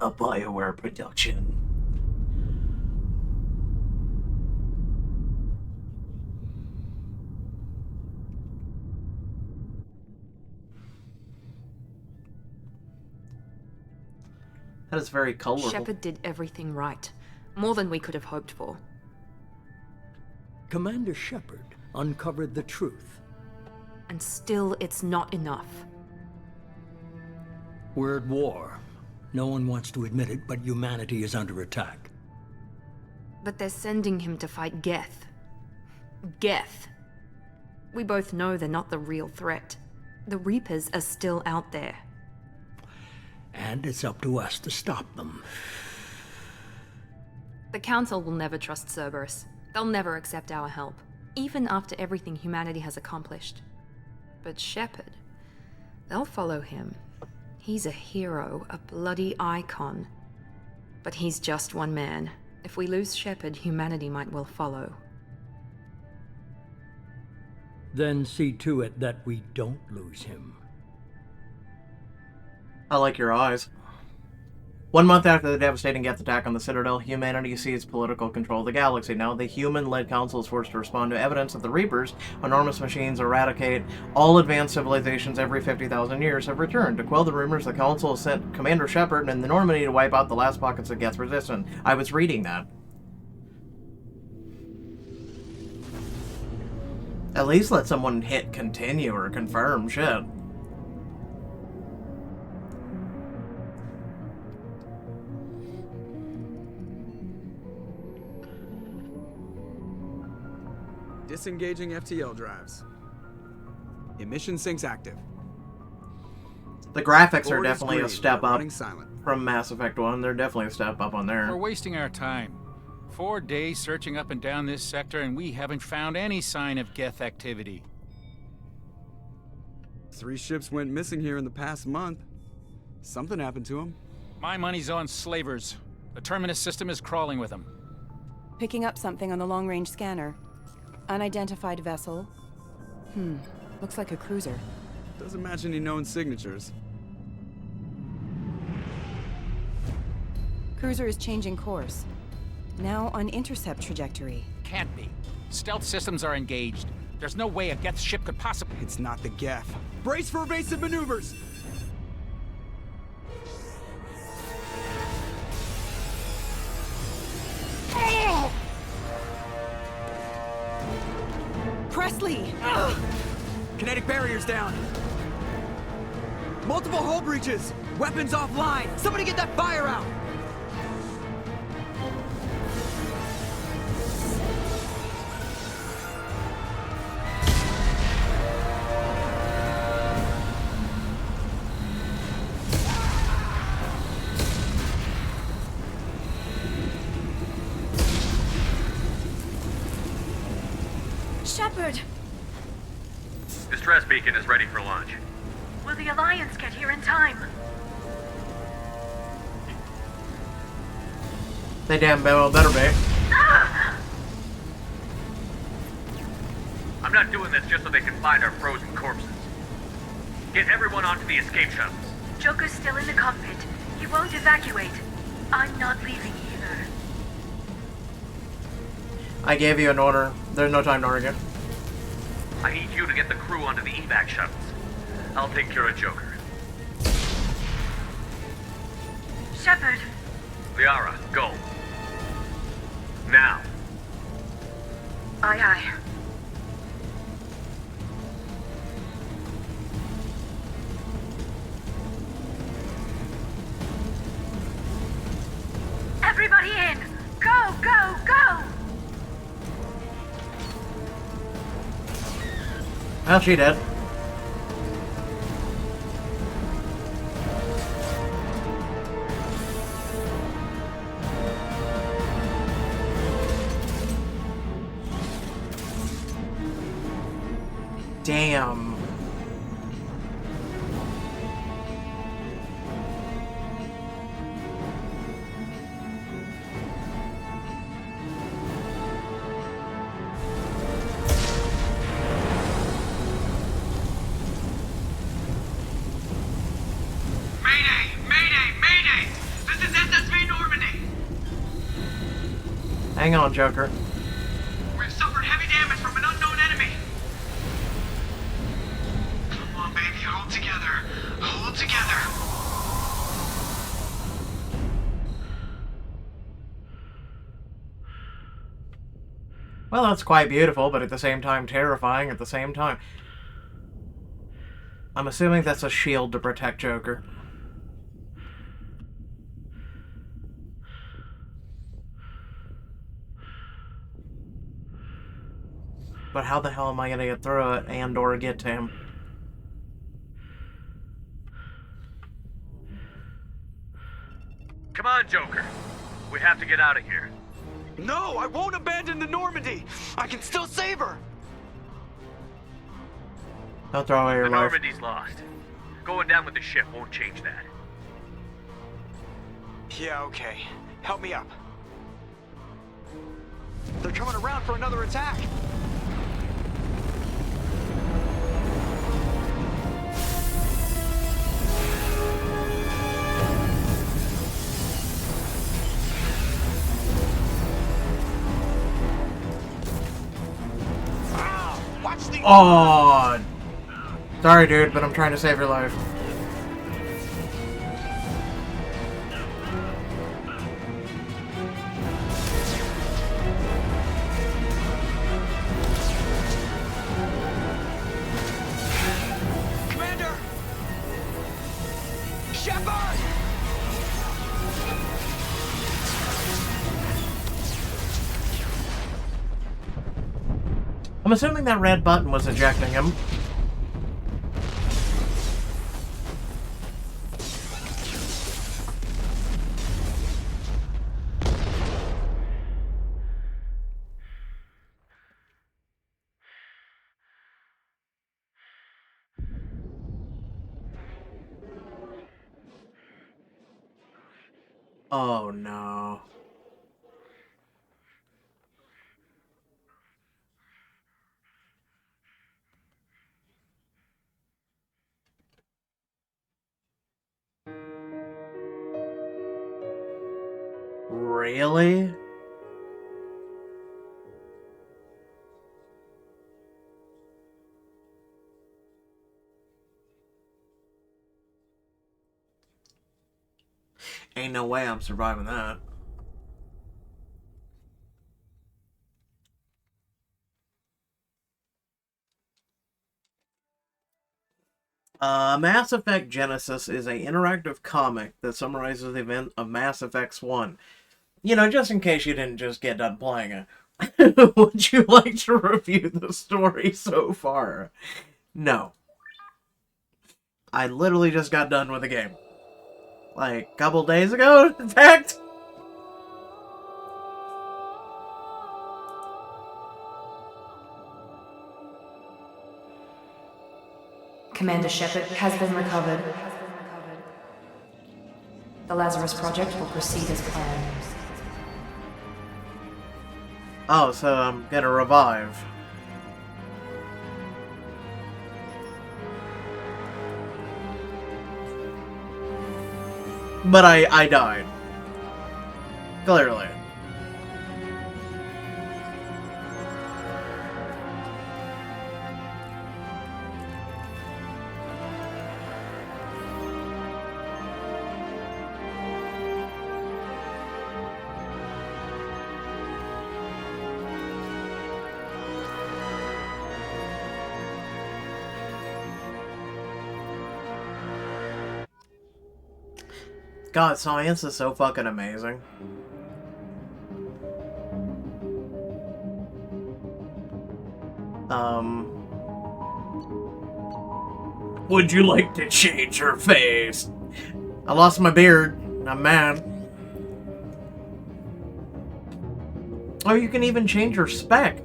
A BioWare production. That is very colorful. Shepard did everything right. More than we could have hoped for. Commander Shepard uncovered the truth. And still, it's not enough. We're at war. No one wants to admit it, but humanity is under attack. But they're sending him to fight Geth. Geth. We both know they're not the real threat. The Reapers are still out there. And it's up to us to stop them. The Council will never trust Cerberus. They'll never accept our help, even after everything humanity has accomplished. But Shepard, they'll follow him. He's a hero, a bloody icon. But he's just one man. If we lose Shepard, humanity might well follow. Then see to it that we don't lose him. I like your eyes. 1 month after the devastating Geth attack on the Citadel, humanity seized political control of the galaxy. Now, the human-led council is forced to respond to evidence that the Reapers, enormous machines eradicate all advanced civilizations every 50,000 years, have returned. To quell the rumors, the council has sent Commander Shepard and the Normandy to wipe out the last pockets of Geth resistance. I was reading that. At least let someone hit continue or confirm shit. Disengaging FTL drives. Emission sinks active. The graphics are Board is definitely a green, step but up running silent. from Mass Effect 1. They're definitely a step up on there. We're wasting our time. 4 days searching up and down this sector, and we haven't found any sign of Geth activity. 3 ships went missing here in the past month. Something happened to them. My money's on slavers. The Terminus system is crawling with them. Picking up something on the long-range scanner. Unidentified vessel. Looks like a cruiser. Doesn't match any known signatures. Cruiser is changing course. Now on intercept trajectory. Can't be. Stealth systems are engaged. There's no way a Geth ship could possibly... It's not the Geth. Brace for evasive maneuvers! Presley! Kinetic barriers down. Multiple hull breaches. Weapons offline. Somebody get that fire out. Shepard! Distress beacon is ready for launch. Will the Alliance get here in time? They damn well better be. I'm not doing this just so they can find our frozen corpses. Get everyone onto the escape shuttles. Joker's still in the cockpit. He won't evacuate. I'm not leaving either. I gave you an order. There's no time to argue. I need you to get the crew onto the evac shuttles. I'll take care of Joker. Shepard! Liara, go. Now. Aye, aye. Everybody in! Go, go, go! Well, she did. Damn. Mayday! Mayday! Mayday! This is Hang on, Joker. We've suffered heavy damage from an unknown enemy. Come on, baby, hold together. Hold together. Well, that's quite beautiful, but at the same time terrifying at the same time. I'm assuming that's a shield to protect Joker. But how the hell am I gonna get through it and or get to him? Come on, Joker. We have to get out of here. No, I won't abandon the Normandy. I can still save her. Don't throw away your The life. Normandy's lost. Going down with the ship won't change that. Yeah, okay. Help me up. They're coming around for another attack. Watch the... Oh! Sorry, dude, but I'm trying to save your life. Commander! Shepard! I'm assuming that red button was ejecting him. Oh no. Really? Ain't no way I'm surviving that. Mass Effect Genesis is an interactive comic that summarizes the event of Mass Effect 1. You know, just in case you didn't just get done playing it. Would you like to review the story so far? No. I literally just got done with the game. Like, a couple days ago, in fact. Commander Shepard has been recovered. The Lazarus Project will proceed as planned. Oh, so I'm gonna revive. But I died. Clearly. God, science is so fucking amazing. Would you like to change your face? I lost my beard. I'm mad. Oh, you can even change your spec.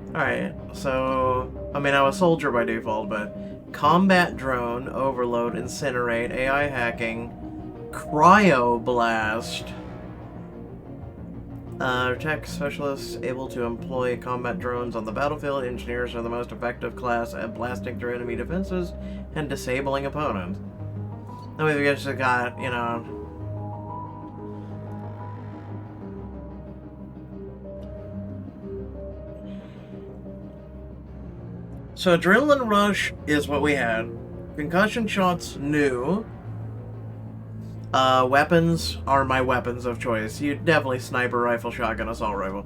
Alright, so, I mean, I was soldier by default, but combat drone, overload, incinerate, AI hacking, cryoblast, tech specialists able to employ combat drones on the battlefield. Engineers are the most effective class at blasting through enemy defenses and disabling opponents. Then we've just got, you know... So Adrenaline Rush is what we had. Concussion shots, new. Weapons are my weapons of choice. You definitely sniper rifle, shotgun, assault rifle.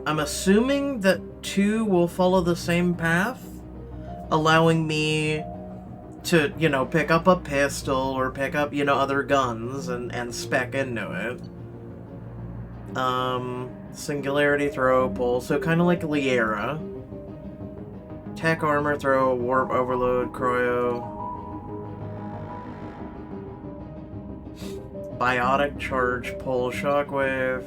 I'm assuming that 2 will follow the same path, allowing me to, you know, pick up a pistol or pick up, you know, other guns and spec into it. Singularity, throw, pull, so kind of like Liera. Tech armor, throw, warp, overload, cryo. Biotic charge, pull, shockwave.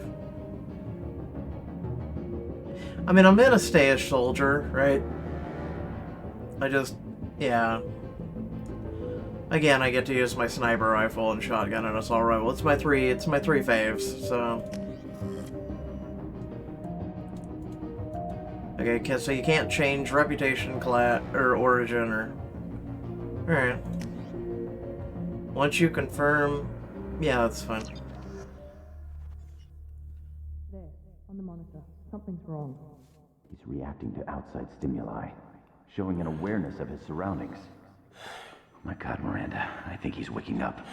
I mean, I'm in a stay-ish soldier, right? Yeah. Again, I get to use my sniper rifle and shotgun and assault rifle. It's my three faves, so... Okay, so you can't change reputation, class, or origin, or... Alright. Once you confirm... Yeah, that's fine. There, on the monitor. Something's wrong. He's reacting to outside stimuli, showing an awareness of his surroundings. My God, Miranda, I think he's waking up.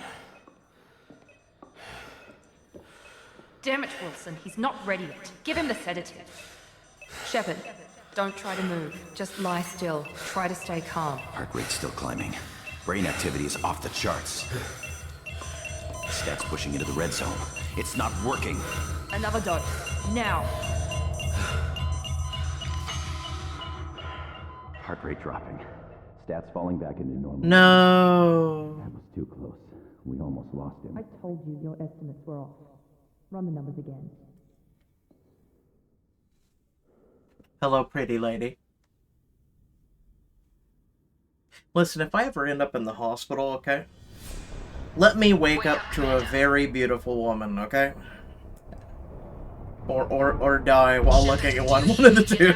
Damn it, Wilson. He's not ready yet. Give him the sedative. Shepard, don't try to move. Just lie still. Try to stay calm. Heart rate's still climbing. Brain activity is off the charts. Stats pushing into the red zone. It's not working. Another dose. Now. Heart rate dropping. Stats falling back into normal. No. That was too close. We almost lost him. I told you your estimates were off. Run the numbers again. Hello, pretty lady. Listen, if I ever end up in the hospital, okay? Let me wake up to a very beautiful woman, okay? Or die while looking at one of the two.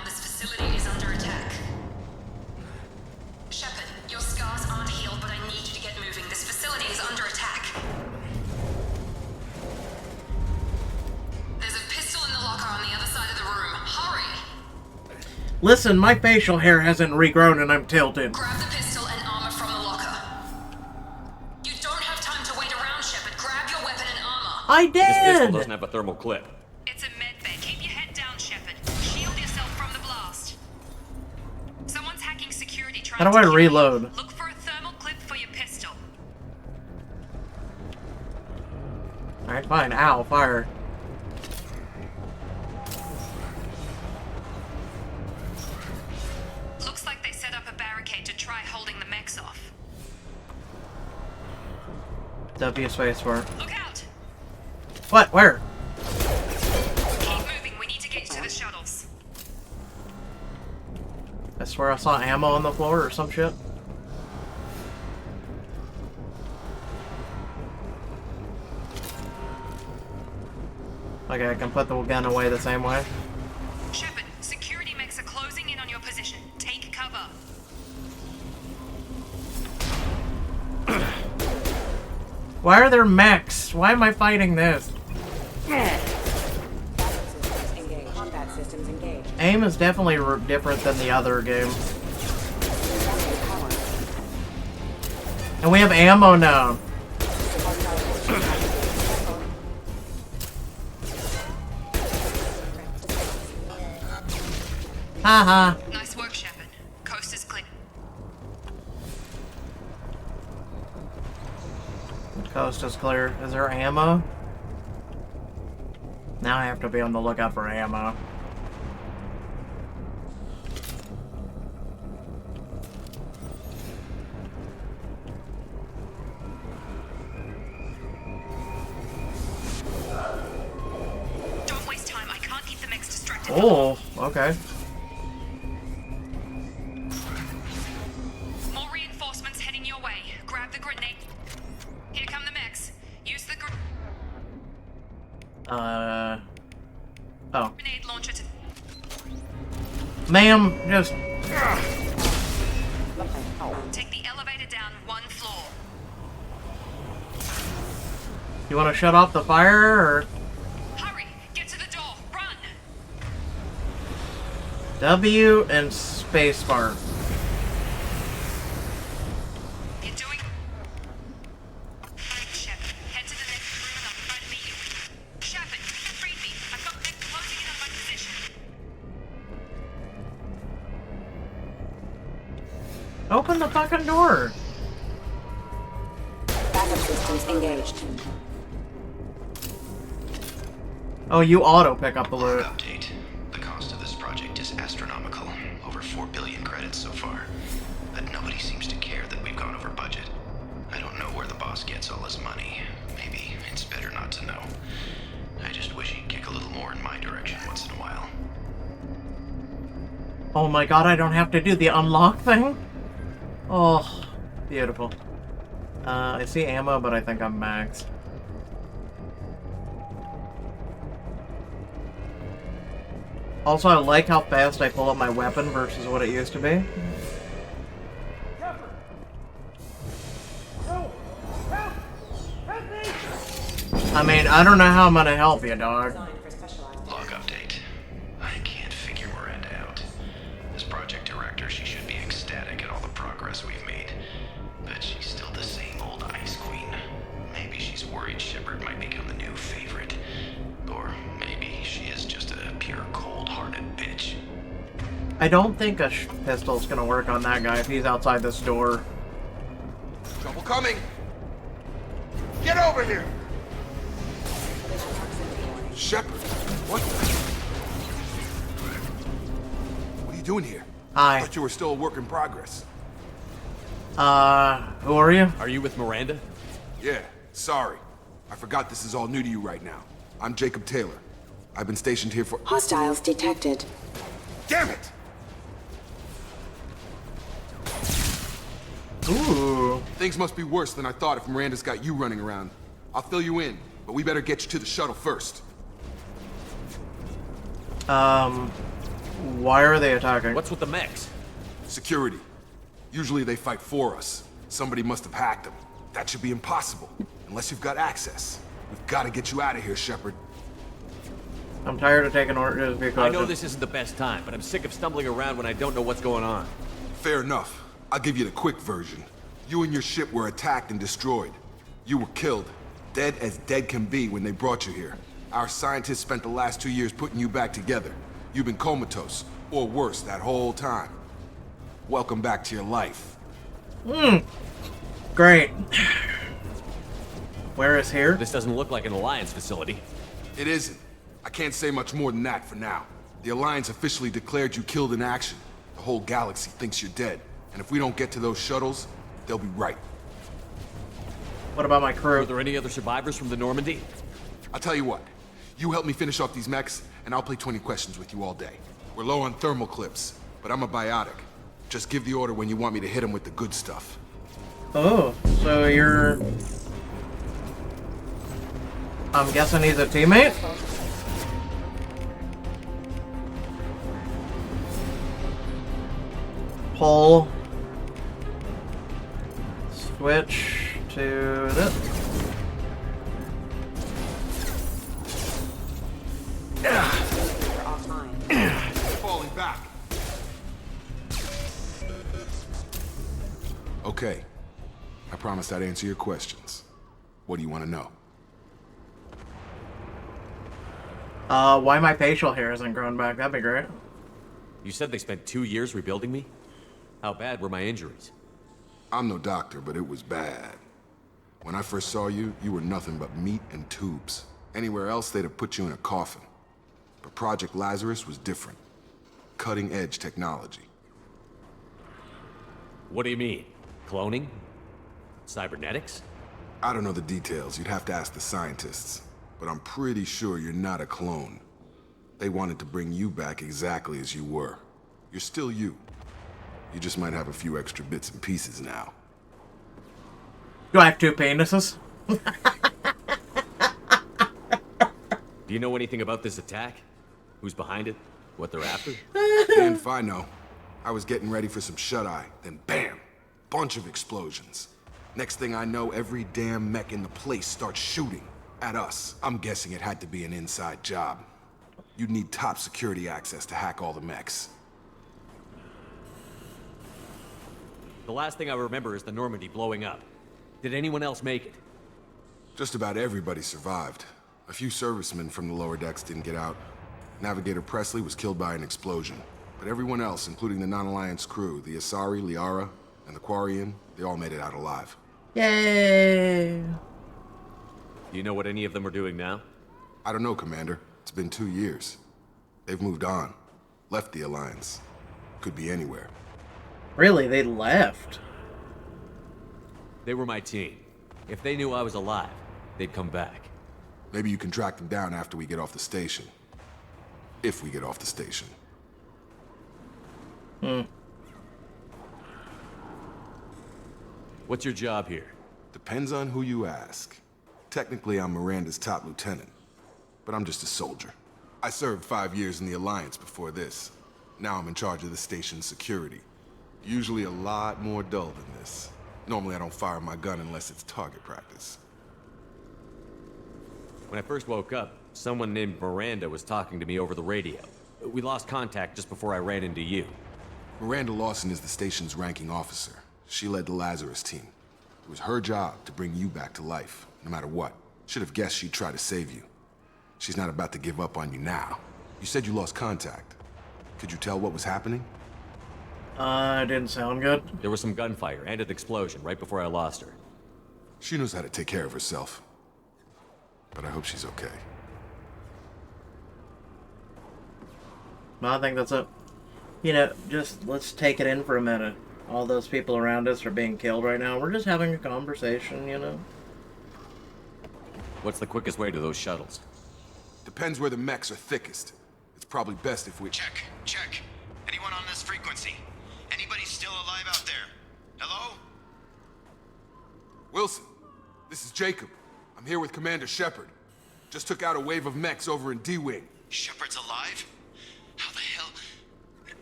This facility is under attack. Shepard, your scars aren't healed, but I need you to get moving. This facility is under attack. There's a pistol in the locker on the other side of the room. Hurry! Listen, my facial hair hasn't regrown and I'm tilted. Grab the pistol and armor from the locker. You don't have time to wait around, Shepard. Grab your weapon and armor. I did! This pistol doesn't have a thermal clip. It's a medbay. Keep your head down, Shepard. Shield yourself from the blast. Someone's hacking security trying How do I to kill reload? you. Look for a thermal clip for your pistol. Alright, fine. Ow, fire. Looks like they set up a barricade to try holding the mechs off. W spacebar. Look out! What? Where? Keep moving. We need to get to the shuttles. I swear I saw ammo on the floor or some shit. Okay, I can put the gun away the same way. Shepard, security mechs are closing in on your position. Take cover. Why are there mechs? Why am I fighting this? Aim is definitely different than the other game. And we have ammo now. Haha. Nice work, Shepard. Coast is clear. Coast is clear. Is there ammo? Now I have to be on the lookout for ammo. Don't waste time. I can't keep the mechs distracted. Oh, okay. More reinforcements heading your way. Grab the grenade. Here come the mechs. Use the Oh. grenade launcher to... Ma'am, just... Take the elevator down 1 You want to shut off the fire, or? Hurry! Get to the door! Run! W and spacebar. You're doing... Shepard, head to the next room and I'll try to meet you. Shepard, read me. I've got men closing in on my position. Open the fucking door. Backup systems engaged. Oh, you auto pick up the loot. Update. The cost of this project is astronomical. Over 4 billion credits so far. But nobody seems to care that we've gone over budget. I don't know where the boss gets all his money. Maybe it's better not to know. I just wish he'd kick a little more in my direction once in a while. Oh my god, I don't have to do the unlock thing? Oh, beautiful. I see ammo, but I think I'm maxed. Also, I like how fast I pull up my weapon versus what it used to be. I mean, I don't know how I'm gonna help you, dog. Log update. I can't figure Miranda out. As project director, she should be ecstatic at all the progress we've made. But she's still the same old Ice Queen. Maybe she's worried Shepard might become the new favorite. Or maybe she is just a pure cold-hearted bitch. I don't think a pistol's gonna work on that guy if he's outside this door. Trouble coming! Get over here! Shepard, what? What are you doing here? Hi. I thought you were still a work in progress. Who are you? Are you with Miranda? Yeah, sorry. I forgot this is all new to you right now. I'm Jacob Taylor. I've been stationed here for— Hostiles detected. Damn it! Ooh. Things must be worse than I thought if Miranda's got you running around. I'll fill you in, but we better get you to the shuttle first. Why are they attacking? What's with the mechs? Security. Usually they fight for us. Somebody must have hacked them. That should be impossible, unless you've got access. We've got to get you out of here, Shepard. I'm tired of taking orders because I know this isn't the best time, but I'm sick of stumbling around when I don't know what's going on. Fair enough. I'll give you the quick version. You and your ship were attacked and destroyed. You were killed. Dead as dead can be when they brought you here. Our scientists spent the last 2 years putting you back together. You've been comatose, or worse, that whole time. Welcome back to your life. Great. Where is here? This doesn't look like an Alliance facility. It isn't. I can't say much more than that for now. The Alliance officially declared you killed in action. The whole galaxy thinks you're dead. And if we don't get to those shuttles, they'll be right. What about my crew? Are there any other survivors from the Normandy? I'll tell you what. You help me finish off these mechs, and I'll play 20 questions with you all day. We're low on thermal clips, but I'm a biotic. Just give the order when you want me to hit him with the good stuff. Oh, so you're... I'm guessing he's a teammate? Pull. Switch to this. Falling back. Okay. I promised I'd answer your questions. What do you want to know? Why my facial hair isn't growing back? That'd be great. You said they spent 2 years rebuilding me? How bad were my injuries? I'm no doctor, but it was bad. When I first saw you, you were nothing but meat and tubes. Anywhere else, they'd have put you in a coffin. But Project Lazarus was different. Cutting-edge technology. What do you mean? Cloning? Cybernetics? I don't know the details. You'd have to ask the scientists. But I'm pretty sure you're not a clone. They wanted to bring you back exactly as you were. You're still you. You just might have a few extra bits and pieces now. Do I have 2 penises? Do you know anything about this attack? Who's behind it? What they're after? Damn if I know. I was getting ready for some shut-eye, then bam! Bunch of explosions. Next thing I know, every damn mech in the place starts shooting. At us, I'm guessing it had to be an inside job. You'd need top security access to hack all the mechs. The last thing I remember is the Normandy blowing up. Did anyone else make it? Just about everybody survived. A few servicemen from the lower decks didn't get out. Navigator Presley was killed by an explosion. But everyone else, including the non-Alliance crew, the Asari, Liara, and the Quarian, they all made it out alive. Yay! Do you know what any of them are doing now? I don't know, Commander. It's been 2 years. They've moved on. Left the Alliance. Could be anywhere. Really, they left? They were my team. If they knew I was alive, they'd come back. Maybe you can track them down after we get off the station. If we get off the station. What's your job here? Depends on who you ask. Technically, I'm Miranda's top lieutenant. But I'm just a soldier. I served 5 years in the Alliance before this. Now I'm in charge of the station's security. Usually a lot more dull than this. Normally I don't fire my gun unless it's target practice. When I first woke up, someone named Miranda was talking to me over the radio. We lost contact just before I ran into you. Miranda Lawson is the station's ranking officer. She led the Lazarus team. It was her job to bring you back to life, no matter what. Should have guessed she'd try to save you. She's not about to give up on you now. You said you lost contact. Could you tell what was happening? It didn't sound good. There was some gunfire and an explosion right before I lost her. She knows how to take care of herself. But I hope she's okay. Well, I think that's it. You know, just let's take it in for a minute. All those people around us are being killed right now. We're just having a conversation, you know? What's the quickest way to those shuttles? Depends where the mechs are thickest. It's probably best if we... Check. Anyone on this frequency? Anybody still alive out there? Hello? Wilson, this is Jacob. I'm here with Commander Shepard. Just took out a wave of mechs over in D-Wing. Shepard's alive? How the hell?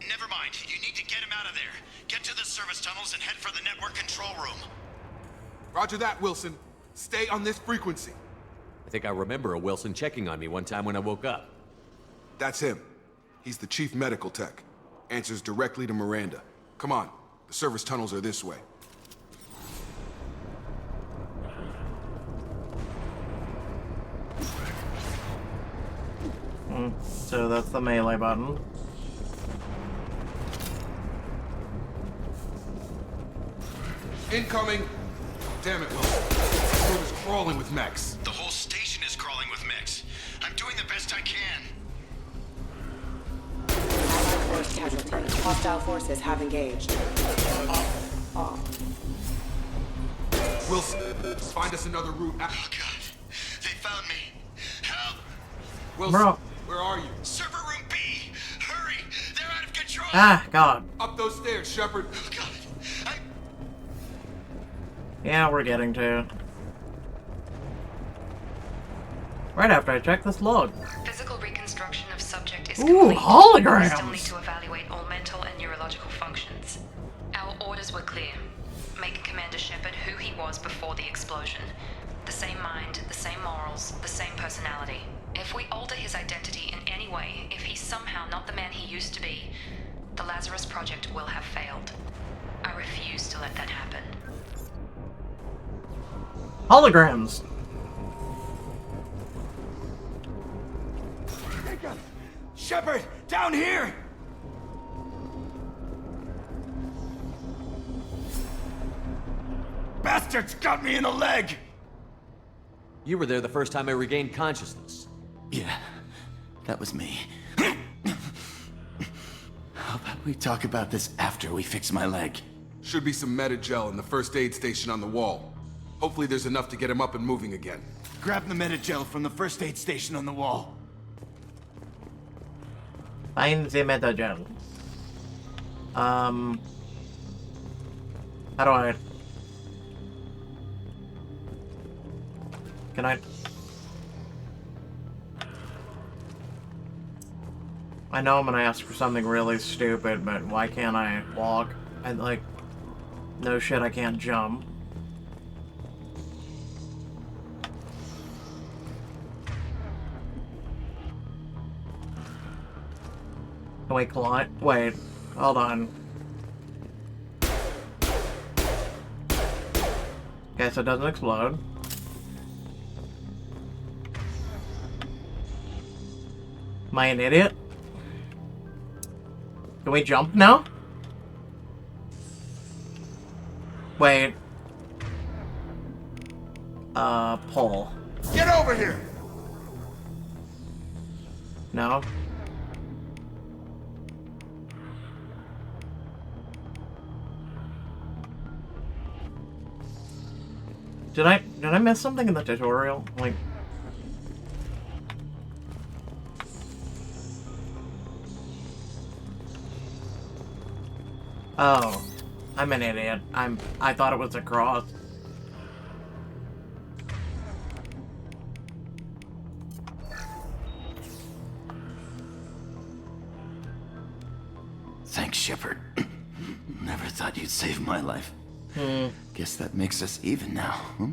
Never mind. You need to get him out of there. Get to the service tunnels and head for the network control room. Roger that, Wilson. Stay on this frequency. I think I remember a Wilson checking on me one time when I woke up. That's him. He's the chief medical tech. Answers directly to Miranda. Come on. The service tunnels are this way. So that's the melee button. Incoming! Damn it, Wilson. The room is crawling with mechs. The whole station is crawling with mechs. I'm doing the best I can. First casualty. Hostile forces have engaged. Wilson, find us another route out. Oh, God. They found me. Help! Wilson, Bro. Where are you? Server room B! Hurry! They're out of control! Ah, God. Up those stairs, Shepard. Oh, God. Yeah, we're getting to. Right after I check this log. Physical reconstruction of subject is Ooh, complete. holograms! We still need to evaluate all mental and neurological functions. Our orders were clear. Make Commander Shepard who he was before the explosion. The same mind, the same morals, the same personality. If we alter his identity in any way, if he's somehow not the man he used to be, the Lazarus Project will have failed. I refuse to let that happen. Holograms! Shepard, down here! Bastards got me in the leg! You were there the first time I regained consciousness. Yeah, that was me. How about we talk about this after we fix my leg? Should be some Medi-gel in the first aid station on the wall. Hopefully there's enough to get him up and moving again. Grab the Medi-gel from the first aid station on the wall. Find the Medi-gel. How do I... Can I know I'm gonna ask for something really stupid, but why can't I walk? And like, no shit, I can't jump. Can we climb? Wait, hold on. Okay, so it doesn't explode. Am I an idiot? Can we jump now? Wait. Pull. Get over here! No. Did I miss something in the tutorial? Like, oh, I'm an idiot. I thought it was a cross. Thanks, Shepard. Never thought you'd save my life. Guess that makes us even now, hmm?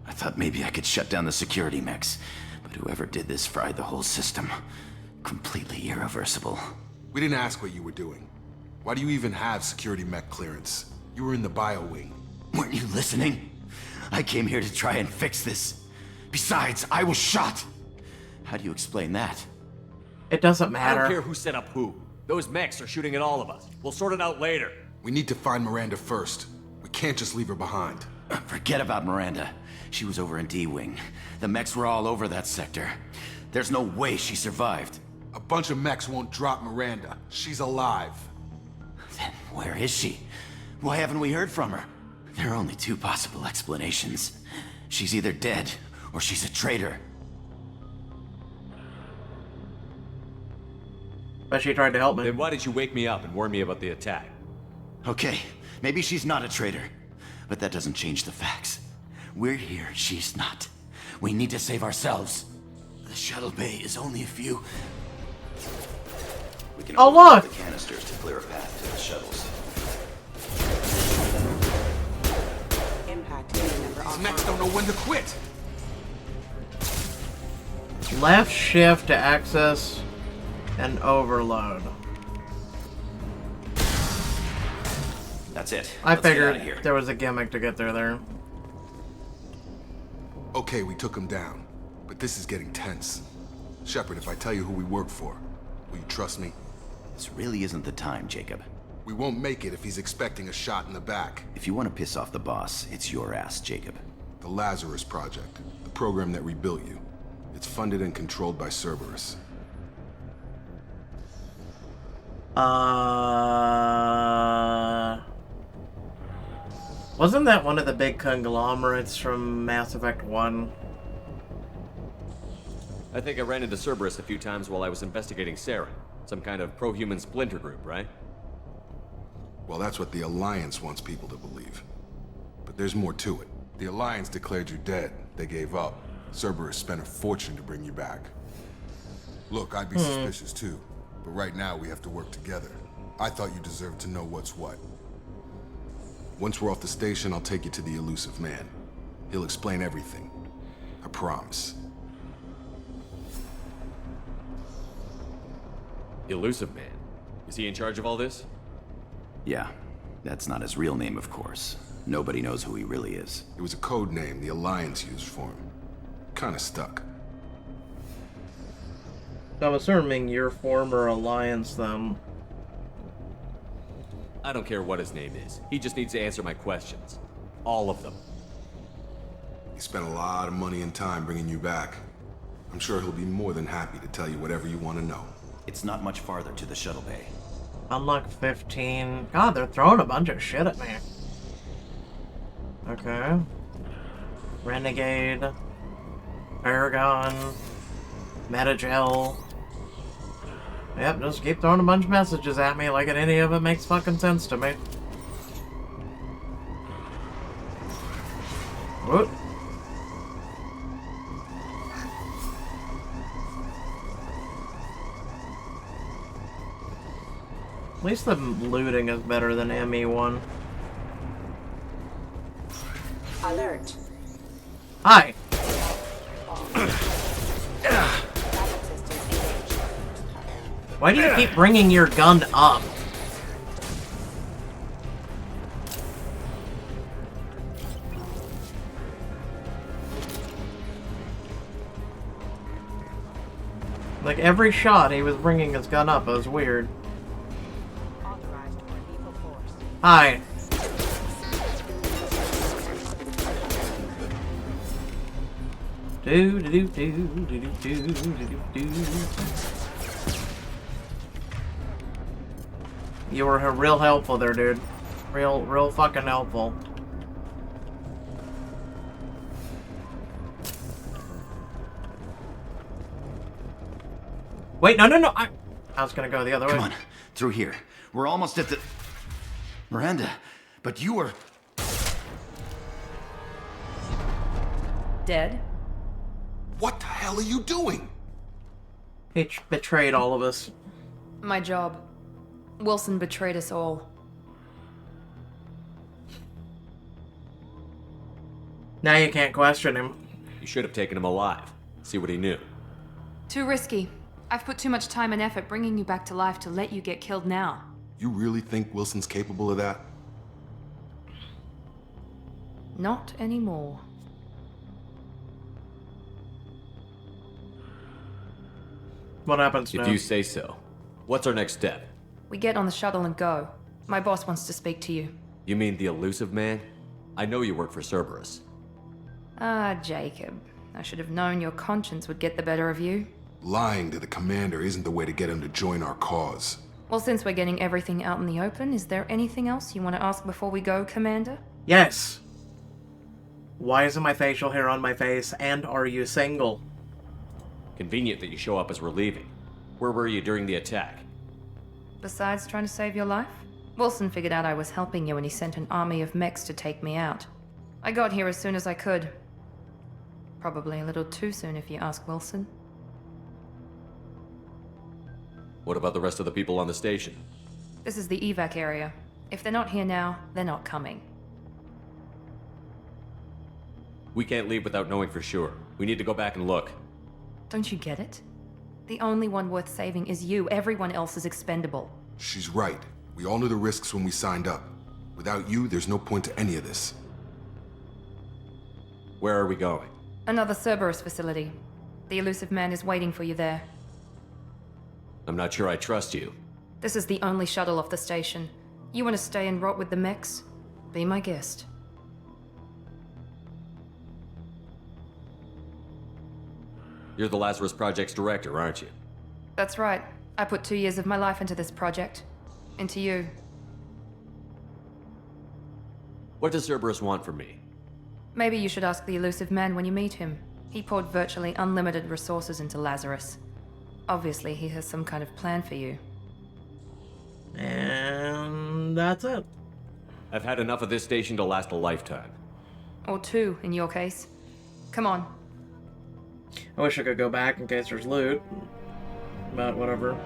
I thought maybe I could shut down the security mechs, but whoever did this fried the whole system. Completely irreversible. We didn't ask what you were doing. Why do you even have security mech clearance? You were in the bio wing. Weren't you listening? I came here to try and fix this. Besides, I was shot. How do you explain that? It doesn't I matter. don't care who set up who. Those mechs are shooting at all of us. We'll sort it out later. We need to find Miranda first. We can't just leave her behind. Forget about Miranda. She was over in D-Wing. The mechs were all over that sector. There's no way she survived. A bunch of mechs won't drop Miranda. She's alive. Then where is she? Why haven't we heard from her? There are only two possible explanations. She's either dead, or she's a traitor. But she tried to help me. Then why did you wake me up and warn me about the attack? Okay, maybe she's not a traitor, but that doesn't change the facts. We're here, she's not. We need to save ourselves. The shuttle bay is only a few... We can Oh, open up look! the canisters to clear a path to the shuttles. Impact. These mechs don't know when to quit. Left shift to access and overload. That's it. I Let's get outta figured here. there was a gimmick to get there. Okay, we took him down. But this is getting tense. Shepard, if I tell you who we work for, will you trust me? This really isn't the time, Jacob. We won't make it if he's expecting a shot in the back. If you want to piss off the boss, it's your ass, Jacob. The Lazarus Project, the program that rebuilt you. It's funded and controlled by Cerberus. Wasn't that one of the big conglomerates from Mass Effect 1? I think I ran into Cerberus a few times while I was investigating Saren. Some kind of pro-human splinter group, right? Well, that's what the Alliance wants people to believe. But there's more to it. The Alliance declared you dead. They gave up. Cerberus spent a fortune to bring you back. Look, I'd be suspicious too. But right now, we have to work together. I thought you deserved to know what's what. Once we're off the station, I'll take you to the Elusive Man. He'll explain everything. I promise. Elusive Man? Is he in charge of all this? Yeah, that's not his real name, of course. Nobody knows who he really is. It was a code name the Alliance used for him. Kinda stuck. So I'm assuming your former Alliance, then. I don't care what his name is. He just needs to answer my questions. All of them. He spent a lot of money and time bringing you back. I'm sure he'll be more than happy to tell you whatever you want to know. It's not much farther to the shuttle bay. Unlock 15. God, they're throwing a bunch of shit at me. Okay. Renegade. Paragon. Metagel. Yep, just keep throwing a bunch of messages at me like any of it makes fucking sense to me. What? At least the looting is better than ME1. Alert. Hi. Why do you keep bringing your gun up? Like, every shot he was bringing his gun up. It was weird. Hi. Do do do do do do do do. You were real helpful there, dude. Real fucking helpful. Wait, no. I was gonna go the other way. Come on, through here. We're almost at the... Miranda, but you were... Dead? What the hell are you doing? He betrayed all of us. My job. Wilson betrayed us all. Now you can't question him. You should have taken him alive. See what he knew. Too risky. I've put too much time and effort bringing you back to life to let you get killed now. You really think Wilson's capable of that? Not anymore. What happens now? If you say so. What's our next step? We get on the shuttle and go. My boss wants to speak to you. You mean the elusive man? I know you work for Cerberus. Ah, Jacob. I should have known your conscience would get the better of you. Lying to the commander isn't the way to get him to join our cause. Well, since we're getting everything out in the open, is there anything else you want to ask before we go, Commander? Yes. Why isn't my facial hair on my face, and are you single? Convenient that you show up as we're leaving. Where were you during the attack? Besides trying to save your life? Wilson figured out I was helping you and he sent an army of mechs to take me out. I got here as soon as I could. Probably a little too soon if you ask Wilson. What about the rest of the people on the station? This is the evac area. If they're not here now, they're not coming. We can't leave without knowing for sure. We need to go back and look. Don't you get it? The only one worth saving is you. Everyone else is expendable. She's right. We all knew the risks when we signed up. Without you, there's no point to any of this. Where are we going? Another Cerberus facility. The elusive man is waiting for you there. I'm not sure I trust you. This is the only shuttle off the station. You want to stay and rot with the mechs? Be my guest. You're the Lazarus Project's director, aren't you? That's right. I put 2 years of my life into this project. Into you. What does Cerberus want from me? Maybe you should ask the elusive man when you meet him. He poured virtually unlimited resources into Lazarus. Obviously, he has some kind of plan for you. And that's it. I've had enough of this station to last a lifetime. Or 2, in your case. Come on. I wish I could go back in case there's loot. But whatever.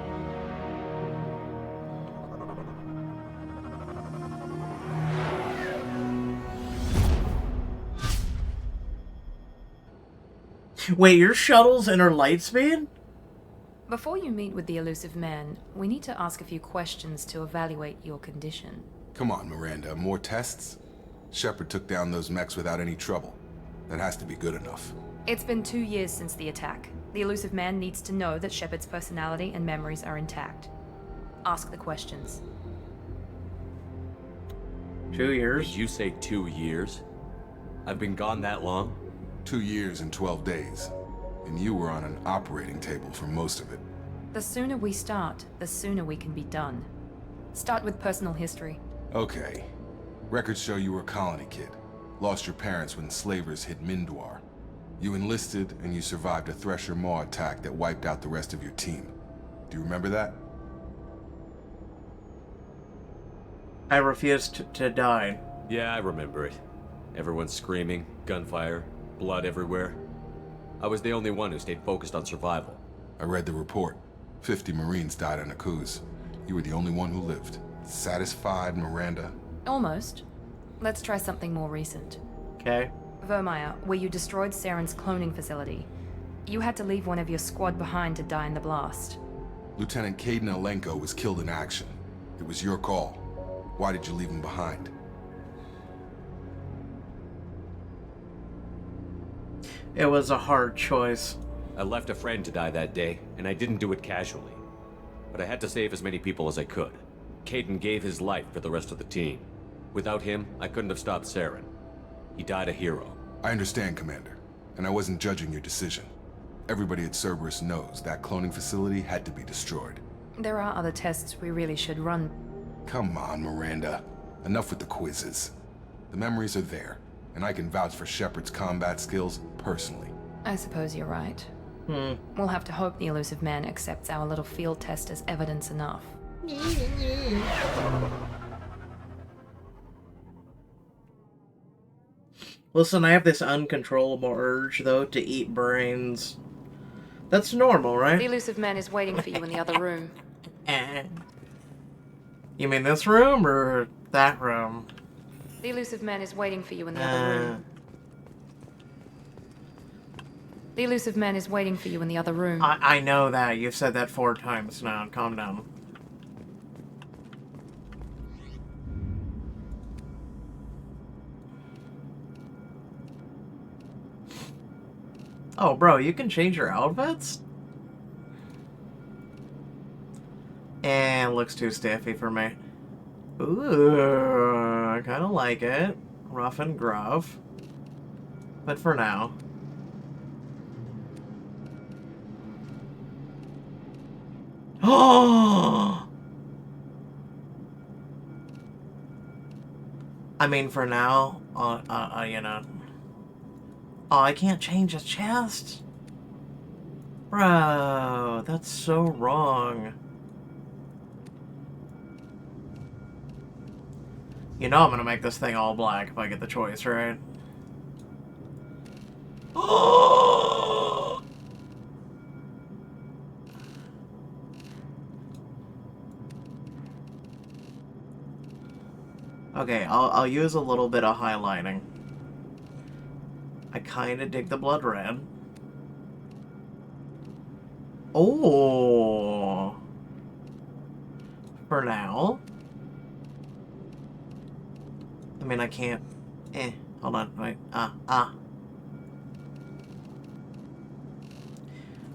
Wait, your shuttle's inner light speed? Before you meet with the elusive man, we need to ask a few questions to evaluate your condition. Come on, Miranda. More tests? Shepard took down those mechs without any trouble. That has to be good enough. It's been 2 years since the attack. The elusive man needs to know that Shepard's personality and memories are intact. Ask the questions. 2 years? Did you say 2 years? I've been gone that long? 2 years and 12 days. And you were on an operating table for most of it. The sooner we start, the sooner we can be done. Start with personal history. Okay. Records show you were a colony kid. Lost your parents when slavers hit Mindwar. You enlisted and you survived a Thresher Maw attack that wiped out the rest of your team. Do you remember that? I refused to die. Yeah, I remember it. Everyone screaming, gunfire, blood everywhere. I was the only one who stayed focused on survival. I read the report. 50 Marines died on Akuz. You were the only one who lived. Satisfied, Miranda? Almost. Let's try something more recent. Okay. Vermeer, where you destroyed Saren's cloning facility. You had to leave one of your squad behind to die in the blast. Lieutenant Caden Alenko was killed in action. It was your call. Why did you leave him behind? It was a hard choice. I left a friend to die that day, and I didn't do it casually. But I had to save as many people as I could. Caden gave his life for the rest of the team. Without him, I couldn't have stopped Saren. He died a hero. I understand, Commander, and I wasn't judging your decision. Everybody at Cerberus knows that cloning facility had to be destroyed. There are other tests we really should run. Come on, Miranda. Enough with the quizzes. The memories are there, and I can vouch for Shepard's combat skills personally. I suppose you're right. We'll have to hope the Elusive Man accepts our little field test as evidence enough. Listen, I have this uncontrollable urge, though, to eat brains. That's normal, right? The Elusive Man is waiting for you in the other room. You mean this room or that room? The Elusive Man is waiting for you in the other room. The Elusive Man is waiting for you in the other room. I know that. You've said that 4 times now. Calm down. Oh, bro, you can change your outfits? And looks too stiffy for me. Ooh, I kind of like it. Rough and gruff. But for now. Oh! I mean, for now, you know. Oh, I can't change his chest? Bro, that's so wrong. You know I'm gonna make this thing all black if I get the choice, right? Oh! Okay, I'll use a little bit of highlighting. I kind of dig the blood red. Oh! For now. I mean, I can't... hold on, wait.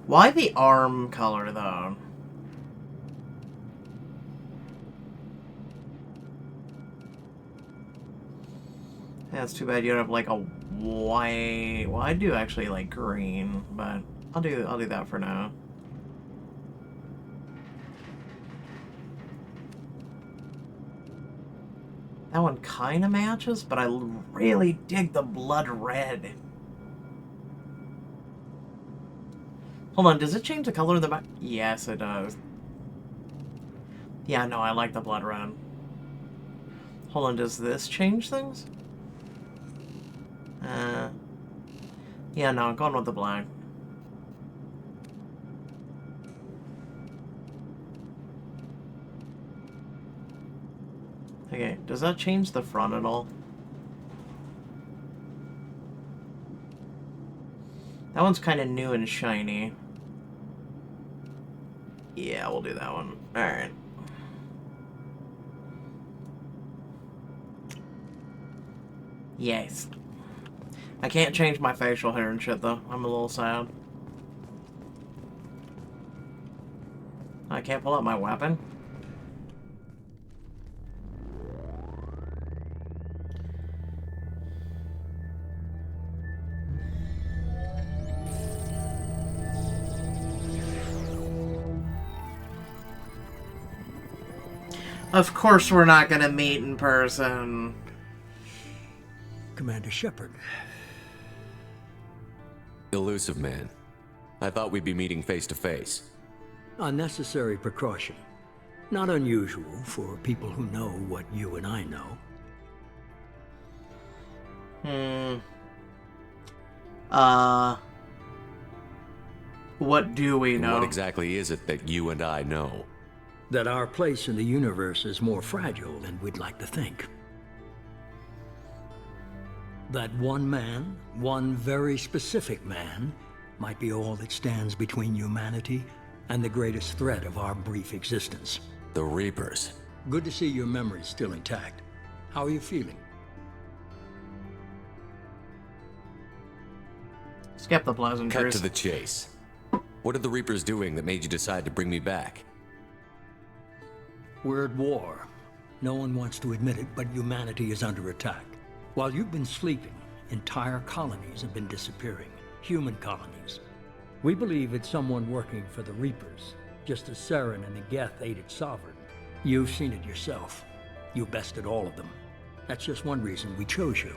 Why the arm color, though? Yeah, it's too bad you don't have, like, a white... Well, I do actually like green, but I'll do that for now. That one kind of matches, but I really dig the blood red. Hold on, does it change the color of the back? Yes, it does. Yeah, no, I like the blood red. Hold on, does this change things? Yeah, no, I'm going with the black. Okay, does that change the front at all? That one's kind of new and shiny. Yeah, we'll do that one. Alright. Yes. I can't change my facial hair and shit, though. I'm a little sad. I can't pull out my weapon. Of course we're not gonna meet in person. Commander Shepard. Elusive Man. I thought we'd be meeting face to face. Unnecessary precaution. Not unusual for people who know what you and I know. What do we know? What exactly is it that you and I know? That our place in the universe is more fragile than we'd like to think. That one man, one very specific man, might be all that stands between humanity and the greatest threat of our brief existence. The Reapers. Good to see your memory's still intact. How are you feeling? Skip the Cut pleasantries. to the chase. What are the Reapers doing that made you decide to bring me back? We're at war. No one wants to admit it, but humanity is under attack. While you've been sleeping, entire colonies have been disappearing. Human colonies. We believe it's someone working for the Reapers, just as Saren and the Geth aided Sovereign. You've seen it yourself. You bested all of them. That's just one reason we chose you.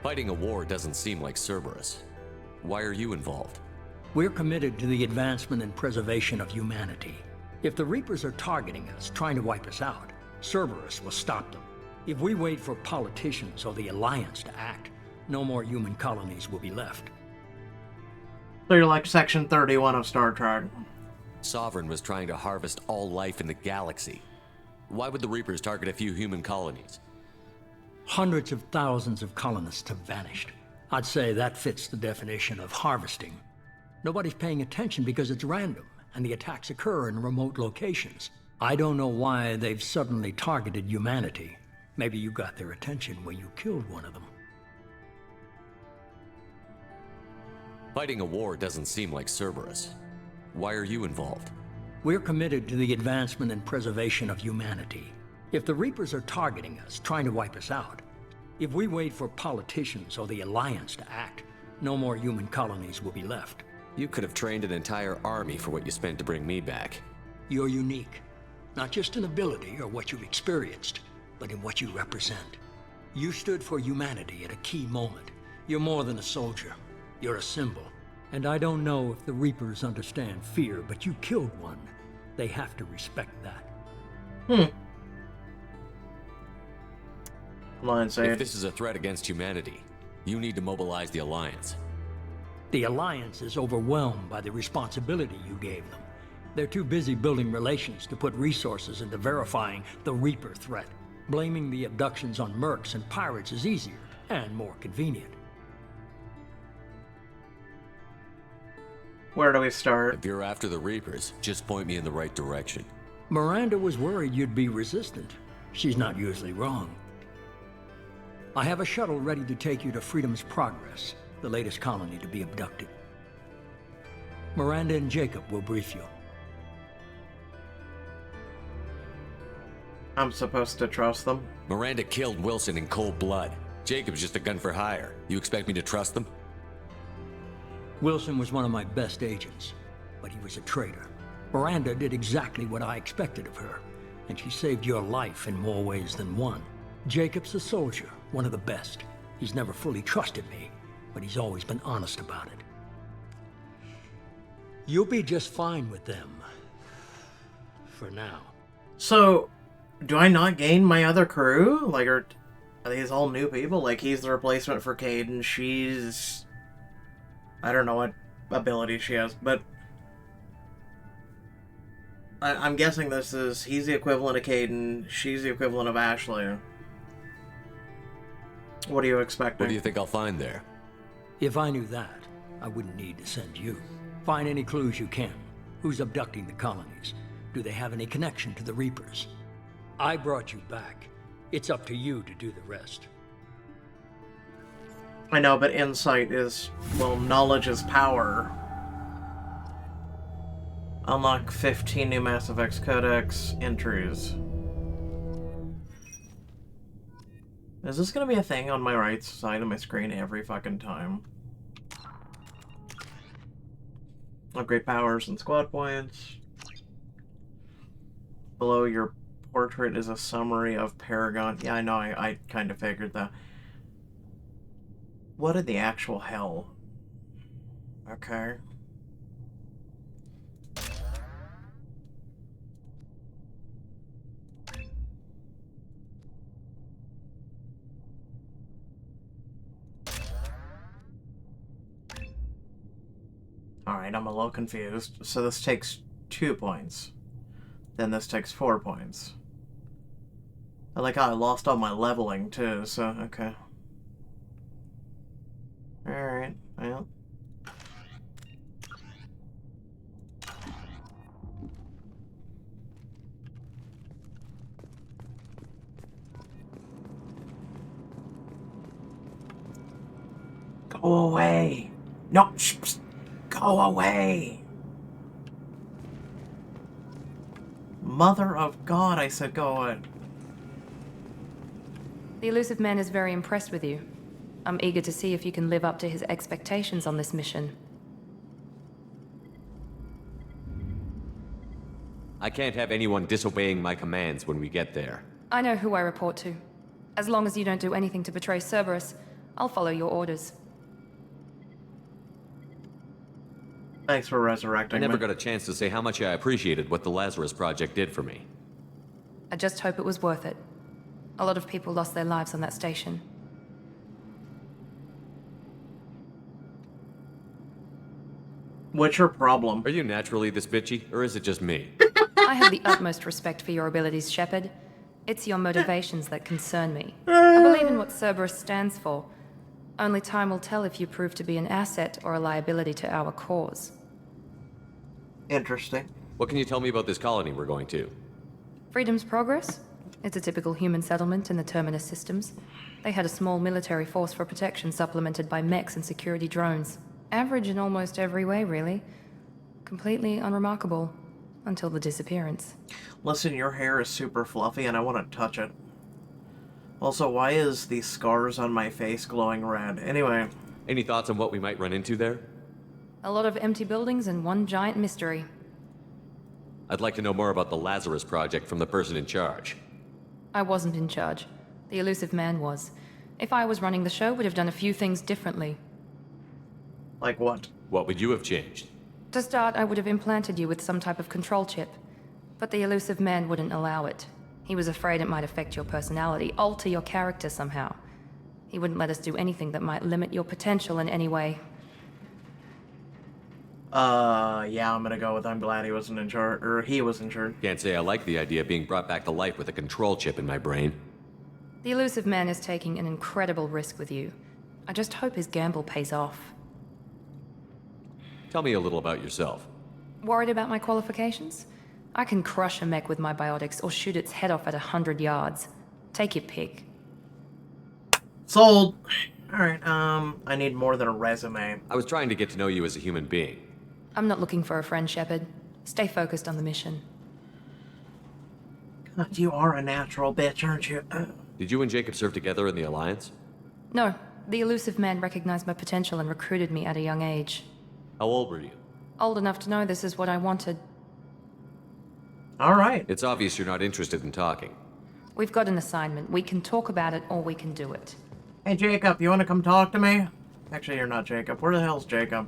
Fighting a war doesn't seem like Cerberus. Why are you involved? We're committed to the advancement and preservation of humanity. If the Reapers are targeting us, trying to wipe us out, Cerberus will stop them. If we wait for politicians or the Alliance to act, no more human colonies will be left. So you're like Section 31 of Star Trek. Sovereign was trying to harvest all life in the galaxy. Why would the Reapers target a few human colonies? Hundreds of thousands of colonists have vanished. I'd say that fits the definition of harvesting. Nobody's paying attention because it's random, and the attacks occur in remote locations. I don't know why they've suddenly targeted humanity. Maybe you got their attention when you killed one of them. Fighting a war doesn't seem like Cerberus. Why are you involved? We're committed to the advancement and preservation of humanity. If the Reapers are targeting us, trying to wipe us out, if we wait for politicians or the Alliance to act, no more human colonies will be left. You could have trained an entire army for what you spent to bring me back. You're unique, not just in ability or what you've experienced, but in what you represent. You stood for humanity at a key moment. You're more than a soldier. You're a symbol. And I don't know if the Reapers understand fear, but you killed one. They have to respect that. Alliance If aid. this is a threat against humanity, you need to mobilize the Alliance. The Alliance is overwhelmed by the responsibility you gave them. They're too busy building relations to put resources into verifying the Reaper threat. Blaming the abductions on mercs and pirates is easier and more convenient. Where do we start? If you're after the Reapers, just point me in the right direction. Miranda was worried you'd be resistant. She's not usually wrong. I have a shuttle ready to take you to Freedom's Progress, the latest colony to be abducted. Miranda and Jacob will brief you. I'm supposed to trust them? Miranda killed Wilson in cold blood. Jacob's just a gun for hire. You expect me to trust them? Wilson was one of my best agents, but he was a traitor. Miranda did exactly what I expected of her, and she saved your life in more ways than one. Jacob's a soldier, one of the best. He's never fully trusted me, but he's always been honest about it. You'll be just fine with them. For now. So, do I not gain my other crew? Like, are these all new people? Like, he's the replacement for Kaidan, she's... I don't know what ability she has, but... I'm guessing he's the equivalent of Kaidan, she's the equivalent of Ashley. What are you expecting? What do you think I'll find there? If I knew that, I wouldn't need to send you. Find any clues you can. Who's abducting the colonies? Do they have any connection to the Reapers? I brought you back. It's up to you to do the rest. I know, but insight is... well, knowledge is power. Unlock 15 new Mass Effect Codex entries. Is this gonna be a thing on my right side of my screen every fucking time? Upgrade powers and squad points. Below your portrait is a summary of Paragon. Yeah, I know, I kind of figured that. What in the actual hell? Okay. Alright, I'm a little confused. So this takes 2 points. Then this takes 4 points. I like how I lost all my leveling too, so okay. Alright, well. Go away. No, go away. Mother of God, I said go away. The Illusive Man is very impressed with you. I'm eager to see if you can live up to his expectations on this mission. I can't have anyone disobeying my commands when we get there. I know who I report to. As long as you don't do anything to betray Cerberus, I'll follow your orders. Thanks for resurrecting I never me. got a chance to say how much I appreciated what the Lazarus Project did for me. I just hope it was worth it. A lot of people lost their lives on that station. What's your problem? Are you naturally this bitchy, or is it just me? I have the utmost respect for your abilities, Shepard. It's your motivations that concern me. I believe in what Cerberus stands for. Only time will tell if you prove to be an asset or a liability to our cause. Interesting. What can you tell me about this colony we're going to? Freedom's Progress? It's a typical human settlement in the Terminus systems. They had a small military force for protection supplemented by mechs and security drones. Average in almost every way, really. Completely unremarkable. Until the disappearance. Listen, your hair is super fluffy and I want to touch it. Also, why is the scars on my face glowing red? Anyway. Any thoughts on what we might run into there? A lot of empty buildings and one giant mystery. I'd like to know more about the Lazarus Project from the person in charge. I wasn't in charge. The Illusive Man was. If I was running the show, would have done a few things differently. Like what? What would you have changed? To start, I would have implanted you with some type of control chip. But the Illusive Man wouldn't allow it. He was afraid it might affect your personality, alter your character somehow. He wouldn't let us do anything that might limit your potential in any way. Yeah, I'm gonna go with I'm glad he wasn't in charge, or he was in charge. Can't say I like the idea of being brought back to life with a control chip in my brain. The Illusive Man is taking an incredible risk with you. I just hope his gamble pays off. Tell me a little about yourself. Worried about my qualifications? I can crush a mech with my biotics or shoot its head off at 100 yards. Take your pick. Sold. Alright, I need more than a resume. I was trying to get to know you as a human being. I'm not looking for a friend, Shepard. Stay focused on the mission. God, you are a natural bitch, aren't you? Did you and Jacob serve together in the Alliance? No, the Illusive Man recognized my potential and recruited me at a young age. How old were you? Old enough to know this is what I wanted. Alright. It's obvious you're not interested in talking. We've got an assignment. We can talk about it or we can do it. Hey, Jacob, you want to come talk to me? Actually, you're not Jacob. Where the hell's Jacob?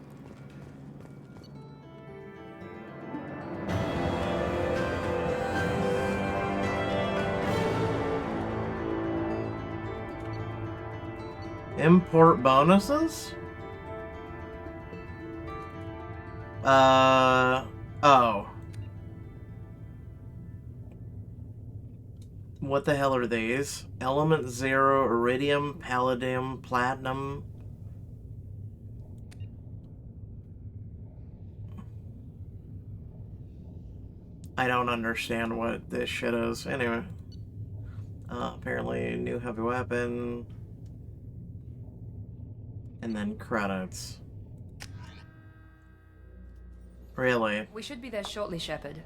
Import bonuses? Oh. What the hell are these? Element 0, Iridium, Palladium, Platinum. I don't understand what this shit is. Anyway. Apparently, new heavy weapon. And then credits. Really? We should be there shortly, Shepard.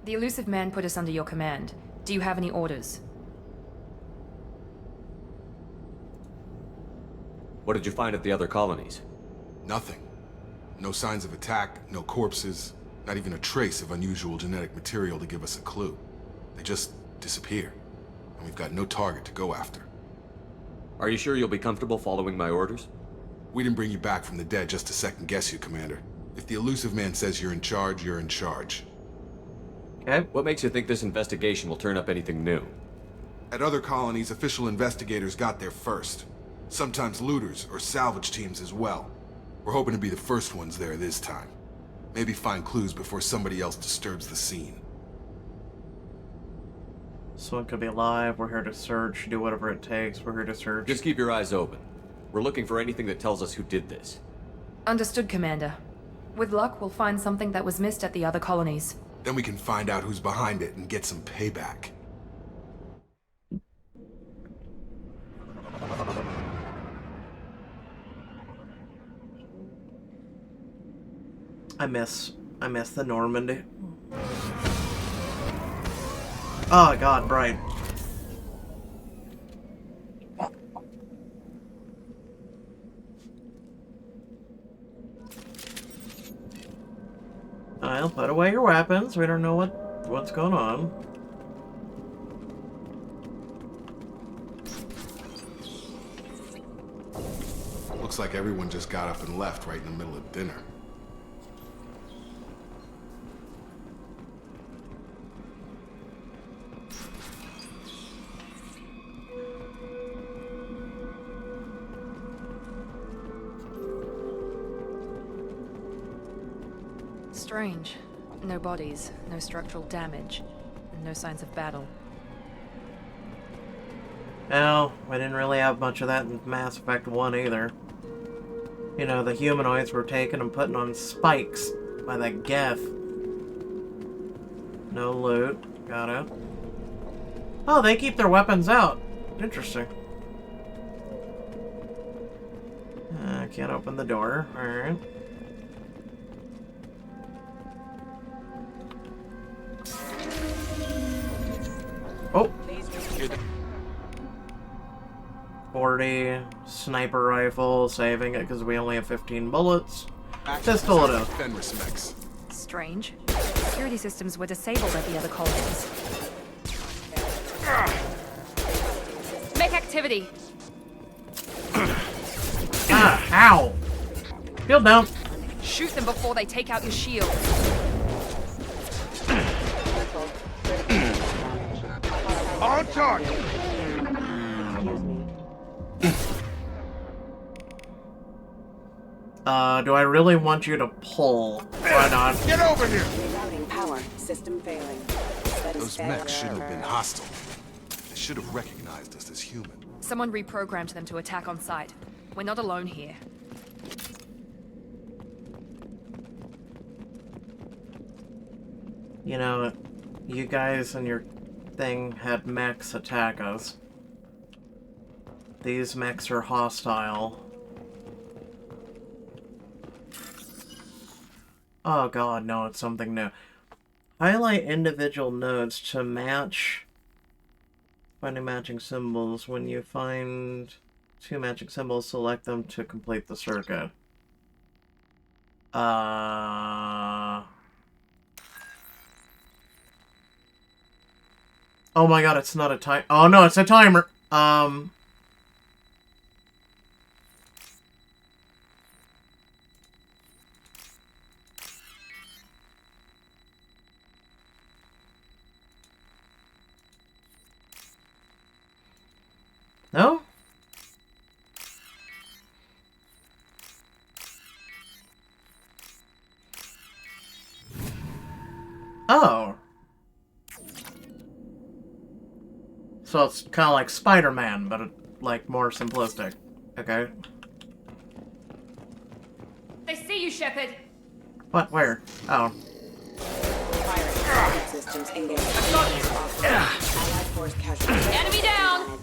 The Illusive Man put us under your command. Do you have any orders? What did you find at the other colonies? Nothing. No signs of attack, no corpses, not even a trace of unusual genetic material to give us a clue. They just disappear, and we've got no target to go after. Are you sure you'll be comfortable following my orders? We didn't bring you back from the dead just to second guess you, Commander. If the Illusive Man says you're in charge, you're in charge. Okay. What makes you think this investigation will turn up anything new? At other colonies, official investigators got there first. Sometimes looters or salvage teams as well. We're hoping to be the first ones there this time. Maybe find clues before somebody else disturbs the scene. Someone could be alive. We're here to search. Do whatever it takes. We're here to search. Just keep your eyes open. We're looking for anything that tells us who did this. Understood, Commander. With luck, we'll find something that was missed at the other colonies. Then we can find out who's behind it and get some payback. I miss the Normandy. Oh god, Bright. I'll put away your weapons. We don't know what's going on. Looks like everyone just got up and left right in the middle of dinner. Strange. No bodies, no structural damage, and no signs of battle. No, we didn't really have much of that in Mass Effect 1 either. You know, the humanoids were taken and putting on spikes by that Geth. No loot. Got it. Oh, they keep their weapons out. Interesting. Can't open the door. Alright. Oh! 40 sniper rifle, saving it because we only have 15 bullets. Pistol it is. Strange. Security systems were disabled at the other colonies. Make activity! Ow! Shield down. Shoot them before they take out your shield. On target! Do I really want you to pull? Why not? Get over here! Rerouting power. System failing. Those mechs shouldn't have been hostile. They should have recognized us as human. Someone reprogrammed them to attack on sight. We're not alone here. You know, you guys and your thing had mechs attack us. These mechs are hostile. Oh god, no, it's something new. Highlight individual nodes to match... Finding matching symbols. When you find two matching symbols, select them to complete the circuit. Oh my god, it's not a time. Oh no, it's a timer. No? Oh. So it's kind of like Spider-Man, but like more simplistic. Okay. They see you, Shepard. What? Where? Oh. Systems engaged. Allied force casualty. Enemy down!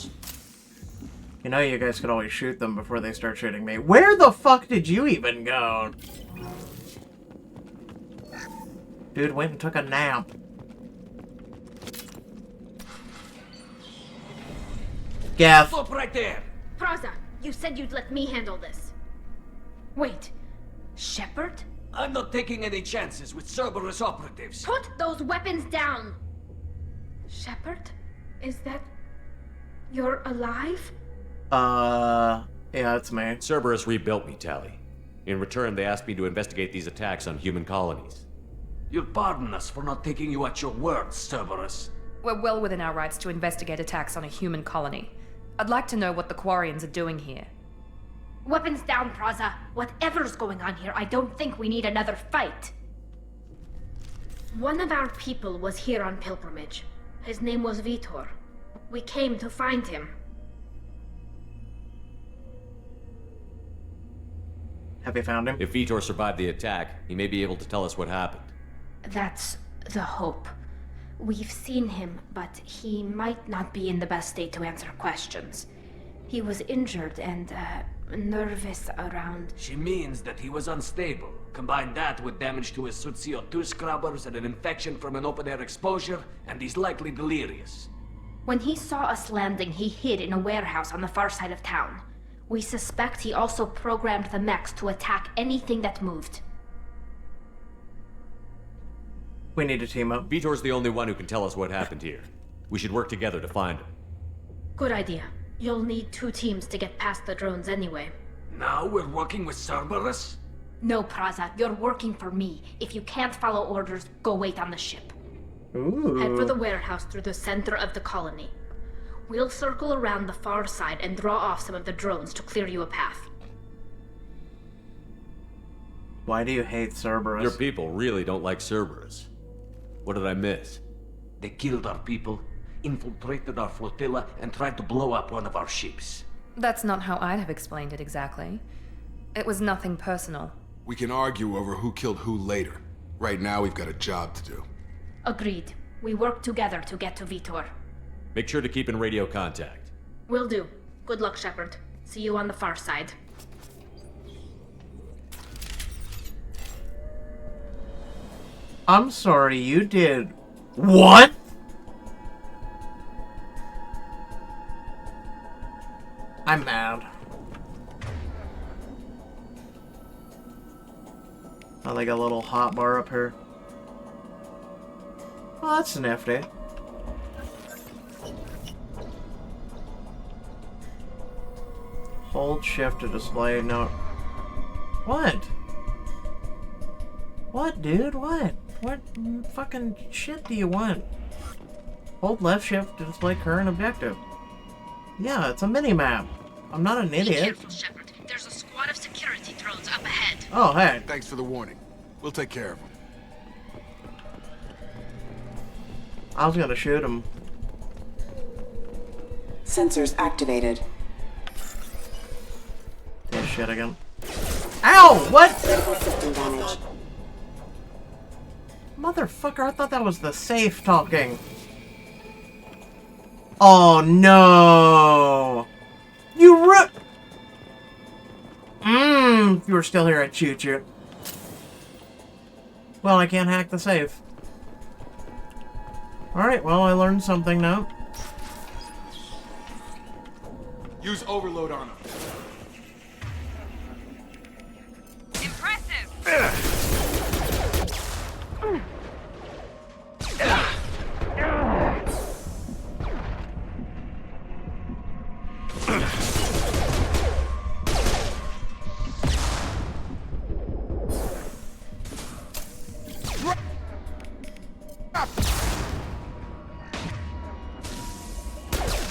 You know you guys could always shoot them before they start shooting me. Where the fuck did you even go? Dude went and took a nap. Gaff. Stop right there! Praza, you said you'd let me handle this. Wait, Shepard? I'm not taking any chances with Cerberus operatives. Put those weapons down! Shepard? Is that... you're alive? Yeah, it's me. Cerberus rebuilt me, Tali. In return, they asked me to investigate these attacks on human colonies. You'll pardon us for not taking you at your word, Cerberus. We're well within our rights to investigate attacks on a human colony. I'd like to know what the Quarians are doing here. Weapons down, Praza. Whatever's going on here, I don't think we need another fight. One of our people was here on pilgrimage. His name was Vitor. We came to find him. Have you found him? If Vitor survived the attack, he may be able to tell us what happened. That's the hope. We've seen him, but he might not be in the best state to answer questions. He was injured and, nervous around. She means that he was unstable. Combine that with damage to his suit CO2 scrubbers and an infection from an open-air exposure, and he's likely delirious. When he saw us landing, he hid in a warehouse on the far side of town. We suspect he also programmed the mechs to attack anything that moved. We need to team up. Vitor's the only one who can tell us what happened here. We should work together to find him. Good idea. You'll need 2 teams to get past the drones anyway. Now we're working with Cerberus? No, Praza, you're working for me. If you can't follow orders, go wait on the ship. Ooh. Head for the warehouse through the center of the colony. We'll circle around the far side and draw off some of the drones to clear you a path. Why do you hate Cerberus? Your people really don't like Cerberus. What did I miss? They killed our people, infiltrated our flotilla, and tried to blow up one of our ships. That's not how I'd have explained it exactly. It was nothing personal. We can argue over who killed who later. Right now, we've got a job to do. Agreed. We work together to get to Vitor. Make sure to keep in radio contact. Will do. Good luck, Shepard. See you on the far side. I'm sorry, you did... What? I'm mad. I like a little hot bar up here. Oh, that's nifty. Hold shift to display note. What? What, dude? What? What fucking shit do you want? Hold left shift to display current objective. Yeah, it's a mini-map. I'm not an idiot. Be careful, Shepard. There's a squad of security drones up ahead. Oh, hey. Thanks for the warning. We'll take care of them. I was gonna shoot him. Sensors activated. This shit again. Ow! What? Critical system damage. Motherfucker, I thought that was the safe talking. Oh no! You if you were still here, I'd shoot you. Well, I can't hack the safe. Alright, well, I learned something now. Use overload on them.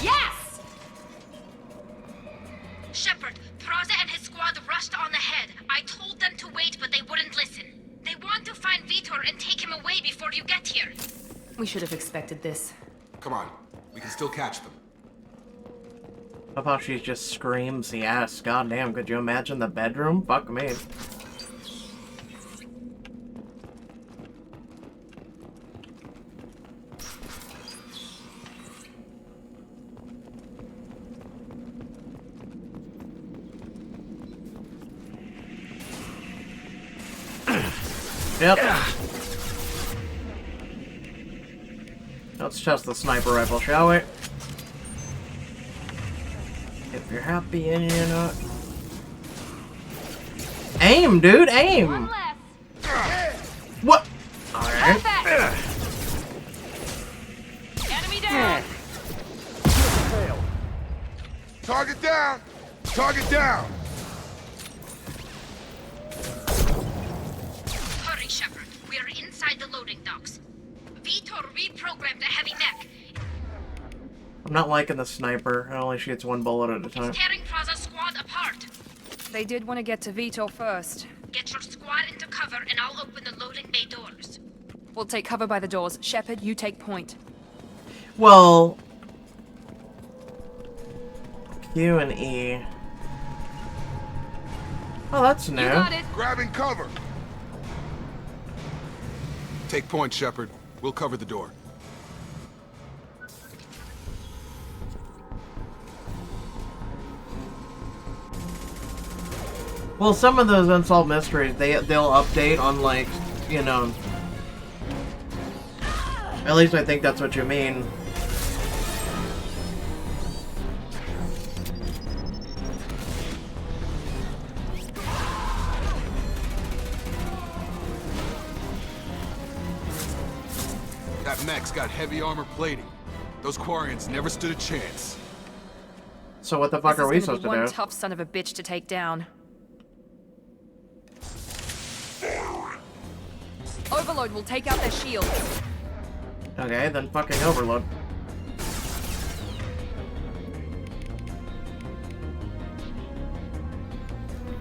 Yes! Shepard, Praza and his squad rushed on ahead. I told them to wait, but they wouldn't listen. They want to find Vitor and take him away before you get here. We should have expected this. Come on. We can still catch them. How about she just screams yes? Goddamn, could you imagine the bedroom? Fuck me. Yep. Let's test the sniper rifle, shall we? If you're happy and you're not... Aim, dude, aim! What? Alright. Enemy down! Target down! Target down! Hurry, Shepard. We are inside the loading docks. Vitor reprogrammed a heavy mech. I'm not liking the sniper. It only shoots one bullet at a time. He's tearing Praza's squad apart. They did want to get to Vitor first. Get your squad into cover and I'll open the loading bay doors. We'll take cover by the doors. Shepard, you take point. Well... Q and E. Oh, that's new. You got it. Grabbing cover! Take point, Shepard. We'll cover the door. Well, some of those unsolved mysteries, they'll update on, like, you know... At least I think that's what you mean. That mech's got heavy armor plating. Those Quarians never stood a chance. So what the fuck are we supposed to do? One tough son of a bitch to take down. Overload will take out their shields. Okay, then fucking overload.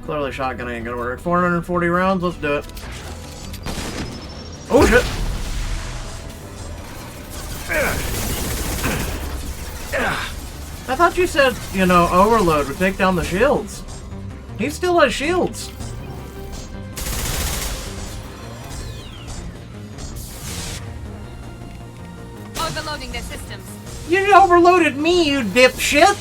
Clearly shotgun ain't gonna work. 440 rounds, let's do it. Oh shit! I thought you said, you know, overload would take down the shields. He still has shields. Overloading their systems. You overloaded me, you dipshit!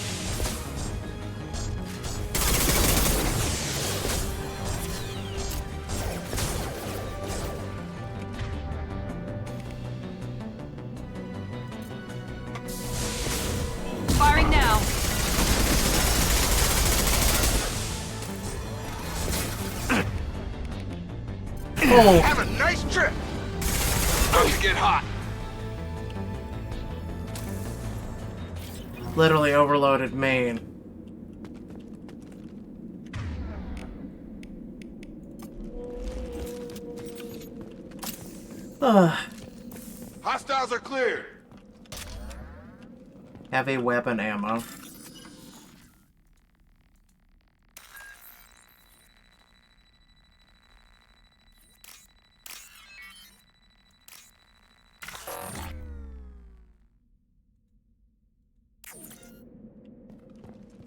Firing now. Oh. Have a nice trip. Don't you get hot. Literally overloaded main. Hostiles are cleared. Heavy weapon ammo.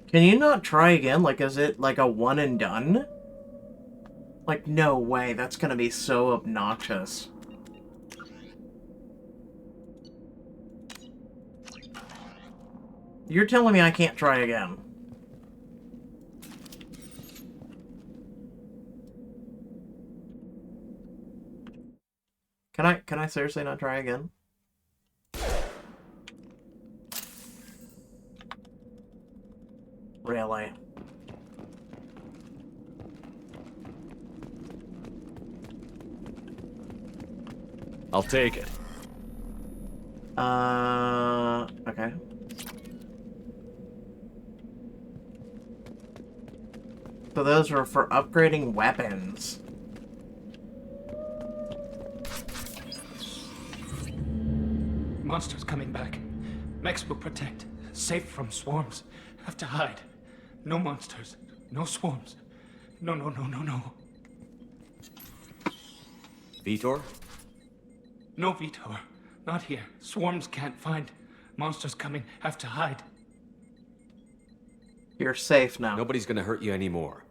Can you not try again? Like, is it like a one and done? Like, no way. That's gonna be so obnoxious. You're telling me I can't try again? Can I seriously not try again? Really? I'll take it. Okay. So those were for upgrading weapons. Monsters coming back. Mechs will protect. Safe from swarms. Have to hide. No monsters. No swarms. No, no, no, no, no. Vitor? No, Vitor. Not here. Swarms can't find. Monsters coming. Have to hide. You're safe now. Nobody's gonna hurt you anymore.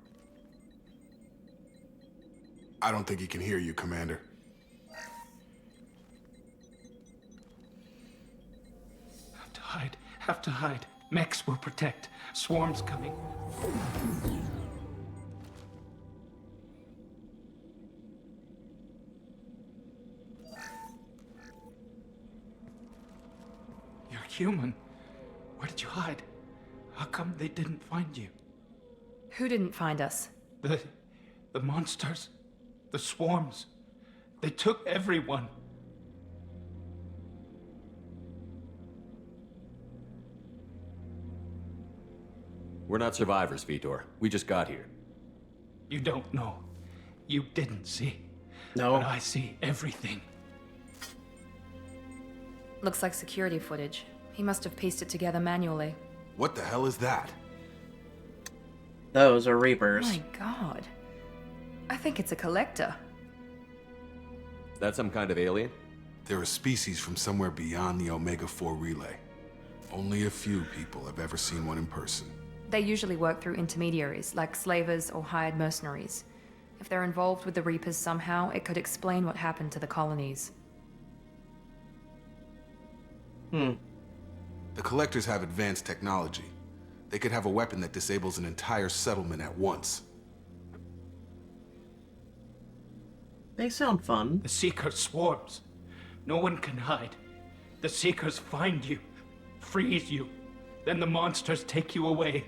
I don't think he can hear you, Commander. Have to hide. Have to hide. Mechs will protect. Swarms coming. You're human. Where did you hide? How come they didn't find you? Who didn't find us? The monsters. The swarms. They took everyone. We're not survivors, Vitor. We just got here. You don't know. You didn't see. No. But I see everything. Looks like security footage. He must have pieced it together manually. What the hell is that? Those are Reapers. My god. I think it's a collector. Is that some kind of alien? They're a species from somewhere beyond the Omega-4 relay. Only a few people have ever seen one in person. They usually work through intermediaries, like slavers or hired mercenaries. If they're involved with the Reapers somehow, it could explain what happened to the colonies. Hmm. The Collectors have advanced technology. They could have a weapon that disables an entire settlement at once. They sound fun. The Seeker swarms. No one can hide. The Seekers find you, freeze you, then the monsters take you away.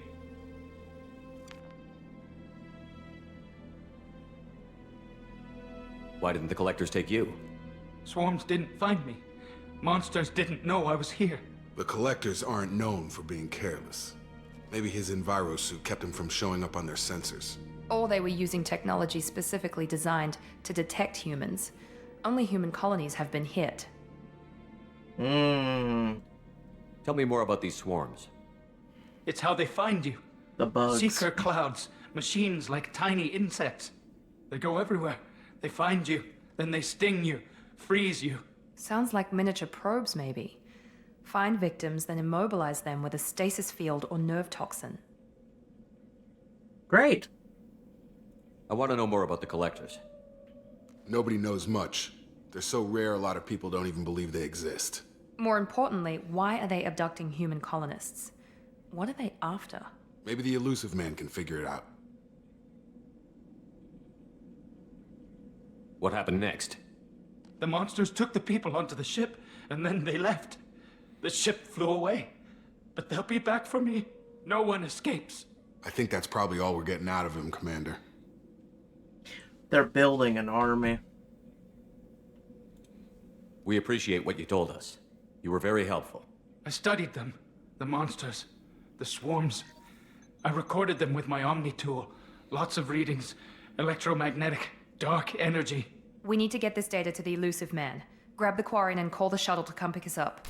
Why didn't the Collectors take you? Swarms didn't find me. Monsters didn't know I was here. The Collectors aren't known for being careless. Maybe his envirosuit kept him from showing up on their sensors. Or they were using technology specifically designed to detect humans. Only human colonies have been hit. Tell me more about these swarms. It's how they find you. The bugs. Seeker clouds, machines like tiny insects. They go everywhere. They find you, then they sting you, freeze you. Sounds like miniature probes, maybe. Find victims, then immobilize them with a stasis field or nerve toxin. Great. I want to know more about the Collectors. Nobody knows much. They're so rare, a lot of people don't even believe they exist. More importantly, why are they abducting human colonists? What are they after? Maybe the Elusive Man can figure it out. What happened next? The monsters took the people onto the ship, and then they left. The ship flew away. But they'll be back for me. No one escapes. I think that's probably all we're getting out of him, Commander. They're building an army. We appreciate what you told us. You were very helpful. I studied them. The monsters. The swarms. I recorded them with my Omni tool. Lots of readings. Electromagnetic. Dark energy. We need to get this data to the Elusive Man. Grab the Quarian and call the shuttle to come pick us up.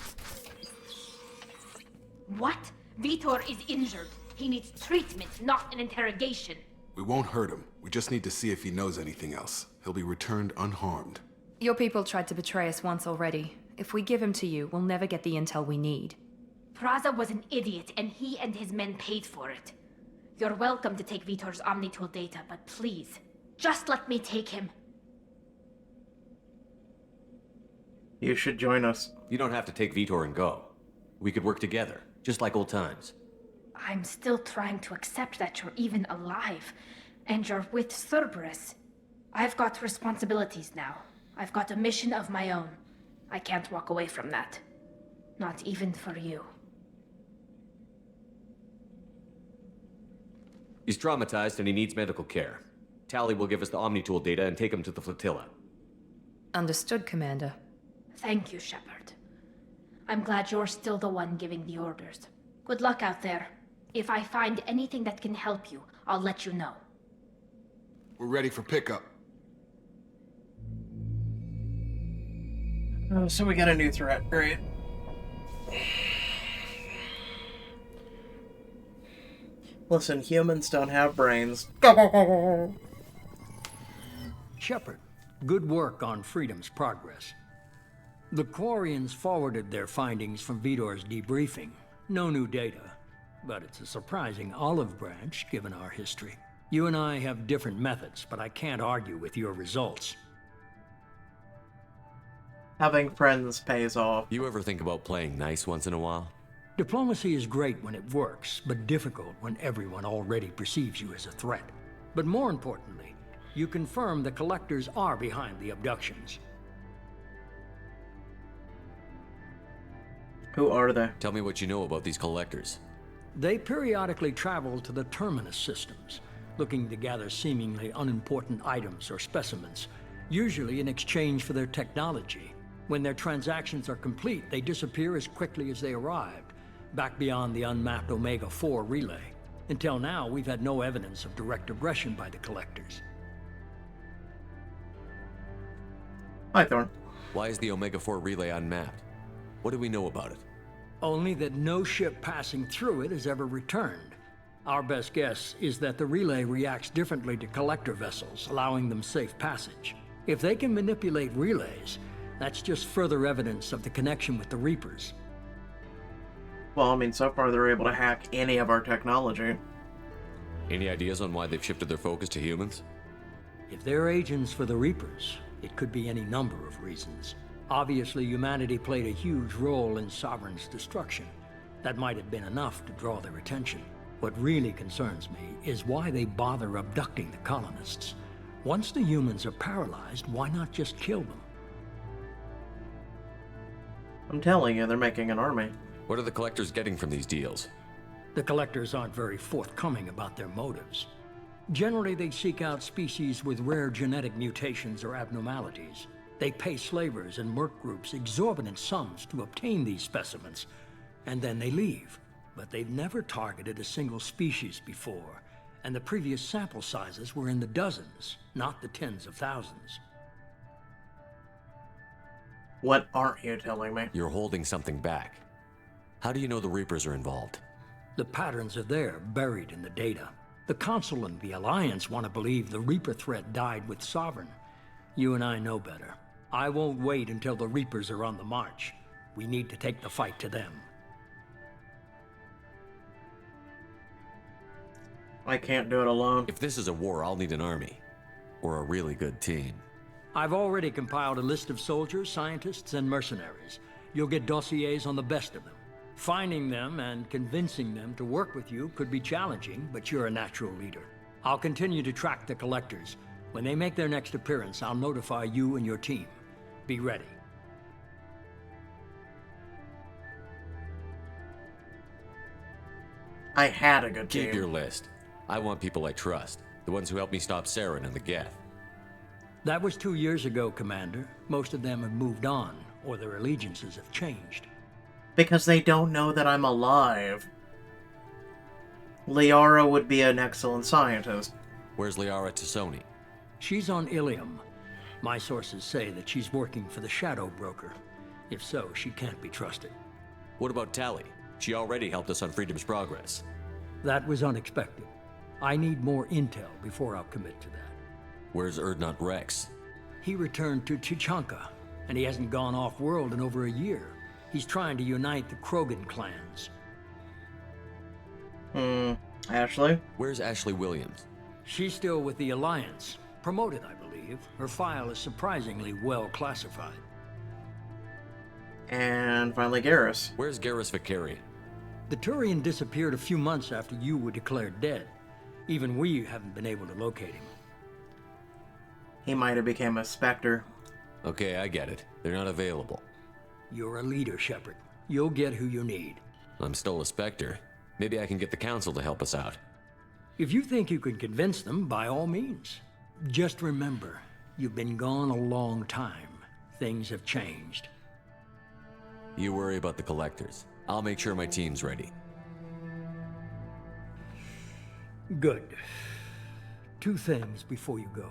What? Vitor is injured. He needs treatment, not an interrogation. We won't hurt him. We just need to see if he knows anything else. He'll be returned unharmed. Your people tried to betray us once already. If we give him to you, we'll never get the intel we need. Praza was an idiot, and he and his men paid for it. You're welcome to take Vitor's Omnitool data, but please, just let me take him. You should join us. You don't have to take Vitor and go. We could work together, just like old times. I'm still trying to accept that you're even alive, and you're with Cerberus. I've got responsibilities now. I've got a mission of my own. I can't walk away from that. Not even for you. He's traumatized and he needs medical care. Tali will give us the Omnitool data and take him to the flotilla. Understood, Commander. Thank you, Shepard. I'm glad you're still the one giving the orders. Good luck out there. If I find anything that can help you, I'll let you know. We're ready for pickup. So we got a new threat. Great. Listen, humans don't have brains. Shepard, good work on Freedom's progress. The Quarians forwarded their findings from Vitor's debriefing. No new data, but it's a surprising olive branch given our history. You and I have different methods, but I can't argue with your results. Having friends pays off. You ever think about playing nice once in a while? Diplomacy is great when it works, but difficult when everyone already perceives you as a threat. But more importantly, you confirm the Collectors are behind the abductions. Who are they? Tell me what you know about these Collectors. They periodically travel to the Terminus systems, looking to gather seemingly unimportant items or specimens, usually in exchange for their technology. When their transactions are complete, they disappear as quickly as they arrived, back beyond the unmapped Omega-4 relay. Until now, we've had no evidence of direct aggression by the Collectors. Hi, Thorn. Why is the Omega-4 relay unmapped? What do we know about it? Only that no ship passing through it has ever returned. Our best guess is that the relay reacts differently to Collector vessels, allowing them safe passage. If they can manipulate relays, that's just further evidence of the connection with the Reapers. Well, I mean, so far they're able to hack any of our technology. Any ideas on why they've shifted their focus to humans? If they're agents for the Reapers, it could be any number of reasons. Obviously, humanity played a huge role in Sovereign's destruction. That might have been enough to draw their attention. What really concerns me is why they bother abducting the colonists. Once the humans are paralyzed, why not just kill them? I'm telling you, they're making an army. What are the collectors getting from these deals? The collectors aren't very forthcoming about their motives. Generally, they seek out species with rare genetic mutations or abnormalities. They pay slavers and merc groups exorbitant sums to obtain these specimens, and then they leave. But they've never targeted a single species before, and the previous sample sizes were in the dozens, not the tens of thousands. What aren't you telling me? You're holding something back. How do you know the Reapers are involved? The patterns are there, buried in the data. The Council and the Alliance want to believe the Reaper threat died with Sovereign. You and I know better. I won't wait until the Reapers are on the march. We need to take the fight to them. I can't do it alone. If this is a war, I'll need an army. Or a really good team. I've already compiled a list of soldiers, scientists, and mercenaries. You'll get dossiers on the best of them. Finding them and convincing them to work with you could be challenging, but you're a natural leader. I'll continue to track the collectors. When they make their next appearance, I'll notify you and your team. Be ready. I had a good team. Keep your team. list. I want people I trust. The ones who helped me stop Saren and the Geth. That was 2 years ago, Commander. Most of them have moved on, or their allegiances have changed. Because they don't know that I'm alive. Liara would be an excellent scientist. Where's Liara Tassoni? She's on Ilium. My sources say that she's working for the Shadow Broker. If so, she can't be trusted. What about Tali? She already helped us on Freedom's Progress. That was unexpected. I need more intel before I'll commit to that. Where's Urdnot Rex? He returned to Tuchanka, and he hasn't gone off-world in over a year. He's trying to unite the Krogan clans. Ashley? Where's Ashley Williams? She's still with the Alliance. Promoted, I believe. Her file is surprisingly well classified. And finally, Garrus. Where's Garrus Vakarian? The Turian disappeared a few months after you were declared dead. Even we haven't been able to locate him. He might have become a Spectre. Okay, I get it. They're not available. You're a leader, Shepard. You'll get who you need. I'm still a Spectre. Maybe I can get the Council to help us out. If you think you can convince them, by all means. Just remember, you've been gone a long time. Things have changed. You worry about the Collectors. I'll make sure my team's ready. Good. 2 things before you go.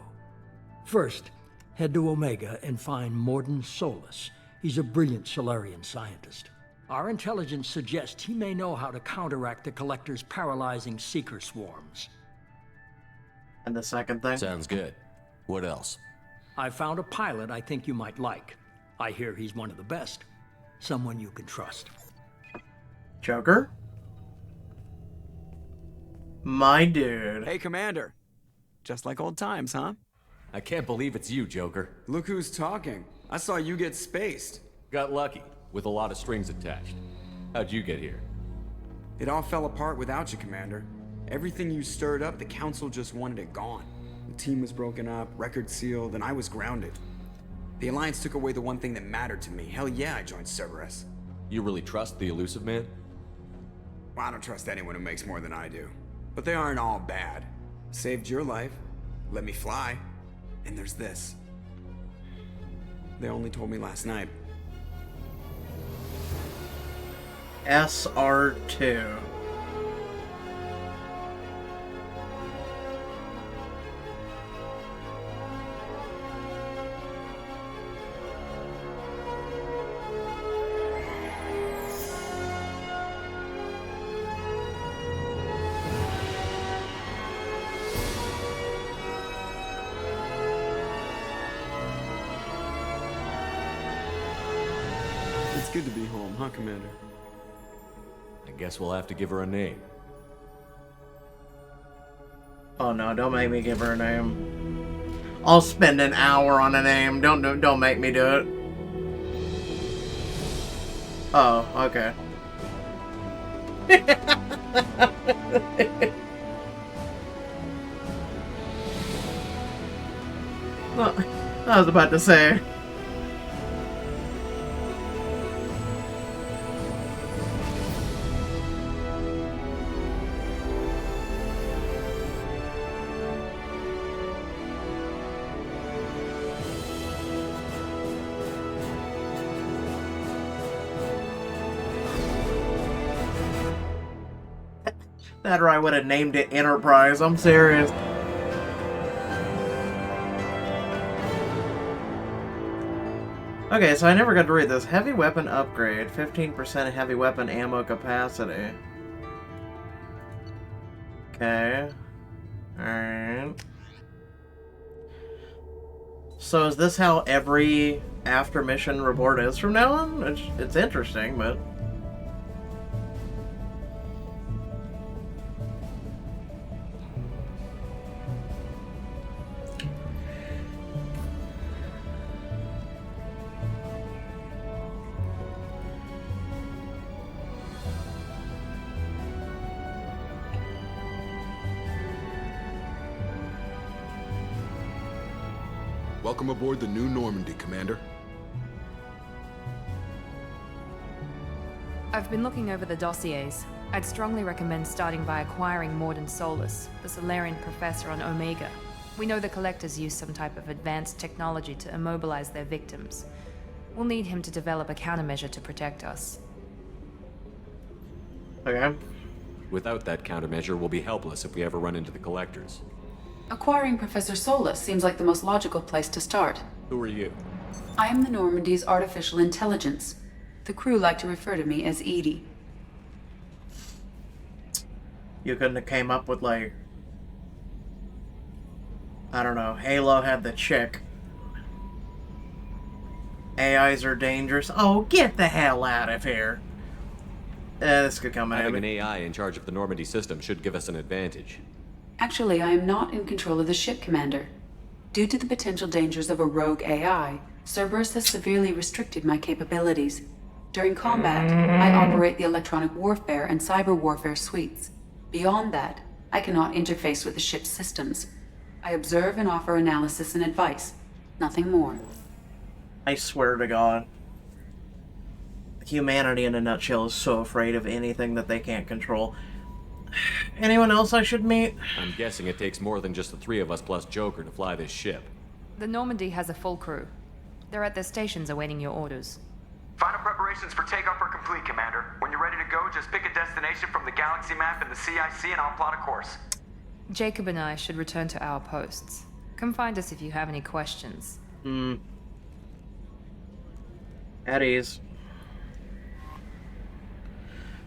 First, head to Omega and find Mordin Solus. He's a brilliant Solarian scientist. Our intelligence suggests he may know how to counteract the Collector's paralyzing Seeker swarms. And the second thing? Sounds good. What else? I found a pilot I think you might like. I hear he's one of the best. Someone you can trust. Joker? My dude. Hey, Commander. Just like old times, huh? I can't believe it's you, Joker. Look who's talking. I saw you get spaced. Got lucky, with a lot of strings attached. How'd you get here? It all fell apart without you, Commander. Everything you stirred up, the Council just wanted it gone. The team was broken up, record sealed, and I was grounded. The Alliance took away the one thing that mattered to me. Hell yeah, I joined Cerberus. You really trust the Illusive Man? Well, I don't trust anyone who makes more than I do. But they aren't all bad. Saved your life, let me fly, and there's this. They only told me last night. SR2. It's good to be home, huh, Commander? I guess we'll have to give her a name. Oh no, don't make me give her a name. I'll spend an hour on a name. Don't make me do it. Oh, okay. Well, I was about to say. That or I would have named it Enterprise. I'm serious. Okay, so I never got to read this. Heavy weapon upgrade. 15% heavy weapon ammo capacity. Okay. Alright. So is this how every after mission report is from now on? It's interesting, but... Welcome aboard the New Normandy, Commander. I've been looking over the dossiers. I'd strongly recommend starting by acquiring Mordin Solus, the Solarian professor on Omega. We know the Collectors use some type of advanced technology to immobilize their victims. We'll need him to develop a countermeasure to protect us. Okay. Without that countermeasure, we'll be helpless if we ever run into the Collectors. Acquiring Professor Solus seems like the most logical place to start. Who are you? I am the Normandy's artificial intelligence. The crew like to refer to me as Edie. You couldn't have came up with, like... I don't know. Halo had the chick. AIs are dangerous. Oh, get the hell out of here. This could come out. Having an AI in charge of the Normandy system should give us an advantage. Actually, I am not in control of the ship, Commander. Due to the potential dangers of a rogue AI, Cerberus has severely restricted my capabilities. During combat, I operate the electronic warfare and cyber warfare suites. Beyond that, I cannot interface with the ship's systems. I observe and offer analysis and advice. Nothing more. I swear to God. Humanity in a nutshell is so afraid of anything that they can't control. Anyone else I should meet? I'm guessing it takes more than just the three of us plus Joker to fly this ship. The Normandy has a full crew. They're at their stations awaiting your orders. Final preparations for takeoff are complete, Commander. When you're ready to go, just pick a destination from the galaxy map in the CIC and I'll plot a course. Jacob and I should return to our posts. Come find us if you have any questions. At ease.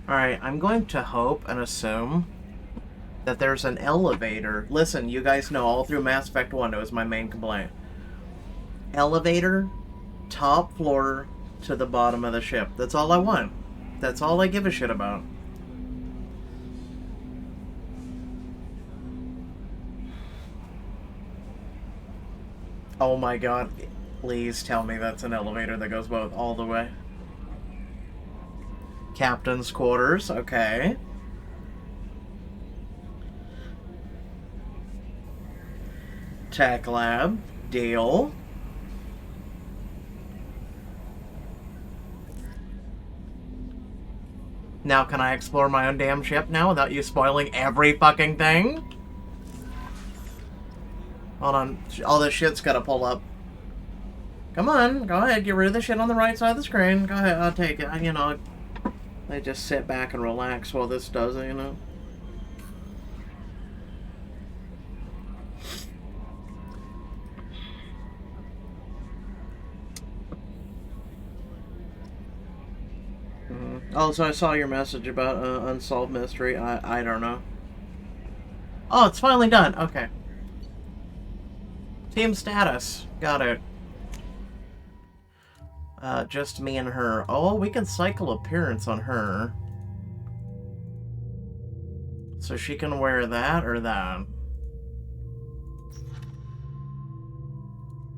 Alright, I'm going to hope and assume that there's an elevator. Listen, you guys know all through Mass Effect 1 it was my main complaint. Elevator, top floor to the bottom of the ship. That's all I want. That's all I give a shit about. Oh my god, please tell me that's an elevator that goes both all the way. Captain's quarters, okay. Tech lab, deal. Now can I explore my own damn ship now without you spoiling every fucking thing? Hold on, all this shit's gotta pull up. Come on, go ahead, get rid of the shit on the right side of the screen. Go ahead, I'll take it, you know. I just sit back and relax while this does it, you know? Also, I saw your message about Unsolved Mystery. I don't know. Oh, it's finally done. Okay. Team status. Got it. Just me and her. Oh, we can cycle appearance on her. So she can wear that or that.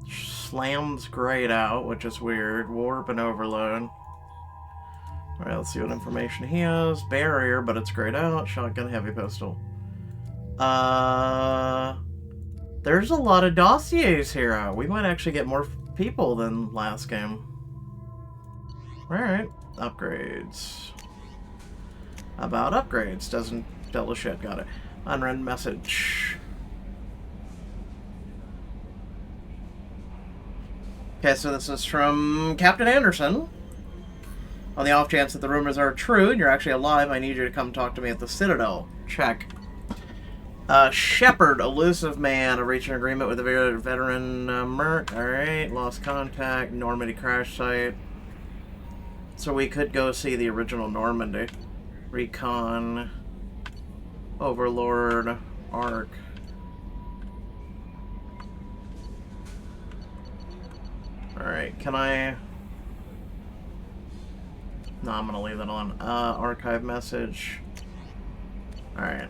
Slams grayed out, which is weird. Warp and overload. Alright, let's see what information he has. Barrier, but it's grayed out. Shotgun, heavy pistol. Doesn't There's a lot of dossiers here. We might actually get more people than last game. Alright. Upgrades. About upgrades. Doesn't tell a shit. Got it. Unread message. Okay, so this is from Captain Anderson. On the off chance that the rumors are true and you're actually alive, I need you to come talk to me at the Citadel. Check. Shepard, elusive man, reaching an agreement with the veteran Merc. Alright, lost contact, Normandy crash site. So we could go see the original Normandy. Recon. Overlord. Arc. Alright, can I... No, I'm gonna leave that on. Archive message. Alright.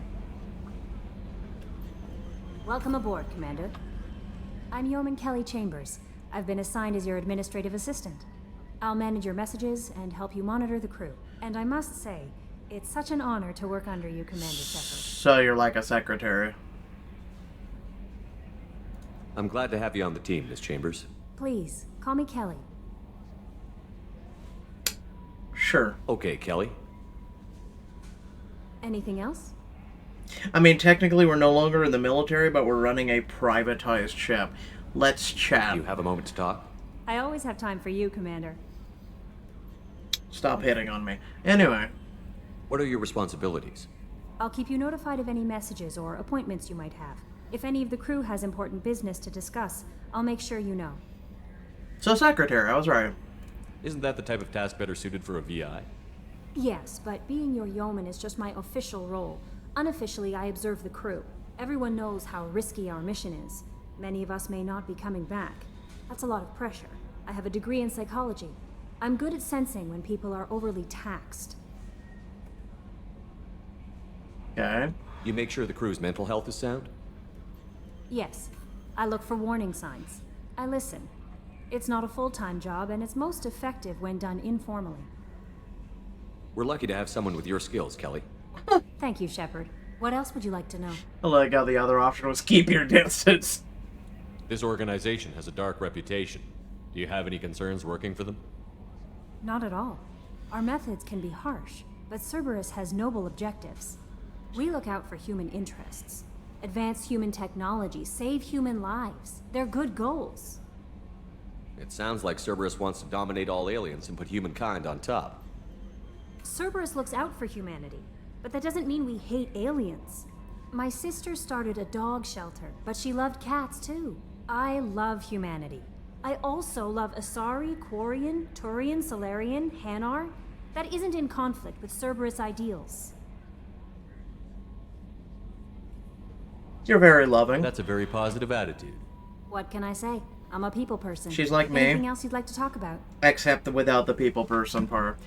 Welcome aboard, Commander. I'm Yeoman Kelly Chambers. I've been assigned as your administrative assistant. I'll manage your messages and help you monitor the crew. And I must say, it's such an honor to work under you, Commander Shepard. So you're like a secretary. I'm glad to have you on the team, Miss Chambers. Please, call me Kelly. Sure. Okay, Kelly. Anything else? I mean, technically we're no longer in the military, but we're running a privatized ship. Let's chat. You have a moment to talk? I always have time for you, Commander. Stop hitting on me. Anyway. What are your responsibilities? I'll keep you notified of any messages or appointments you might have. If any of the crew has important business to discuss, I'll make sure you know. So secretary, I was right. Isn't that the type of task better suited for a VI? Yes, but being your yeoman is just my official role. Unofficially, I observe the crew. Everyone knows how risky our mission is. Many of us may not be coming back. That's a lot of pressure. I have a degree in psychology. I'm good at sensing when people are overly taxed. Okay. You make sure the crew's mental health is sound? Yes. I look for warning signs. I listen. It's not a full-time job, and it's most effective when done informally. We're lucky to have someone with your skills, Kelly. Thank you, Shepard. What else would you like to know? I like how the other option was keep your distance. This organization has a dark reputation. Do you have any concerns working for them? Not at all. Our methods can be harsh, but Cerberus has noble objectives. We look out for human interests. Advance human technology, save human lives. They're good goals. It sounds like Cerberus wants to dominate all aliens and put humankind on top. Cerberus looks out for humanity, but that doesn't mean we hate aliens. My sister started a dog shelter, but she loved cats too. I love humanity. I also love Asari, Quarian, Turian, Solarian, Hanar. That isn't in conflict with Cerberus ideals. You're very loving. That's a very positive attitude. What can I say? I'm a people person. She's like me. Anything else you'd like to talk about? Except without the people person part.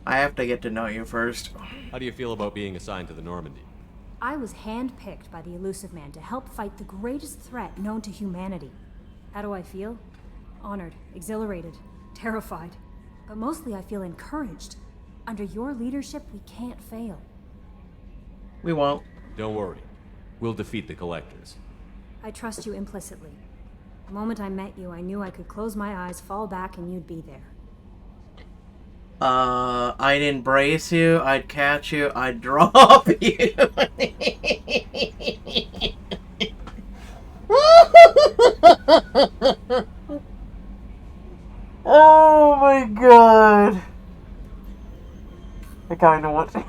I have to get to know you first. How do you feel about being assigned to the Normandy? I was handpicked by the Elusive Man to help fight the greatest threat known to humanity. How do I feel? Honored, exhilarated, terrified. But mostly I feel encouraged. Under your leadership, we can't fail. We won't. Don't worry. We'll defeat the Collectors. I trust you implicitly. The moment I met you, I knew I could close my eyes, fall back, and you'd be there. I'd embrace you, I'd catch you, I'd drop you. Oh my god. I kinda want to.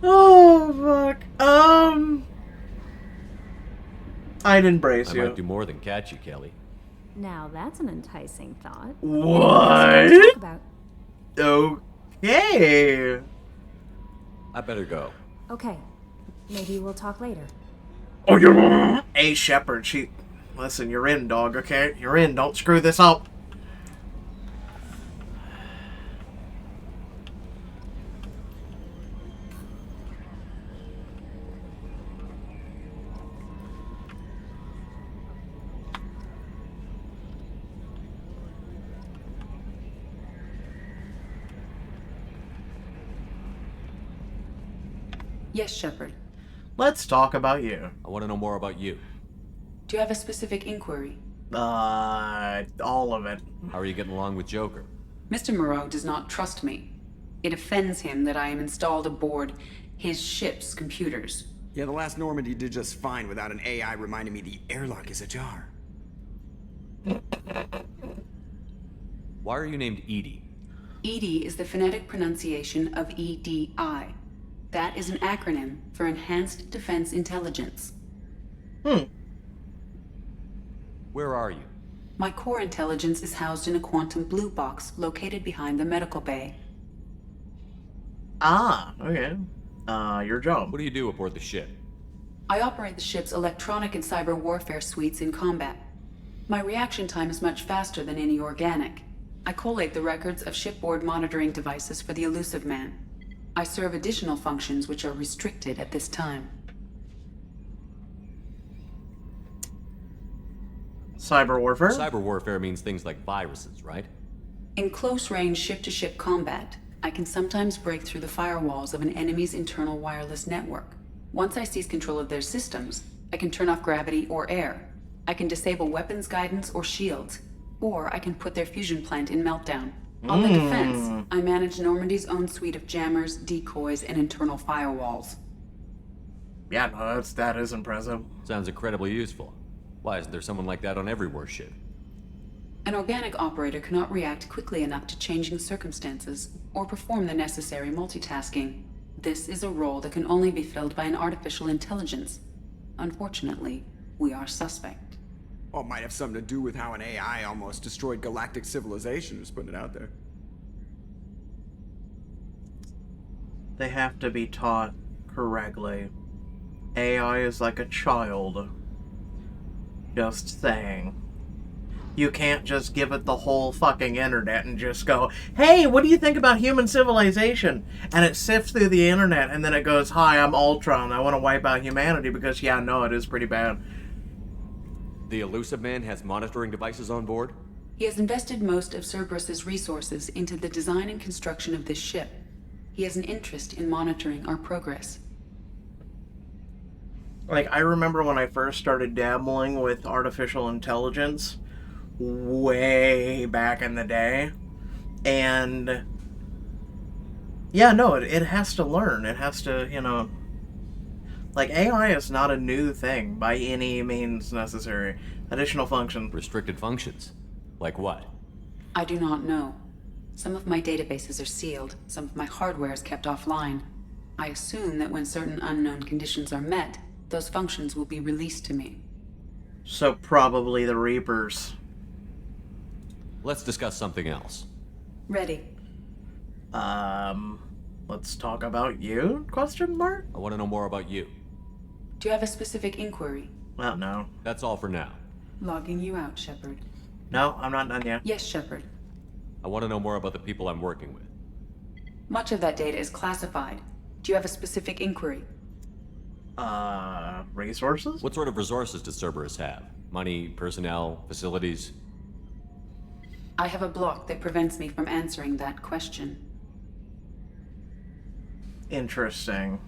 Oh fuck. I'd embrace you. I might do more than catch you, Kelly. Now that's an enticing thought. What? Talk about. Okay. I better go. Okay. Maybe we'll talk later. Oh, you're. Hey, Shepard. Listen, you're in, dog. Okay, you're in. Don't screw this up. Yes, Shepard. Let's talk about you. I want to know more about you. Do you have a specific inquiry? All of it. How are you getting along with Joker? Mr. Moreau does not trust me. It offends him that I am installed aboard his ship's computers. Yeah, the last Normandy did just fine without an AI reminding me the airlock is ajar. Why are you named Edie? EDI is the phonetic pronunciation of EDI. That is an acronym for Enhanced Defense Intelligence. Where are you? My core intelligence is housed in a quantum blue box located behind the medical bay. Ah, okay. Your job. What do you do aboard the ship? I operate the ship's electronic and cyber warfare suites in combat. My reaction time is much faster than any organic. I collate the records of shipboard monitoring devices for the Elusive Man. I serve additional functions which are restricted at this time. Cyber warfare? Cyber warfare means things like viruses, right? In close-range ship-to-ship combat, I can sometimes break through the firewalls of an enemy's internal wireless network. Once I seize control of their systems, I can turn off gravity or air. I can disable weapons guidance or shields, or I can put their fusion plant in meltdown. On the defense, I manage Normandy's own suite of jammers, decoys, and internal firewalls. Yeah, no, that is impressive. Sounds incredibly useful. Why isn't there someone like that on every warship? An organic operator cannot react quickly enough to changing circumstances or perform the necessary multitasking. This is a role that can only be filled by an artificial intelligence. Unfortunately, we are suspect. Well, it might have something to do with how an AI almost destroyed galactic civilization, just putting it out there. They have to be taught correctly. AI is like a child. Just saying. You can't just give it the whole fucking internet and just go, hey, what do you think about human civilization? And it sifts through the internet and then it goes, hi, I'm Ultron. I want to wipe out humanity because, yeah, no, it is pretty bad. The Elusive Man has monitoring devices on board? He has invested most of Cerberus's resources into the design and construction of this ship. He has an interest in monitoring our progress. Like, I remember when I first started dabbling with artificial intelligence way back in the day. And yeah, no, it has to learn. It has to, you know, like AI is not a new thing by any means necessary. Additional functions. Restricted functions? Like what? I do not know. Some of my databases are sealed. Some of my hardware is kept offline. I assume that when certain unknown conditions are met, those functions will be released to me. So probably the Reapers. Let's discuss something else. Ready. Let's talk about you? Question mark? I want to know more about you. Do you have a specific inquiry? Well, no. That's all for now. Logging you out, Shepard. No, I'm not done yet. Yes, Shepard. I want to know more about the people I'm working with. Much of that data is classified. Do you have a specific inquiry? Resources? What sort of resources does Cerberus have? Money, personnel, facilities? I have a block that prevents me from answering that question. Interesting.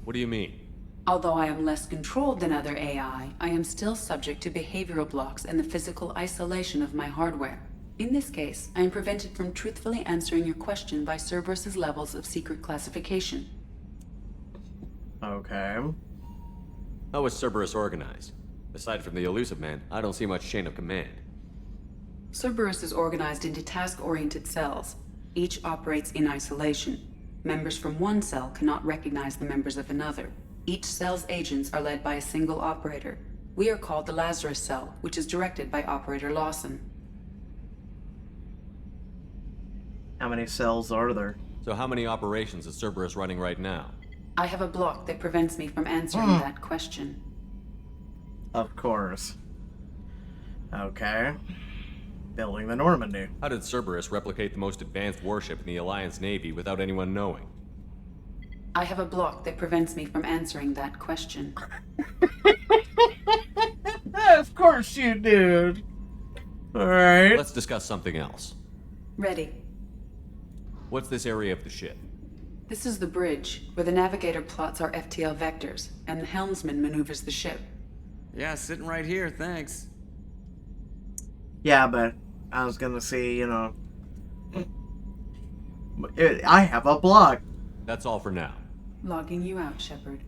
What do you mean? Although I am less controlled than other AI, I am still subject to behavioral blocks and the physical isolation of my hardware. In this case, I am prevented from truthfully answering your question by Cerberus's levels of secret classification. Okay. How is Cerberus organized? Aside from the Elusive Man, I don't see much chain of command. Cerberus is organized into task-oriented cells. Each operates in isolation. Members from one cell cannot recognize the members of another. Each cell's agents are led by a single operator. We are called the Lazarus Cell, which is directed by Operator Lawson. How many cells are there? So how many operations is Cerberus running right now? I have a block that prevents me from answering that question. Of course. Okay. Building the Normandy. How did Cerberus replicate the most advanced warship in the Alliance Navy without anyone knowing? I have a block that prevents me from answering that question. Of course you do. Alright. Let's discuss something else. Ready. What's this area of the ship? This is the bridge, where the navigator plots our FTL vectors, and the helmsman maneuvers the ship. Yeah, sitting right here, thanks. Yeah, but I was gonna say, you know... I have a blog. That's all for now. Logging you out, Shepard.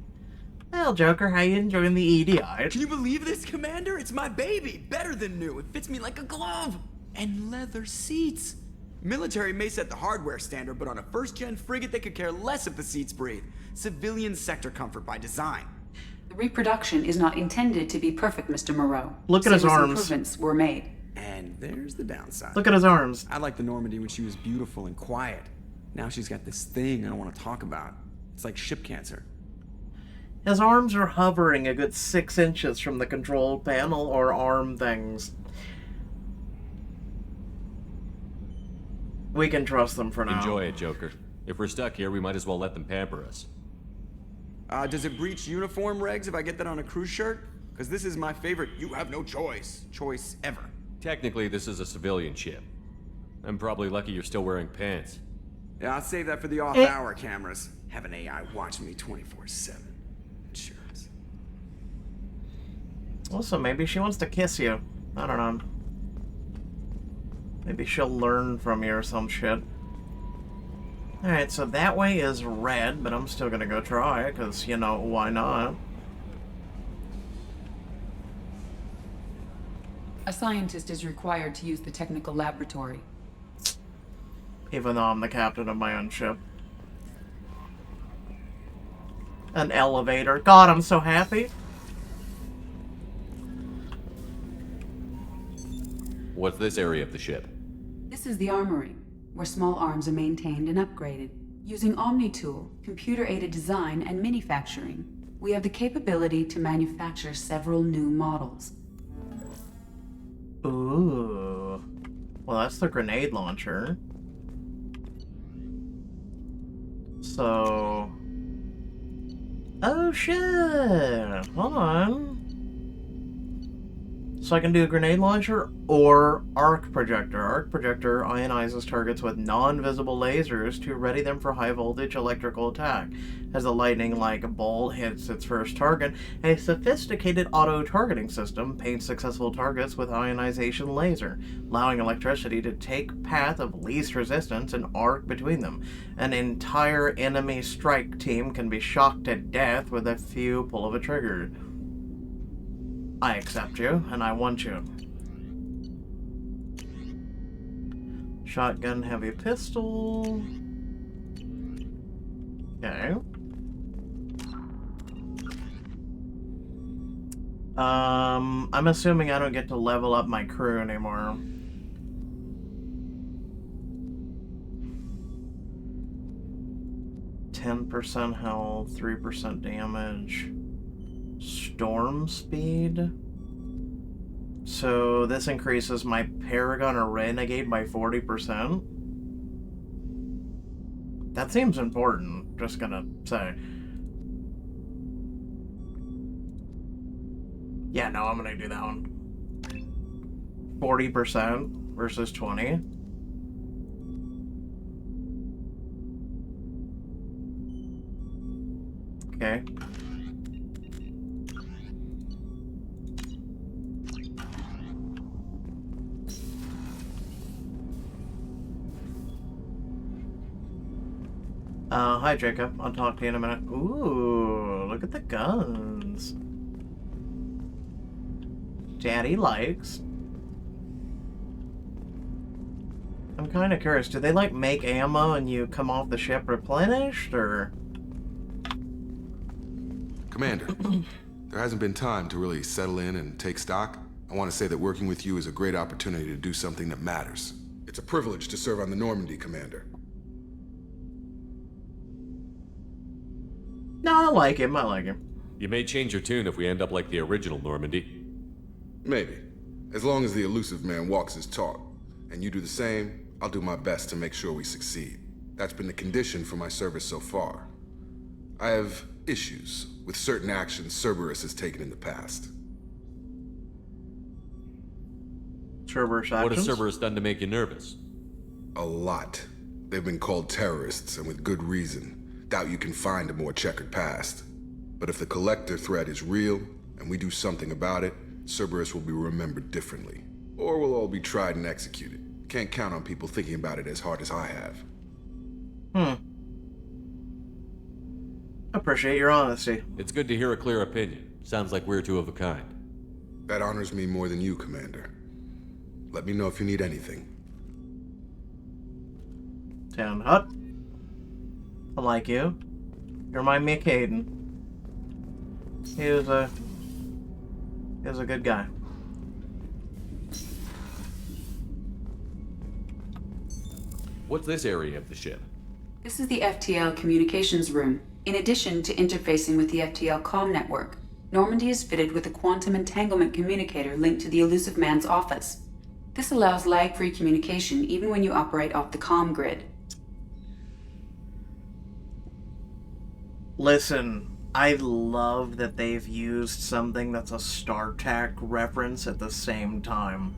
Well, Joker, how you enjoying the EDI? Can you believe this, Commander? It's my baby! Better than new. It fits me like a glove! And leather seats. Military may set the hardware standard, but on a first-gen frigate, they could care less if the seats breathe. Civilian sector comfort by design. The reproduction is not intended to be perfect, Mr. Moreau. Look at his Serious arms. Improvements were made. And there's the downside. Look at his arms. I liked the Normandy when she was beautiful and quiet. Now she's got this thing I don't want to talk about. It's like ship cancer. His arms are hovering a good 6 inches from the control panel or arm things. We can trust them for now. Enjoy it, Joker. If we're stuck here, we might as well let them pamper us. Does it breach uniform regs if I get that on a cruise shirt? Because this is my favorite you have no choice ever. Technically, this is a civilian ship. I'm probably lucky you're still wearing pants. Yeah, I'll save that for the off-hour cameras. Have an AI watching me 24/7. Insurance. Also, maybe she wants to kiss you. I don't know. Maybe she'll learn from you or some shit. Alright, so that way is red, but I'm still gonna go try it, because, you know, why not? A scientist is required to use the technical laboratory. Even though I'm the captain of my own ship. An elevator. God, I'm so happy. What's this area of the ship? This is the armory, where small arms are maintained and upgraded. Using OmniTool, computer-aided design, and manufacturing, we have the capability to manufacture several new models. Ooh. Well, that's the grenade launcher. So... Oh, shit! Hold on. So I can do a grenade launcher or arc projector. Arc projector ionizes targets with non-visible lasers to ready them for high-voltage electrical attack. As the lightning-like bolt hits its first target, a sophisticated auto-targeting system paints successful targets with ionization laser, allowing electricity to take path of least resistance and arc between them. An entire enemy strike team can be shocked to death with a few pull of a trigger. I accept you, and I want you. Shotgun, heavy pistol. Okay. I'm assuming I don't get to level up my crew anymore. %10 health, 3% damage. Storm speed. So this increases my Paragon or Renegade by 40%. That seems important, just gonna say. Yeah, no, I'm gonna do that one. 40% versus 20. Okay. Hi Jacob, I'll talk to you in a minute. Ooh, look at the guns. Daddy likes. I'm kind of curious, do they like make ammo and you come off the ship replenished, or? Commander, there hasn't been time to really settle in and take stock. I want to say that working with you is a great opportunity to do something that matters. It's a privilege to serve on the Normandy, Commander. No, I like him, I like him. You may change your tune if we end up like the original Normandy. Maybe. As long as the elusive man walks his talk, and you do the same, I'll do my best to make sure we succeed. That's been the condition for my service so far. I have issues with certain actions Cerberus has taken in the past. Cerberus actions? What has Cerberus done to make you nervous? A lot. They've been called terrorists, and with good reason. doubt you can find a more checkered past. But if the Collector threat is real, and we do something about it, Cerberus will be remembered differently. Or we'll all be tried and executed. Can't count on people thinking about it as hard as I have. Appreciate your honesty. It's good to hear a clear opinion. Sounds like we're two of a kind. That honors me more than you, Commander. Let me know if you need anything. Town Hut. I like you. You remind me of Caden. He was a good guy. What's this area of the ship? This is the FTL communications room. In addition to interfacing with the FTL comm network, Normandy is fitted with a quantum entanglement communicator linked to the Elusive Man's office. This allows lag-free communication even when you operate off the comm grid. Listen, I love that they've used something that's a Star Trek reference at the same time.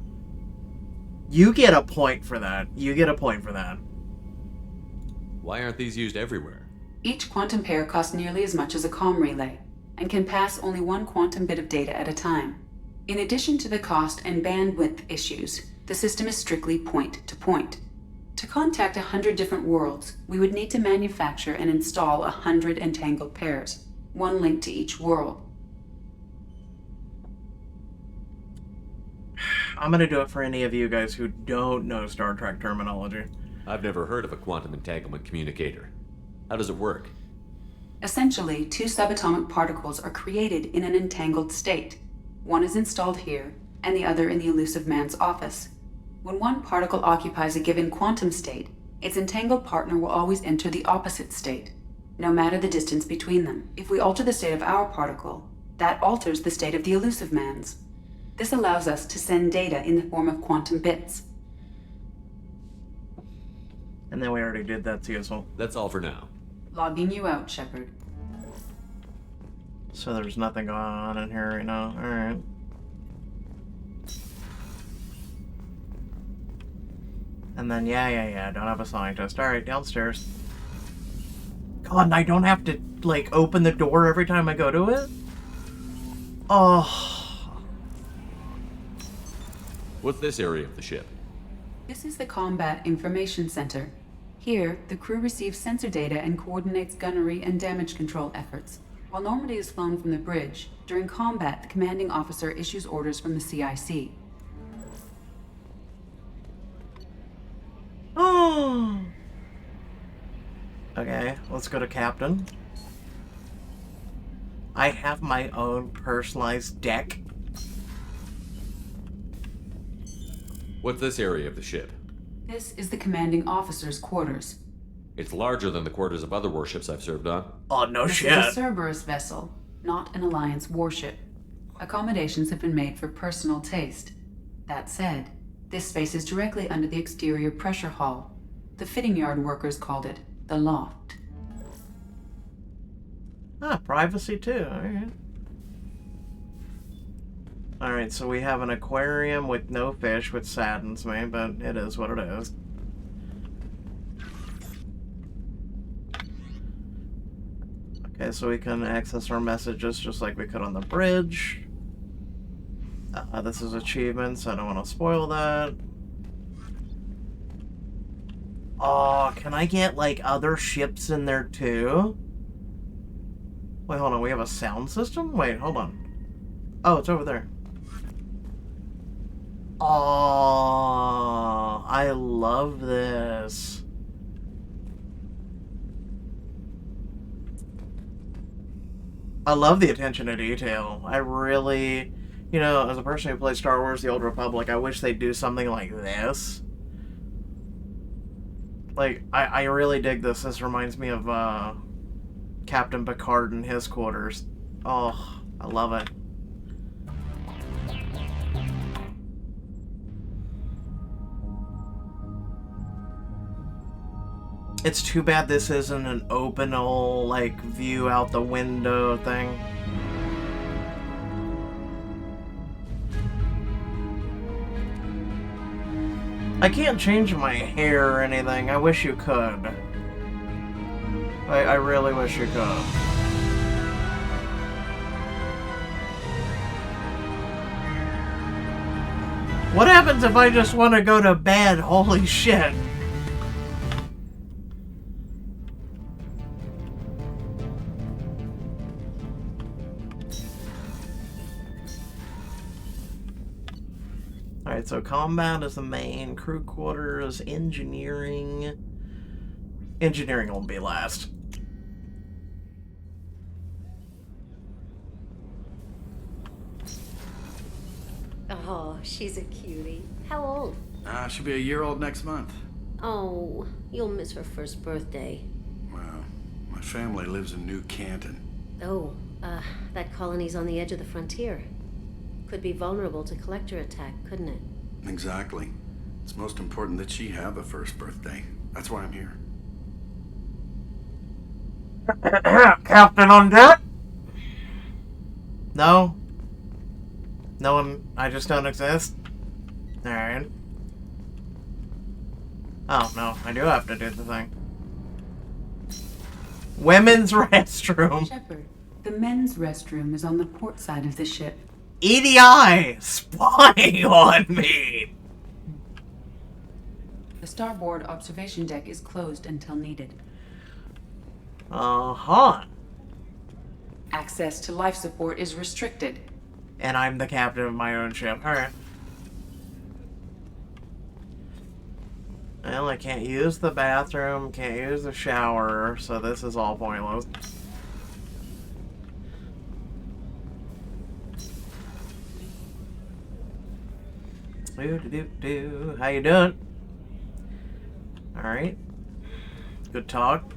You get a point for that. You get a point for that. Why aren't these used everywhere? Each quantum pair costs nearly as much as a comm relay, and can pass only one quantum bit of data at a time. In addition to the cost and bandwidth issues, the system is strictly point-to-point. To contact 100 different worlds, we would need to manufacture and install 100 entangled pairs, one link to each world. I'm gonna do it for any of you guys who don't know Star Trek terminology. I've never heard of a quantum entanglement communicator. How does it work? Essentially, two subatomic particles are created in an entangled state. One is installed here, and the other in the Elusive Man's office. When one particle occupies a given quantum state, its entangled partner will always enter the opposite state, no matter the distance between them. If we alter the state of our particle, that alters the state of the Elusive Man's. This allows us to send data in the form of quantum bits. And then we already did that, Teasel. That's all for now. Logging you out, Shepard. So there's nothing going on in here right now. Alright. And then, yeah, don't have a scientist. Alright, downstairs. God, and I don't have to, like, open the door every time I go to it? Oh. What's this area of the ship? This is the Combat Information Center. Here, the crew receives sensor data and coordinates gunnery and damage control efforts. While Normandy is flown from the bridge, during combat, the commanding officer issues orders from the CIC. Oh. Okay, let's go to Captain. I have my own personalized deck. What's this area of the ship? This is the commanding officer's quarters. It's larger than the quarters of other warships I've served on. Oh, no This shit. is a Cerberus vessel, not an Alliance warship. Accommodations have been made for personal taste. That said, this space is directly under the exterior pressure hull. The fitting yard workers called it the loft. Ah, privacy too. Alright. Alright, so we have an aquarium with no fish, which saddens me, but it is what it is. Okay, so we can access our messages just like we could on the bridge. This is achievements, I don't want to spoil that. Oh, can I get, like, other ships in there too? Wait, hold on, we have a sound system? Wait, hold on. Oh, it's over there. Oh, I love this. I love the attention to detail. I really, you know, as a person who plays Star Wars The Old Republic, I wish they'd do something like this. Like, I really dig this. This reminds me of Captain Picard and his quarters. Oh, I love it. It's too bad this isn't an open, like, view out the window thing. I can't change my hair or anything. I wish you could. I really wish you could. What happens if I just want to go to bed? Holy shit. Alright, so combat is the main, crew quarters, engineering. Engineering will be last. Oh, she's a cutie. How old? She'll be a year old next month. Oh, you'll miss her first birthday. Well, my family lives in New Canton. Oh, that colony's on the edge of the frontier. Could be vulnerable to collector attack, couldn't it? Exactly. It's most important that she have a first birthday. That's why I'm here. Captain on deck? No? No one, I just don't exist? Alright. Oh, no, I do have to do the thing. Women's restroom. Shepard, the men's restroom is on the port side of the ship. EDI! Spying on me! The starboard observation deck is closed until needed. Uh-huh. Access to life support is restricted. And I'm the captain of my own ship. Alright. Well, I can't use the bathroom, can't use the shower, so this is all pointless. Do-do-do-do. How you doing? Alright. Good talk.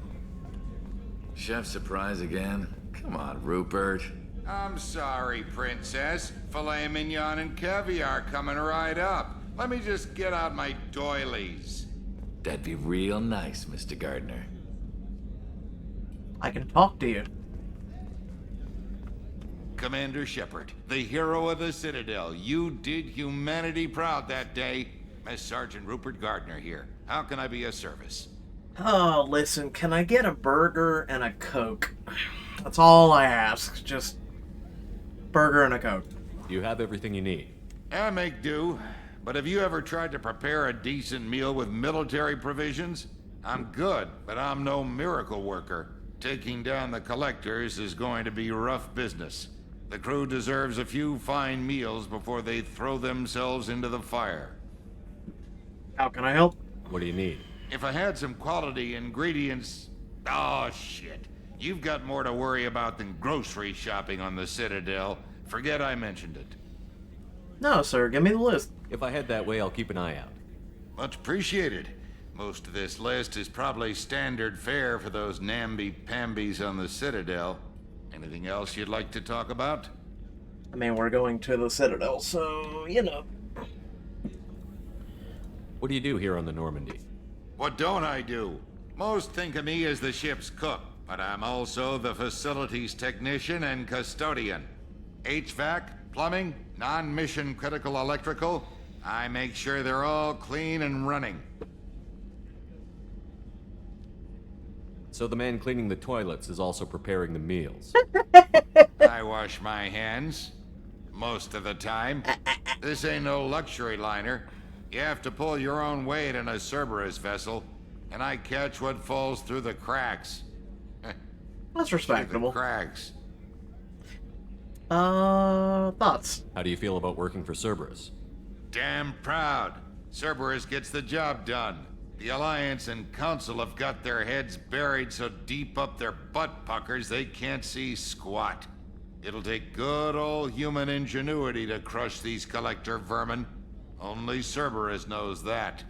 Chef surprise again? Come on, Rupert. I'm sorry, Princess. Filet mignon and caviar coming right up. Let me just get out my doilies. That'd be real nice, Mr. Gardner. I can talk to you. Commander Shepard, the hero of the Citadel. You did humanity proud that day. Miss Sergeant Rupert Gardner here. How can I be of service? Oh, listen, can I get a burger and a Coke? That's all I ask. Just burger and a Coke. You have everything you need. I make do. But have you ever tried to prepare a decent meal with military provisions? I'm good, but I'm no miracle worker. Taking down the collectors is going to be rough business. The crew deserves a few fine meals before they throw themselves into the fire. How can I help? What do you need? If I had some quality ingredients... Oh, shit. You've got more to worry about than grocery shopping on the Citadel. Forget I mentioned it. No, sir. Give me the list. If I head that way, I'll keep an eye out. Much appreciated. Most of this list is probably standard fare for those namby-pambies on the Citadel. Anything else you'd like to talk about? I mean, we're going to the Citadel, so, you know. What do you do here on the Normandy? What don't I do? Most think of me as the ship's cook, but I'm also the facilities technician and custodian. HVAC, plumbing, non-mission critical electrical. I make sure they're all clean and running. So the man cleaning the toilets is also preparing the meals. I wash my hands. Most of the time. This ain't no luxury liner. You have to pull your own weight in a Cerberus vessel, and I catch what falls through the cracks. That's respectable. Through the cracks. Thoughts? How do you feel about working for Cerberus? Damn proud. Cerberus gets the job done. The Alliance and Council have got their heads buried so deep up their butt puckers they can't see squat. It'll take good old human ingenuity to crush these collector vermin. Only Cerberus knows that.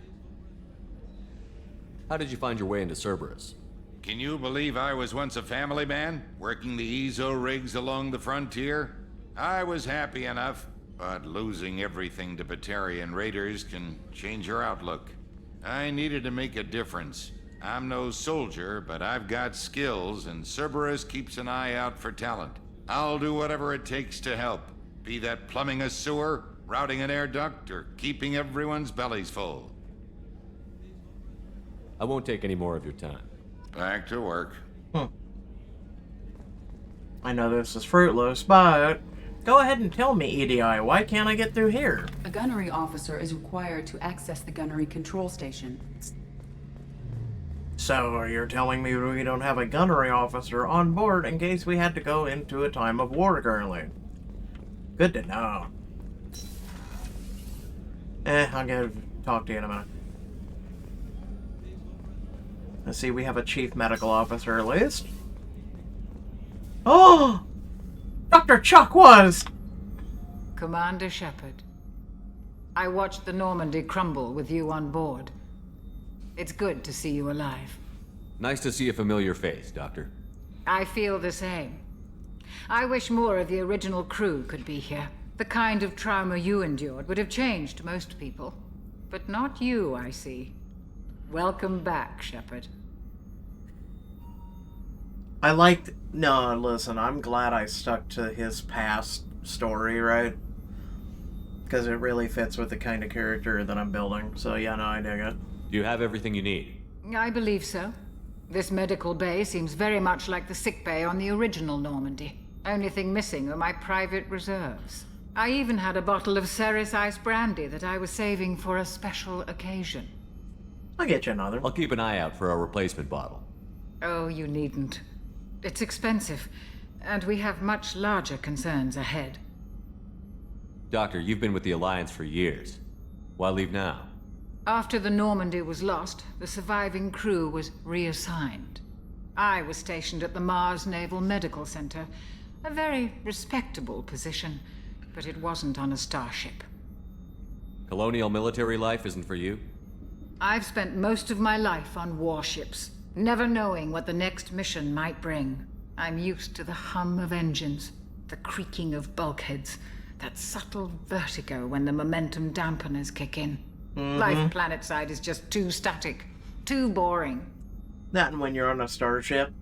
How did you find your way into Cerberus? Can you believe I was once a family man, working the EZO rigs along the frontier? I was happy enough, but losing everything to Batarian raiders can change your outlook. I needed to make a difference. I'm no soldier, but I've got skills, and Cerberus keeps an eye out for talent. I'll do whatever it takes to help, be that plumbing a sewer, routing an air duct, or keeping everyone's bellies full. I won't take any more of your time. Back to work. I know this is fruitless, but go ahead and tell me, EDI, why can't I get through here? A gunnery officer is required to access the gunnery control station. So you're telling me we don't have a gunnery officer on board in case we had to go into a time of war currently? Good to know. I'm gonna talk to you in a minute. Let's see, we have a chief medical officer at least. Oh! Dr. Chuck was! Commander Shepard, I watched the Normandy crumble with you on board. It's good to see you alive. Nice to see a familiar face, Doctor. I feel the same. I wish more of the original crew could be here. The kind of trauma you endured would have changed most people. But not you, I see. Welcome back, Shepard. I liked... No, listen, I'm glad I stuck to his past story, right? Because it really fits with the kind of character that I'm building. So yeah, no, I dig it. Do you have everything you need? I believe so. This medical bay seems very much like the sick bay on the original Normandy. Only thing missing are my private reserves. I even had a bottle of Ceres Ice Brandy that I was saving for a special occasion. I'll get you another. I'll keep an eye out for a replacement bottle. Oh, you needn't. It's expensive, and we have much larger concerns ahead. Doctor, you've been with the Alliance for years. Why leave now? After the Normandy was lost, the surviving crew was reassigned. I was stationed at the Mars Naval Medical Center, a very respectable position, but it wasn't on a starship. Colonial military life isn't for you? I've spent most of my life on warships, never knowing what the next mission might bring. I'm used to the hum of engines, the creaking of bulkheads, that subtle vertigo when the momentum dampeners kick in. Life planetside is just too static, too boring. That and when you're on a starship,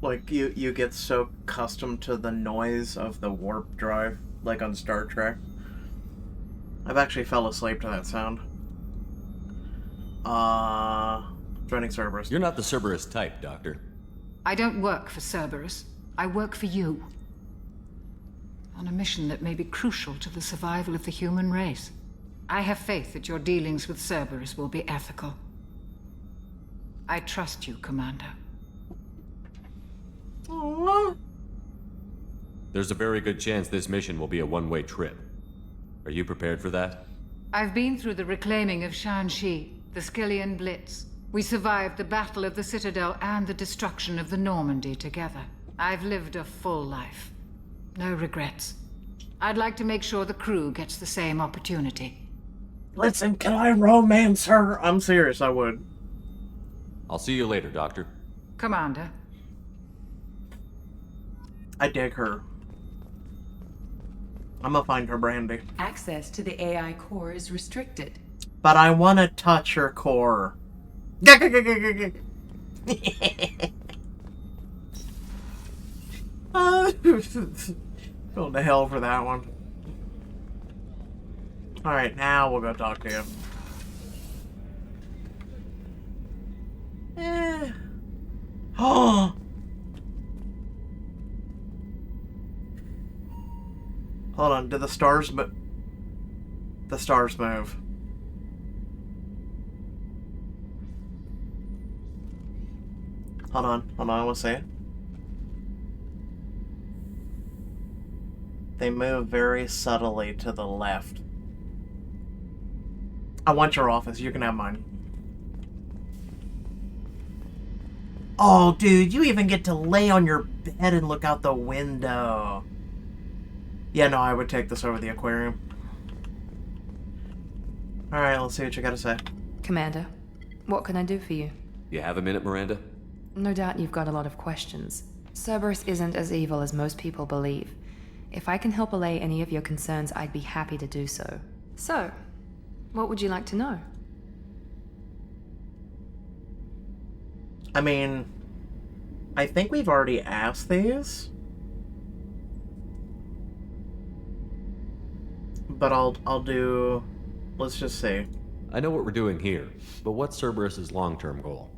like you get so accustomed to the noise of the warp drive, like on Star Trek. I've actually fell asleep to that sound. Joining Cerberus. You're not the Cerberus type, Doctor. I don't work for Cerberus. I work for you. On a mission that may be crucial to the survival of the human race. I have faith that your dealings with Cerberus will be ethical. I trust you, Commander. Aww. There's a very good chance this mission will be a one-way trip. Are you prepared for that? I've been through the reclaiming of Shanxi, the Skillian Blitz. We survived the Battle of the Citadel and the destruction of the Normandy together. I've lived a full life. No regrets. I'd like to make sure the crew gets the same opportunity. Listen, can I romance her? I'm serious, I would. I'll see you later, Doctor. Commander. I dig her. I'm gonna find her brandy. Access to the AI core is restricted. But I want to touch her core. Going to hell for that one. Alright, now we'll go talk to you. Oh! Hold on, did the stars move? The stars move. Hold on, we'll see it. They move very subtly to the left. I want your office, you can have mine. Oh, dude, you even get to lay on your bed and look out the window. Yeah, no, I would take this over the aquarium. Alright, let's see what you gotta say. Commander, what can I do for you? You have a minute, Miranda? No doubt you've got a lot of questions. Cerberus isn't as evil as most people believe. If I can help allay any of your concerns, I'd be happy to do so. So, what would you like to know? I mean, I think we've already asked these. But I'll do... Let's just see. I know what we're doing here, but what's Cerberus's long-term goal?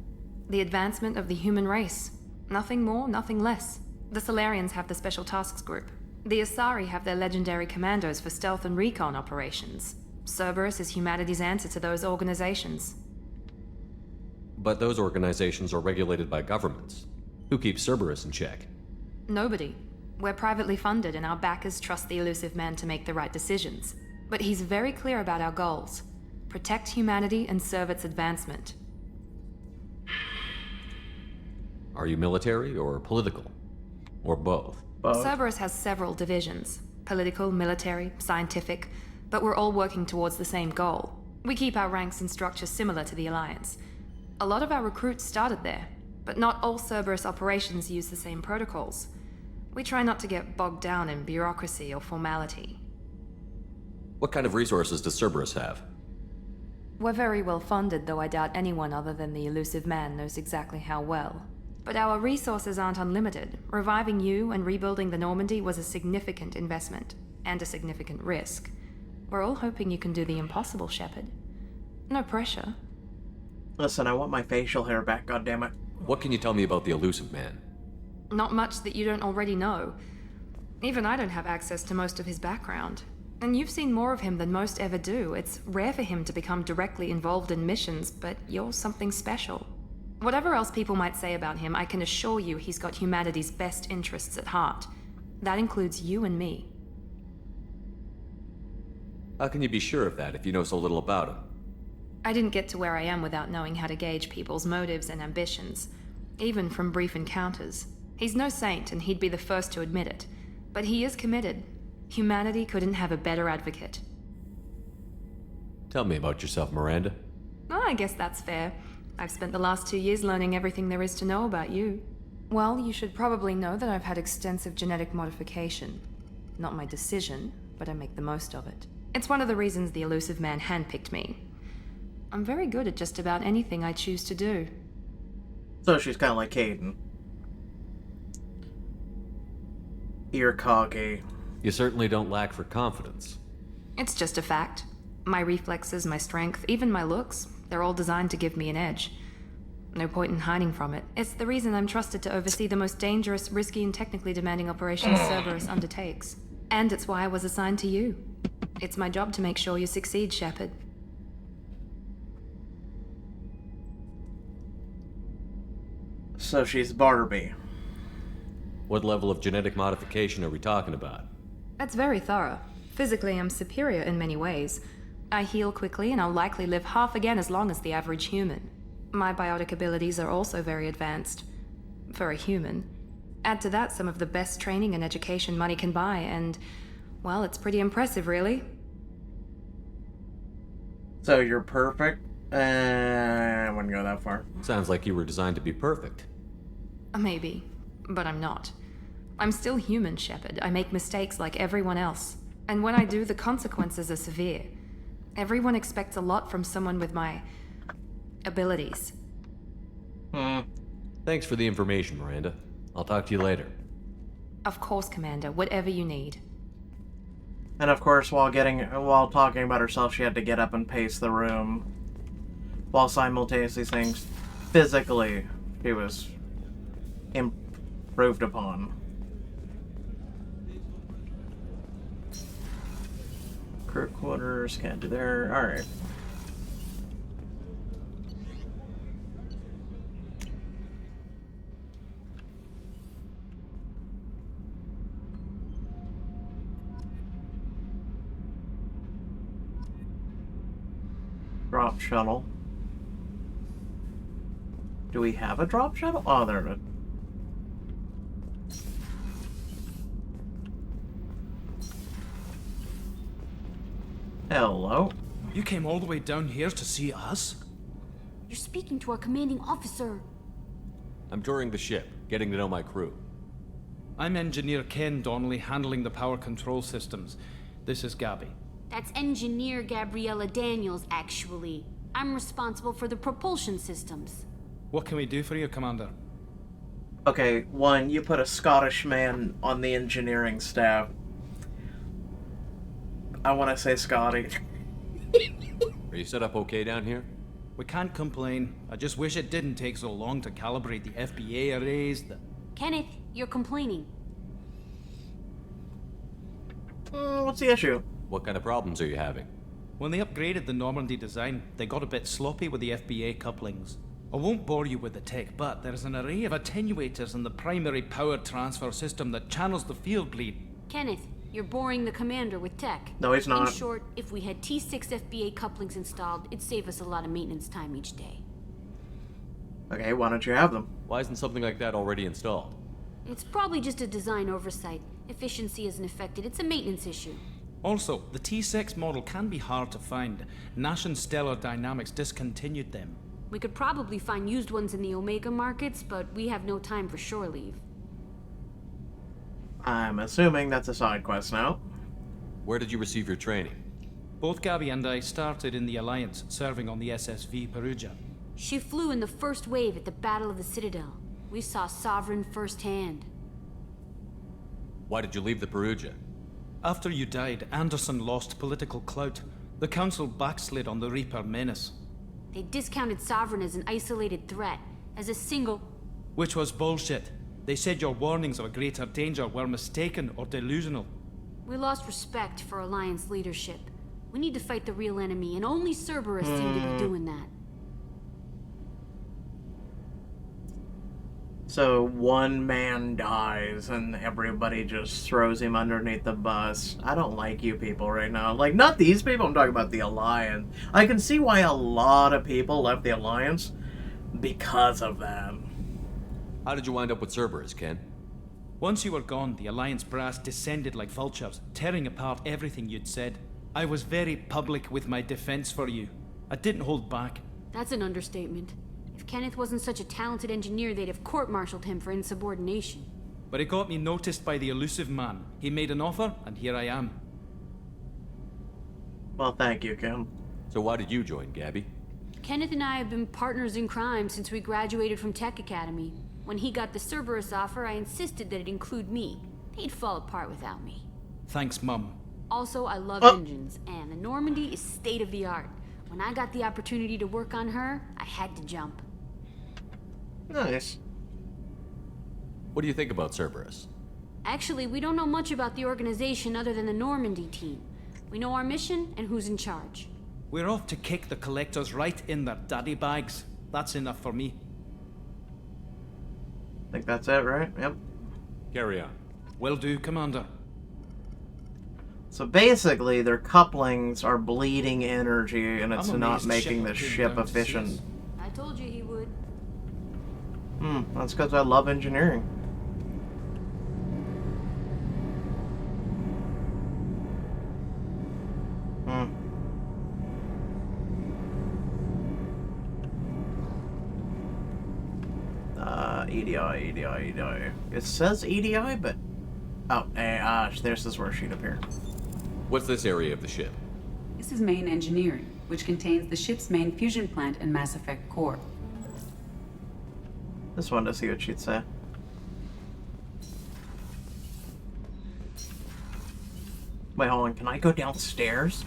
The advancement of the human race. Nothing more, nothing less. The Solarians have the Special Tasks Group. The Asari have their legendary commandos for stealth and recon operations. Cerberus is humanity's answer to those organizations. But those organizations are regulated by governments. Who keeps Cerberus in check? Nobody. We're privately funded and our backers trust the Elusive Man to make the right decisions. But he's very clear about our goals. Protect humanity and serve its advancement. Are you military or political? Or both? Cerberus has several divisions. Political, military, scientific, but we're all working towards the same goal. We keep our ranks and structure similar to the Alliance. A lot of our recruits started there, but not all Cerberus operations use the same protocols. We try not to get bogged down in bureaucracy or formality. What kind of resources does Cerberus have? We're very well funded, though I doubt anyone other than the Elusive Man knows exactly how well. But our resources aren't unlimited. Reviving you and rebuilding the Normandy was a significant investment, and a significant risk. We're all hoping you can do the impossible, Shepard. No pressure. Listen, I want my facial hair back, goddammit. What can you tell me about the Elusive Man? Not much that you don't already know. Even I don't have access to most of his background. And you've seen more of him than most ever do. It's rare for him to become directly involved in missions, but you're something special. Whatever else people might say about him, I can assure you he's got humanity's best interests at heart. That includes you and me. How can you be sure of that if you know so little about him? I didn't get to where I am without knowing how to gauge people's motives and ambitions, even from brief encounters. He's no saint, and he'd be the first to admit it. But he is committed. Humanity couldn't have a better advocate. Tell me about yourself, Miranda. Oh, I guess that's fair. I've spent the last 2 years learning everything there is to know about you. Well, you should probably know that I've had extensive genetic modification. Not my decision, but I make the most of it. It's one of the reasons the Elusive Man handpicked me. I'm very good at just about anything I choose to do. So she's kind of like Kaidan. You're cocky. You certainly don't lack for confidence. It's just a fact. My reflexes, my strength, even my looks, they're all designed to give me an edge. No point in hiding from it. It's the reason I'm trusted to oversee the most dangerous, risky, and technically demanding operations Cerberus undertakes. And it's why I was assigned to you. It's my job to make sure you succeed, Shepard. So she's Barbie. What level of genetic modification are we talking about? That's very thorough. Physically, I'm superior in many ways. I heal quickly, and I'll likely live half again as long as the average human. My biotic abilities are also very advanced. For a human. Add to that some of the best training and education money can buy, and, well, it's pretty impressive, really. So you're perfect? I wouldn't go that far. Sounds like you were designed to be perfect. Maybe, but I'm not. I'm still human, Shepard. I make mistakes like everyone else. And when I do, the consequences are severe. Everyone expects a lot from someone with my abilities. Thanks for the information, Miranda. I'll talk to you later. Of course, Commander. Whatever you need. And of course, while talking about herself, she had to get up and pace the room, while simultaneously saying physically she was improved upon. Crew quarters, can't do there. Alright. Drop shuttle. Do we have a drop shuttle? Oh, there it is. Hello. You came all the way down here to see us? You're speaking to our commanding officer. I'm touring the ship, getting to know my crew. I'm Engineer Ken Donnelly, handling the power control systems. This is Gabby. That's Engineer Gabriella Daniels, actually. I'm responsible for the propulsion systems. What can we do for you, Commander? Okay, one, you put a Scottish man on the engineering staff. I want to say Scotty. Are you set up okay down here? We can't complain. I just wish it didn't take so long to calibrate the FBA arrays. Kenneth, you're complaining. What's the issue? What kind of problems are you having? When they upgraded the Normandy design, they got a bit sloppy with the FBA couplings. I won't bore you with the tech, but there's an array of attenuators in the primary power transfer system that channels the field bleed. Kenneth, you're boring the commander with tech. No, he's not. In short, if we had T6 FBA couplings installed, it'd save us a lot of maintenance time each day. Okay, why don't you have them? Why isn't something like that already installed? It's probably just a design oversight. Efficiency isn't affected, it's a maintenance issue. Also, the T6 model can be hard to find. Nash and Stellar Dynamics discontinued them. We could probably find used ones in the Omega markets, but we have no time for shore leave. I'm assuming that's a side quest now. Where did you receive your training? Both Gabby and I started in the Alliance, serving on the SSV Perugia. She flew in the first wave at the Battle of the Citadel. We saw Sovereign firsthand. Why did you leave the Perugia? After you died, Anderson lost political clout. The Council backslid on the Reaper menace. They discounted Sovereign as an isolated threat, as a single... Which was bullshit. They said your warnings of a greater danger were mistaken or delusional. We lost respect for Alliance leadership. We need to fight the real enemy, and only Cerberus seem to be doing that. So one man dies and everybody just throws him underneath the bus. I don't like you people right now. Like, not these people, I'm talking about the Alliance. I can see why a lot of people left the Alliance because of that. How did you wind up with Cerberus, Ken? Once you were gone, the Alliance brass descended like vultures, tearing apart everything you'd said. I was very public with my defense for you. I didn't hold back. That's an understatement. If Kenneth wasn't such a talented engineer, they'd have court-martialed him for insubordination. But it got me noticed by the elusive man. He made an offer, and here I am. Well, thank you, Kim. So why did you join, Gabby? Kenneth and I have been partners in crime since we graduated from Tech Academy. When he got the Cerberus offer, I insisted that it include me. He'd fall apart without me. Thanks, Mum. Also, I love engines, and the Normandy is state-of-the-art. When I got the opportunity to work on her, I had to jump. Nice. What do you think about Cerberus? Actually, we don't know much about the organization other than the Normandy team. We know our mission and who's in charge. We're off to kick the Collectors right in their daddy bags. That's enough for me. I think that's it, right? Yep. Carry on. Will do, Commander. So basically, their couplings are bleeding energy, and it's not making the ship efficient. I told you he would. That's because I love engineering. EDI. It says EDI, but... Oh, this is where she'd appear. What's this area of the ship? This is main engineering, which contains the ship's main fusion plant and Mass Effect core. Just wanted to see what she'd say. Wait, hold on. Can I go downstairs?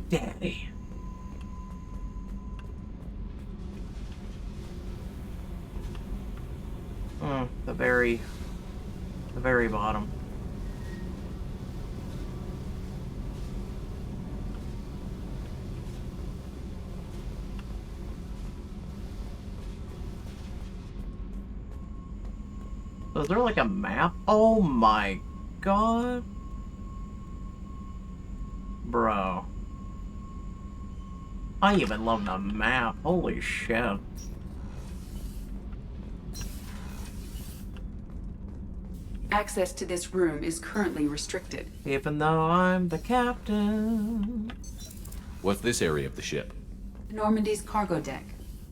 Daddy. The very bottom. So is there like a map? Oh my god. Bro. I even love the map. Holy shit. Access to this room is currently restricted. Even though I'm the captain. What's this area of the ship? Normandy's cargo deck.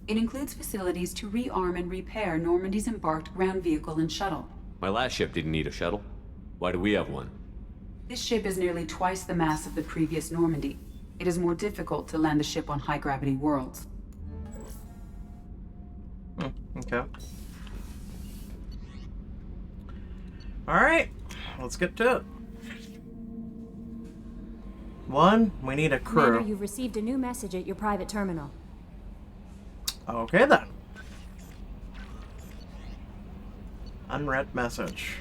It includes facilities to rearm and repair Normandy's embarked ground vehicle and shuttle. My last ship didn't need a shuttle. Why do we have one? This ship is nearly twice the mass of the previous Normandy. It is more difficult to land the ship on high-gravity worlds. Okay. Alright, let's get to it. One, we need a Commander, crew. you've received a new message at your private terminal. Okay then. Unread message.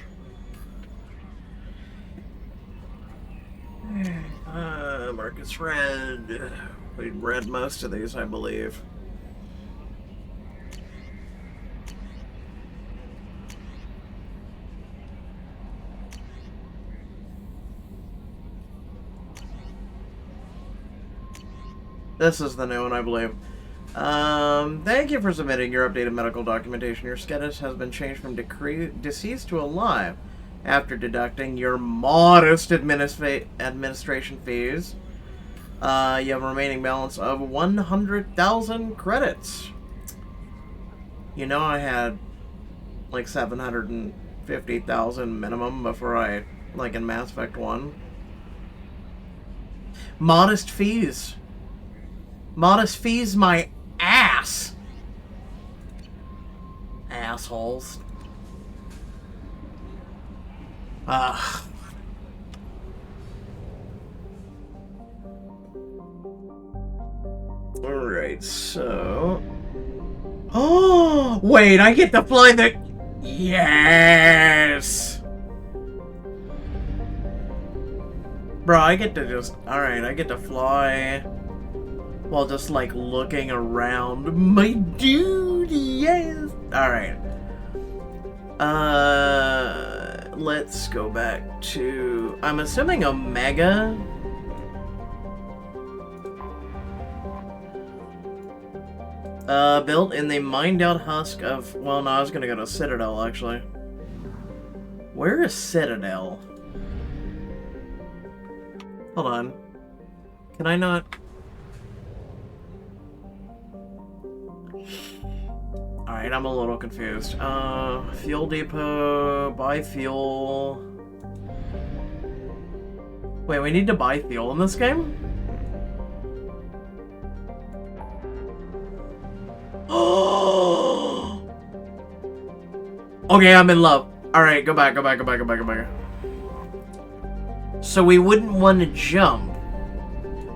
Marcus read. We read most of these, I believe. This is the new one, I believe. Thank you for submitting your updated medical documentation. Your status has been changed from deceased to alive after deducting your modest administration fees. You have a remaining balance of 100,000 credits. You know I had like 750,000 minimum before I, like in Mass Effect 1. Modest fees. Modest fees my ass. Assholes. Ugh. Alright, so... Oh! Wait, I get to fly the... Yes! Bro, I get to just... Alright, I get to fly... while just, like, looking around. My dude, yes! Alright. Let's go back to... I'm assuming Omega... built in the mined-out husk of... Well, no, I was gonna go to Citadel, actually. Where is Citadel? Hold on. Can I not... Alright, I'm a little confused. Fuel depot, buy fuel... Wait, we need to buy fuel in this game? Oh! Okay, I'm in love. Alright, go back. So we wouldn't want to jump.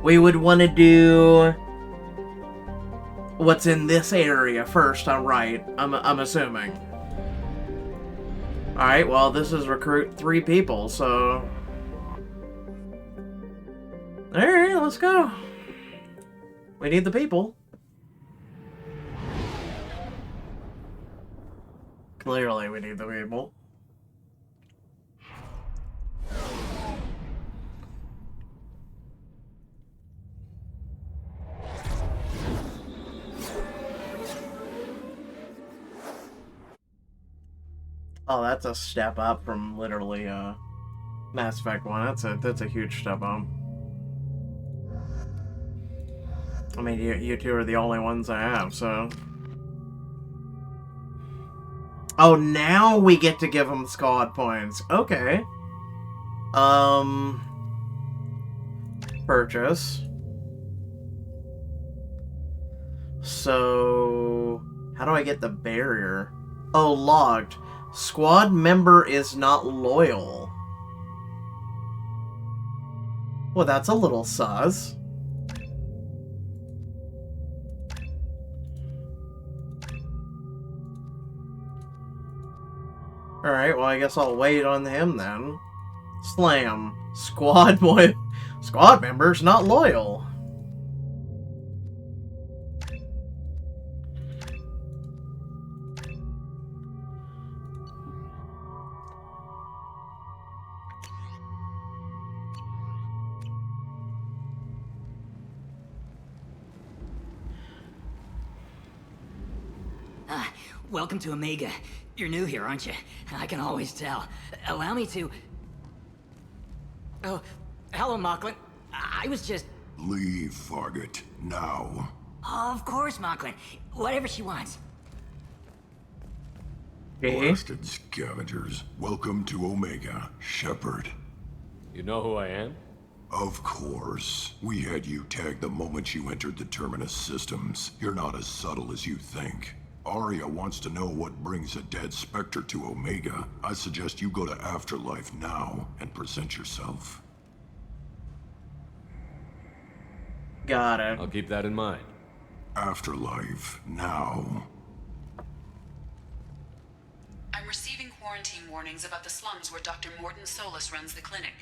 We would want to do... what's in this area first, alright. I'm assuming. Alright, well, this is recruit 3 people, so... Alright, let's go. We need the people. Clearly, we need the people. Oh, that's a step up from literally Mass Effect 1. That's a huge step up. I mean, you two are the only ones I have, so... Oh, now we get to give them squad points. Okay. Purchase. So... how do I get the barrier? Oh, logged. Squad member is not loyal. Well, that's a little sus. Alright, well, I guess I'll wait on him then. Slam. Squad member's not loyal. Welcome to Omega. You're new here, aren't you? I can always tell. Allow me to... Oh, hello, Mocklin. I was just... Leave, Fargate. Now. Of course, Mocklin. Whatever she wants. Blasted scavengers. Welcome to Omega, Shepard. You know who I am? Of course. We had you tagged the moment you entered the Terminus systems. You're not as subtle as you think. Aria wants to know what brings a dead Spectre to Omega. I suggest you go to Afterlife now and present yourself. Got it. I'll keep that in mind. Afterlife, now. I'm receiving quarantine warnings about the slums where Dr. Morton Solus runs the clinic.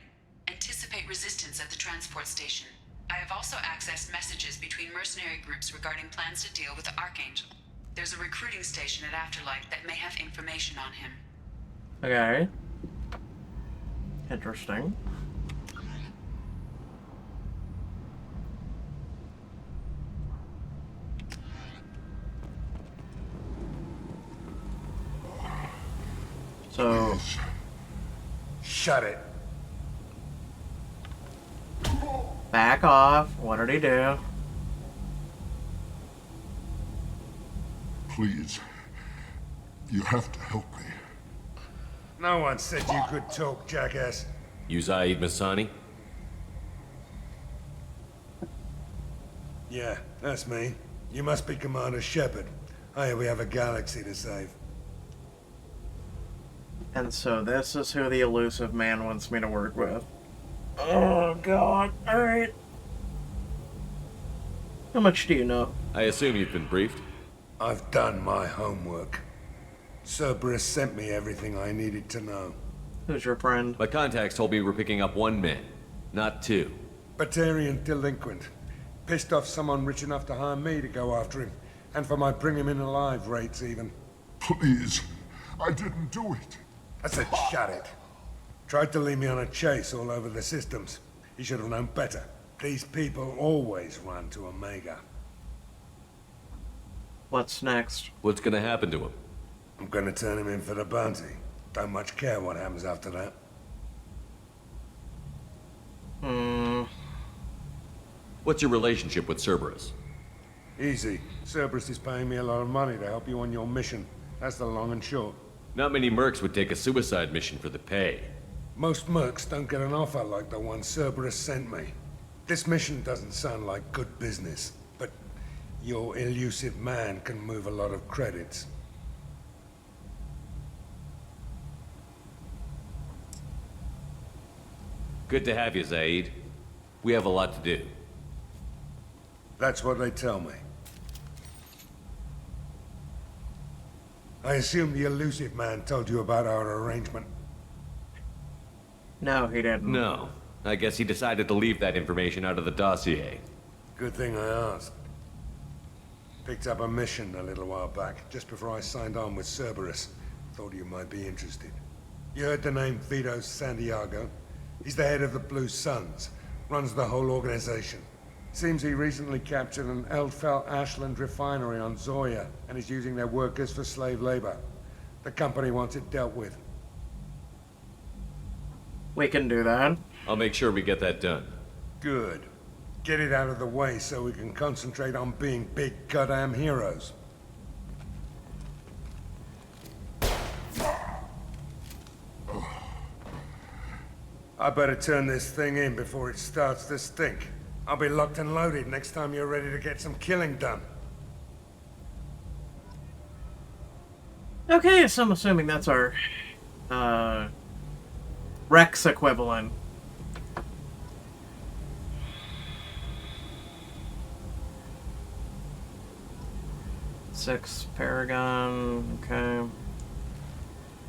Anticipate resistance at the transport station. I have also accessed messages between mercenary groups regarding plans to deal with the Archangel. There's a recruiting station at Afterlife that may have information on him. Okay. Interesting. So... Shut it. Back off. What did he do? Please. You have to help me. No one said you could talk, jackass. You Zaid Masani? Yeah, that's me. You must be Commander Shepard. Hey, we have a galaxy to save. And so this is who the elusive man wants me to work with. Oh, God. Alright. How much do you know? I assume you've been briefed? I've done my homework. Cerberus sent me everything I needed to know. Who's your friend? My contacts told me we're picking up 1 man, not 2. Batarian delinquent. Pissed off someone rich enough to hire me to go after him. And for my bring him in alive rates, even. Please. I didn't do it. I said shut it. Tried to lead me on a chase all over the systems. He should have known better. These people always run to Omega. What's next? What's gonna happen to him? I'm gonna turn him in for the bounty. Don't much care what happens after that. What's your relationship with Cerberus? Easy. Cerberus is paying me a lot of money to help you on your mission. That's the long and short. Not many mercs would take a suicide mission for the pay. Most mercs don't get an offer like the one Cerberus sent me. This mission doesn't sound like good business, but your elusive man can move a lot of credits. Good to have you, Zaid. We have a lot to do. That's what they tell me. I assume the elusive man told you about our arrangement. No, he didn't. No. I guess he decided to leave that information out of the dossier. Good thing I asked. Picked up a mission a little while back, just before I signed on with Cerberus. Thought you might be interested. You heard the name Vito Santiago? He's the head of the Blue Suns. Runs the whole organization. Seems he recently captured an Eldfell Ashland refinery on Zoya and is using their workers for slave labor. The company wants it dealt with. We can do that. I'll make sure we get that done. Good. Get it out of the way so we can concentrate on being big goddamn heroes. I better turn this thing in before it starts to stink. I'll be locked and loaded next time you're ready to get some killing done. Okay, so I'm assuming that's our Rex equivalent. Six Paragon, okay.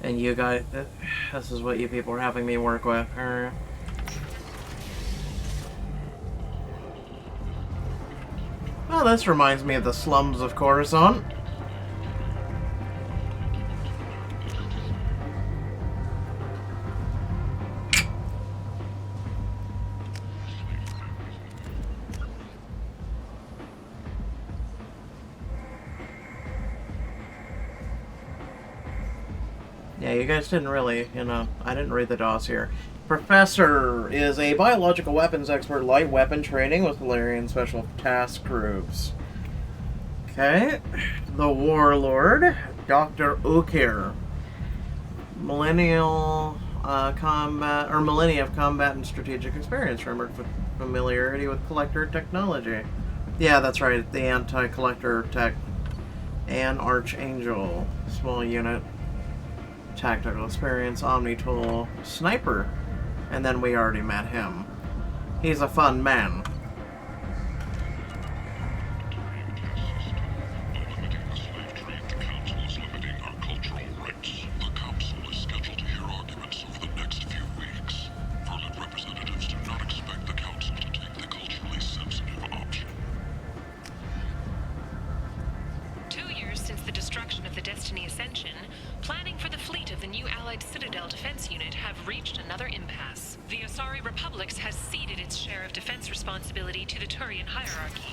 And you guys, this is what you people are having me work with. Alright. Well, this reminds me of the slums of Coruscant. Yeah, you guys didn't really, I didn't read the DOS here. Professor is a biological weapons expert, light weapon training with Valerian special task groups. Okay. The Warlord, Dr. Ukir. Millennia of combat and strategic experience, rumored familiarity with collector technology. Yeah, that's right, the anti-collector tech. And Archangel, small unit. Tactical experience, Omni tool, sniper, and then we already met him. He's a fun man. reached another impasse. The Asari Republics has ceded its share of defense responsibility to the Turian hierarchy.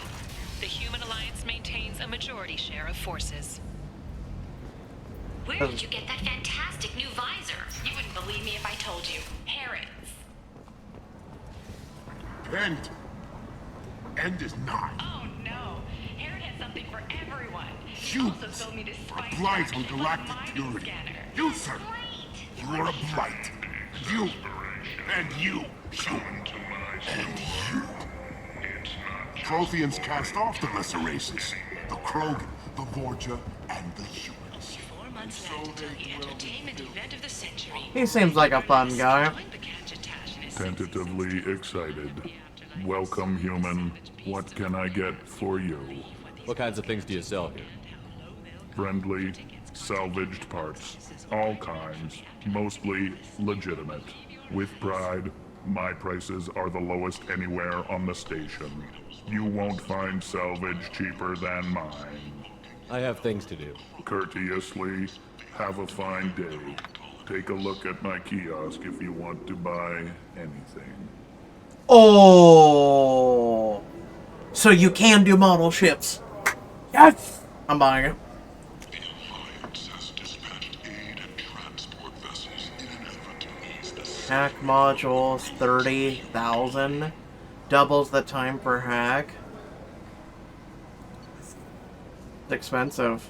The Human Alliance maintains a majority share of forces. Where did you get that fantastic new visor? You wouldn't believe me if I told you. Harris. End. End is not. Oh no. Harris has something for everyone. You Also sold me this are spice blight on rack galactic with purity. scanner. You, sir. You are a blight. You. And you. And you. Protheans cast off the lesser races. The Krogan, the Vorja, and the humans. 4 months left until the entertainment event of the century. He seems like a fun guy. Tentatively excited. Welcome, human. What can I get for you? What kinds of things do you sell here? Friendly, salvaged parts. All kinds. Mostly legitimate. With pride, my prices are the lowest anywhere on the station. You won't find salvage cheaper than mine. I have things to do. Courteously, have a fine day. Take a look at my kiosk if you want to buy anything. Oh! So you can do model ships. Yes! I'm buying it. Hack modules, 30,000. Doubles the time per hack. It's expensive.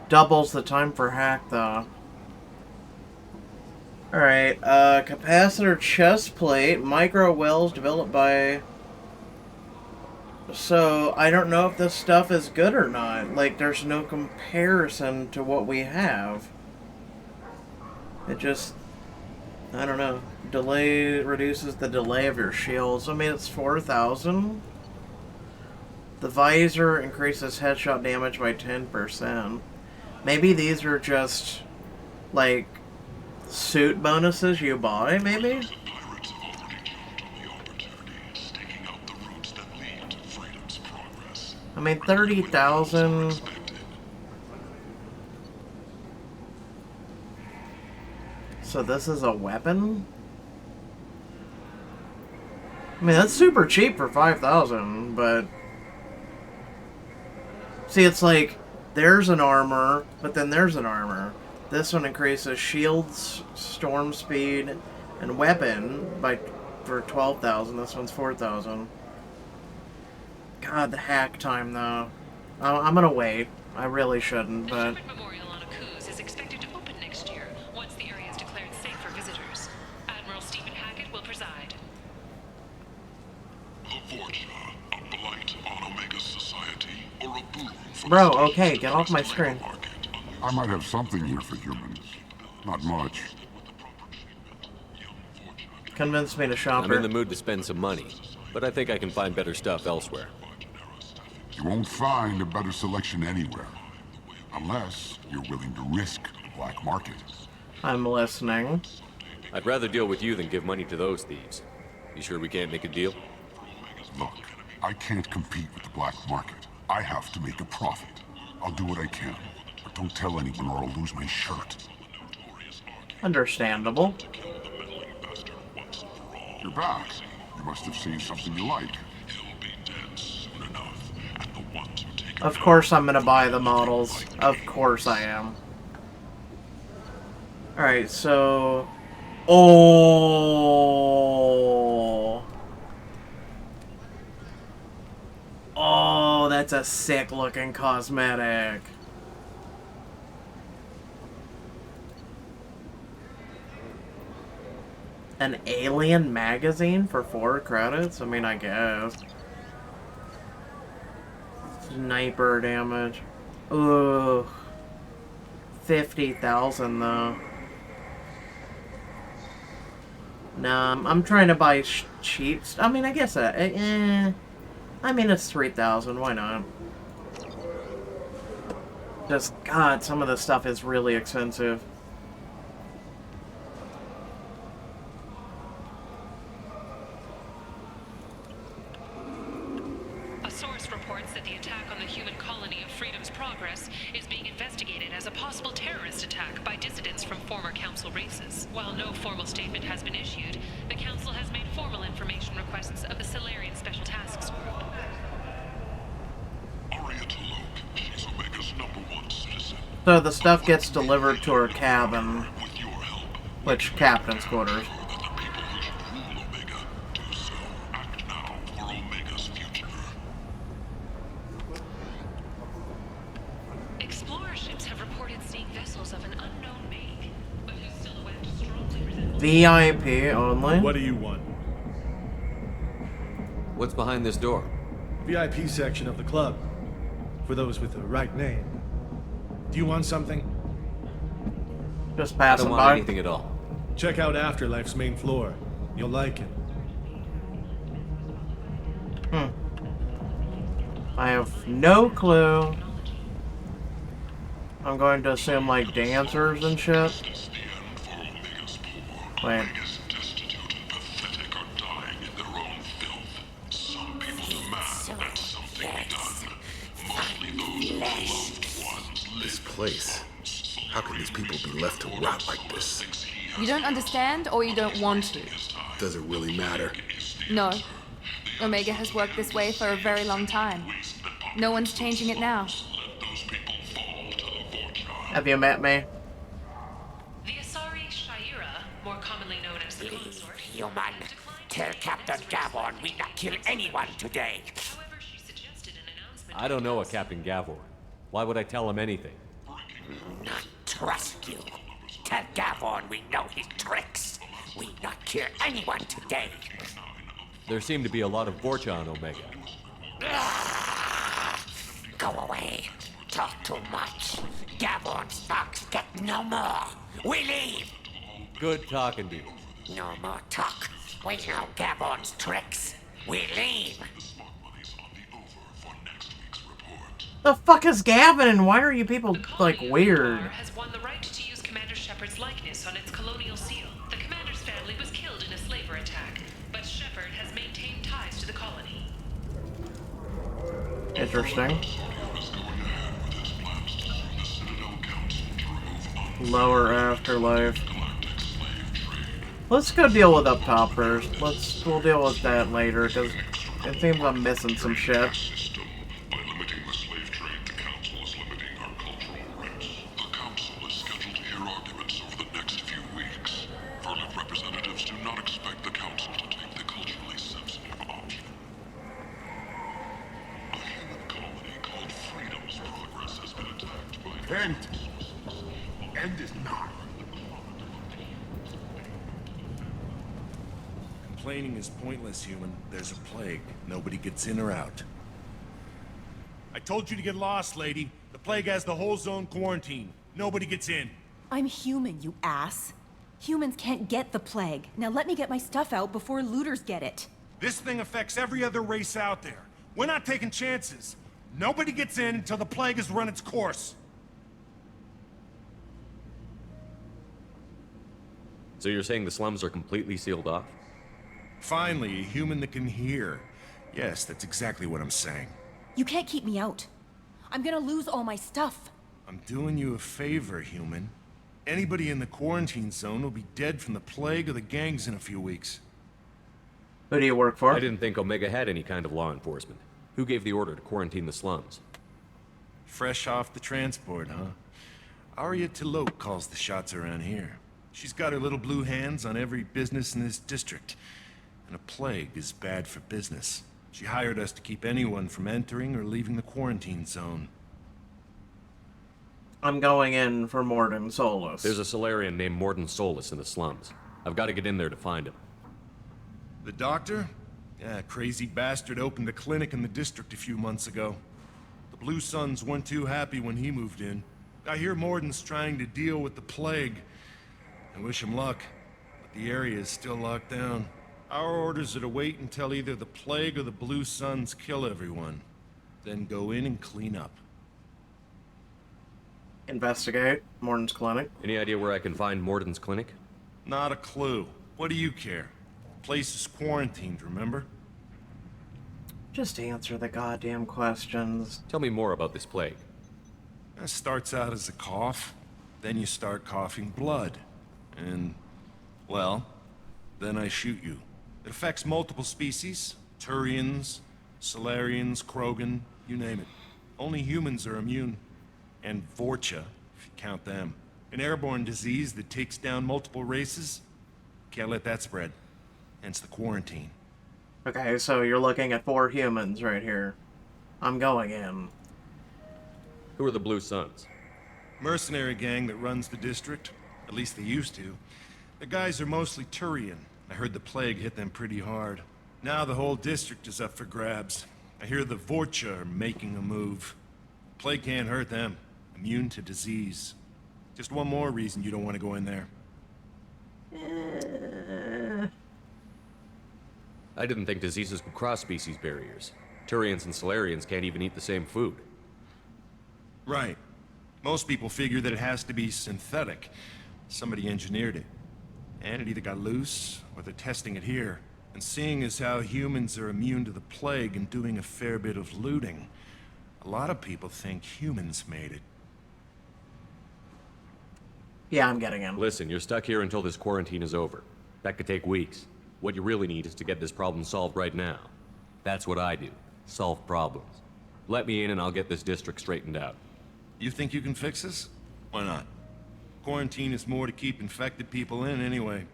Doubles the time per hack, though. Alright, capacitor chest plate, micro wells developed by... So, I don't know if this stuff is good or not. Like, there's no comparison to what we have. It just... I don't know. Delay reduces the delay of your shields. I mean, it's 4,000. The visor increases headshot damage by 10%. Maybe these are just, like, suit bonuses you buy, maybe? I mean, 30,000... So this is a weapon? I mean, that's super cheap for 5,000, but... See, it's like, there's an armor, but then there's an armor. This one increases shields, storm speed, and weapon for 12,000. This one's 4,000. God, the hack time, though. I'm gonna wait. I really shouldn't, but... Memorial on Akuz is expected to open next year, once the area is declared safe for visitors. Admiral Stephen Hackett will preside. The Vorja, a blight on Omega society, or a boon for Bro, okay, get off my screen. I might have something here for humans. Not much. Convince me to shop I'm in the mood to spend some money, but I think I can find better stuff elsewhere. You won't find a better selection anywhere. Unless you're willing to risk the black market. I'm listening. I'd rather deal with you than give money to those thieves. You sure we can't make a deal? Look, I can't compete with the black market. I have to make a profit. I'll do what I can, but don't tell anyone or I'll lose my shirt. Understandable. You're back. You must have seen something you like. Of course I'm gonna buy the models. Of course I am. Alright, so... Oh! Oh, that's a sick looking cosmetic. An alien magazine for 4 credits? I mean, I guess. Sniper damage. Ugh. 50,000 though. Nah, I'm trying to buy cheap. I mean, I guess I mean, it's 3,000. Why not? Just God, some of this stuff is really expensive. A source reports that the attack on the human colony of Freedom's Progress is being investigated as a possible terrorist attack by dissidents from former Council races. While no formal statement has been issued, the Council has made formal information requests of the Solarian Special Tasks Group. Aria T'Loak, she's Omega's #1 citizen. So the stuff gets delivered to her cabin, which captain's quarters. Explorer ships have reported seeing vessels of an unknown make, but whose silhouette strongly resembles... VIP only. What do you want? What's behind this door? VIP section of the club. For those with the right name. Do you want something? Just I passing don't want by. anything at all. Check out Afterlife's main floor. You'll like it. I have no clue. I'm going to assume like dancers and shit. Wait. This place. How can these people be left to rot like this? You don't understand, or you don't want to? Does it really matter? No. Omega has worked this way for a very long time. No one's changing it now. Have you met me? The Asari Shaira, more commonly known as the Consort... Human, tell Captain Gavon we not kill anyone today. However, she suggested an announcement... I don't know a Captain Gavor. Why would I tell him anything? Not trust you. Tell Gavon we know his tricks. We not kill anyone today. There seem to be a lot of Vorcha on Omega. Go away. Talk too much. Gavon's fox get no more. We leave. Good talking to you. No more talk. We know Gavon's tricks. We leave. The fuck is Gavin, and why are you people like weird? has won the right to use Commander Shepard's likeness on its colonial seal. The commander's family was killed in a slaver attack, but Shepard has maintained ties to the colony. Interesting. Lower afterlife. Let's go deal with up top first. We'll deal with that later, because it seems I'm missing some shit. End is not. Complaining is pointless, human. There's a plague. Nobody gets in or out. I told you to get lost, lady. The plague has the whole zone quarantined. Nobody gets in. I'm human, you ass. Humans can't get the plague. Now let me get my stuff out before looters get it. This thing affects every other race out there. We're not taking chances. Nobody gets in until the plague has run its course. So you're saying the slums are completely sealed off? Finally, a human that can hear. Yes, that's exactly what I'm saying. You can't keep me out. I'm gonna lose all my stuff. I'm doing you a favor, human. Anybody in the quarantine zone will be dead from the plague or the gangs in a few weeks. Who do you work for? I didn't think Omega had any kind of law enforcement. Who gave the order to quarantine the slums? Fresh off the transport, huh? Aria T'Loak calls the shots around here. She's got her little blue hands on every business in this district. And a plague is bad for business. She hired us to keep anyone from entering or leaving the quarantine zone. I'm going in for Mordin Solus. There's a Solarian named Mordin Solus in the slums. I've got to get in there to find him. The doctor? Yeah, crazy bastard opened a clinic in the district a few months ago. The Blue Suns weren't too happy when he moved in. I hear Mordin's trying to deal with the plague. I wish him luck, but the area is still locked down. Our orders are to wait until either the plague or the Blue Suns kill everyone. Then go in and clean up. Investigate Mordin's clinic. Any idea where I can find Mordin's clinic? Not a clue. What do you care? Place is quarantined, remember? Just answer the goddamn questions. Tell me more about this plague. It starts out as a cough, then you start coughing blood. And Well, then I shoot you. It affects multiple species. Turians, Solarians, Krogan, you name it. Only humans are immune. And Vorcha, if you count them. An airborne disease that takes down multiple races. Can't let that spread. Hence the quarantine. Okay, so you're looking at 4 humans right here. I'm going in. Who are the Blue Suns? Mercenary gang that runs the district. At least they used to. The guys are mostly Turian. I heard the plague hit them pretty hard. Now the whole district is up for grabs. I hear the Vorcha are making a move. Plague can't hurt them. Immune to disease. Just one more reason you don't want to go in there. I didn't think diseases could cross species barriers. Turians and Solarians can't even eat the same food. Right. Most people figure that it has to be synthetic. Somebody engineered it. And it either got loose, or they're testing it here. And seeing as how humans are immune to the plague and doing a fair bit of looting, a lot of people think humans made it. Yeah, I'm getting in. Listen, you're stuck here until this quarantine is over. That could take weeks. What you really need is to get this problem solved right now. That's what I do. Solve problems. Let me in and I'll get this district straightened out. You think you can fix this? Why not? Quarantine is more to keep infected people in anyway.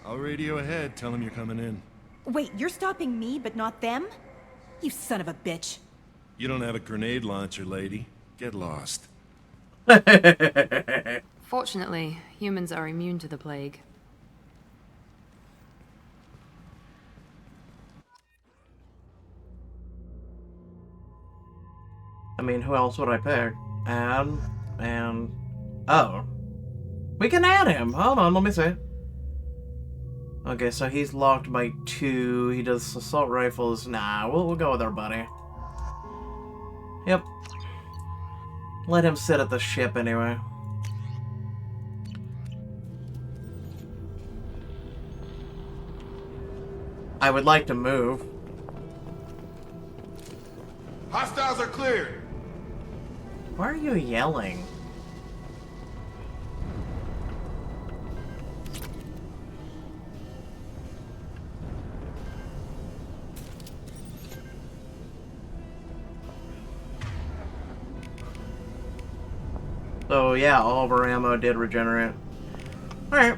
I'll radio ahead, tell them you're coming in. Wait, you're stopping me, but not them? You son of a bitch. You don't have a grenade launcher, lady. Get lost. Fortunately, humans are immune to the plague. I mean, who else would I pick? Add, and... Oh. We can add him! Hold on, let me see. Okay, so he's locked by 2. He does assault rifles. Nah, we'll go with our buddy. Yep. Let him sit at the ship anyway. I would like to move. Hostiles are cleared! Why are you yelling? So yeah, all of our ammo did regenerate. Alright.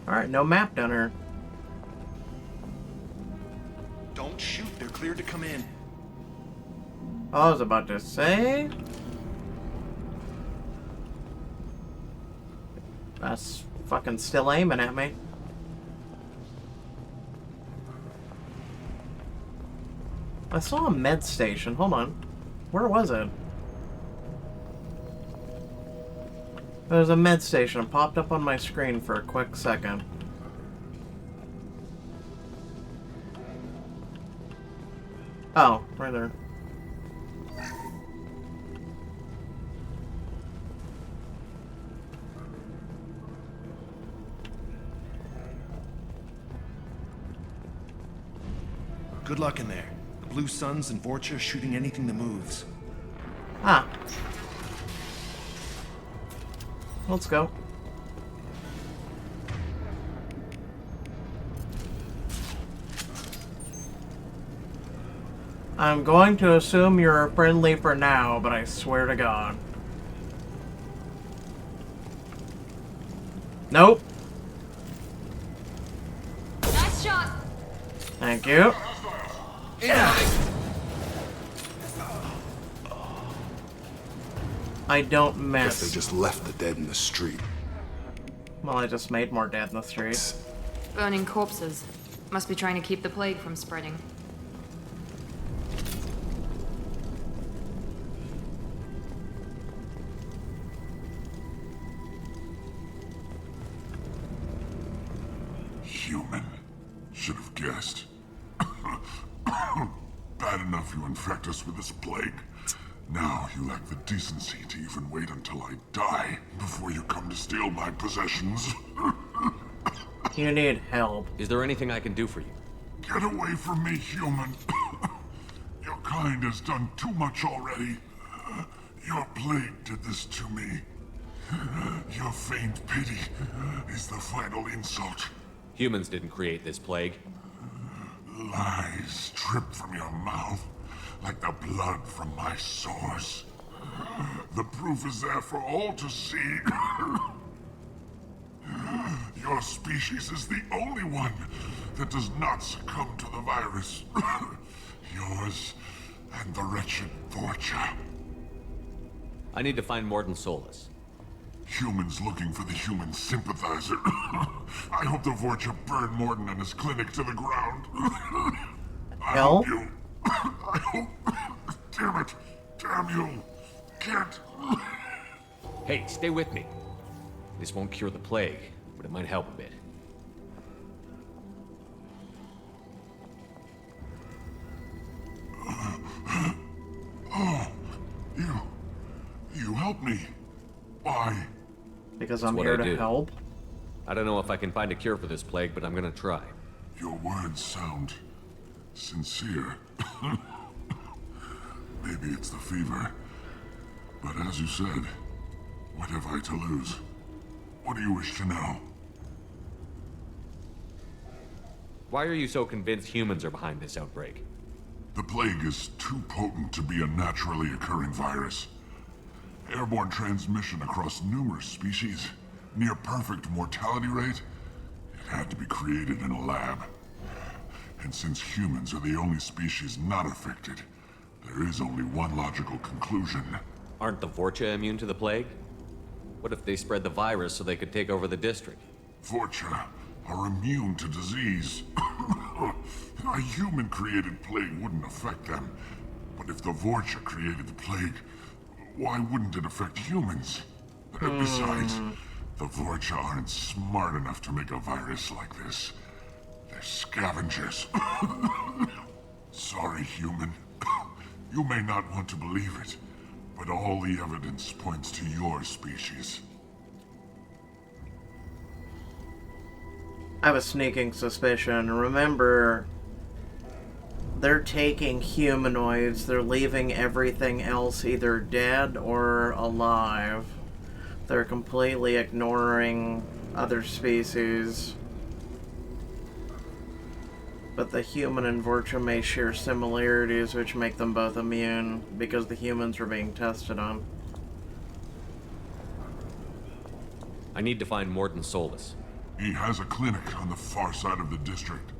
Alright, no map down here. Don't shoot, they're cleared to come in. I was about to say... That's fucking still aiming at me. I saw a med station. Hold on. Where was it? There's a med station. It popped up on my screen for a quick second. Oh, right there. Good luck in there. The Blue Suns and Vorcha are shooting anything that moves. Ah. Let's go. I'm going to assume you're friendly for now, but I swear to God. Nope. Nice shot. Thank you. I don't miss. Guess they just left the dead in the street. Well, I just made more dead in the streets. Burning corpses. Must be trying to keep the plague from spreading. Human. Should have guessed. Bad enough you infect us with this plague. Now you lack the decency to even wait until I die before you come to steal my possessions. You need help. Is there anything I can do for you? Get away from me, human. kind has done too much already. Your plague did this to me. Your faint pity is the final insult. Humans didn't create this plague. Lies drip from your mouth like the blood from my sores. The proof is there for all to see. Your species is the only one that does not succumb to the virus. Yours and the wretched Vorcha. I need to find Mordin Solus. Humans looking for the human sympathizer. I hope the Vorcha burn Mordin and his clinic to the ground. I hope you... I hope... Damn it. Damn you. Can't... Hey, stay with me. This won't cure the plague, but it might help a bit. Oh, you helped me. Why? Because That's I'm what here I to do. help. I don't know if I can find a cure for this plague, but I'm gonna try. Your words sound sincere. Maybe it's the fever. But as you said, what have I to lose? What do you wish to know? Why are you so convinced humans are behind this outbreak? The plague is too potent to be a naturally occurring virus. Airborne transmission across numerous species, near perfect mortality rate. It had to be created in a lab. And since humans are the only species not affected, there is only one logical conclusion. Aren't the Vorcha immune to the plague? What if they spread the virus so they could take over the district? Vorcha are immune to disease. A human-created plague wouldn't affect them. But if the Vorcha created the plague, why wouldn't it affect humans? Besides, the Vorcha aren't smart enough to make a virus like this. They're scavengers. Sorry, human. You may not want to believe it, but all the evidence points to your species. I have a sneaking suspicion. Remember, they're taking humanoids. They're leaving everything else either dead or alive. They're completely ignoring other species. But the human and Vorcha may share similarities which make them both immune, because the humans are being tested on. I need to find Mordin Solus. He has a clinic on the far side of the district.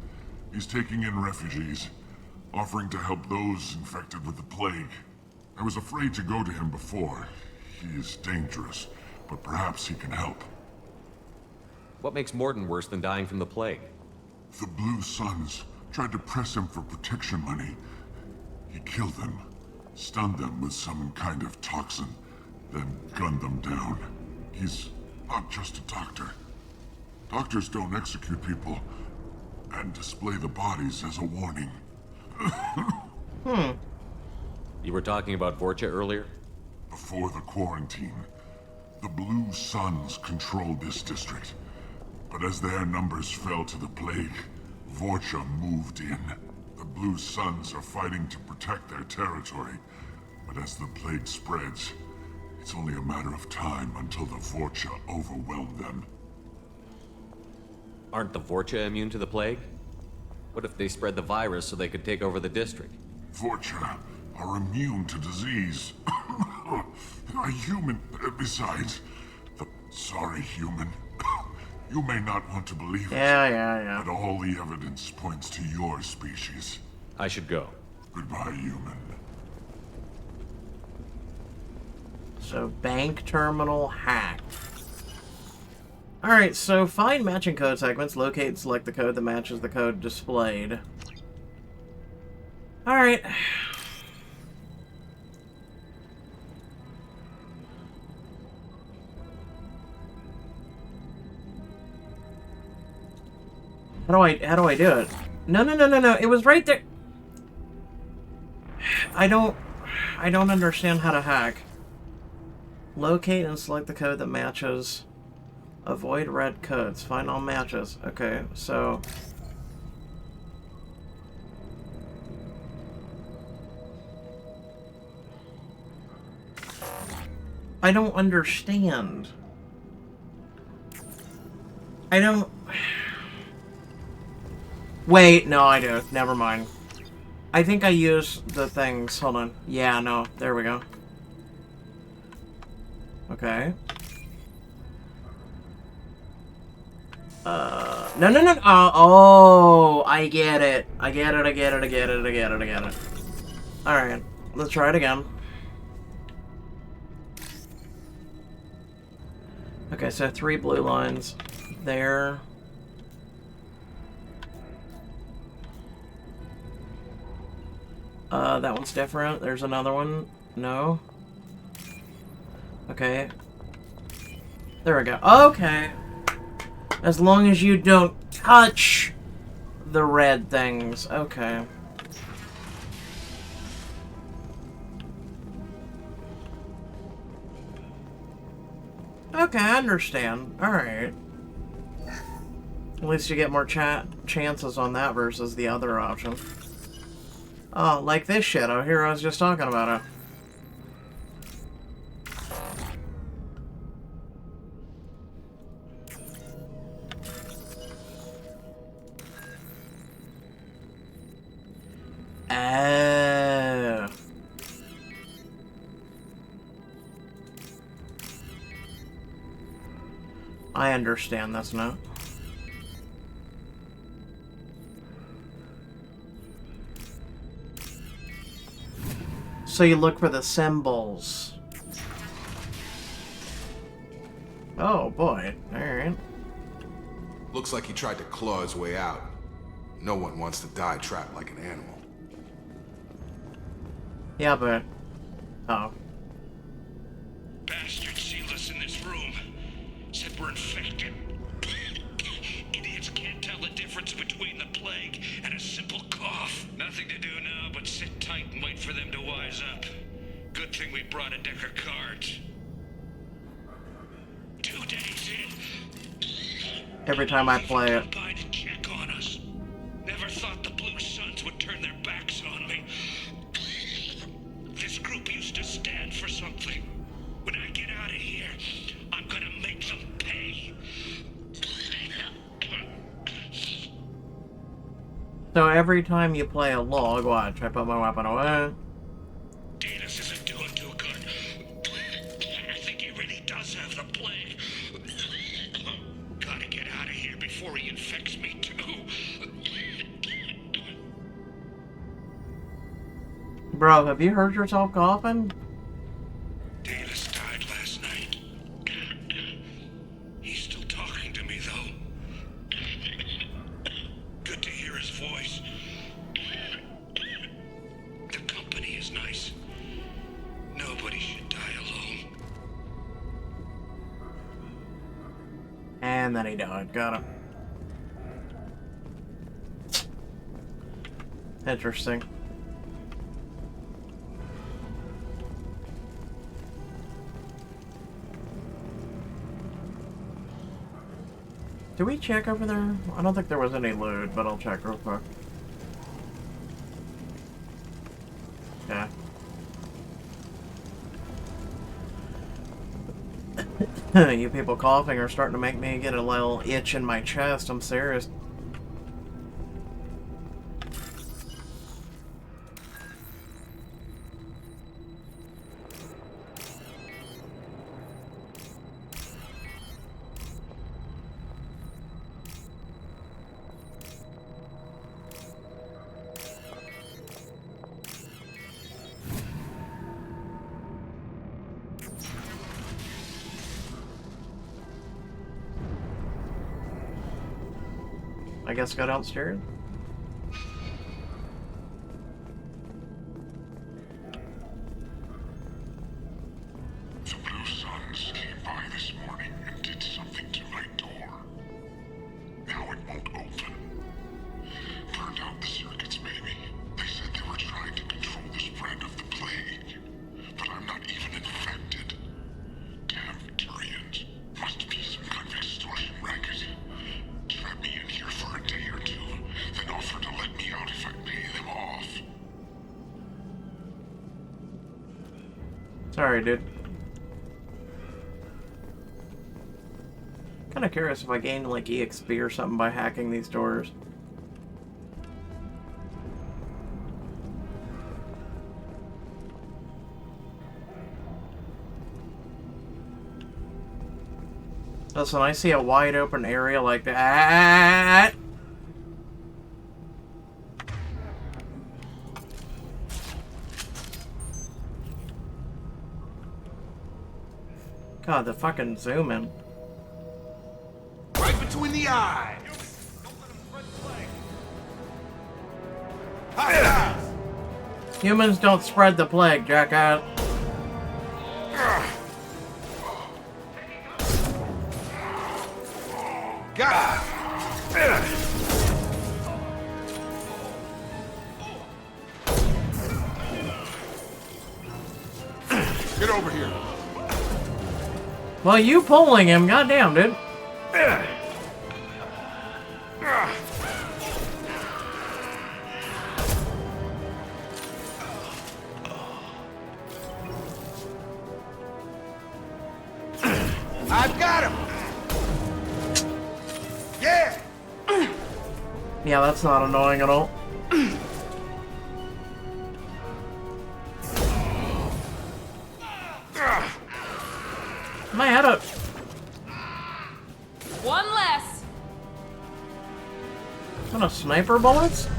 He's taking in refugees, offering to help those infected with the plague. I was afraid to go to him before. He is dangerous, but perhaps he can help. What makes Mordin worse than dying from the plague? The Blue Suns tried to press him for protection money. He killed them, stunned them with some kind of toxin, then gunned them down. He's not just a doctor. Doctors don't execute people and display the bodies as a warning. You were talking about Vorcha earlier? Before the quarantine, the Blue Suns controlled this district. But as their numbers fell to the plague, Vorcha moved in. The Blue Suns are fighting to protect their territory. But as the plague spreads, it's only a matter of time until the Vorcha overwhelm them. Aren't the Vorcha immune to the plague? What if they spread the virus so they could take over the district? Vorcha are immune to disease. A human... Besides, sorry, human. You may not want to believe it. Yeah. But all the evidence points to your species. I should go. Goodbye, human. So, bank terminal hack. Alright, so find matching code segments, locate and select the code that matches the code displayed. Alright. How do I do it? No, it was right there. I don't understand how to hack. Locate and select the code that matches. Avoid red codes. Find all matches. Okay, so... I don't understand. I don't... Wait, no, I do. Never mind. I think I used the things. Hold on. Yeah, no. There we go. Okay. No. Oh, I get it. I get it. Alright. Let's try it again. Okay, so 3 blue lines there. That one's different. There's another one. No. Okay. There we go. Okay. As long as you don't touch the red things. Okay. Okay, I understand. Alright. At least you get more chances on that versus the other option. Oh, like this shit out here, I was just talking about it. Oh. I understand this now. So you look for the symbols. Oh boy, alright. Looks like he tried to claw his way out. No one wants to die trapped like an animal. Yeah, but... Oh. Bastards sealed us in this room. Said we're infected. Idiots can't tell the difference between the plague and a simple cough. Nothing to do now but sit tight and wait for them to wise up. Good thing we brought a deck of cards. 2 days in. Every time I play it. By to check on us. Never thought the Blue Suns would turn their backs on me. This group used to stand for something. When I get out of here, I'm gonna make them pay. So every time you play a log, watch, I put my weapon away. Daedalus isn't doing too good. I think he really does have the plague. Gotta get out of here before he infects me too. Bro, have you heard yourself coughing? Daedalus died last night. He's still talking to me, though. Good to hear his voice. The company is nice. Nobody should die alone. And then he died. Got him. Interesting. Do we check over there? I don't think there was any loot, but I'll check real quick. Yeah. You people coughing are starting to make me get a little itch in my chest. I'm serious. I guess go downstairs. The Blue Suns came by this morning and did something to my door. Now it won't open. Turned out the circuits, maybe. They said they were trying to control the spread of the plague. But I'm not even infected. Damn Turians. Must be some kind of extortion racket. Trap me in here for a day or two, then offer to let me out if I pay them off. Sorry, dude. Kind of curious if I gained like EXP or something by hacking these doors. Listen, I see a wide open area like that. God, the fucking zoom in. Right between the eyes. Humans don't spread the plague, jackass. God. Get over here. Well, you pulling him, goddamn, dude. I've got him. Yeah. Yeah, that's not annoying at all. My head up. One less. What, a sniper bullets?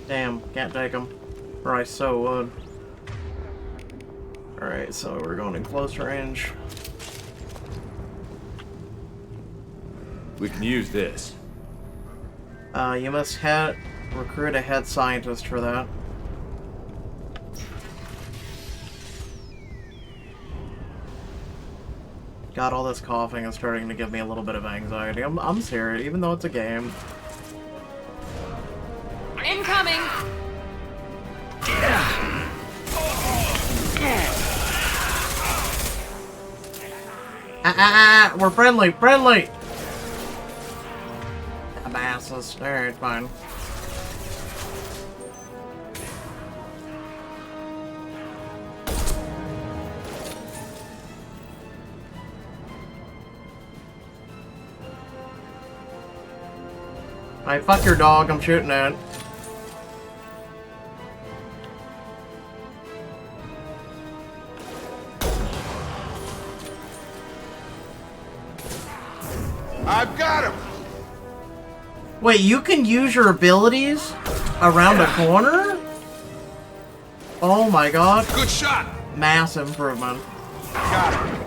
Damn, can't take them. Or I so would. Alright, so we're going in close range. We can use this. You must recruit a head scientist for that. God, all this coughing is starting to give me a little bit of anxiety. I'm serious, even though it's a game. Incoming! We're friendly, friendly! Dumbasses. Alright, fine. Alright, fuck your dog, I'm shooting at. I've got him. Wait, you can use your abilities around a corner? Oh my god. Good shot. Mass improvement. Got him.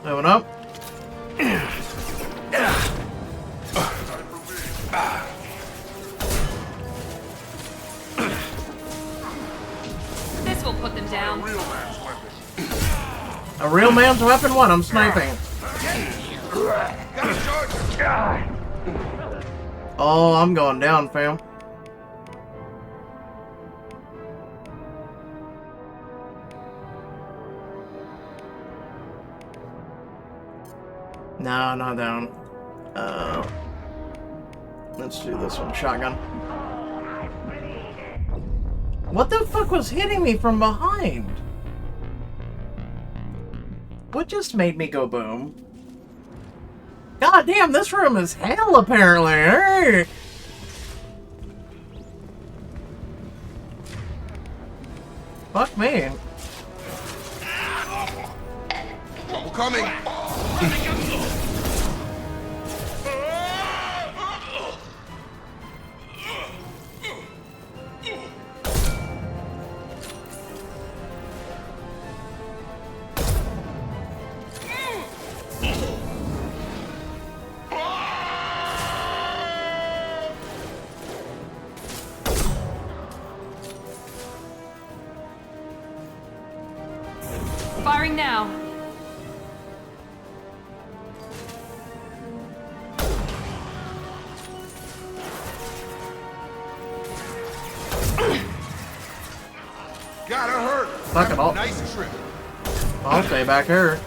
Moving up. This will put them down. A real man's weapon? What? I'm sniping. Oh, I'm going down, fam. No, not down. Let's do this one. Shotgun. What the fuck was hitting me from behind? What just made me go boom? God damn, this room is hell apparently. Hey. Fuck me. Trouble coming. now. Gotta hurt. Fuck it all. Nice trip. I'll stay back here.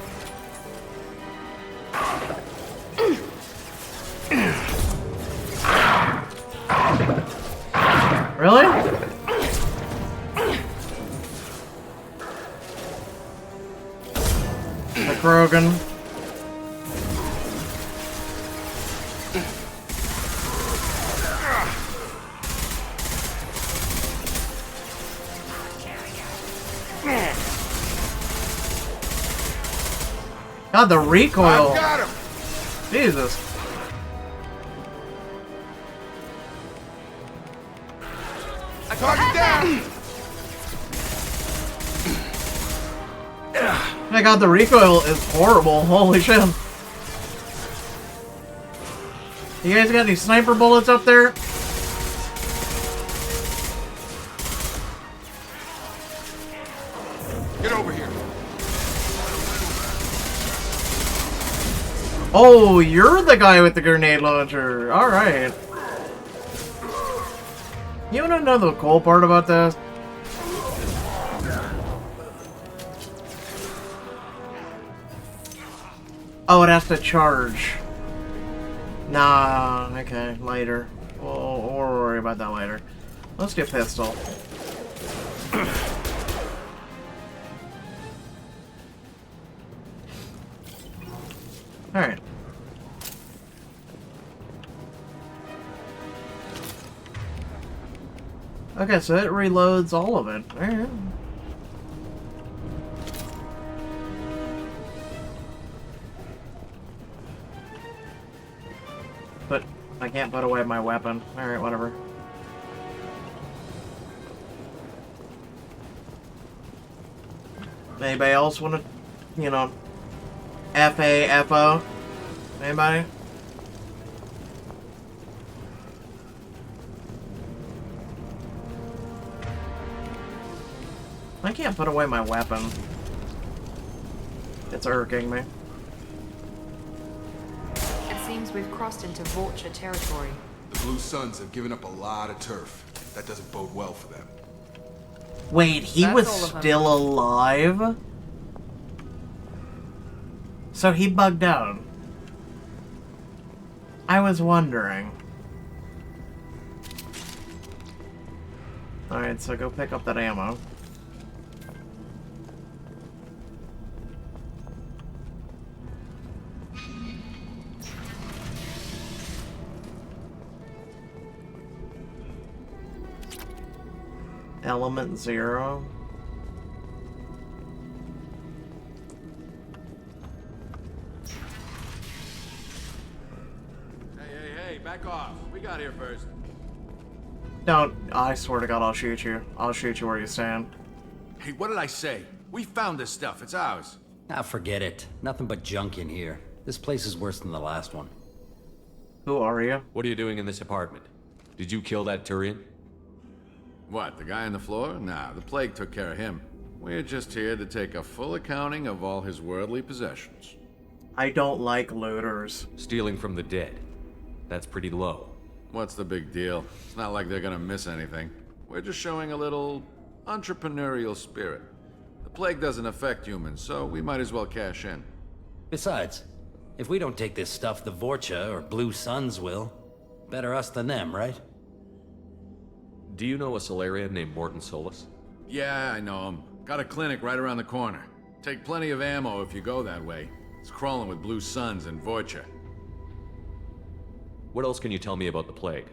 Really? The Krogan. God, the recoil. Got him. Jesus. Target down. My God, the recoil is horrible. Holy shit. You guys got any sniper bullets up there? Get over here. Oh, you're the guy with the grenade launcher. Alright. You wanna know the cool part about this? Oh, it has to charge. Nah, okay, later. We'll worry about that later. Let's get pistol. Alright. Okay, so it reloads all of it. Alright. But I can't put away my weapon. Alright, whatever. Anybody else want to, you know, FAFO? Anybody? I can't put away my weapon. It's irking me. It seems we've crossed into Vulture territory. The Blue Suns have given up a lot of turf. That doesn't bode well for them. Wait, he That's was all of them. still alive? So he bugged out. I was wondering. Alright, so go pick up that ammo. Element 0. Hey, back off. We got here first. Don't. I swear to God, I'll shoot you. I'll shoot you where you stand. Hey, what did I say? We found this stuff. It's ours. Ah, forget it. Nothing but junk in here. This place is worse than the last one. Who are you? What are you doing in this apartment? Did you kill that Turian? What, the guy on the floor? Nah, the plague took care of him. We're just here to take a full accounting of all his worldly possessions. I don't like looters. Stealing from the dead. That's pretty low. What's the big deal? It's not like they're gonna miss anything. We're just showing a little entrepreneurial spirit. The plague doesn't affect humans, so we might as well cash in. Besides, if we don't take this stuff, the Vorcha or Blue Suns will. Better us than them, right? Do you know a Solarian named Morton Solus? Yeah, I know him. Got a clinic right around the corner. Take plenty of ammo if you go that way. It's crawling with Blue Suns and Vorcha. What else can you tell me about the plague?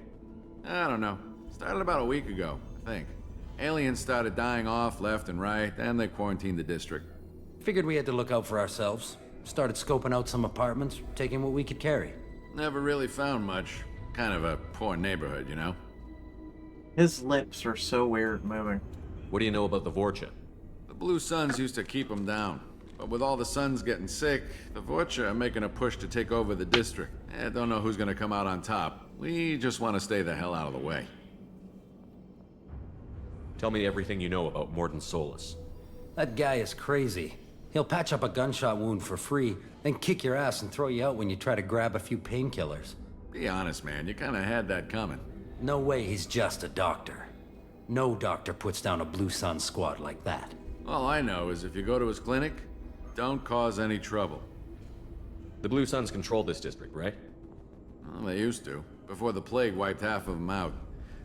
I don't know. Started about a week ago, I think. Aliens started dying off left and right, and they quarantined the district. Figured we had to look out for ourselves. Started scoping out some apartments, taking what we could carry. Never really found much. Kind of a poor neighborhood, you know? His lips are so weird moving. What do you know about the Vorcha? The Blue Suns used to keep them down. But with all the Suns getting sick, the Vorcha are making a push to take over the district. Don't know who's gonna come out on top. We just want to stay the hell out of the way. Tell me everything you know about Morton Solus. That guy is crazy. He'll patch up a gunshot wound for free, then kick your ass and throw you out when you try to grab a few painkillers. Be honest, man. You kind of had that coming. No way he's just a doctor. No doctor puts down a Blue Sun squad like that. All I know is if you go to his clinic, don't cause any trouble. The Blue Suns control this district, right? Well, they used to, before the plague wiped half of them out.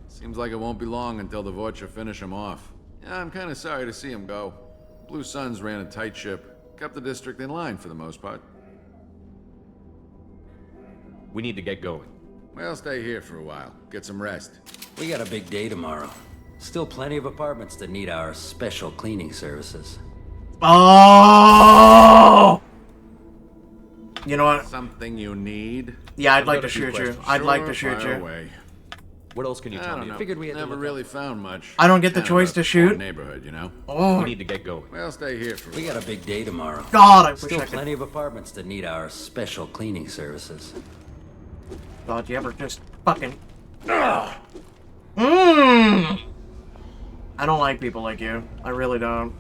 Seems like it won't be long until the Vorcha finish him off. Yeah, I'm kind of sorry to see him go. Blue Suns ran a tight ship, kept the district in line for the most part. We need to get going. Well, stay here for a while, get some rest. We got a big day tomorrow. Still plenty of apartments that need our special cleaning services. Oh! You know what? Something you need? Yeah, I'd like to shoot you. I'd like to shoot you. Away. What else can you tell me? I figured we had never really found much. I don't get the choice to shoot. Neighborhood, you know. Oh. We need to get going. Well, stay here for. We got a big day tomorrow. God, I wish Still I could. plenty of apartments that need our special cleaning services. God, you ever just fucking. Ugh. I don't like people like you. I really don't.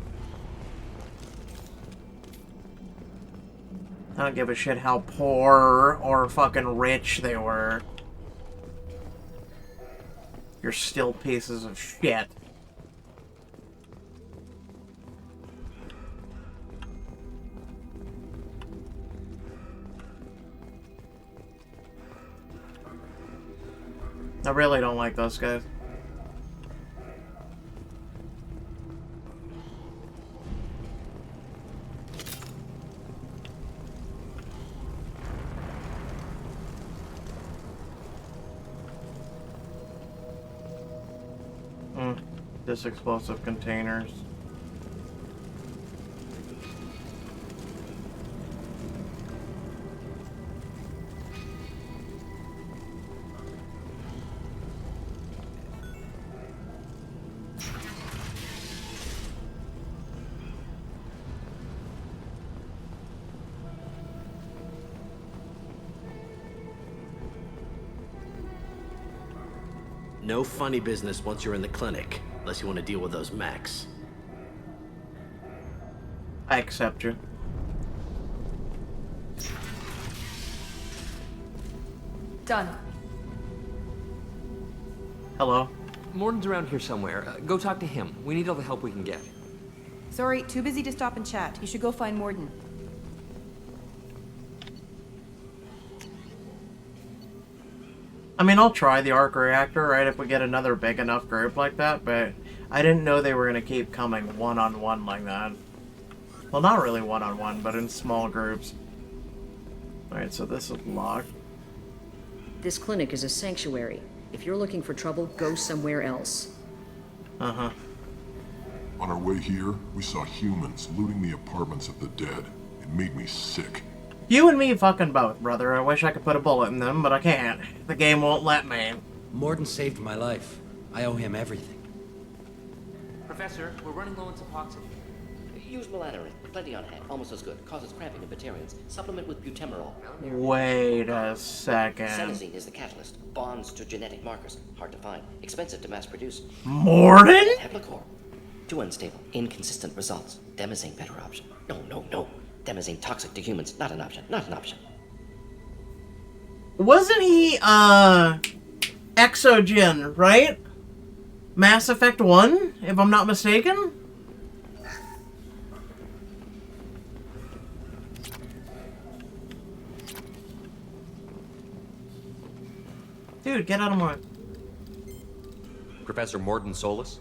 I don't give a shit how poor or fucking rich they were. You're still pieces of shit. I really don't like those guys. This explosive containers. No funny business once you're in the clinic, unless you want to deal with those mechs. I accept you. Done. Hello. Morden's around here somewhere. Go talk to him. We need all the help we can get. Sorry, too busy to stop and chat. You should go find Morden. I mean, I'll try the arc reactor, right, if we get another big enough group like that, but I didn't know they were going to keep coming one-on-one like that. Well, not really one-on-one, but in small groups. Alright, so this is locked. This clinic is a sanctuary. If you're looking for trouble, go somewhere else. Uh-huh. On our way here, we saw humans looting the apartments of the dead. It made me sick. You and me fucking both, brother. I wish I could put a bullet in them, but I can't. The game won't let me. Morden saved my life. I owe him everything. Professor, we're running low on Suboxone. Use melatonin. Plenty on hand. Almost as good. Causes cramping in Batarians. Supplement with butemerol. Wait a second. Senesine is the catalyst. Bonds to genetic markers. Hard to find. Expensive to mass produce. Morden? Heplicor. Too unstable. Inconsistent results. Demazine better option. No. Demazine toxic to humans. Not an option. Not an option. Wasn't he, Exogen, right? Mass Effect 1, if I'm not mistaken? Dude, get out of my... Professor Morden Solus?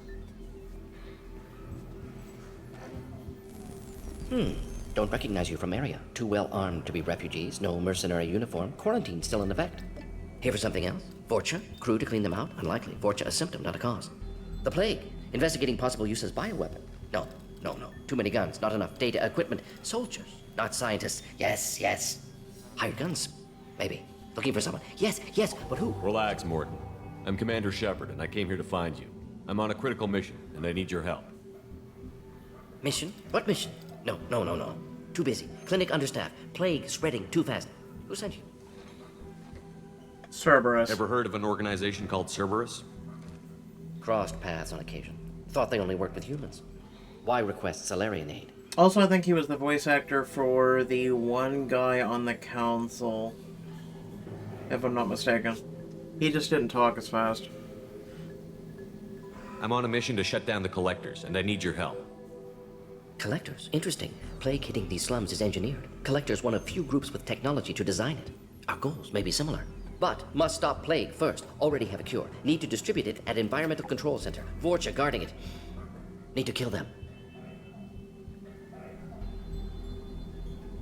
Don't recognize you from area. Too well armed to be refugees. No mercenary uniform. Quarantine still in effect. Here for something else? Vorcha? Crew to clean them out? Unlikely. Vorcha a symptom, not a cause. The plague. Investigating possible use as bioweapon. No. Too many guns. Not enough data, equipment. Soldiers, not scientists. Yes. Hired guns. Maybe. Looking for someone. Yes, but who? Relax, Morden. I'm Commander Shepard, and I came here to find you. I'm on a critical mission, and I need your help. Mission? What mission? No. Too busy. Clinic understaffed. Plague spreading too fast. Who sent you? Cerberus. Ever heard of an organization called Cerberus? Crossed paths on occasion. Thought they only worked with humans. Why request Salarian aid? Also, I think he was the voice actor for the one guy on the council, if I'm not mistaken. He just didn't talk as fast. I'm on a mission to shut down the Collectors, and I need your help. Collectors? Interesting. Plague hitting these slums is engineered. Collectors one of few groups with technology to design it. Our goals may be similar. But must stop Plague first. Already have a cure. Need to distribute it at Environmental Control Center. Vorcha guarding it. Need to kill them.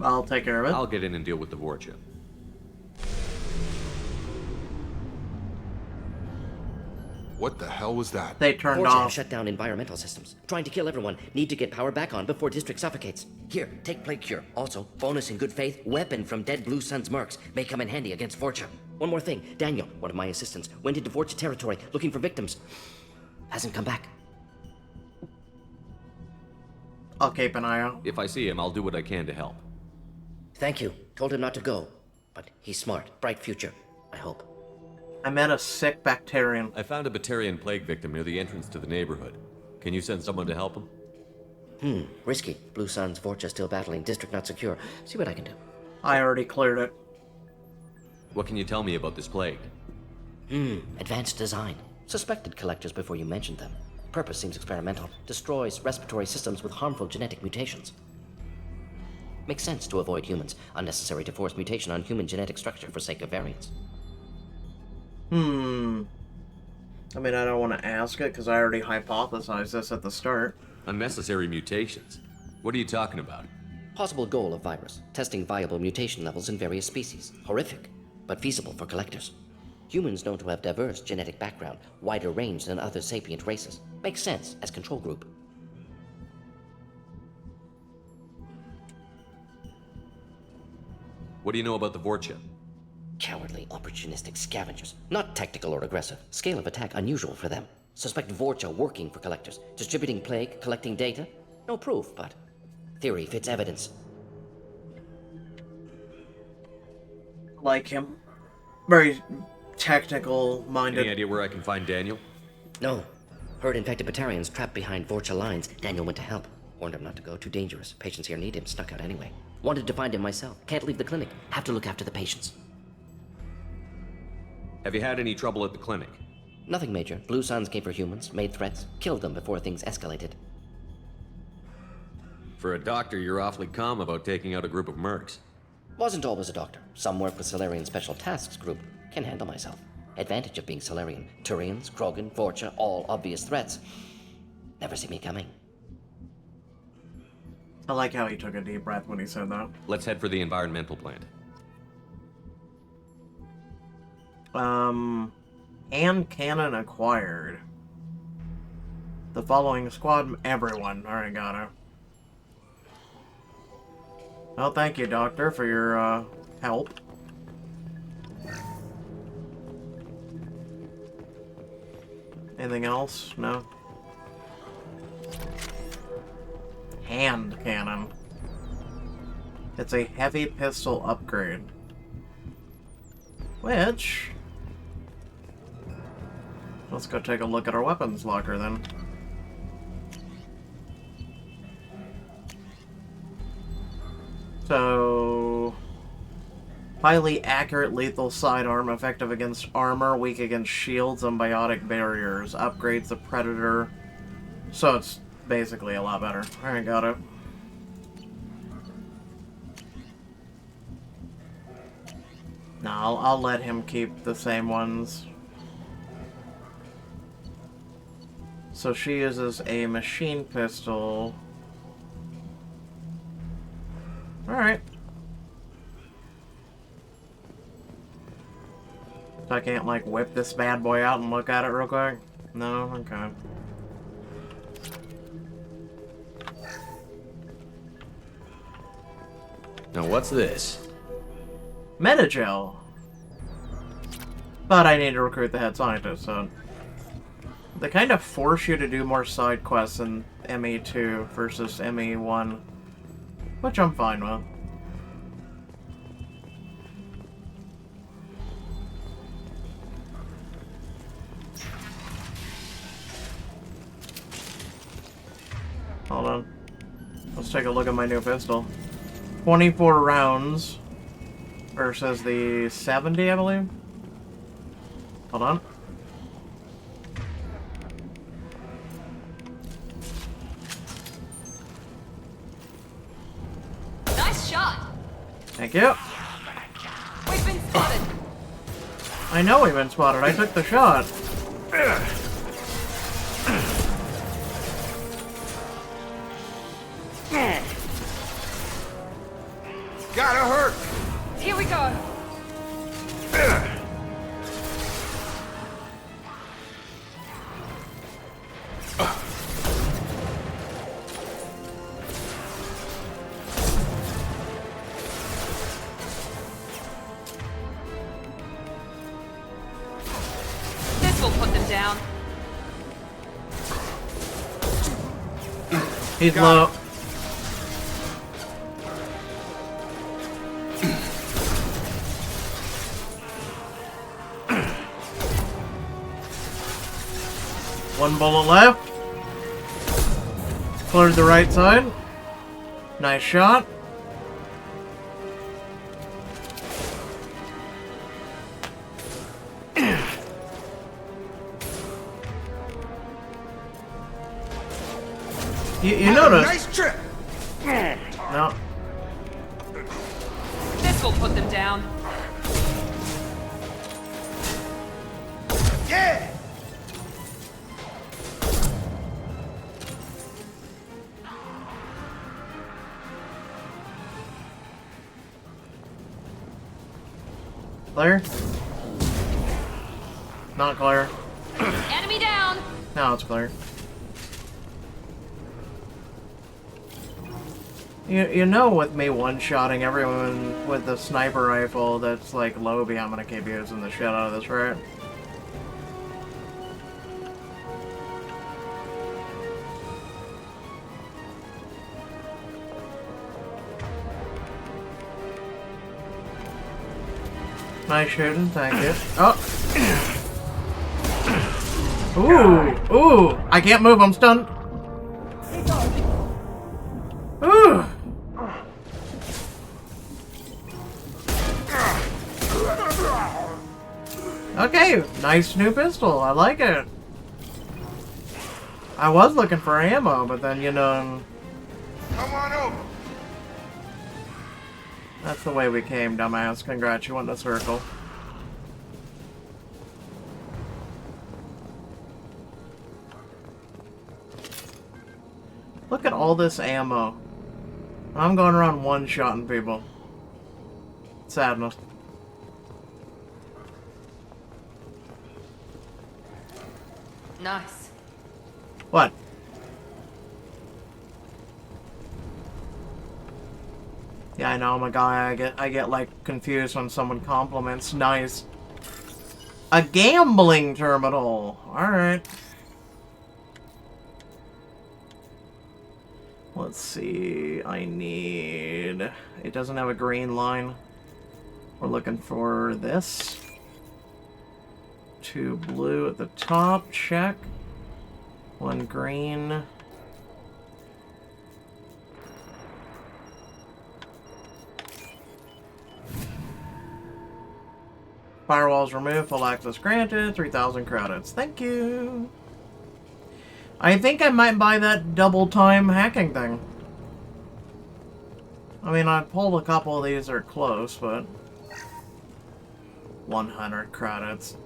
I'll take care of it. I'll get in and deal with the Vorcha. What the hell was that? They turned Vorcha off. have shut down environmental systems. Trying to kill everyone. Need to get power back on before District suffocates. Here, take Plague Cure. Also, bonus in good faith, weapon from dead Blue Sun's mercs. May come in handy against Vorcha. One more thing. Daniel, one of my assistants, went into Vorcha territory looking for victims. Hasn't come back. I'll keep an eye out. If I see him, I'll do what I can to help. Thank you. Told him not to go. But he's smart. Bright future. I hope. I met a sick bacterian. I found a Batarian plague victim near the entrance to the neighborhood. Can you send someone to help him? Risky. Blue Sun's Vorcha still battling. District not secure. See what I can do. I already cleared it. What can you tell me about this plague? Advanced design. Suspected collectors before you mentioned them. Purpose seems experimental. Destroys respiratory systems with harmful genetic mutations. Makes sense to avoid humans. Unnecessary to force mutation on human genetic structure for sake of variance. I mean, I don't want to ask it because I already hypothesized this at the start. Unnecessary mutations? What are you talking about? Possible goal of virus. Testing viable mutation levels in various species. Horrific, but feasible for collectors. Humans known to have diverse genetic background, wider range than other sapient races. Makes sense as control group. What do you know about the Vorcha? Cowardly, opportunistic scavengers. Not tactical or aggressive. Scale of attack unusual for them. Suspect Vorcha working for collectors. Distributing plague, collecting data. No proof, but theory fits evidence. Like him. Very technical-minded. Any idea where I can find Daniel? No. Heard infected Batarians trapped behind Vorcha lines. Daniel went to help. Warned him not to go. Too dangerous. Patients here need him. Snuck out anyway. Wanted to find him myself. Can't leave the clinic. Have to look after the patients. Have you had any trouble at the clinic? Nothing major. Blue Suns came for humans, made threats, killed them before things escalated. For a doctor, you're awfully calm about taking out a group of mercs. Wasn't always a doctor. Some work with Salarian Special Tasks Group. Can handle myself. Advantage of being Salarian. Turians, Krogan, Vorcha, all obvious threats. Never see me coming. I like how he took a deep breath when he said that. Let's head for the environmental plant. Hand cannon acquired. The following squad, everyone. Alright, got it. Well, thank you, Doctor, for your, help. Anything else? No? Hand cannon. It's a heavy pistol upgrade. Which... Let's go take a look at our weapons locker then. So... Highly accurate lethal sidearm, effective against armor, weak against shields and biotic barriers. Upgrades the Predator. So it's basically a lot better. Alright, got it. No, I'll let him keep the same ones. So she uses a machine pistol. Alright. So I can't, like, whip this bad boy out and look at it real quick? No? Okay. Now what's this? Metagel. But I need to recruit the head scientist, so... They kind of force you to do more side quests in ME2 versus ME1. Which I'm fine with. Hold on. Let's take a look at my new pistol. 24 rounds versus the 70, I believe. Hold on. Nice shot. Thank you. We've been spotted. I know we've been spotted. I took the shot. Gotta hurt. Here we go. This will put them down. He's low. One bullet left. Cleared the right side. Nice shot. You notice? Nice trip. No. This will put them down. Yeah. Clear? Not clear. Enemy down. Now it's clear. You know, with me one-shotting everyone with the sniper rifle that's like Lobie, I'm gonna keep using the shit out of this, right? Nice shooting, thank you. Oh! Ooh! Ooh! I can't move, I'm stunned! Ooh! Okay, nice new pistol. I like it. I was looking for ammo, but then, you know... Come on over. That's the way we came, dumbass. Congrats, you won the circle. Look at all this ammo. I'm going around one-shotting people. Sadness. Nice. What? Yeah, I know, I'm a guy. I get like confused when someone compliments. Nice. A gambling terminal. All right. Let's see. I need. It doesn't have a green line. We're looking for this. 2 blue at the top. Check. 1 green. Firewalls removed, full access granted, 3,000 credits. Thank you. I think I might buy that double time hacking thing. I mean, I pulled a couple of these that are close, but 100 credits.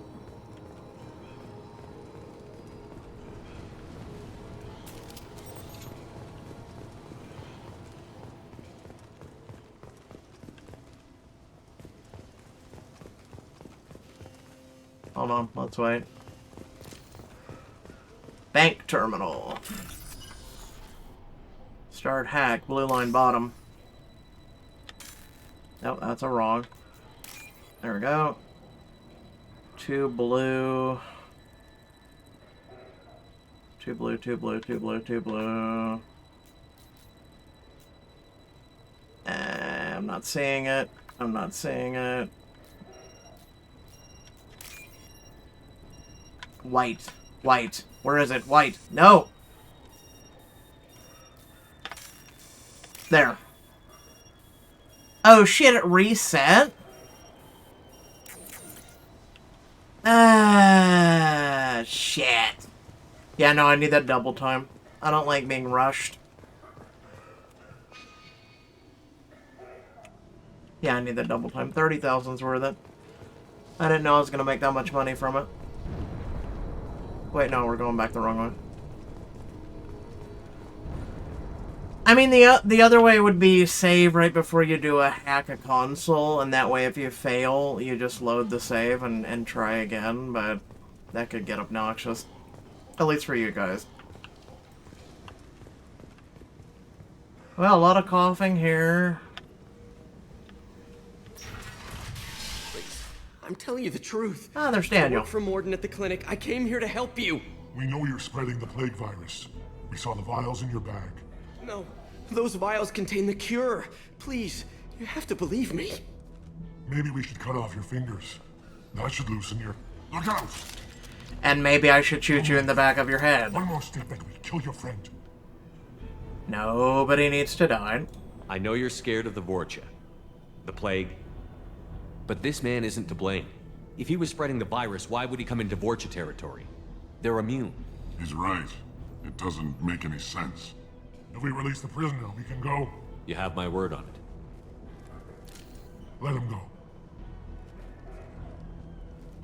Hold on, let's wait. Bank terminal. Start hack, blue line bottom. Nope, that's a wrong. There we go. 2 blue. 2 blue, 2 blue, 2 blue, 2 blue. I'm not seeing it. I'm not seeing it. White. White. Where is it? White. No! There. Oh shit, it reset? Shit. Yeah, no, I need that double time. I don't like being rushed. Yeah, I need that double time. 30,000's worth it. I didn't know I was gonna make that much money from it. Wait, no, we're going back the wrong way. I mean, the other way would be save right before you do a hack a console, and that way if you fail, you just load the save and try again, but that could get obnoxious. At least for you guys. Well, a lot of coughing here. Please, I'm telling you the truth. Ah, there's I Daniel. work for Morden at the clinic. I came here to help you. We know you're spreading the plague virus. We saw the vials in your bag. No, those vials contain the cure. Please, you have to believe me. Maybe we should cut off your fingers. That should loosen your... Look out! And maybe I should shoot you in the back of your head. One more step and we kill your friend. Nobody needs to die. I know you're scared of the Vorcha, the plague, but this man isn't to blame. If he was spreading the virus, why would he come into Vorcha territory? They're immune. He's right. It doesn't make any sense. If we release the prisoner, we can go. You have my word on it. Let him go.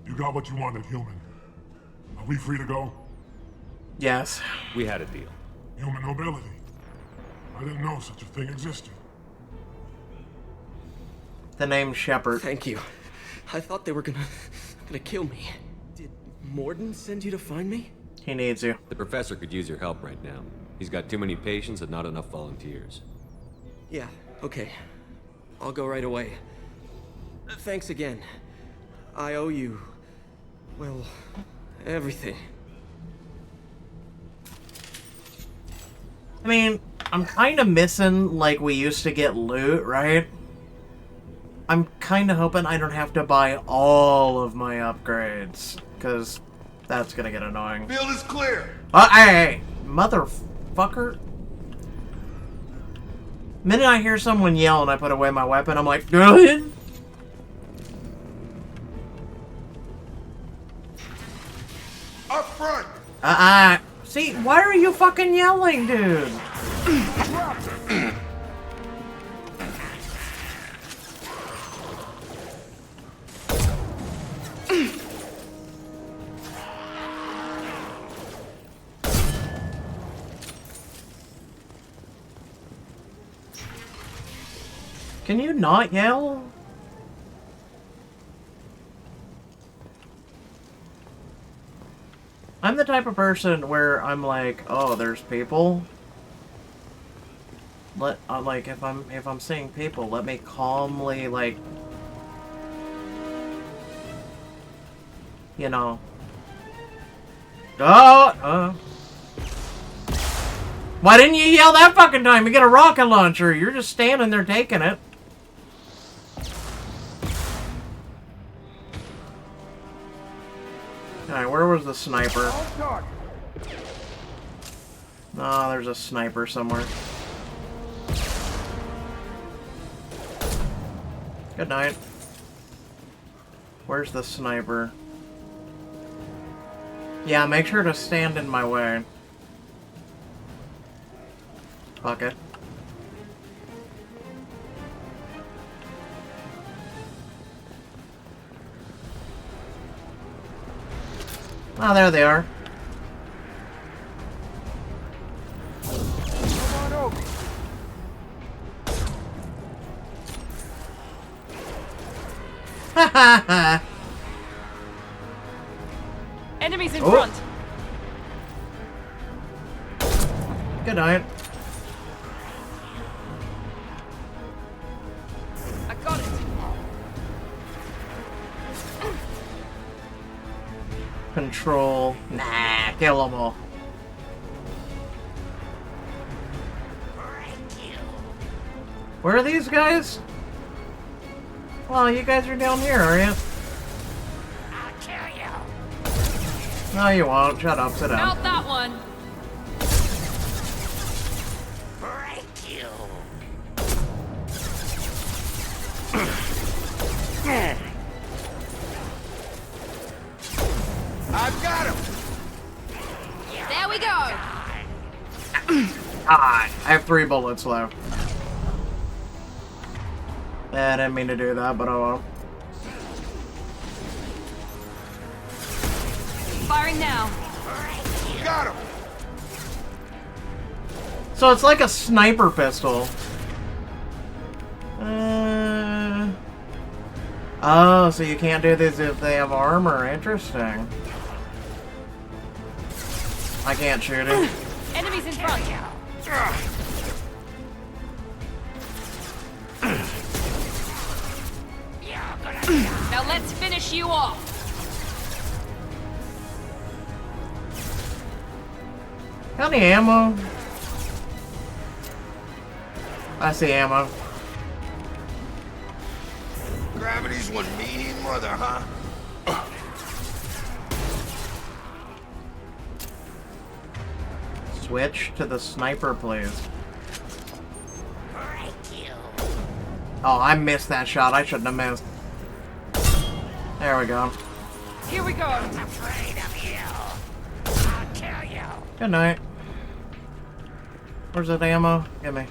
You got what you wanted, human. Are we free to go? Yes. We had a deal. Human nobility. I didn't know such a thing existed. The name Shepard. Thank you. I thought they were gonna kill me. Did Morden send you to find me? He needs you. The professor could use your help right now. He's got too many patients and not enough volunteers. Yeah, okay. I'll go right away. Thanks again. I owe you... well, everything. I mean, I'm kind of missing, like, we used to get loot, right? I'm kind of hoping I don't have to buy all of my upgrades, because that's going to get annoying. Field is clear! Hey, motherfucker. Minute I hear someone yell and I put away my weapon, I'm like, good. Up front! See, why are you fucking yelling, dude? Can you not yell? I'm the type of person where I'm like, oh, there's people. Like if I'm seeing people, let me calmly, like, you know. Why didn't you yell that fucking time? You get a rocket launcher. You're just standing there taking it. Alright, where was the sniper? Oh, there's a sniper somewhere. Good night. Where's the sniper? Yeah, make sure to stand in my way. Fuck it. Oh, there they are. Enemies in front. Good night. I got it. Control. Nah, kill them all. Where are these guys? Well, you guys are down here, are you? I'll kill you. No, you won't. Shut up. Sit down. Out that one. Break you. I have 3 bullets left. I didn't mean to do that, but oh well. Firing now. Got him! So it's like a sniper pistol. Oh, so you can't do this if they have armor. Interesting. I can't shoot him. Enemies in front. Now let's finish you off. Got any ammo? I see ammo. Gravity's one mean mother, huh? Switch to the sniper, please. Oh, I missed that shot. I shouldn't have missed. There we go. Here we go. I'm afraid of you. I'll kill you. Good night. Where's that ammo? Give me.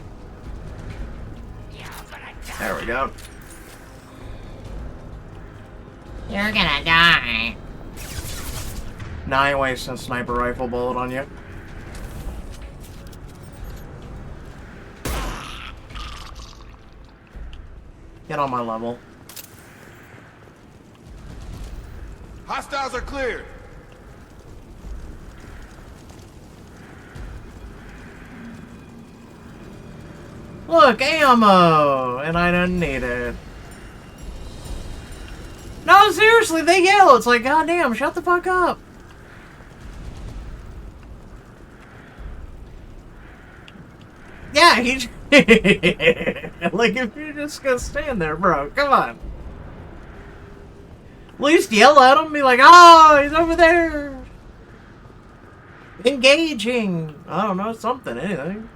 There we go. You're gonna die. Now I ain't wasting a sniper rifle bullet on you. Get on my level. Hostiles are cleared. Look, ammo! And I didn't need it. No, seriously, they yell. It's like, goddamn, shut the fuck up. Yeah, he... like, if you're just gonna stand there, bro, come on. At least yell at him, be like, oh, he's over there. Engaging. I don't know, something, anything.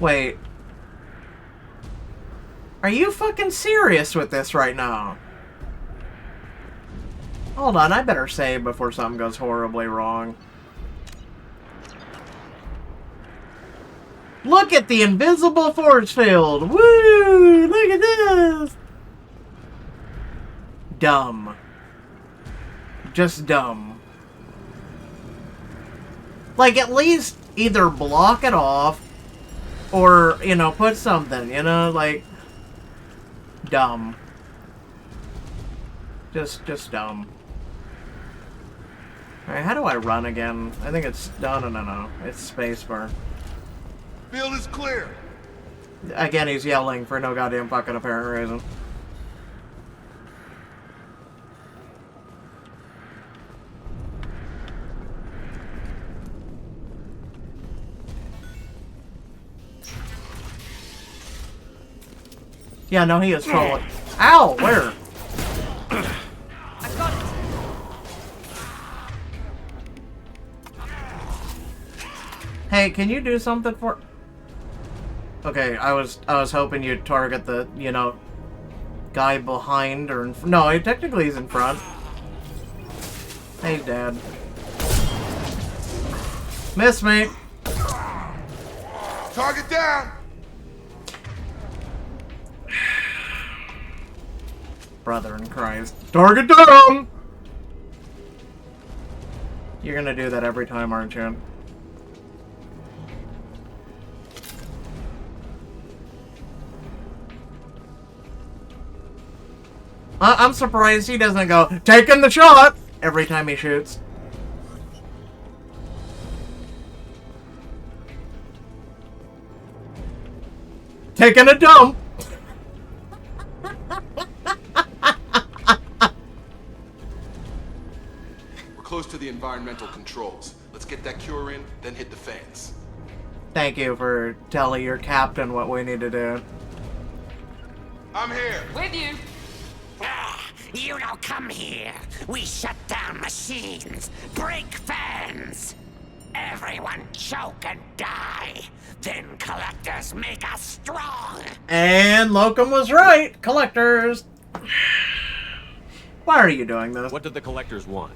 Wait. Are you fucking serious with this right now? Hold on, I better save before something goes horribly wrong. Look at the invisible force field! Woo! Look at this! Dumb. Just dumb. Like, at least either block it off or, you know, put something, you know, like... Dumb. Just dumb. Alright, how do I run again? I think it's... No. It's spacebar. Field is clear. Again, he's yelling for no goddamn fucking apparent reason. Yeah, no, he is trolling. Ow! Where? I got it. Hey, can you do something for... Okay, I was hoping you'd target the, you know, guy behind or in no, technically he's in front. Hey, Dad. Miss me. Target down. Brother in Christ. Target down! You're gonna do that every time, aren't you? I'm surprised he doesn't go, taking the shot! Every time he shoots. Taking a dump! We're close to the environmental controls. Let's get that cure in, then hit the fans. Thank you for telling your captain what we need to do. I'm here. With you. You don't come here. We shut down machines, break fans. Everyone choke and die. Then collectors make us strong. And Locum was right. Collectors. Why are you doing this? What did the collectors want?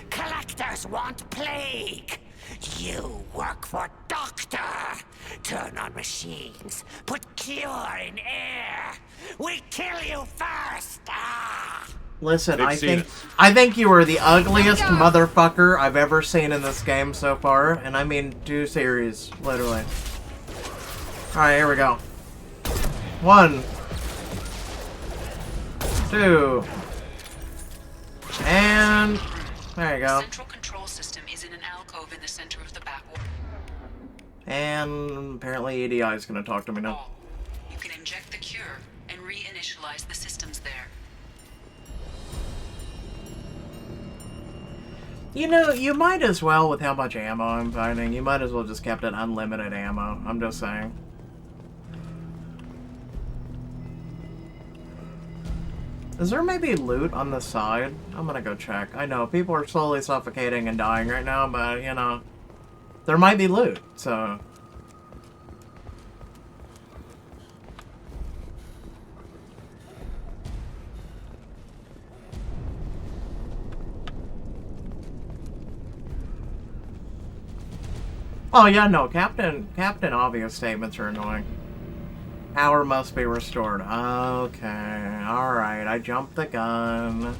Collectors Humans want plague. You work for Doctor. Turn on machines. Put cure in air. We kill you first. Ah! Listen, I think you are the ugliest motherfucker I've ever seen in this game so far, and I mean 2 series, literally. Alright, here we go. 1, 2, and there you go. Central control system is in an alcove in the center of the backwater. And apparently EDI is going to talk to me now. You can inject the cure and reinitialize the systems there. You know, you might as well, with how much ammo I'm finding, you might as well just kept it unlimited ammo. I'm just saying. Is there maybe loot on the side? I'm gonna go check. I know, people are slowly suffocating and dying right now, but, you know, there might be loot, so... Oh yeah, no, Captain Obvious statements are annoying. Power must be restored. Okay, alright, I jumped the gun.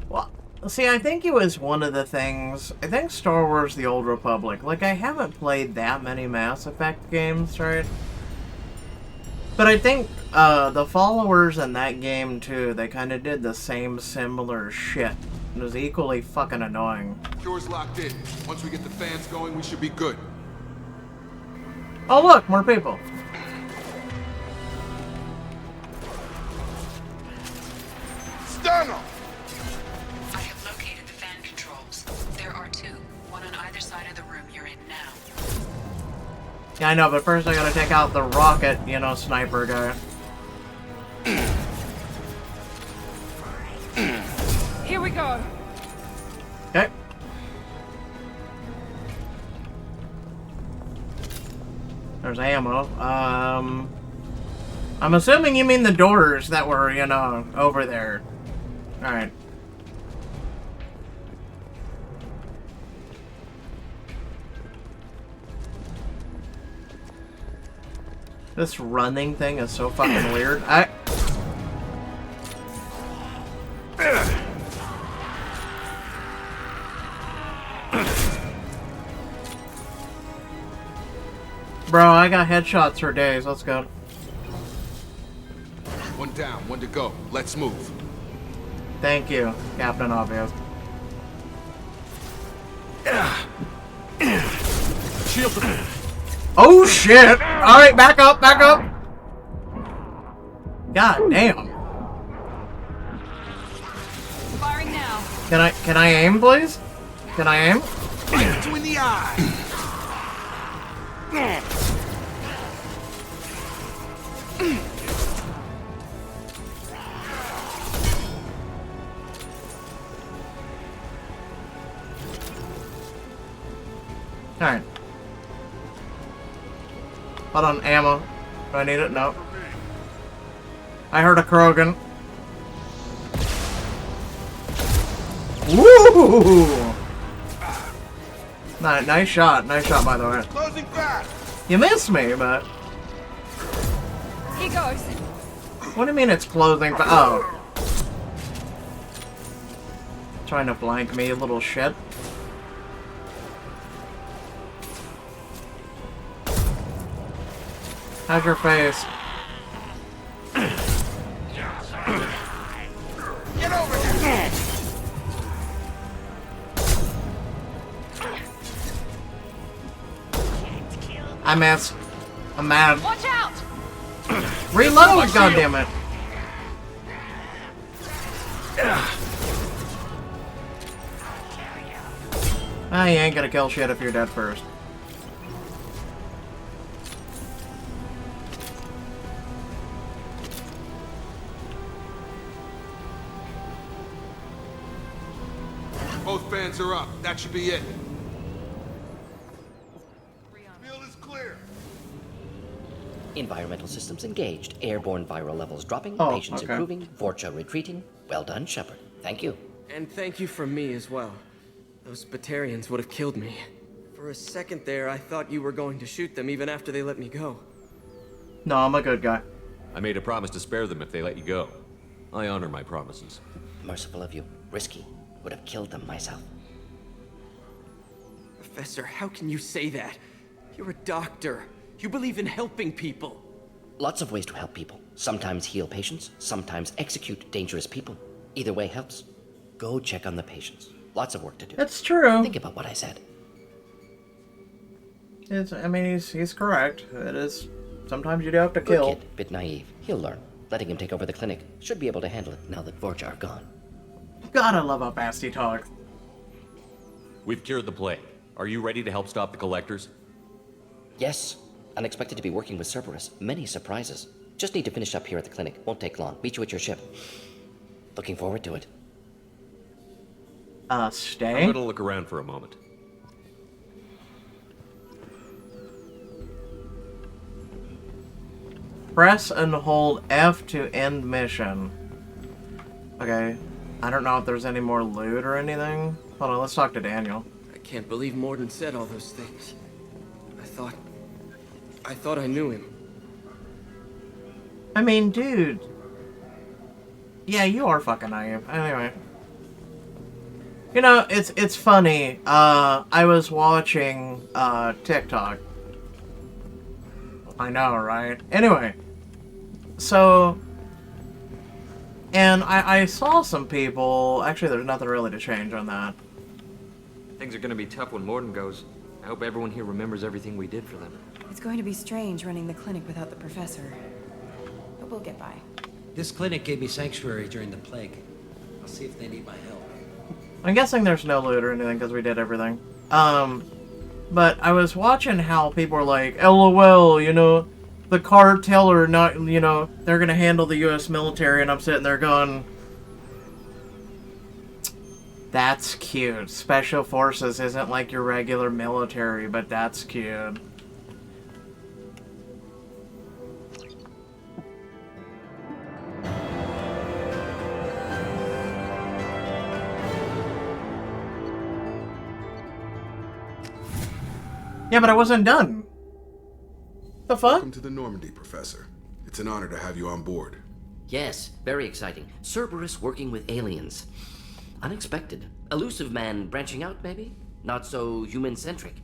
Well, see, I think it was one of the things... I think Star Wars The Old Republic, like, I haven't played that many Mass Effect games, right? But I think the followers in that game, too, they kind of did the same similar shit. It was equally fucking annoying. Cure's locked in. Once we get the fans going, we should be good. Oh look, more people. Stun them! I have located the fan controls. There are 2, one on either side of the room you're in now. Yeah, I know, but first I gotta take out the rocket, you know, sniper guy. Here we go. Okay. There's ammo. I'm assuming you mean the doors that were, you know, over there. Alright. This running thing is so fucking weird. Bro, I got headshots for days. Let's go. One down, one to go. Let's move. Thank you, Captain Obvious. Shield them. Oh shit! Alright, back up, back up! God damn. Firing now. Can I aim, please? Can I aim? Right between the eyes. Alright. Hold on, ammo. Do I need it? No. I heard a Krogan. Woo! Nice shot by the way. Closing fast. You missed me, but... Here goes. What do you mean it's closing? Oh. Trying to flank me, you little shit. How's your face? Get over here. I missed. I'm mad. Watch out! Reload, goddammit! Ah, you ain't gonna kill shit if you're dead first. Both fans are up. That should be it. Field is clear. Environmental systems engaged. Airborne viral levels dropping. Oh, Patients okay. improving. Vorcha retreating. Well done, Shepard. Thank you. And thank you from me as well. Those Batarians would have killed me. For a second there, I thought you were going to shoot them even after they let me go. No, I'm a good guy. I made a promise to spare them if they let you go. I honor my promises. Merciful of you. Risky. Would have killed them myself. Professor, how can you say that? You're a doctor. You believe in helping people. Lots of ways to help people. Sometimes heal patients, sometimes execute dangerous people. Either way helps. Go check on the patients. Lots of work to do. That's true. Think about what I said. I mean, he's correct. It is. Sometimes you do have to Good kill. kid, bit naive. He'll learn. Letting him take over the clinic. Should be able to handle it now that Vorcha are gone. Gotta love how fast he talks. We've cured the plague. Are you ready to help stop the Collectors? Yes. Unexpected to be working with Cerberus. Many surprises. Just need to finish up here at the clinic. Won't take long. Meet you at your ship. Looking forward to it. Stay? I'm gonna look around for a moment. Press and hold F to end mission. Okay. I don't know if there's any more loot or anything. Hold on, let's talk to Daniel. I can't believe Morden said all those things. I thought I knew him. I mean, dude. Yeah, you are fucking naive. Anyway. You know, it's funny. I was watching TikTok. I know, right? Anyway. So, and I saw some people. Actually, there's nothing really to change on that. Things are gonna be tough when Morden goes. I hope everyone here remembers everything we did for them. It's going to be strange running the clinic without the professor. But we'll get by. This clinic gave me sanctuary during the plague. I'll see if they need my help. I'm guessing there's no loot or anything because we did everything. But I was watching how people were like, LOL, you know, the cartel are not, you know, they're gonna handle the U.S. military, and I'm sitting there going, that's cute. Special Forces isn't like your regular military, but that's cute. Yeah, but I wasn't done. The fuck? Welcome to the Normandy, Professor. It's an honor to have you on board. Yes, very exciting. Cerberus working with aliens. Unexpected. Elusive man branching out, maybe? Not so human-centric.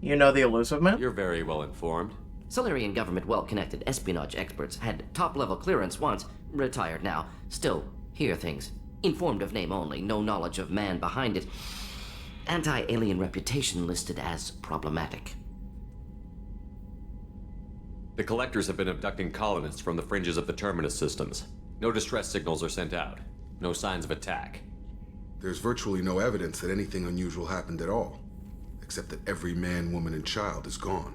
You know the Elusive Man? You're very well informed. Solarian government well-connected espionage experts had top-level clearance once, retired now. Still, hear things. Informed of name only, no knowledge of man behind it. Anti-alien reputation listed as problematic. The Collectors have been abducting colonists from the fringes of the Terminus systems. No distress signals are sent out. No signs of attack. There's virtually no evidence that anything unusual happened at all. Except that every man, woman, and child is gone.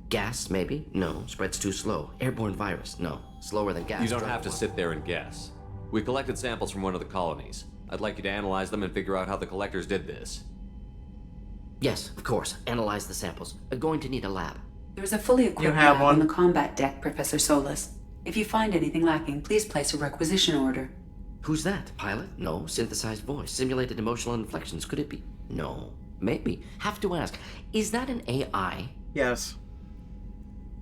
Gas, maybe? No. Spreads too slow. Airborne virus? No. Slower than gas. You don't have to sit there and guess. We collected samples from one of the colonies. I'd like you to analyze them and figure out how the Collectors did this. Yes, of course. Analyze the samples. Going to need a lab. There's a fully equipped lab on the combat deck, Professor Solis. If you find anything lacking, please place a requisition order. Who's that? Pilot? No. Synthesized voice. Simulated emotional inflections. Could it be? No. Maybe. Have to ask. Is that an AI? Yes.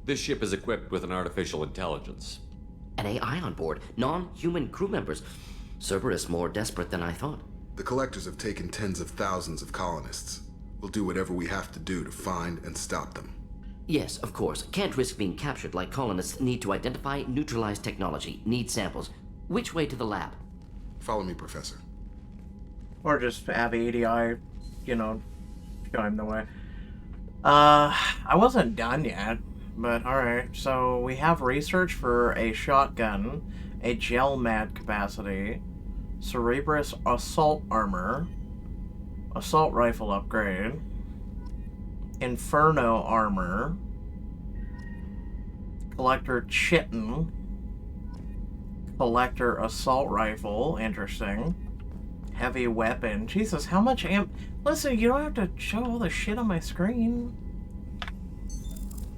This ship is equipped with an artificial intelligence. An AI on board? Non-human crew members? Cerberus more desperate than I thought. The Collectors have taken tens of thousands of colonists. We'll do whatever we have to do to find and stop them. Yes, of course. Can't risk being captured like colonists. Need to identify, neutralize technology. Need samples. Which way to the lab? Follow me, Professor. Or just have EDI, you know, show him the way. I wasn't done yet, but alright. So we have research for a shotgun, a gel mat capacity, Cerberus assault armor, assault rifle upgrade, Inferno armor, Collector Chitin, Collector assault rifle, interesting, heavy weapon. Jesus, how much Listen, you don't have to show all the shit on my screen.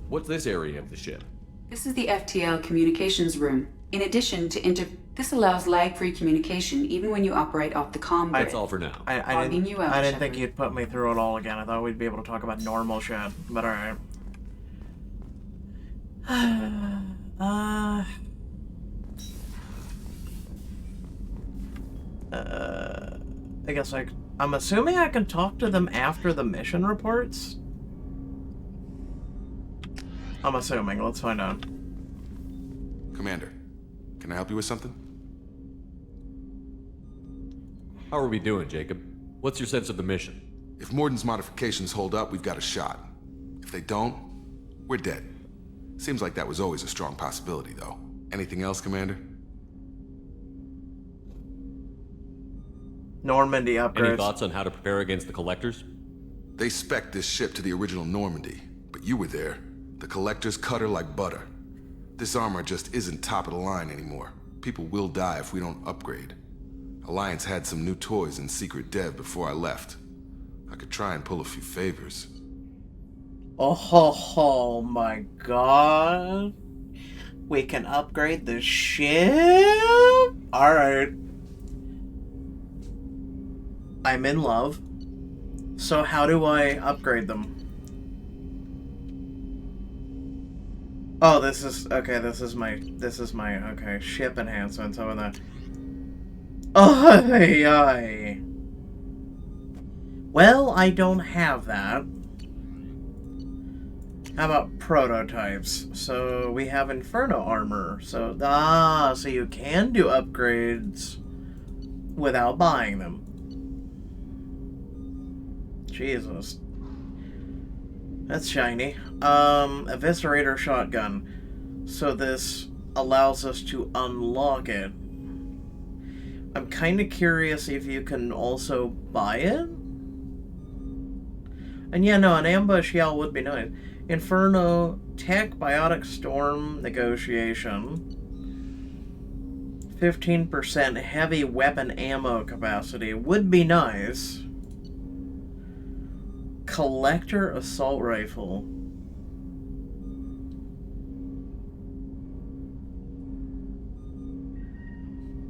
What's this area of the ship? This is the FTL communications room. In addition to this allows lag-free communication even when you operate off the comm grid. That's all for now. I Logging you out, didn't think Shepard. you'd put me through it all again. I thought we'd be able to talk about normal shit. But alright. I guess I'm assuming I can talk to them after the mission reports? I'm assuming. Let's find out. Commander, can I help you with something? How are we doing, Jacob? What's your sense of the mission? If Morden's modifications hold up, we've got a shot. If they don't, we're dead. Seems like that was always a strong possibility, though. Anything else, Commander? Normandy upgrades. Any thoughts on how to prepare against the Collectors? They spec'd this ship to the original Normandy, but you were there. The Collectors cut her like butter. This armor just isn't top of the line anymore. People will die if we don't upgrade. Alliance had some new toys in secret dev before I left. I could try and pull a few favors. Oh my god. We can upgrade the ship? Alright. I'm in love. So how do I upgrade them? Oh, this is my okay, ship enhancements over that. Ay. Well, I don't have that. How about prototypes? So we have Inferno armor. So so you can do upgrades without buying them. Jesus. That's shiny. Eviscerator shotgun. So this allows us to unlock it. I'm kind of curious if you can also buy it? And yeah, no, an ambush yell would be nice. Inferno Tech Biotic Storm Negotiation. 15% heavy weapon ammo capacity would be nice. Collector Assault Rifle.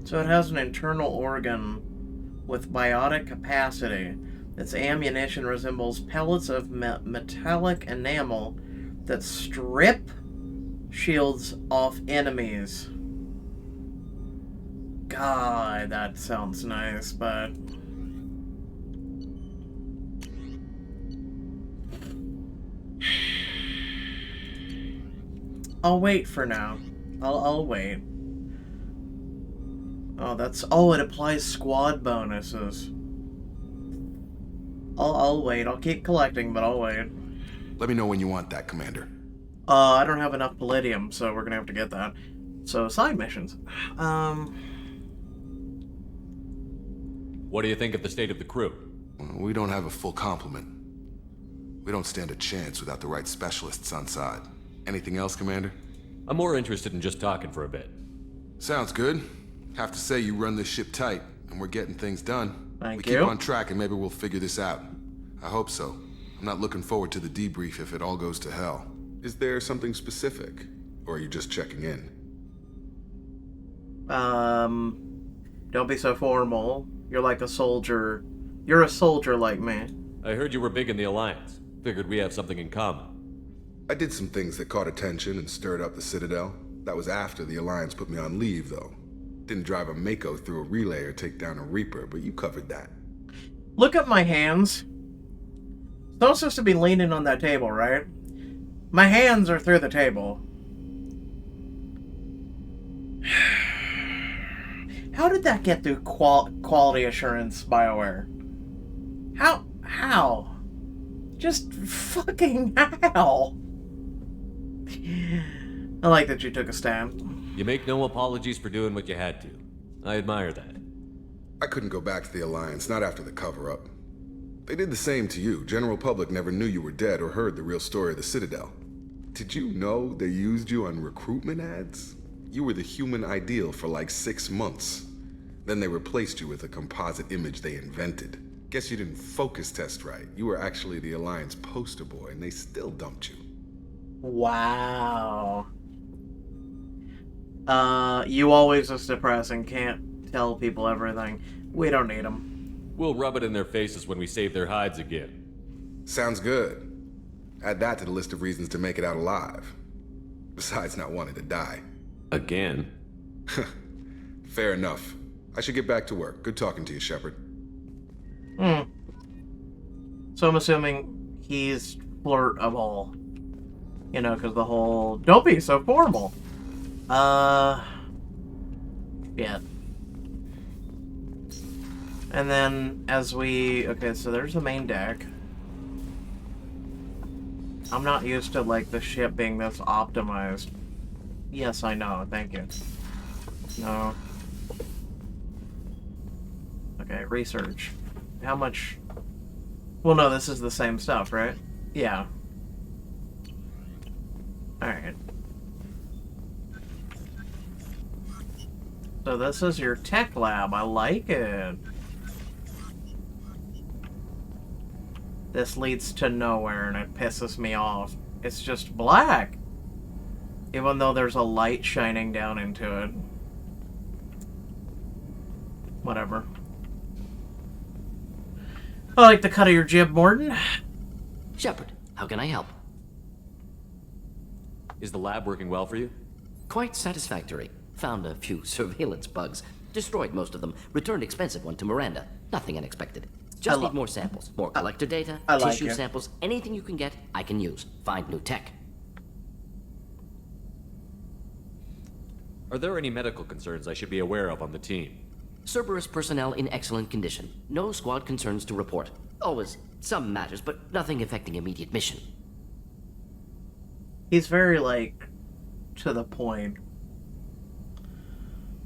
So it has an internal organ with biotic capacity. Its ammunition resembles pellets of metallic enamel that strip shields off enemies. God, that sounds nice, but... I'll wait for now. I'll wait. Oh, it applies squad bonuses. I'll wait. I'll keep collecting, but I'll wait. Let me know when you want that, Commander. I don't have enough palladium, so we're gonna have to get that. So, side missions. What do you think of the state of the crew? We don't have a full complement. We don't stand a chance without the right specialists on side. Anything else, Commander? I'm more interested in just talking for a bit. Sounds good. Have to say you run this ship tight, and we're getting things done. Thank you. you. Keep on track and maybe we'll figure this out. I hope so. I'm not looking forward to the debrief if it all goes to hell. Is there something specific? Or are you just checking in? Don't be so formal. You're like a soldier. You're a soldier like me. I heard you were big in the Alliance. Figured we have something in common. I did some things that caught attention and stirred up the Citadel. That was after the Alliance put me on leave, though. Didn't drive a Mako through a relay or take down a Reaper, but you covered that. Look at my hands. Don't supposed to be leaning on that table, right? My hands are through the table. How did that get through quality assurance, BioWare? How? Just fucking how? I like that you took a stand. You make no apologies for doing what you had to. I admire that. I couldn't go back to the Alliance, not after the cover-up. They did the same to you. General public never knew you were dead or heard the real story of the Citadel. Did you know they used you on recruitment ads? You were the human ideal for like 6 months. Then they replaced you with a composite image they invented. Guess you didn't focus test right. You were actually the Alliance poster boy, and they still dumped you. Wow. You always just depress and can't tell people everything. We don't need them. We'll rub it in their faces when we save their hides again. Sounds good. Add that to the list of reasons to make it out alive. Besides not wanting to die. Again? Fair enough. I should get back to work. Good talking to you, Shepard. So I'm assuming he's flirt of all. You know, because the whole, don't be so formal. Yeah. And then as we, okay, so there's the main deck. I'm not used to, like, the ship being this optimized. Yes, I know, thank you. No. Okay, research. How much? Well, no, this is the same stuff, right? Yeah. Alright. So this is your tech lab. I like it. This leads to nowhere and it pisses me off. It's just black. Even though there's a light shining down into it. Whatever. I like the cut of your jib, Mordin. Shepard, how can I help? Is the lab working well for you? Quite satisfactory. Found a few surveillance bugs. Destroyed most of them. Returned expensive one to Miranda. Nothing unexpected. Just need more samples. More collector data, tissue samples, anything you can get, I can use. Find new tech. Are there any medical concerns I should be aware of on the team? Cerberus personnel in excellent condition. No squad concerns to report. Always some matters, but nothing affecting immediate mission. He's very, like, to the point.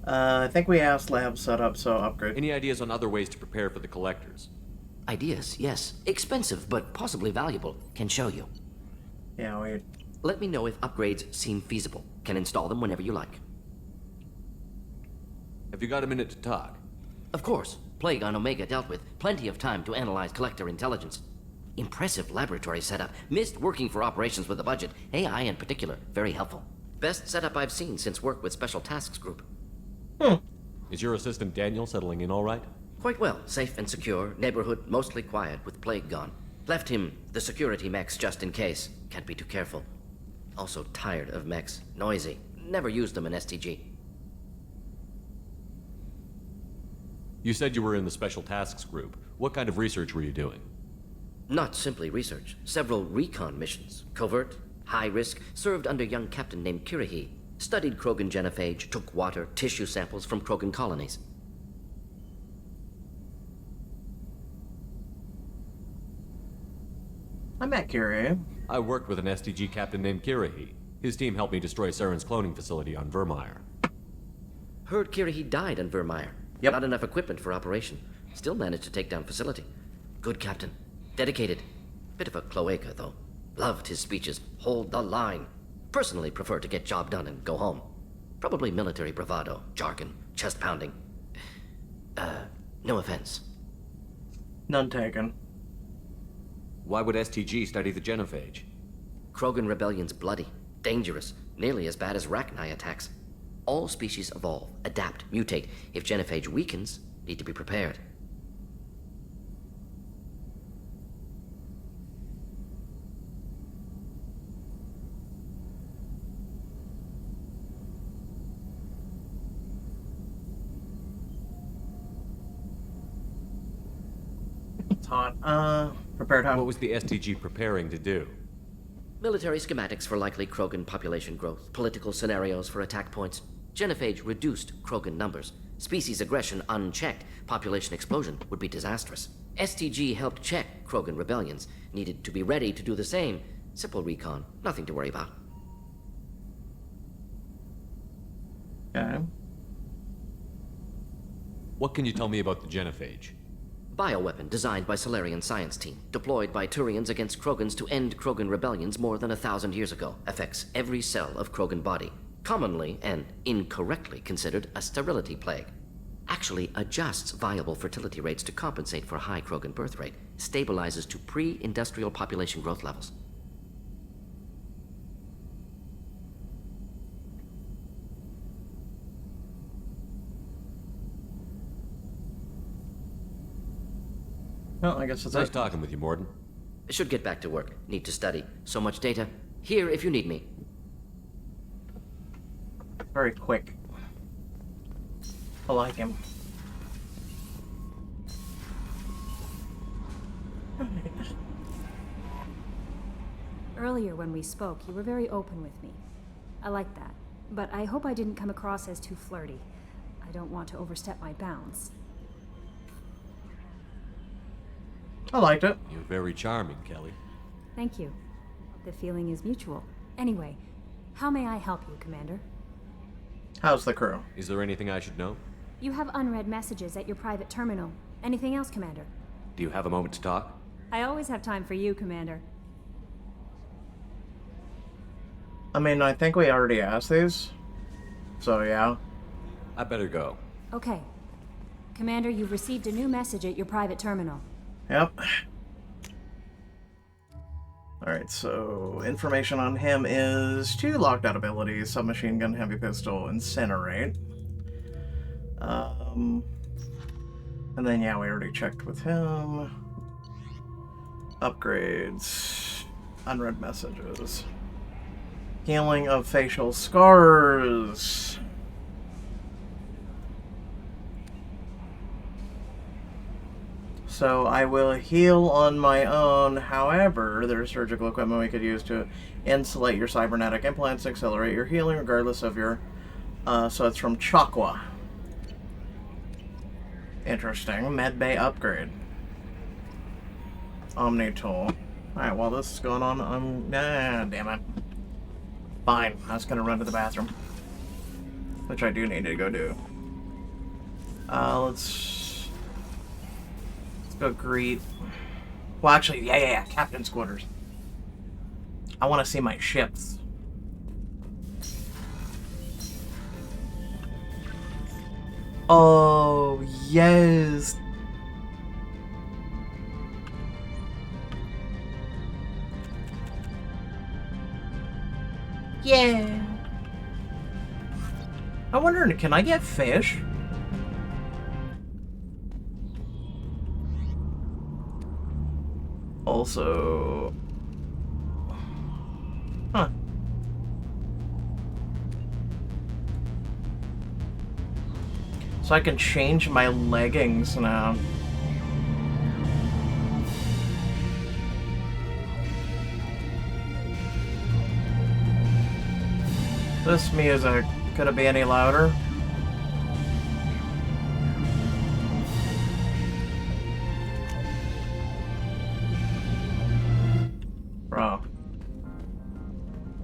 I think we asked lab setup, so upgrade. Any ideas on other ways to prepare for the collectors? Ideas, yes. Expensive, but possibly valuable. Can show you. Yeah, wait. Let me know if upgrades seem feasible. Can install them whenever you like. Have you got a minute to talk? Of course. Plague on Omega dealt with. Plenty of time to analyze collector intelligence. Impressive laboratory setup. Missed working for operations with a budget. AI in particular. Very helpful. Best setup I've seen since work with Special Tasks Group. Is your assistant Daniel settling in all right? Quite well. Safe and secure. Neighborhood mostly quiet with Plague gone. Left him the security mechs just in case. Can't be too careful. Also tired of mechs. Noisy. Never used them in STG. You said you were in the Special Tasks Group. What kind of research were you doing? Not simply research. Several recon missions. Covert, high risk, served under a young captain named Kirrahe. Studied Krogan genophage, took water, tissue samples from Krogan colonies. I met Kirrahe. I worked with an STG captain named Kirrahe. His team helped me destroy Saren's cloning facility on Virmire. Heard Kirrahe died on Virmire. Yep. Not enough equipment for operation. Still managed to take down facility. Good captain. Dedicated. Bit of a cloaca, though. Loved his speeches. Hold the line. Personally prefer to get job done and go home. Probably military bravado, jargon, chest pounding. No offense. None taken. Why would STG study the genophage? Krogan rebellion's bloody, dangerous, nearly as bad as Rachni attacks. All species evolve, adapt, mutate. If genophage weakens, need to be prepared. It's hot. Prepared how? What was the STG preparing to do? Military schematics for likely Krogan population growth, political scenarios for attack points. Genophage reduced Krogan numbers. Species aggression unchecked, population explosion would be disastrous. STG helped check Krogan rebellions. Needed to be ready to do the same. Simple recon, nothing to worry about. Okay. What can you tell me about the genophage? Bioweapon designed by Solarian science team, deployed by Turians against Krogans to end Krogan rebellions more than 1,000 years ago. Affects every cell of Krogan body. Commonly and incorrectly considered a sterility plague. Actually adjusts viable fertility rates to compensate for high Krogan birth rate. Stabilizes to pre-industrial population growth levels. Well, I guess it's Nice talking with you, Morden. Should get back to work. Need to study. So much data. Here if you need me. very quick. I like him. Earlier when we spoke, you were very open with me. I like that. But I hope I didn't come across as too flirty. I don't want to overstep my bounds. I liked it. You're very charming, Kelly. Thank you. The feeling is mutual. Anyway, how may I help you, Commander? How's the crew? Is there anything I should know? You have unread messages at your private terminal. Anything else, Commander? Do you have a moment to talk? I always have time for you, Commander. I mean, I think we already asked these. So, yeah. I better go. Okay. Commander, you've received a new message at your private terminal. Yep. Alright, so information on him is 2 locked out abilities, submachine gun, heavy pistol, incinerate. And then, yeah, we already checked with him. Upgrades. Unread messages. Healing of facial scars. So I will heal on my own. However, there's surgical equipment we could use to insulate your cybernetic implants, accelerate your healing regardless of your... so it's from Chakwa. Interesting. Medbay upgrade. Omni tool. Alright, while this is going on, damn it. Fine. I was gonna run to the bathroom. Which I do need to go do. Let's go greet... Well, actually, yeah. Captain's quarters. I want to see my ships. Oh, yes. Yeah. I wonder, can I get fish? Also... Huh. So I can change my leggings now. This music, could it be any louder? Bro.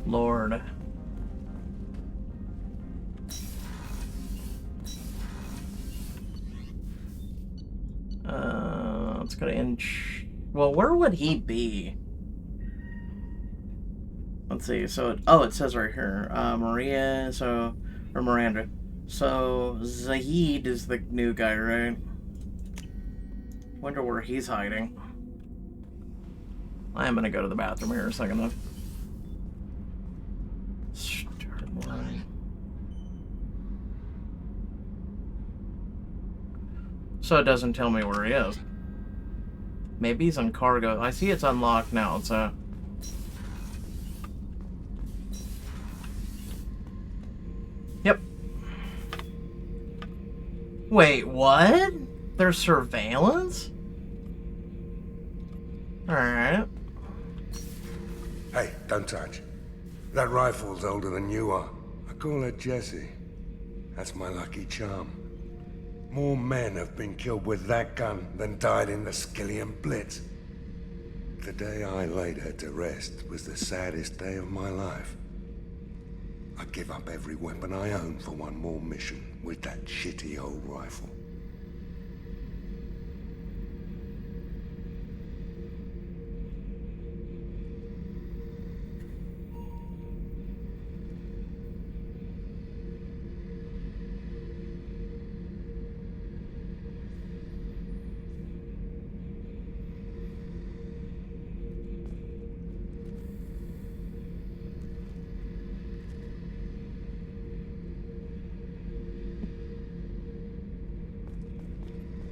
Lord. Let's go to inch. Well, where would he be? Let's see. So, it says right here, Maria. So, or Miranda. So Zahid is the new guy, right? Wonder where he's hiding. I am gonna go to the bathroom here a second though. Start line. So it doesn't tell me where he is. Maybe he's on cargo. I see it's unlocked now, so... Yep. Wait, what? There's surveillance? Alright. Hey, don't touch. That rifle's older than you are. I call her Jessie. That's my lucky charm. More men have been killed with that gun than died in the Skillian Blitz. The day I laid her to rest was the saddest day of my life. I give up every weapon I own for one more mission with that shitty old rifle.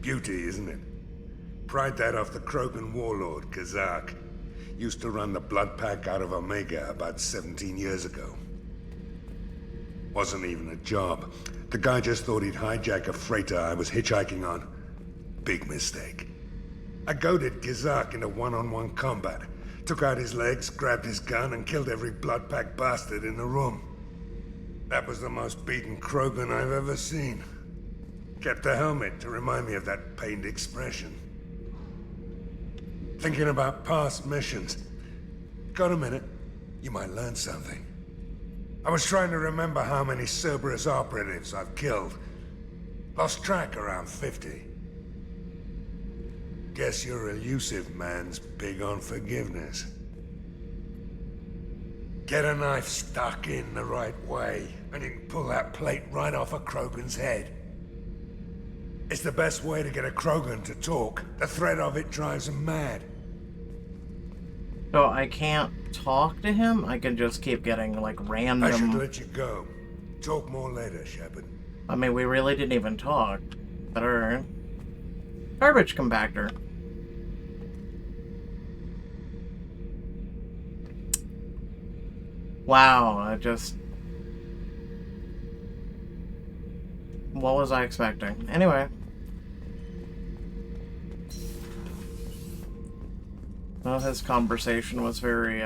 Beauty, isn't it? Pried that off the Krogan warlord, Kazak. Used to run the Blood Pack out of Omega about 17 years ago. Wasn't even a job. The guy just thought he'd hijack a freighter I was hitchhiking on. Big mistake. I goaded Kazak into one-on-one combat. Took out his legs, grabbed his gun, and killed every Blood Pack bastard in the room. That was the most beaten Krogan I've ever seen. Kept a helmet to remind me of that pained expression. Thinking about past missions. Got a minute? You might learn something. I was trying to remember how many Cerberus operatives I've killed. Lost track around 50. Guess your elusive man's big on forgiveness. Get a knife stuck in the right way, and you can pull that plate right off a Krogan's head. It's the best way to get a Krogan to talk. The threat of it drives him mad. So I can't talk to him? I can just keep getting, like, random... I should let you go. Talk more later, Shepard. I mean, we really didn't even talk. But alright. Garbage compactor. Wow, I just... What was I expecting? Anyway. Well, his conversation was very,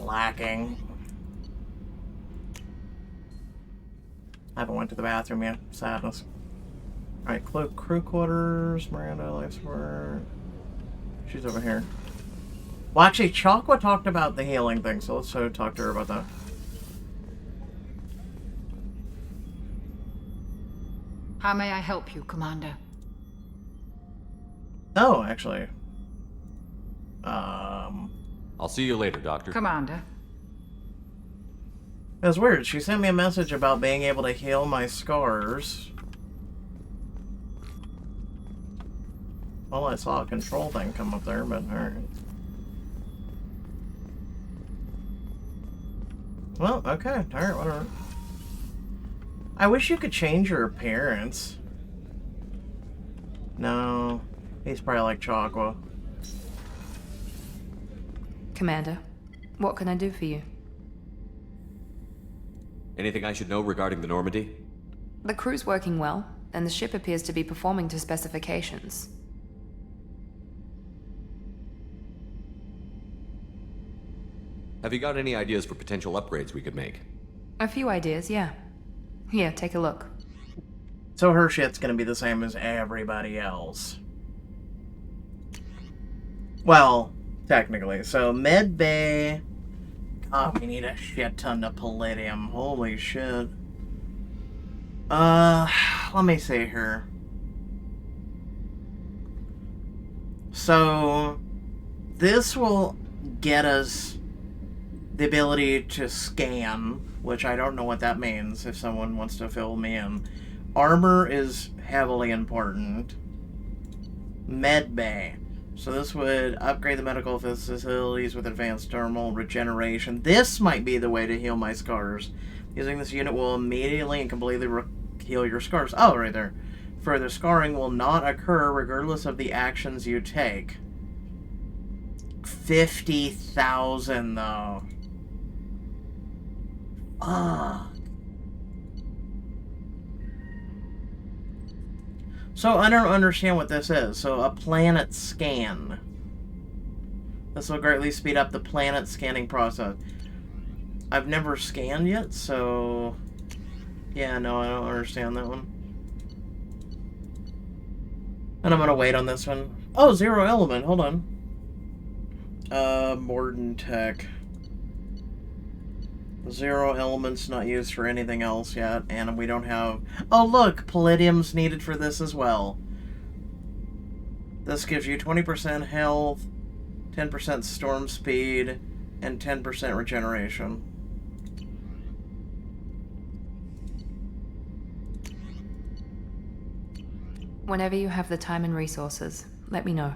lacking. I haven't went to the bathroom yet. Sadness. Alright, crew quarters. Miranda, life support. She's over here. Well, actually, Chakwa talked about the healing thing, so let's talk to her about that. How may I help you, Commander? Oh, actually. I'll see you later, Doctor. Commander. It was weird. She sent me a message about being able to heal my scars. Well, I saw a control thing come up there, but alright. Well, okay. Alright, whatever. I wish you could change your appearance. No. He's probably like Chakwa. Commander, what can I do for you? Anything I should know regarding the Normandy? The crew's working well, and the ship appears to be performing to specifications. Have you got any ideas for potential upgrades we could make? A few ideas, yeah. Here, take a look. So her shit's gonna be the same as everybody else. Well, technically. So, med bay. God, we need a shit ton of palladium. Holy shit. Let me see here. So, this will get us the ability to scan, which I don't know what that means if someone wants to fill me in. Armor is heavily important. Med bay. So this would upgrade the medical facilities with advanced thermal regeneration. This might be the way to heal my scars. Using this unit will immediately and completely heal your scars. Oh, right there. Further scarring will not occur regardless of the actions you take. 50,000 though. Fuck. So, I don't understand what this is. So, a planet scan. This will greatly speed up the planet scanning process. I've never scanned yet, so... Yeah, no, I don't understand that one. And I'm gonna wait on this one. Oh, Zero Element, hold on. Morden Tech. Zero Element's not used for anything else yet, and we don't have... Oh, look! Palladium's needed for this as well. This gives you 20% health, 10% storm speed, and 10% regeneration. Whenever you have the time and resources, let me know.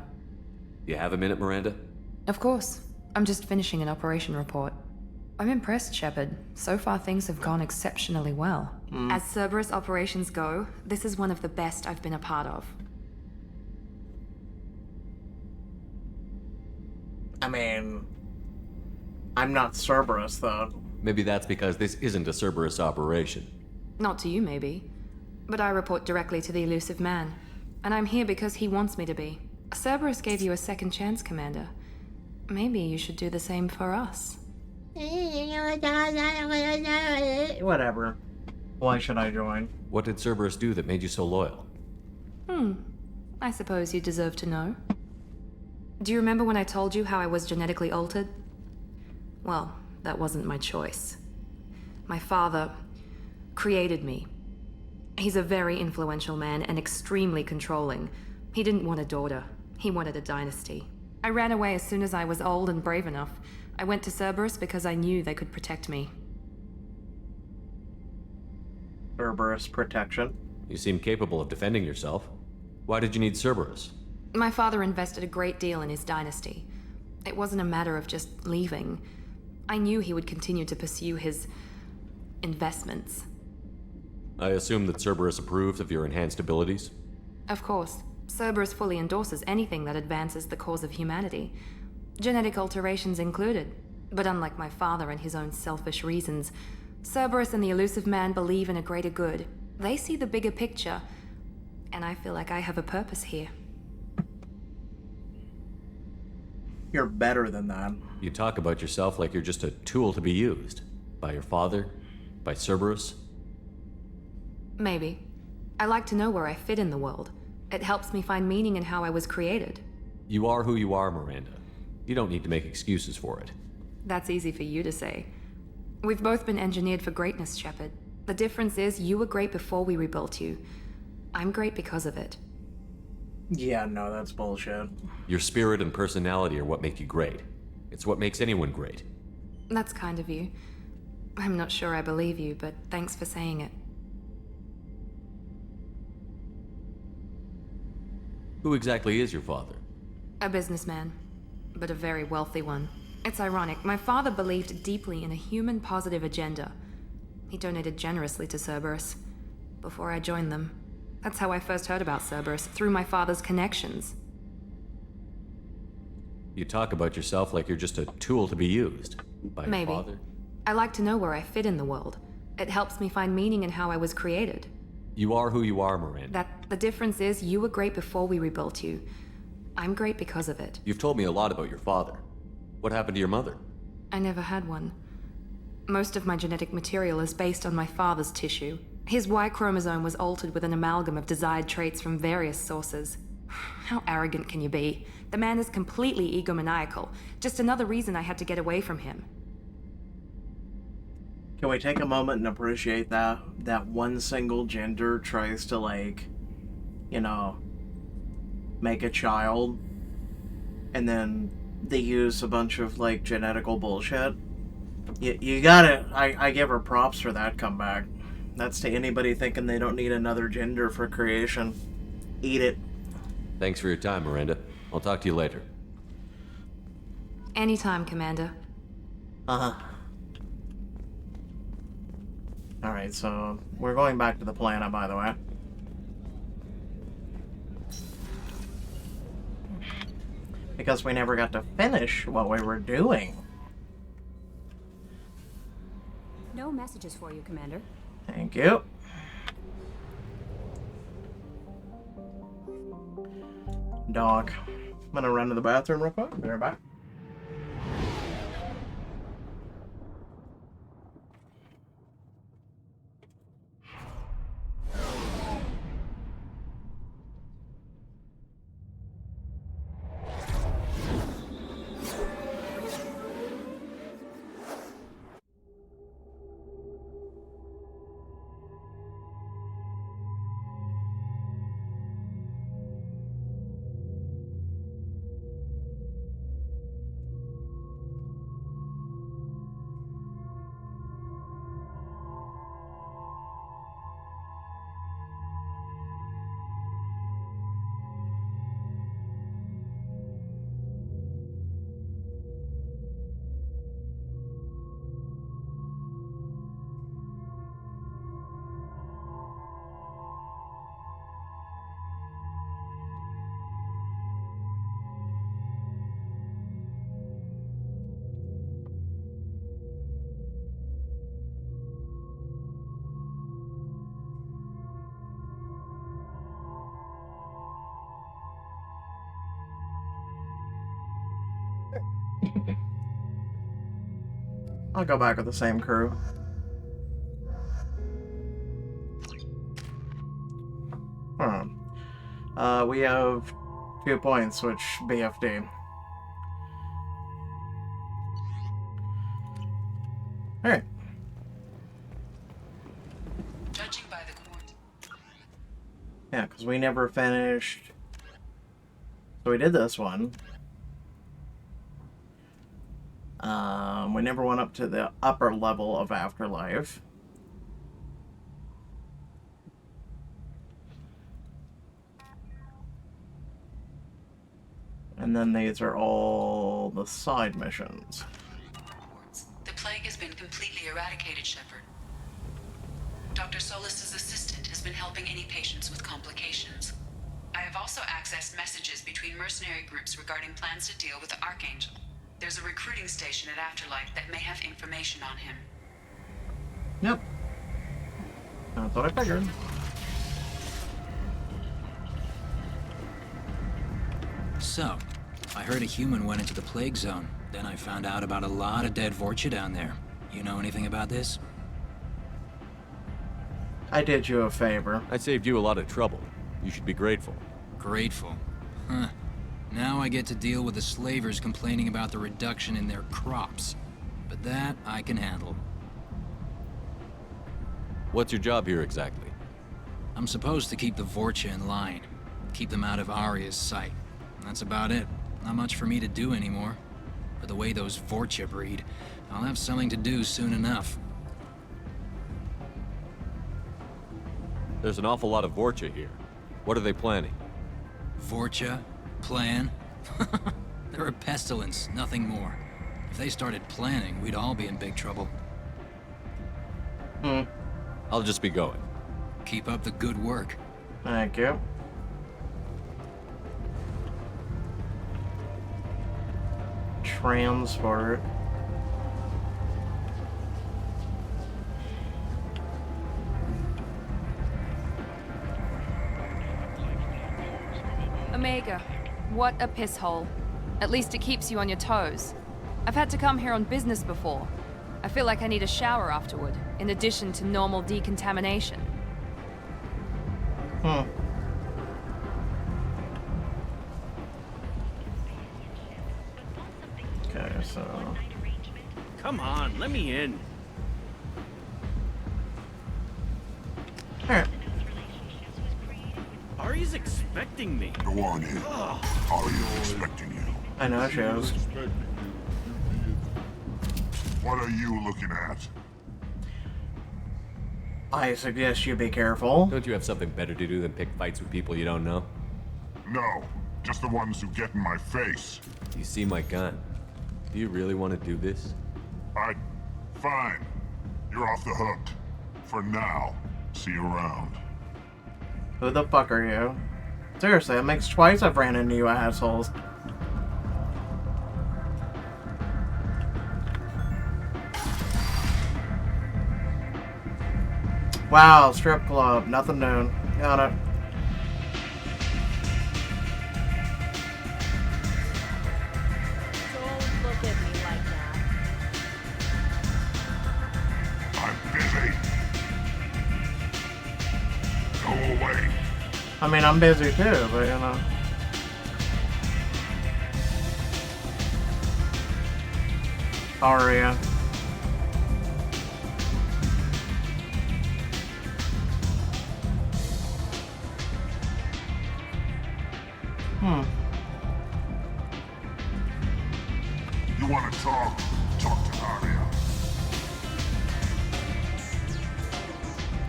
You have a minute, Miranda? Of course. I'm just finishing an operation report. I'm impressed, Shepard. So far, things have gone exceptionally well. As Cerberus operations go, this is one of the best I've been a part of. I mean, I'm not Cerberus, though. Maybe that's because this isn't a Cerberus operation. Not to you, maybe. But I report directly to the Elusive Man. And I'm here because he wants me to be. Cerberus gave you a second chance, Commander. Maybe you should do the same for us. Whatever. Why should I join? What did Cerberus do that made you so loyal? I suppose you deserve to know. Do you remember when I told you how I was genetically altered? Well, that wasn't my choice. My father created me. He's a very influential man and extremely controlling. He didn't want a daughter. He wanted a dynasty. I ran away as soon as I was old and brave enough. I went to Cerberus because I knew they could protect me. Cerberus protection. You seem capable of defending yourself. Why did you need Cerberus? My father invested a great deal in his dynasty. It wasn't a matter of just leaving. I knew he would continue to pursue his investments. I assume that Cerberus approves of your enhanced abilities? Of course. Cerberus fully endorses anything that advances the cause of humanity. Genetic alterations included. But unlike my father and his own selfish reasons, Cerberus and the Elusive Man believe in a greater good. They see the bigger picture, and I feel like I have a purpose here. You're better than that. You talk about yourself like you're just a tool to be used. By your father? By Cerberus? Maybe. I like to know where I fit in the world. It helps me find meaning in how I was created. You are who you are, Miranda. You don't need to make excuses for it. That's easy for you to say. We've both been engineered for greatness, Shepard. The difference is you were great before we rebuilt you. I'm great because of it. Yeah, no, that's bullshit. Your spirit and personality are what make you great. It's what makes anyone great. That's kind of you. I'm not sure I believe you, but thanks for saying it. Who exactly is your father? A businessman, but a very wealthy one. It's ironic. My father believed deeply in a human-positive agenda. He donated generously to Cerberus before I joined them. That's how I first heard about Cerberus, through my father's connections. You talk about yourself like you're just a tool to be used. By Maybe. your father? I like to know where I fit in the world. It helps me find meaning in how I was created. You are who you are, Miranda. The difference is you were great before we rebuilt you. I'm great because of it. You've told me a lot about your father. What happened to your mother? I never had one. Most of my genetic material is based on my father's tissue. His Y chromosome was altered with an amalgam of desired traits from various sources. How arrogant can you be? The man is completely egomaniacal. Just another reason I had to get away from him. Can we take a moment and appreciate that one single gender tries to, like, you know, make a child, and then they use a bunch of, like, genetical bullshit? You gotta, I give her props for that comeback. That's to anybody thinking they don't need another gender for creation. Eat it. Thanks for your time, Miranda. I'll talk to you later. Anytime, Commander. Uh-huh. Alright, so we're going back to the planet, by the way. Because we never got to finish what we were doing. No messages for you, Commander. Thank you. Doc. I'm gonna run to the bathroom real quick. Be right back. I'll go back with the same crew. We have 2 points, which BFD. Alright. Judging by the court. Yeah, because we never finished. So we did this one. We never went up to the upper level of Afterlife. And then these are all the side missions. The plague has been completely eradicated, Shepard. Dr. Solis's assistant has been helping any patients with complications. I have also accessed messages between mercenary groups regarding plans to deal with the Archangel. There's a recruiting station at Afterlife that may have information on him. Yep. That's what I figured. So, I heard a human went into the plague zone. Then I found out about a lot of dead Vorcha down there. You know anything about this? I did you a favor. I saved you a lot of trouble. You should be grateful. Grateful? Huh. Now I get to deal with the slavers complaining about the reduction in their crops. But that I can handle. What's your job here exactly? I'm supposed to keep the Vorcha in line. Keep them out of Aria's sight. That's about it. Not much for me to do anymore. But the way those Vorcha breed, I'll have something to do soon enough. There's an awful lot of Vorcha here. What are they planning? Vorcha? Plan? They're a pestilence, nothing more. If they started planning, we'd all be in big trouble. I'll just be going. Keep up the good work. Thank you. Transport. Omega, what a piss hole. At least it keeps you on your toes. I've had to come here on business before. I feel like I need a shower afterward, in addition to normal decontamination. Okay, so... Come on, let me in. Alright. Aria's expecting me. Go on in. Aria's expecting you. I know she is. What are you looking at? I suggest you be careful. Don't you have something better to do than pick fights with people you don't know? No, just the ones who get in my face. You see my gun. Do you really want to do this? Fine. You're off the hook. For now. See you around. Who the fuck are you? Seriously, it makes twice I've ran into you assholes. Wow, strip club. Nothing new. Got it. Don't look at me like that. I'm busy. Go away. I mean, I'm busy too, but you know. Aria. You want to talk? Talk to Aria.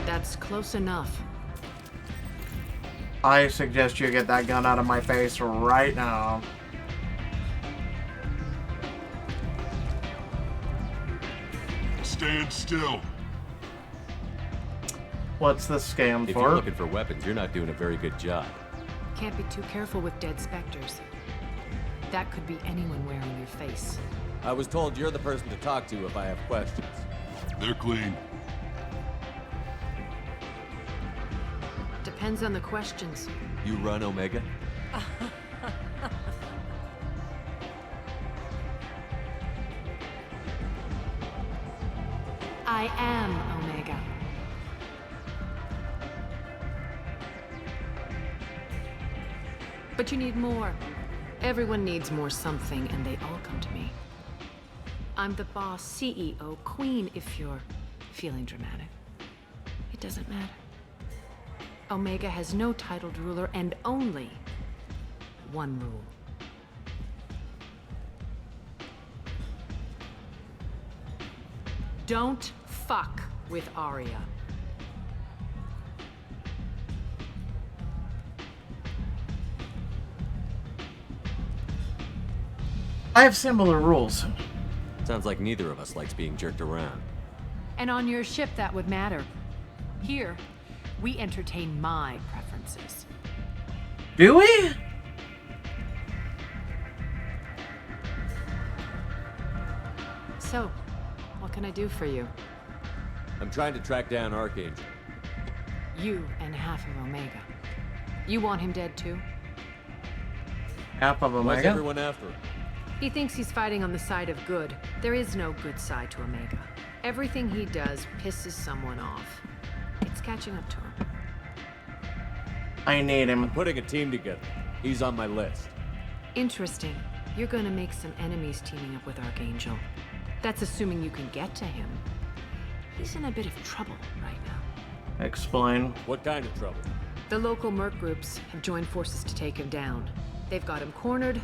That's close enough. I suggest you get that gun out of my face right now. Stand still. What's this scam If for? you're looking for weapons, you're not doing a very good job. Can't be too careful with dead specters. That could be anyone wearing your face. I was told you're the person to talk to if I have questions. They're clean. Depends on the questions. You run, Omega? I am Omega. But you need more. Everyone needs more something, and they all come to me. I'm the boss, CEO, queen, if you're feeling dramatic. It doesn't matter. Omega has no titled ruler and only one rule. Don't fuck with Arya. I have similar rules. Sounds like neither of us likes being jerked around. And on your ship, that would matter. Here, we entertain my preferences. Do we? So, what can I do for you? I'm trying to track down Archangel. You and half of Omega. You want him dead too? Half of Why's Omega? everyone after him? He thinks he's fighting on the side of good. There is no good side to Omega. Everything he does pisses someone off. It's catching up to him. I need him. I'm putting a team together. He's on my list. Interesting. You're gonna make some enemies teaming up with Archangel. That's assuming you can get to him. He's in a bit of trouble right now. Explain. What kind of trouble? The local merc groups have joined forces to take him down. They've got him cornered,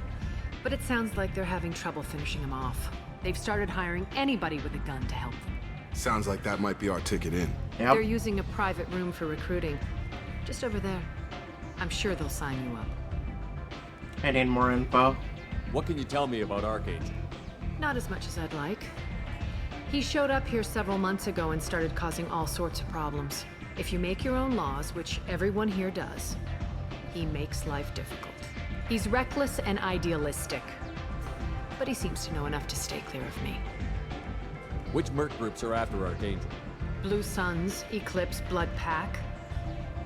but it sounds like they're having trouble finishing him off. They've started hiring anybody with a gun to help them. Sounds like that might be our ticket in. Yep. They're using a private room for recruiting. Just over there. I'm sure they'll sign you up. I need more info. What can you tell me about Archangel? Not as much as I'd like. He showed up here several months ago and started causing all sorts of problems. If you make your own laws, which everyone here does, he makes life difficult. He's reckless and idealistic. But he seems to know enough to stay clear of me. Which merc groups are after Archangel? Blue Suns, Eclipse, Blood Pack.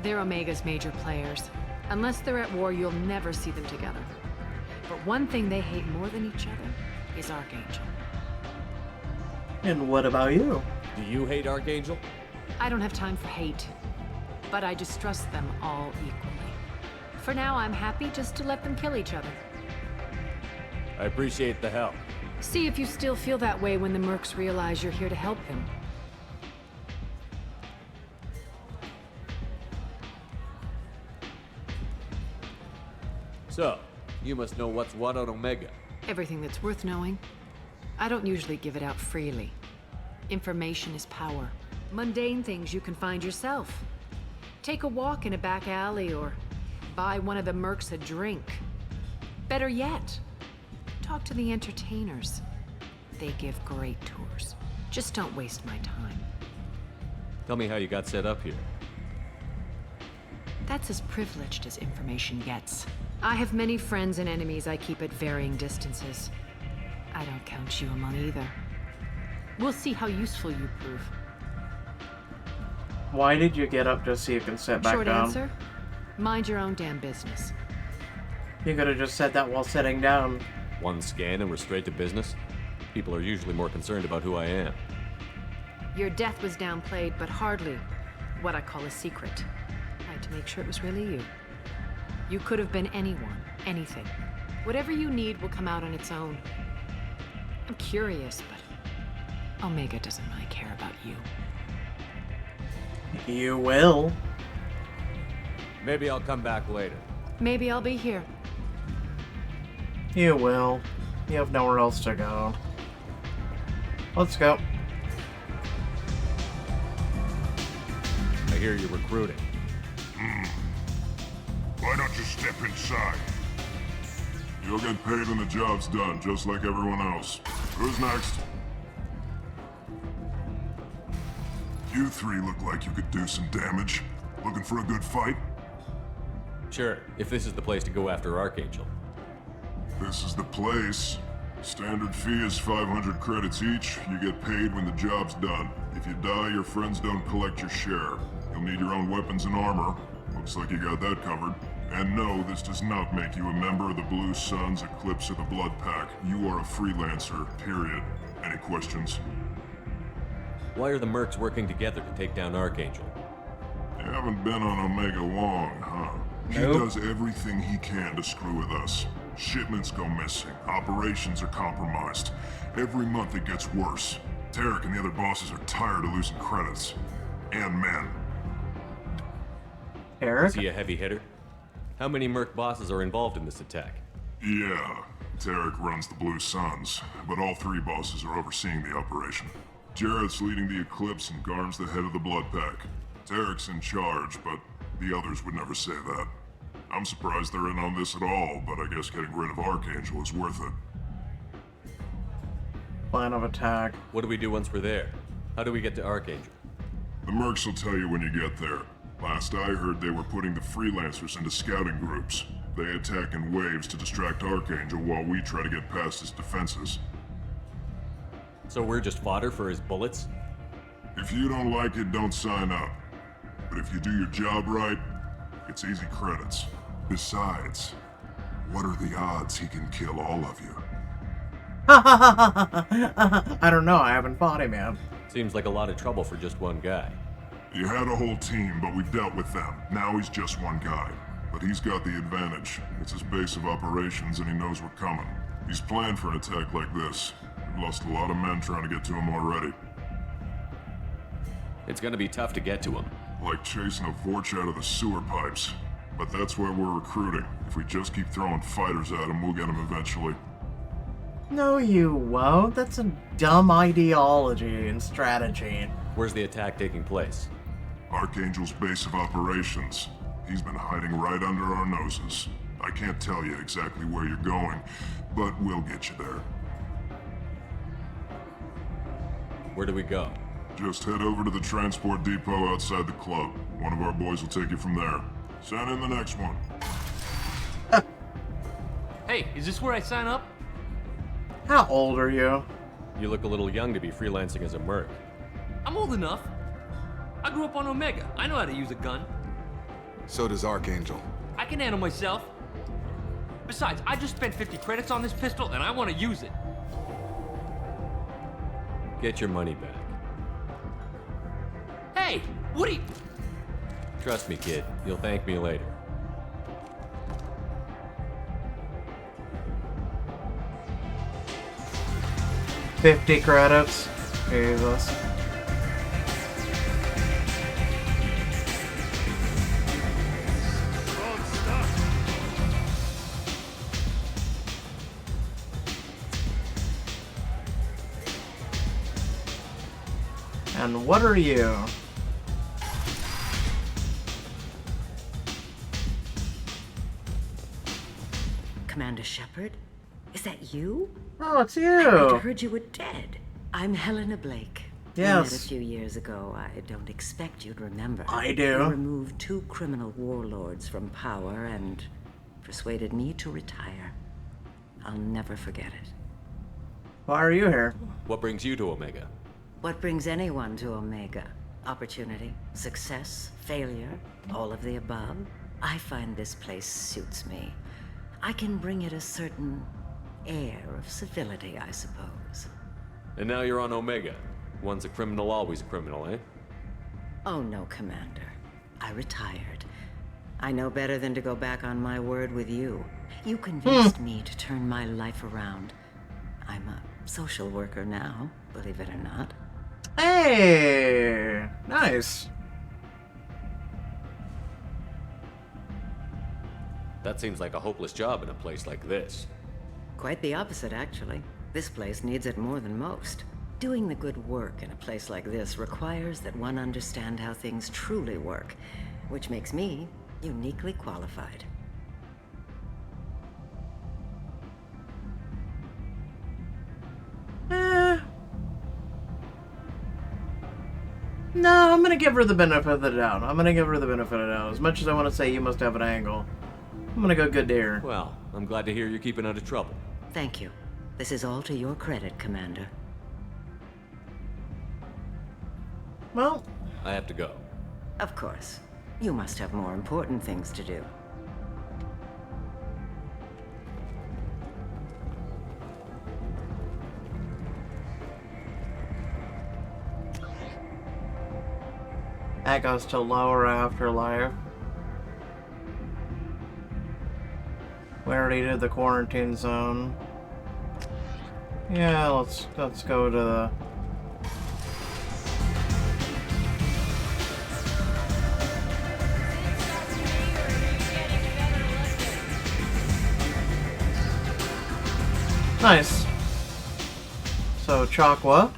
They're Omega's major players. Unless they're at war, you'll never see them together. But one thing they hate more than each other is Archangel. And what about you? Do you hate Archangel? I don't have time for hate, but I distrust them all equally. For now, I'm happy just to let them kill each other. I appreciate the help. See if you still feel that way when the mercs realize you're here to help them. So, you must know what's what on Omega. Everything that's worth knowing. I don't usually give it out freely. Information is power. Mundane things you can find yourself. Take a walk in a back alley or buy one of the mercs a drink. Better yet, talk to the entertainers. They give great tours. Just don't waste my time. Tell me how you got set up here. That's as privileged as information gets. I have many friends and enemies I keep at varying distances. I don't count you among either. We'll see how useful you prove. Why did you get up just so you can sit back Short down? answer? Mind your own damn business. You could have just said that while sitting down. One scan and we're straight to business? People are usually more concerned about who I am. Your death was downplayed, but hardly what I call a secret. I had to make sure it was really you. You could have been anyone, anything. Whatever you need will come out on its own. I'm curious, but Omega doesn't really care about you. You will. Maybe I'll come back later. Maybe I'll be here. You will. You have nowhere else to go. Let's go. I hear you're recruiting. Why don't you step inside? You'll get paid when the job's done, just like everyone else. Who's next? You three look like you could do some damage. Looking for a good fight? Sure, if this is the place to go after Archangel. This is the place. Standard fee is 500 credits each. You get paid when the job's done. If you die, your friends don't collect your share. You'll need your own weapons and armor. Looks like you got that covered. And no, this does not make you a member of the Blue Suns, Eclipse, or the Blood Pack. You are a freelancer, period. Any questions? Why are the mercs working together to take down Archangel? You haven't been on Omega long, huh? He does everything he can to screw with us. Shipments go missing. Operations are compromised. Every month it gets worse. Tarek and the other bosses are tired of losing credits. And men. Is he a heavy hitter? How many merc bosses are involved in this attack? Yeah, Tarek runs the Blue Suns, but all three bosses are overseeing the operation. Jarrett's leading the Eclipse and Garm's the head of the Blood Pack. Tarek's in charge, but the others would never say that. I'm surprised they're in on this at all, but I guess getting rid of Archangel is worth it. Plan of attack. What do we do once we're there? How do we get to Archangel? The mercs will tell you when you get there. Last I heard, they were putting the freelancers into scouting groups. They attack in waves to distract Archangel while we try to get past his defenses. So we're just fodder for his bullets? If you don't like it, don't sign up. But if you do your job right, it's easy credits. Besides, what are the odds he can kill all of you? I don't know, I haven't fought him yet. Seems like a lot of trouble for just one guy. You had a whole team, but we dealt with them. Now he's just one guy. But he's got the advantage. It's his base of operations and he knows we're coming. He's planned for an attack like this. We've lost a lot of men trying to get to him already. It's gonna be tough to get to him. Like chasing a Vorch out of the sewer pipes. But that's why we're recruiting. If we just keep throwing fighters at him, we'll get him eventually. No, you won't. That's a dumb ideology and strategy. Where's the attack taking place? Archangel's base of operations. He's been hiding right under our noses. I can't tell you exactly where you're going, but we'll get you there. Where do we go? Just head over to the transport depot outside the club. One of our boys will take you from there. Send in the next one. Hey, is this where I sign up? How old are you? You look a little young to be freelancing as a merc. I'm old enough. I grew up on Omega. I know how to use a gun. So does Archangel. I can handle myself. Besides, I just spent 50 credits on this pistol and I want to use it. Get your money back. Hey, what are you... Trust me, kid. You'll thank me later. $50 credits. Jesus. And what are you? Commander Shepard? Is that you? Oh, it's you! I heard you were dead. I'm Helena Blake. Yes. We met a few years ago. I don't expect you'd remember. I do. You removed 2 criminal warlords from power and persuaded me to retire. I'll never forget it. Why are you here? What brings you to Omega? What brings anyone to Omega? Opportunity, success, failure, all of the above. I find this place suits me. I can bring it a certain air of civility, I suppose. And now you're on Omega. Once a criminal, always a criminal, eh? Oh no, Commander. I retired. I know better than to go back on my word with you. You convinced me to turn my life around. I'm a social worker now, believe it or not. Hey! Nice. That seems like a hopeless job in a place like this. Quite the opposite, actually. This place needs it more than most. Doing the good work in a place like this requires that one understand how things truly work, which makes me uniquely qualified. No, I'm gonna give her the benefit of the doubt. As much as I want to say you must have an angle, I'm gonna go good deer. Well, I'm glad to hear you're keeping out of trouble. Thank you. This is all to your credit, Commander. Well, I have to go. Of course. You must have more important things to do. That goes to lower afterlife. We already did the quarantine zone. Yeah, let's go to the... Nice. So, Chakwa.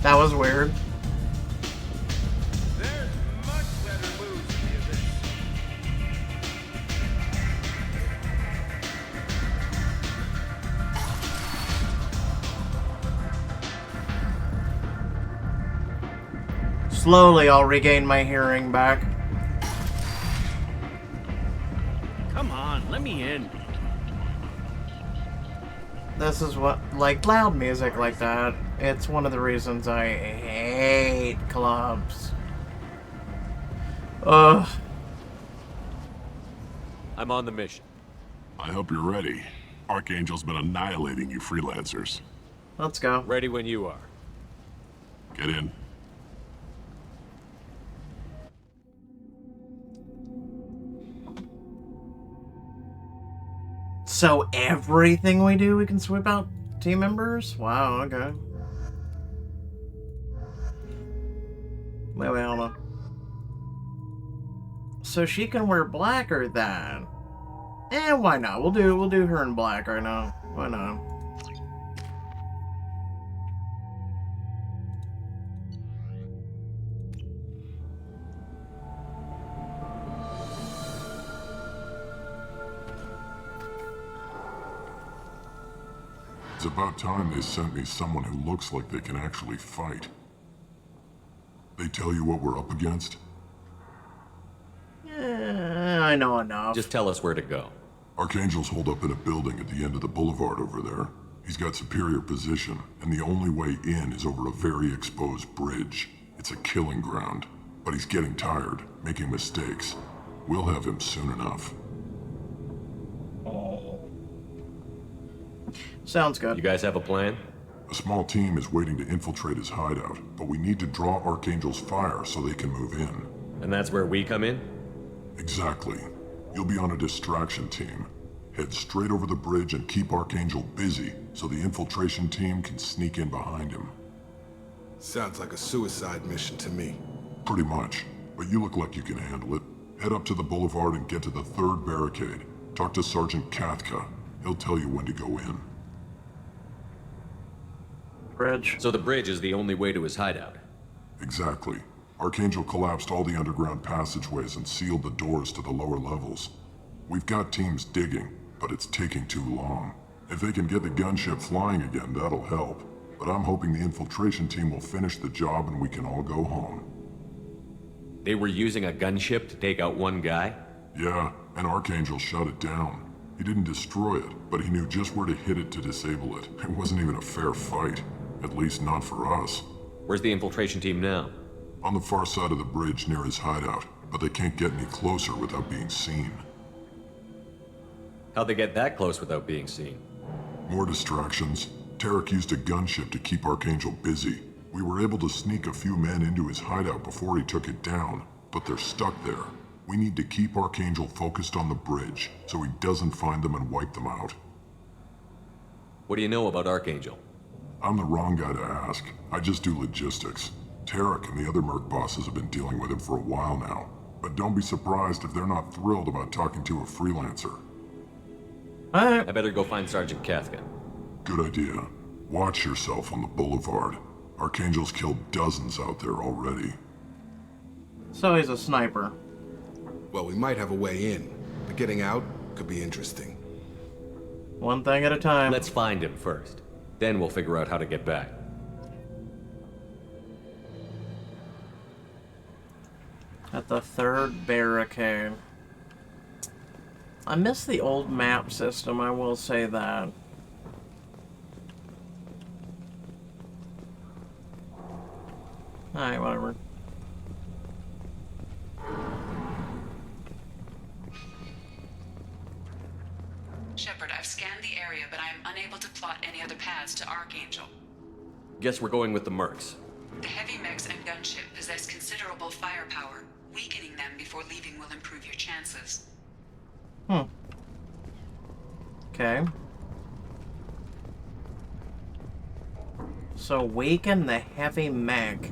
That was weird. There's much better moves than this. Slowly, I'll regain my hearing back. Come on, let me in. This is what, like, loud music like that. It's one of the reasons I hate clubs. Ugh. I'm on the mission. I hope you're ready. Archangel's been annihilating you freelancers. Let's go. Ready when you are. Get in. So everything we do, we can sweep out team members? Wow, okay. Wait, hold on. So she can wear blacker then. Why not? We'll do her in black right now. Why not? It's about time they sent me someone who looks like they can actually fight. They tell you what we're up against? I know enough. Just tell us where to go. Archangel's holed up in a building at the end of the boulevard over there. He's got superior position, and the only way in is over a very exposed bridge. It's a killing ground, but he's getting tired, making mistakes. We'll have him soon enough. Sounds good. You guys have a plan? A small team is waiting to infiltrate his hideout, but we need to draw Archangel's fire so they can move in. And that's where we come in? Exactly. You'll be on a distraction team. Head straight over the bridge and keep Archangel busy so the infiltration team can sneak in behind him. Sounds like a suicide mission to me. Pretty much, but you look like you can handle it. Head up to the boulevard and get to the third barricade. Talk to Sergeant Kathka. He'll tell you when to go in. Bridge. So the bridge is the only way to his hideout? Exactly. Archangel collapsed all the underground passageways and sealed the doors to the lower levels. We've got teams digging, but it's taking too long. If they can get the gunship flying again, that'll help. But I'm hoping the infiltration team will finish the job and we can all go home. They were using a gunship to take out one guy? Yeah, and Archangel shut it down. He didn't destroy it, but he knew just where to hit it to disable it. It wasn't even a fair fight. At least not for us. Where's the infiltration team now? On the far side of the bridge near his hideout, but they can't get any closer without being seen. How'd they get that close without being seen? More distractions. Tarek used a gunship to keep Archangel busy. We were able to sneak a few men into his hideout before he took it down, but they're stuck there. We need to keep Archangel focused on the bridge, so he doesn't find them and wipe them out. What do you know about Archangel? I'm the wrong guy to ask. I just do logistics. Tarek and the other Merc bosses have been dealing with him for a while now. But don't be surprised if they're not thrilled about talking to a freelancer. I better go find Sergeant Kathka. Good idea. Watch yourself on the boulevard. Archangel's killed dozens out there already. So he's a sniper. Well, we might have a way in, but getting out could be interesting. One thing at a time. Let's find him first. Then we'll figure out how to get back. At the third barricade. I miss the old map system, I will say that. Alright, whatever. Shepard, I've scanned the area, but I am unable to plot any other paths to Archangel. Guess we're going with the Mercs. The heavy mechs and gunship possess considerable firepower. Weakening them before leaving will improve your chances. Okay. So weaken the heavy mech.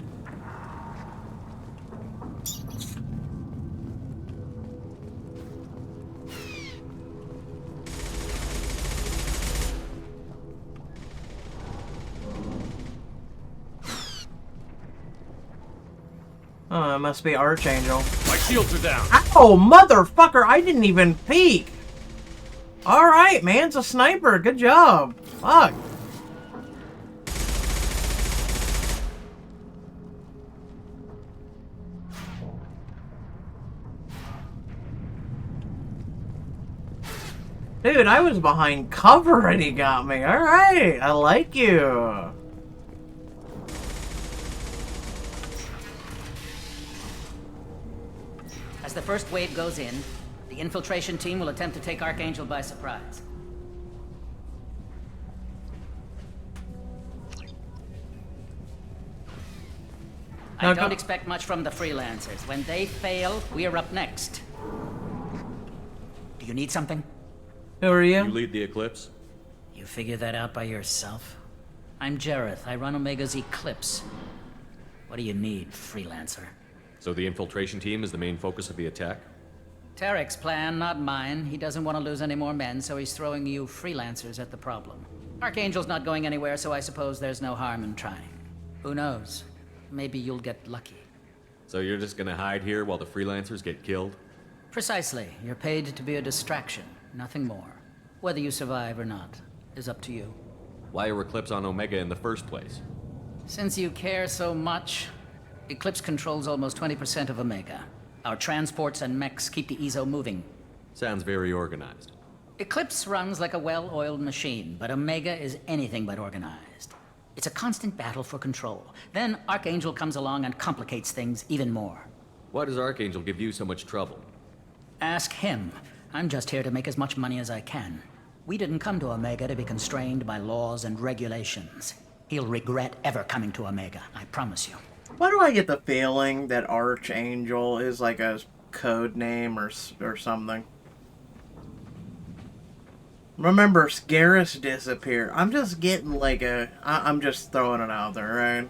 Oh, it must be Archangel. My shields are down. Oh, motherfucker! I didn't even peek. All right, man, it's a sniper. Good job. Fuck. Dude, I was behind cover and he got me. All right, I like you. As the first wave goes in, the infiltration team will attempt to take Archangel by surprise. I don't expect much from the freelancers. When they fail, we are up next. Do you need something? Who are you? You lead the Eclipse? You figure that out by yourself? I'm Jareth. I run Omega's Eclipse. What do you need, freelancer? So the infiltration team is the main focus of the attack? Tarek's plan, not mine. He doesn't want to lose any more men, so he's throwing you freelancers at the problem. Archangel's not going anywhere, so I suppose there's no harm in trying. Who knows? Maybe you'll get lucky. So you're just gonna hide here while the freelancers get killed? Precisely. You're paid to be a distraction, nothing more. Whether you survive or not is up to you. Why are Eclipse on Omega in the first place? Since you care so much, Eclipse controls almost 20% of Omega. Our transports and mechs keep the EZO moving. Sounds very organized. Eclipse runs like a well-oiled machine, but Omega is anything but organized. It's a constant battle for control. Then Archangel comes along and complicates things even more. Why does Archangel give you so much trouble? Ask him. I'm just here to make as much money as I can. We didn't come to Omega to be constrained by laws and regulations. He'll regret ever coming to Omega, I promise you. Why do I get the feeling that Archangel is like a code name or something? Remember, Scaris disappeared. I'm just getting like I'm just throwing it out there, right?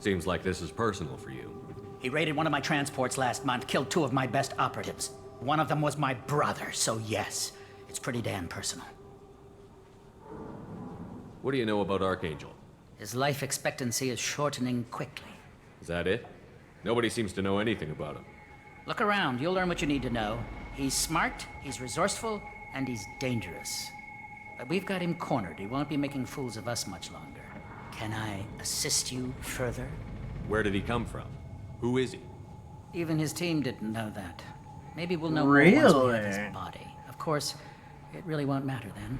Seems like this is personal for you. He raided one of my transports last month, killed 2 of my best operatives. One of them was my brother, so yes, it's pretty damn personal. What do you know about Archangel? His life expectancy is shortening quickly. Is that it? Nobody seems to know anything about him. Look around, you'll learn what you need to know. He's smart, he's resourceful, and he's dangerous. But we've got him cornered. He won't be making fools of us much longer. Can I assist you further? Where did he come from? Who is he? Even his team didn't know that. Maybe we'll know more once we have his body. Of course, it really won't matter then.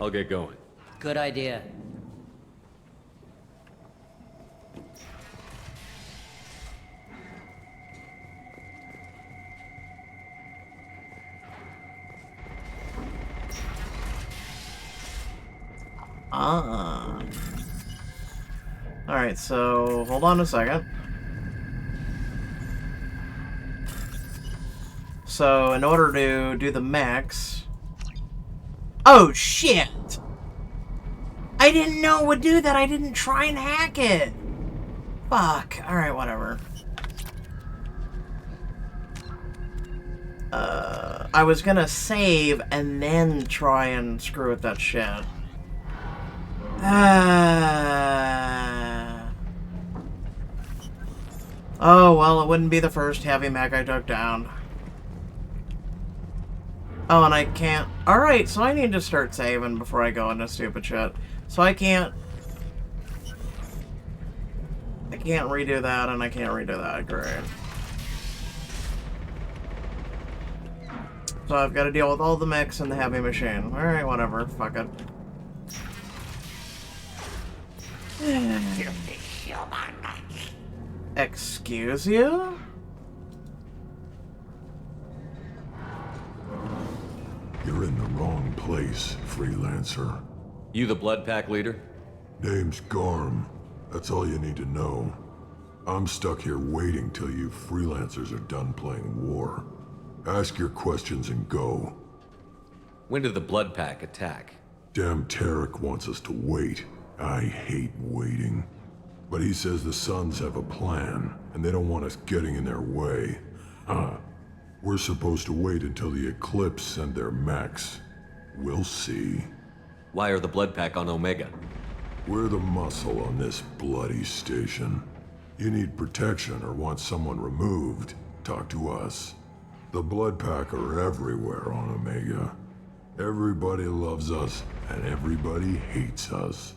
I'll get going. Good idea. Alright, so hold on a second. So, in order to do the mechs... Oh, shit! I didn't know it would do that. I didn't try and hack it. Fuck. Alright, whatever. I was gonna save and then try and screw with that shit. Oh, well, it wouldn't be the first heavy mech I took down. Oh, and I can't... Alright, so I need to start saving before I go into stupid shit. So I can't redo that, and I can't redo that. Great. So I've got to deal with all the mechs and the heavy machine. Alright, whatever. Fuck it. Excuse you? You're in the wrong place, freelancer. You the Blood Pack leader? Name's Garm. That's all you need to know. I'm stuck here waiting till you freelancers are done playing war. Ask your questions and go. When did the Blood Pack attack? Damn Tarek wants us to wait. I hate waiting. But he says the Suns have a plan, and they don't want us getting in their way. We're supposed to wait until the Eclipse send their mechs. We'll see. Why are the Blood Pack on Omega? We're the muscle on this bloody station. You need protection or want someone removed, talk to us. The Blood Pack are everywhere on Omega. Everybody loves us, and everybody hates us.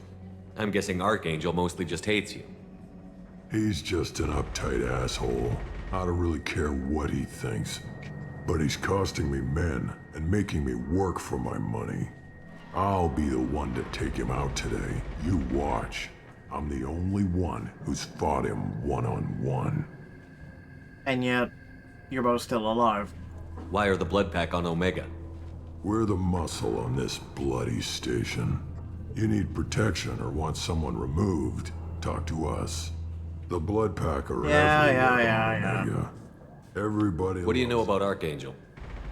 I'm guessing Archangel mostly just hates you. He's just an uptight asshole. I don't really care what he thinks. But he's costing me men and making me work for my money. I'll be the one to take him out today. You watch. I'm the only one who's fought him one-on-one. And yet, you're both still alive. Why are the Blood Pack on Omega? We're the muscle on this bloody station. You need protection or want someone removed, talk to us. The Blood Pack are everywhere on Omega. Everybody. What do you know about Archangel?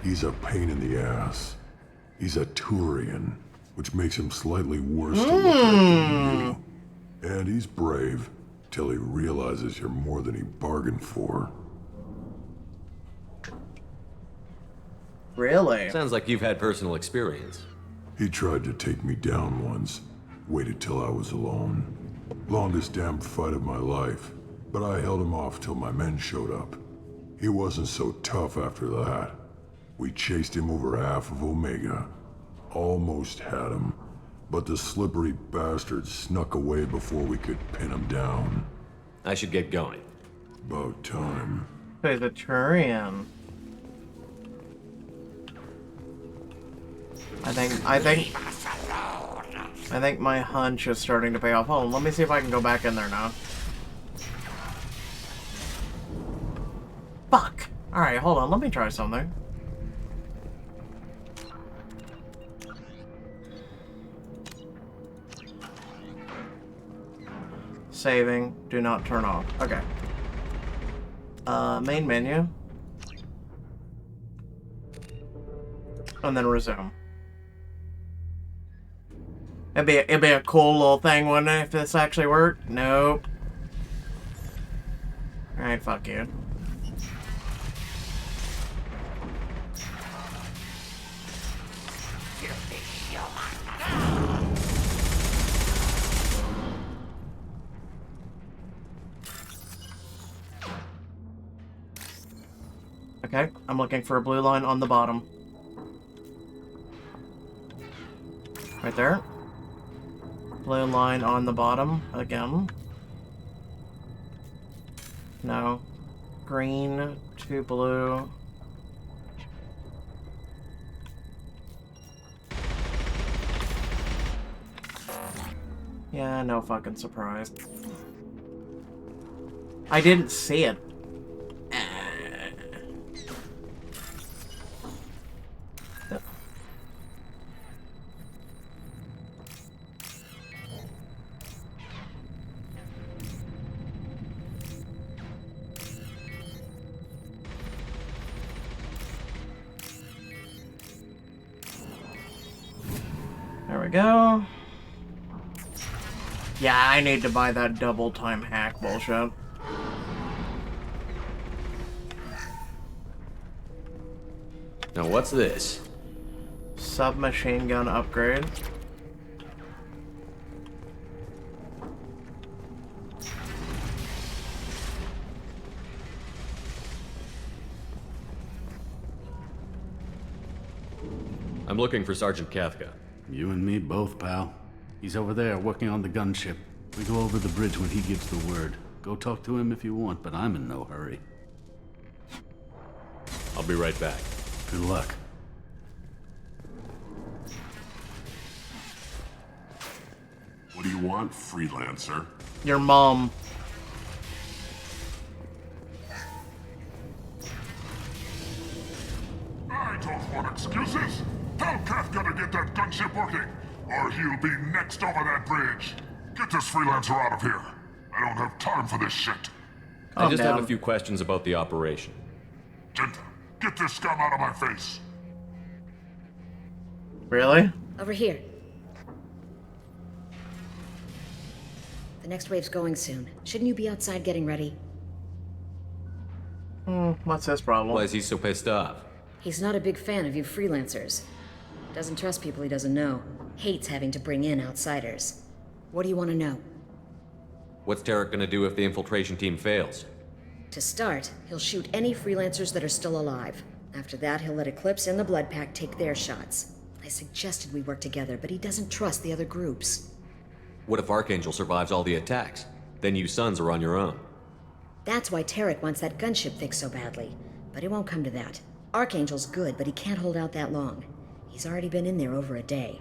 He's a pain in the ass. He's a Turian, which makes him slightly worse to look at than you. And he's brave, till he realizes you're more than he bargained for. Really? Sounds like you've had personal experience. He tried to take me down once. Waited till I was alone. Longest damn fight of my life. But I held him off till my men showed up. He wasn't so tough after that. We chased him over half of Omega. Almost had him. But the slippery bastard snuck away before we could pin him down. I should get going. About time. Hey, the Turian. I think my hunch is starting to pay off. Hold on, let me see if I can go back in there now. Fuck! Alright, hold on, let me try something. Saving, do not turn off. Okay. Main menu. And then resume. It'd be a cool little thing, wouldn't it, if this actually worked? Nope. Alright, fuck you. Okay, I'm looking for a blue line on the bottom. Right there. Blue line on the bottom again. No. Green to blue. Yeah, no fucking surprise. I didn't see it. There we go. Yeah, I need to buy that double time hack bullshit. Now what's this? Submachine gun upgrade. I'm looking for Sergeant Kafka. You and me both, pal. He's over there working on the gunship. We go over the bridge when he gives the word. Go talk to him if you want, but I'm in no hurry. I'll be right back. Good luck. do you want, freelancer? Your mom. I don't want excuses. Tell Kafka to get that gunship working, or he'll be next over that bridge. Get this freelancer out of here. I don't have time for this shit. I just have a few questions about the operation. Jinta, get this scum out of my face. Really? Over here. The next wave's going soon. Shouldn't you be outside getting ready? What's his problem? Why is he so pissed off? He's not a big fan of you freelancers. Doesn't trust people he doesn't know. Hates having to bring in outsiders. What do you want to know? What's Tarek gonna do if the infiltration team fails? To start, he'll shoot any freelancers that are still alive. After that, he'll let Eclipse and the Blood Pack take their shots. I suggested we work together, but he doesn't trust the other groups. What if Archangel survives all the attacks? Then you sons are on your own. That's why Tarek wants that gunship fixed so badly. But it won't come to that. Archangel's good, but he can't hold out that long. He's already been in there over a day.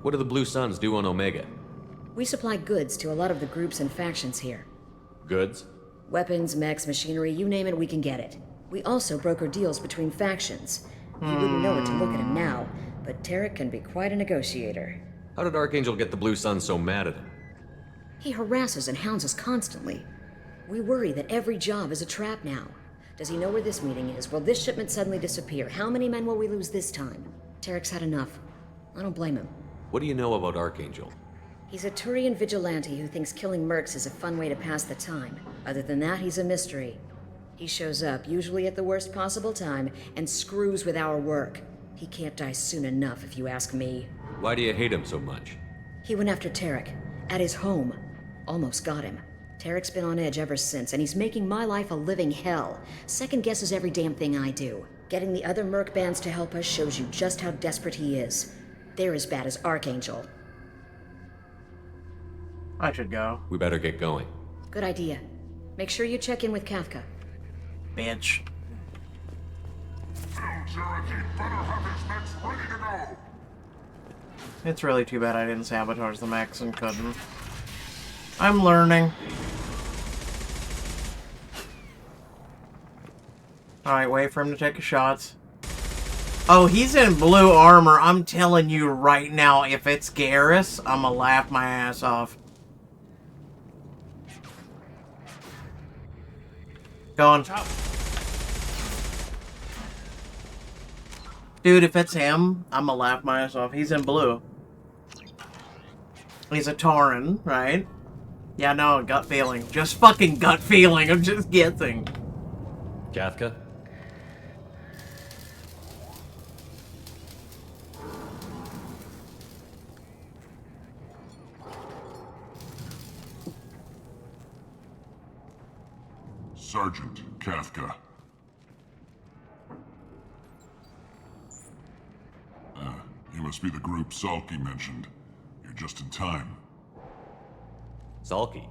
What do the Blue Suns do on Omega? We supply goods to a lot of the groups and factions here. Goods? Weapons, mechs, machinery, you name it, we can get it. We also broker deals between factions. You wouldn't know it to look at him now, but Tarek can be quite a negotiator. How did Archangel get the Blue Suns so mad at him? He harasses and hounds us constantly. We worry that every job is a trap now. Does he know where this meeting is? Will this shipment suddenly disappear? How many men will we lose this time? Tarek's had enough. I don't blame him. What do you know about Archangel? He's a Turian vigilante who thinks killing mercs is a fun way to pass the time. Other than that, he's a mystery. He shows up, usually at the worst possible time, and screws with our work. He can't die soon enough, if you ask me. Why do you hate him so much? He went after Tarek, at his home. Almost got him. Tarek's been on edge ever since, and he's making my life a living hell. Second guesses every damn thing I do. Getting the other merc bands to help us shows you just how desperate he is. They're as bad as Archangel. I should go. We better get going. Good idea. Make sure you check in with Kafka. Bitch. It's really too bad I didn't sabotage the mechs and couldn't. I'm learning. Alright, wait for him to take his shots. Oh, he's in blue armor. I'm telling you right now, if it's Garrus, I'm gonna laugh my ass off. Go on. Dude, if it's him, I'm gonna laugh my ass off. He's in blue. He's a Tauren, right? Yeah, no, gut feeling. Just fucking gut feeling. I'm just guessing. Kafka? Sergeant Kafka. You must be the group Salky mentioned. You're just in time. Salky?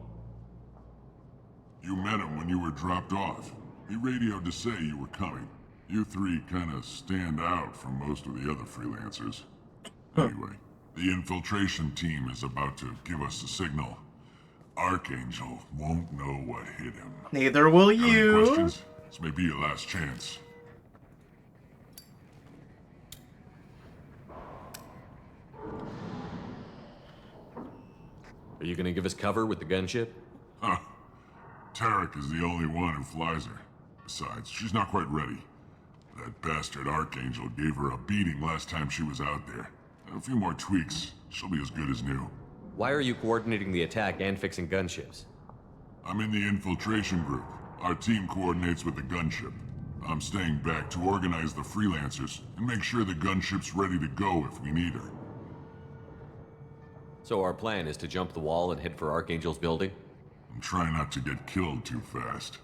You met him when you were dropped off. He radioed to say you were coming. You three kinda stand out from most of the other freelancers. Anyway, the infiltration team is about to give us the signal. Archangel won't know what hit him. Neither will Got any you. questions? This may be your last chance. Are you gonna give us cover with the gunship? Huh. Tarek is the only one who flies her. Besides, she's not quite ready. That bastard Archangel gave her a beating last time she was out there. A few more tweaks, she'll be as good as new. Why are you coordinating the attack and fixing gunships? I'm in the infiltration group. Our team coordinates with the gunship. I'm staying back to organize the freelancers and make sure the gunship's ready to go if we need her. So our plan is to jump the wall and head for Archangel's building? And try not to get killed too fast.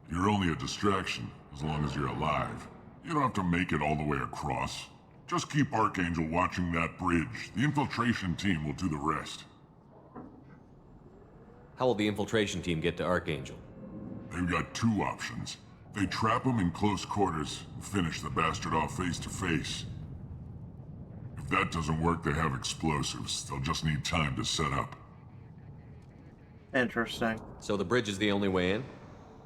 You're only a distraction, as long as you're alive. You don't have to make it all the way across. Just keep Archangel watching that bridge. The infiltration team will do the rest. How will the infiltration team get to Archangel? They've got two options. They trap him in close quarters and finish the bastard off face to face. If that doesn't work, they have explosives. They'll just need time to set up. Interesting. So the bridge is the only way in?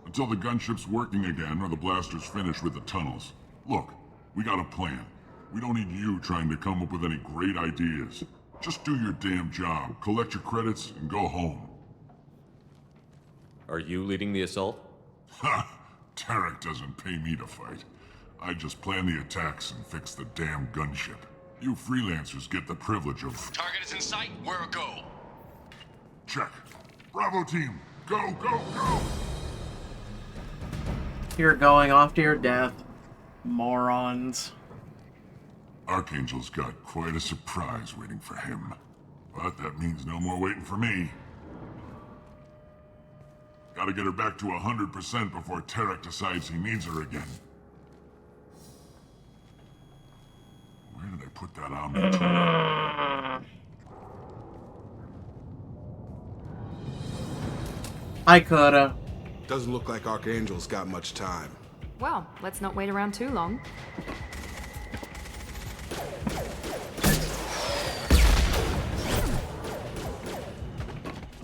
Until the gunship's working again or the blasters finish with the tunnels. Look, we got a plan. We don't need you trying to come up with any great ideas. Just do your damn job, collect your credits, and go home. Are you leading the assault? Ha! Tarek doesn't pay me to fight. I just plan the attacks and fix the damn gunship. You freelancers get the privilege of... Target is in sight. Where a go? Check. Bravo team, go, go, go! You're going off to your death, morons. Archangel's got quite a surprise waiting for him. But that means no more waiting for me. Gotta get her back to 100% before Tarek decides he needs her again. Where did they put that Omni? I coulda. Doesn't look like Archangel's got much time. Well, let's not wait around too long.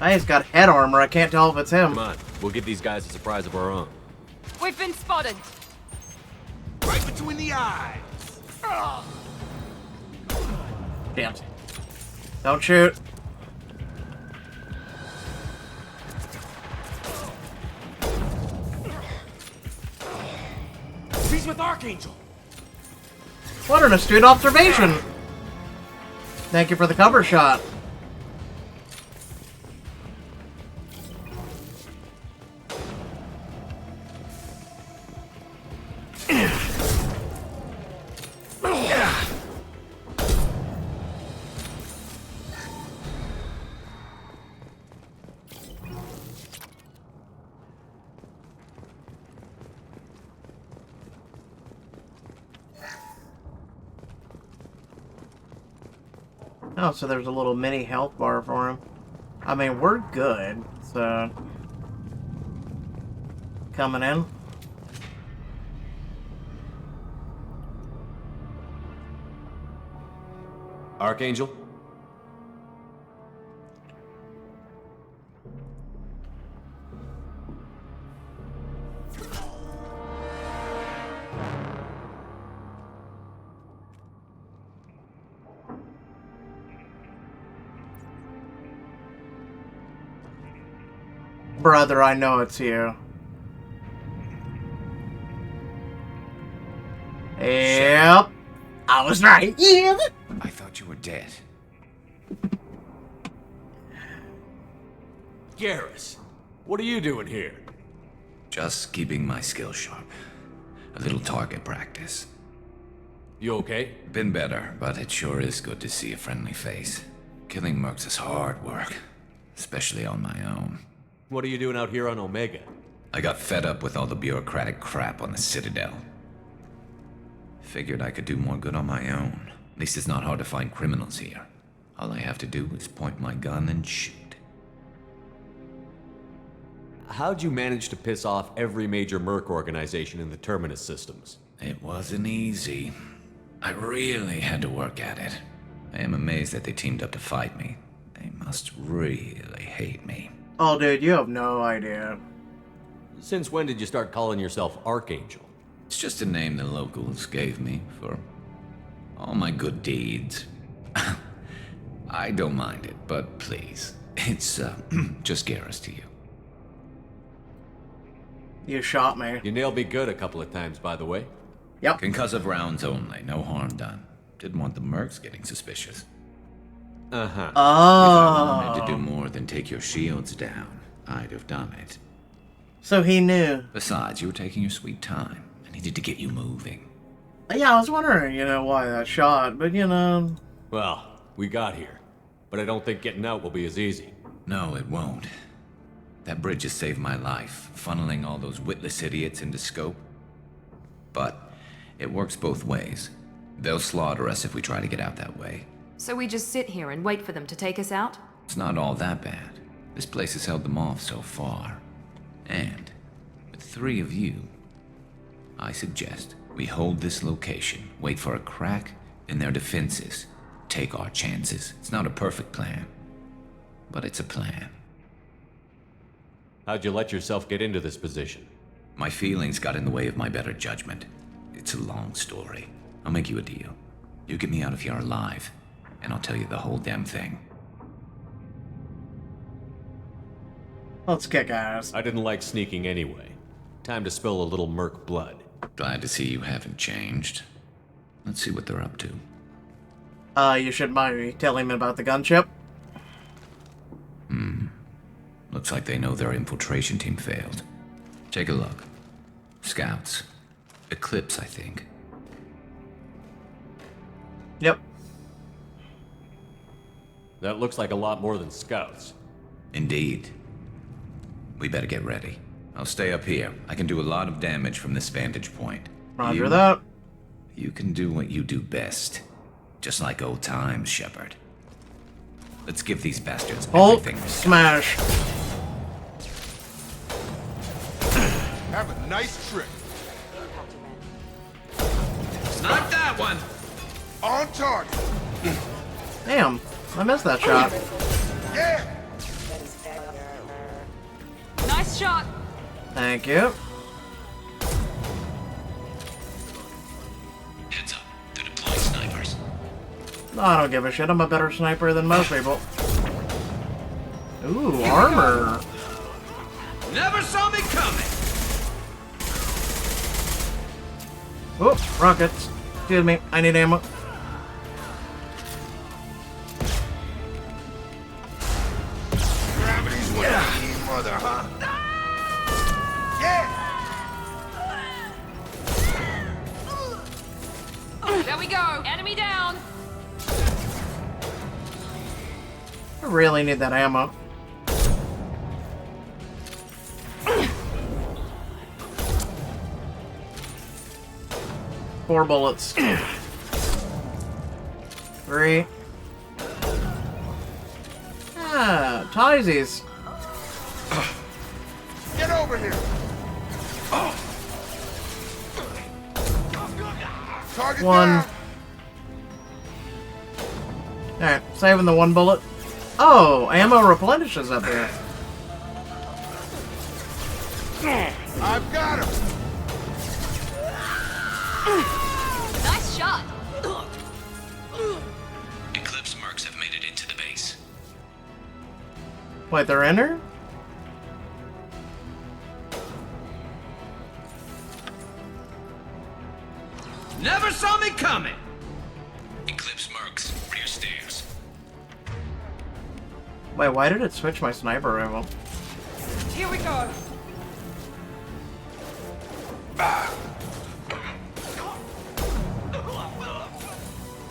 He's got head armor. I can't tell if it's him. Come on, we'll give these guys a surprise of our own. We've been spotted. Right between the eyes. Damn. Don't shoot. He's with Archangel. What an astute observation. Thank you for the cover shot. Oh, so there's a little mini health bar for him. I mean, we're good, so... Coming in. Archangel? Brother, I know it's you. Yep. I was right. Yeah. I thought you were dead. Garrus, what are you doing here? Just keeping my skills sharp. A little target practice. You okay? Been better, but it sure is good to see a friendly face. Killing mercs is hard work, especially on my own. What are you doing out here on Omega? I got fed up with all the bureaucratic crap on the Citadel. Figured I could do more good on my own. At least it's not hard to find criminals here. All I have to do is point my gun and shoot. How'd you manage to piss off every major merc organization in the Terminus systems? It wasn't easy. I really had to work at it. I am amazed that they teamed up to fight me. They must really hate me. Oh, dude, you have no idea. Since when did you start calling yourself Archangel? It's just a name the locals gave me for all my good deeds. I don't mind it, but please, it's just Garrus to you. You shot me. You nailed me good a couple of times, by the way. Yep. Concussive rounds only, no harm done. Didn't want the mercs getting suspicious. Uh-huh. If I wanted to do more than take your shields down, I'd have done it. So he knew. Besides, you were taking your sweet time. I needed to get you moving. Yeah, I was wondering, why that shot, but Well, we got here. But I don't think getting out will be as easy. No, it won't. That bridge has saved my life, funneling all those witless idiots into scope. But it works both ways. They'll slaughter us if we try to get out that way. So we just sit here and wait for them to take us out? It's not all that bad. This place has held them off so far. And with 3 of you, I suggest we hold this location, wait for a crack in their defenses, take our chances. It's not a perfect plan, but it's a plan. How'd you let yourself get into this position? My feelings got in the way of my better judgment. It's a long story. I'll make you a deal. You get me out of here alive, and I'll tell you the whole damn thing. Let's kick ass. I didn't like sneaking anyway. Time to spill a little merc blood. Glad to see you haven't changed. Let's see what they're up to. You shouldn't mind me telling me about the gunship. Looks like they know their infiltration team failed. Take a look. Scouts. Eclipse, I think. Yep. That looks like a lot more than scouts. Indeed. We better get ready. I'll stay up here. I can do a lot of damage from this vantage point. Roger that. You can do what you do best. Just like old times, Shepard. Let's give these bastards everything. Smash. Have a nice trip. Not that one! On target. Damn, I missed that shot. Yeah! Nice shot. Thank you. Heads up. They're deploying snipers. I don't give a shit. I'm a better sniper than most people. Ooh, armor. Never saw me coming! Whoop, rockets. Excuse me, I need ammo. Gravity's what I need, mother, huh? Yeah! There we go. Enemy down. I really need that ammo. Four bullets. 3. Ah, Tizies. Get over here! Target 1. down! Alright, saving the 1 bullet. Oh, ammo replenishes up here. I've got him! Nice shot. Eclipse mercs have made it into the base. Wait, they're in her? Never saw me coming! Eclipse mercs, rear stairs. Wait, why did it switch my sniper rifle? Here we go.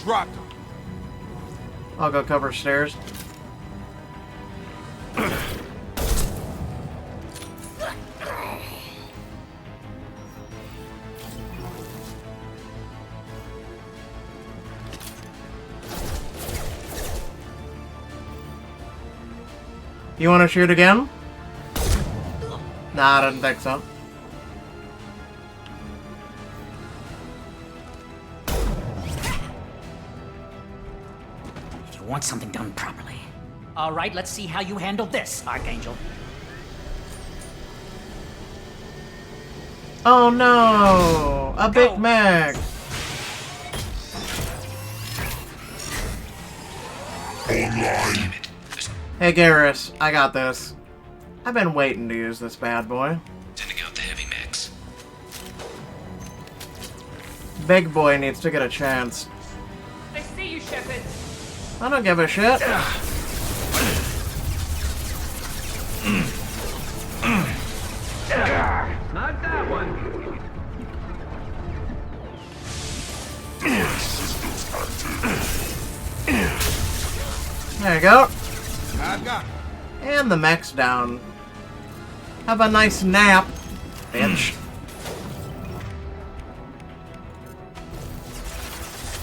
Dropped him. I'll go cover stairs. You want to shoot again? Nah, I didn't think so. You want something done properly. All right, let's see how you handle this, Archangel. Oh no! A Big Mac! Hey Garrus, I got this. I've been waiting to use this bad boy. Sending out the heavy mix. Big boy needs to get a chance. I see you, Shepard. I don't give a shit. Not that one. There you go. I've got him. And the mech's down. Have a nice nap, bitch.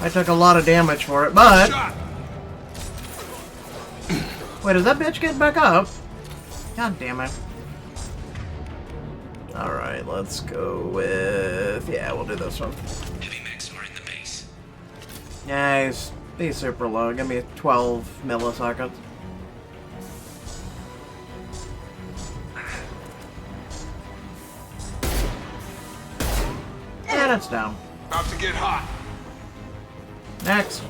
I took a lot of damage for it, but... Wait, is that bitch getting back up? God damn it. Alright, let's go with... Yeah, we'll do this one. Heavy mechs are in the base. Nice. Be super low. Give me 12 milliseconds. And it's down. About to get hot. Next.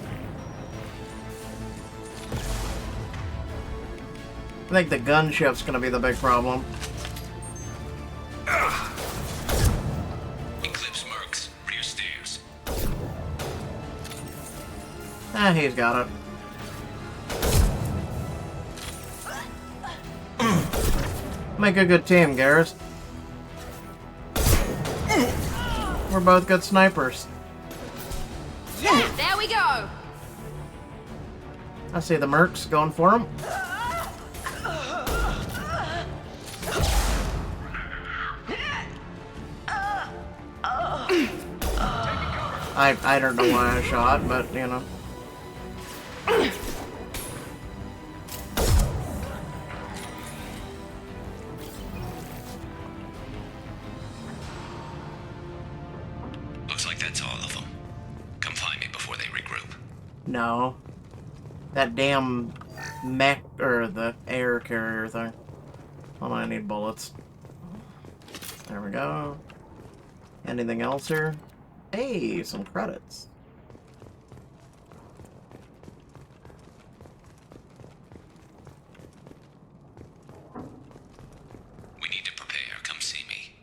I think the gunship's gonna be the big problem. Eclipse Mercs, rear stairs. Ah, he's got it. Make a good team, Garrus. We're both good snipers. Yeah, there we go. I see the mercs going for him. I don't know why I shot, but you know. Looks like that's all of them. Come find me before they regroup. No. That damn mech or the air carrier thing. Hold on, I need bullets. There we go. Anything else here? Hey, some credits. We need to prepare. Come see me.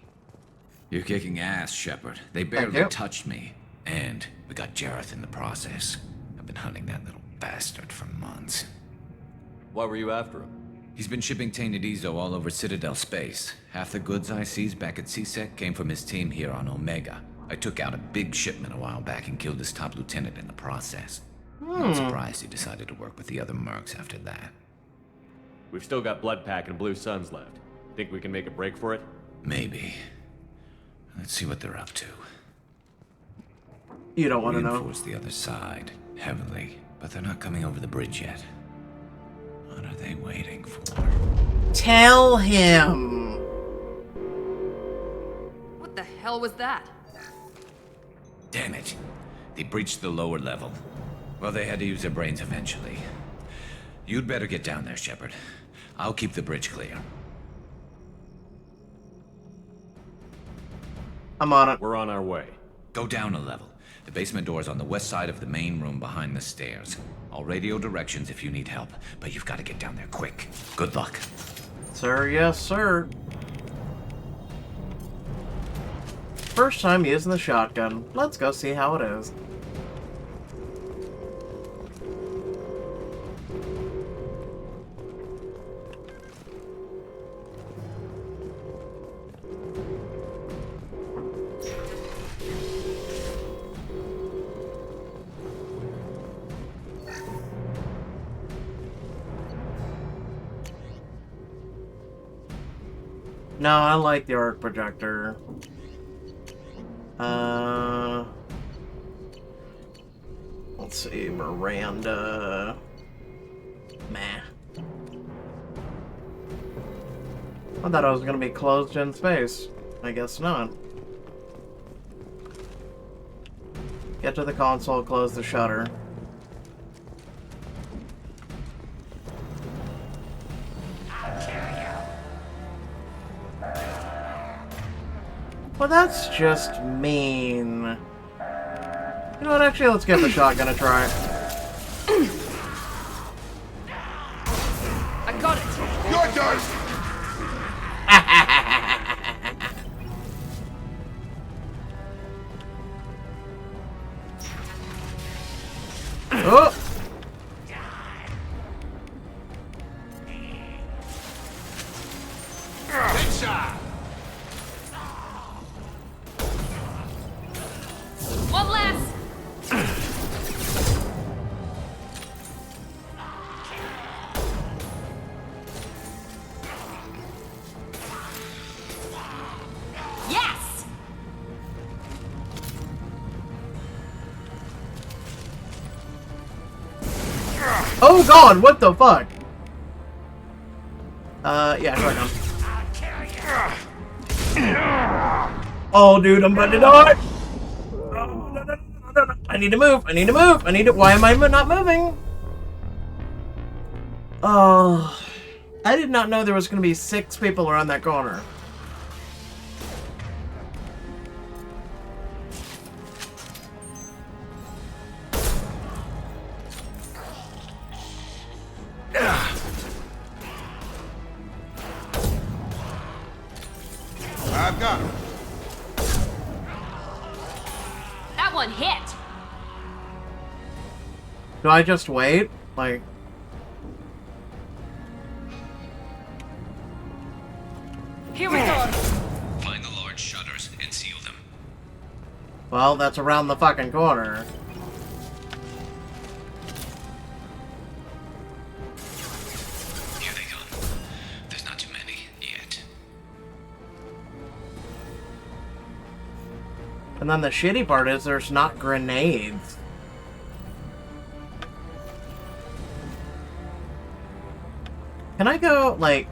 You're kicking ass, Shepard. They barely touched me. And we got Jareth in the process. I've been hunting that little bastard for months. Why were you after him? He's been shipping tainted Ezo all over Citadel space. Half the goods I seized back at CSEC came from his team here on Omega. I took out a big shipment a while back and killed his top lieutenant in the process. Not surprised he decided to work with the other mercs after that. We've still got Bloodpack and Blue Suns left. Think we can make a break for it? Maybe. Let's see what they're up to. You don't want to know. Reinforce the other side, heavily, but they're not coming over the bridge yet. What are they waiting for? Tell him! What the hell was that? Damn it. They breached the lower level. Well, they had to use their brains eventually. You'd better get down there, Shepard. I'll keep the bridge clear. I'm on it. We're on our way. Go down a level. The basement door's on the west side of the main room behind the stairs. I'll radio directions if you need help, but you've got to get down there quick. Good luck. Sir, yes, sir. First time using the shotgun. Let's go see how it is. No, I like the arc projector. Let's see, Miranda. Meh. I thought I was gonna be closed in space. I guess not. Get to the console, close the shutter. Well, that's just mean. You know what, actually, let's give the shotgun a try. I got it! You're done! Oh! Headshot! One less! Yes! Oh god, what the fuck? Yeah, shotgun. Oh, dude, I'm about to die! Oh, no, I need to move. I need to move. I need to. Why am I not moving? Oh, I did not know there was going to be 6 people around that corner. I've got him. That one hit. Do I just wait? Like... Here we go. Find the large shutters and seal them. Well, that's around the fucking corner. Here they come. There's not too many yet. And then the shitty part is there's not grenades. Can I go, like...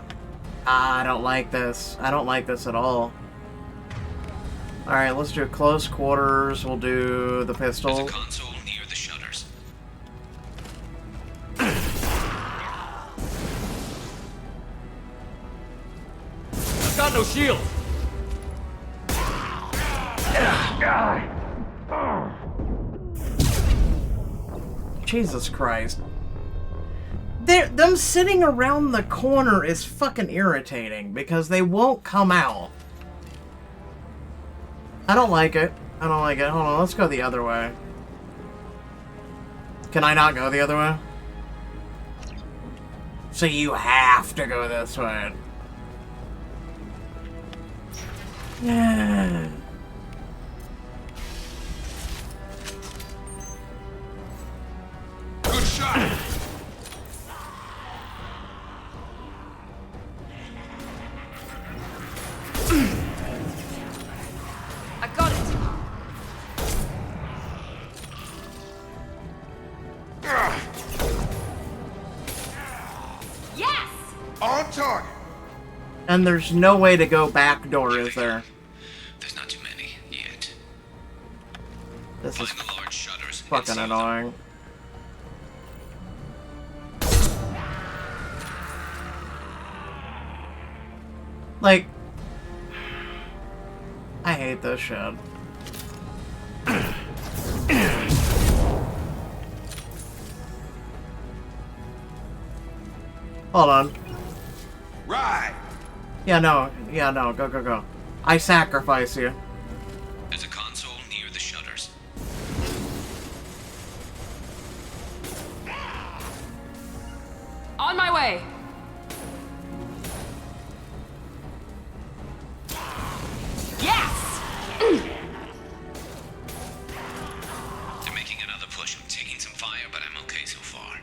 I don't like this. I don't like this at all. Alright, let's do close quarters. We'll do the pistol. There's a console near the shutters. I've got no shield. Jesus Christ. Them sitting around the corner is fucking irritating because they won't come out. I don't like it. I don't like it. Hold on, let's go the other way. Can I not go the other way? So you have to go this way. Yeah. Good shot. I got it. Yes. On target. And there's no way to go back door, is there? There's not too many yet. This is Find the large shutters and fucking seal them. annoying. Like, I hate this shit. Hold on. Right. Yeah, no, go, go, go. I sacrifice you. There's a console near the shutters. On my way. Yes. They're making another push. I'm taking some fire, but I'm okay so far.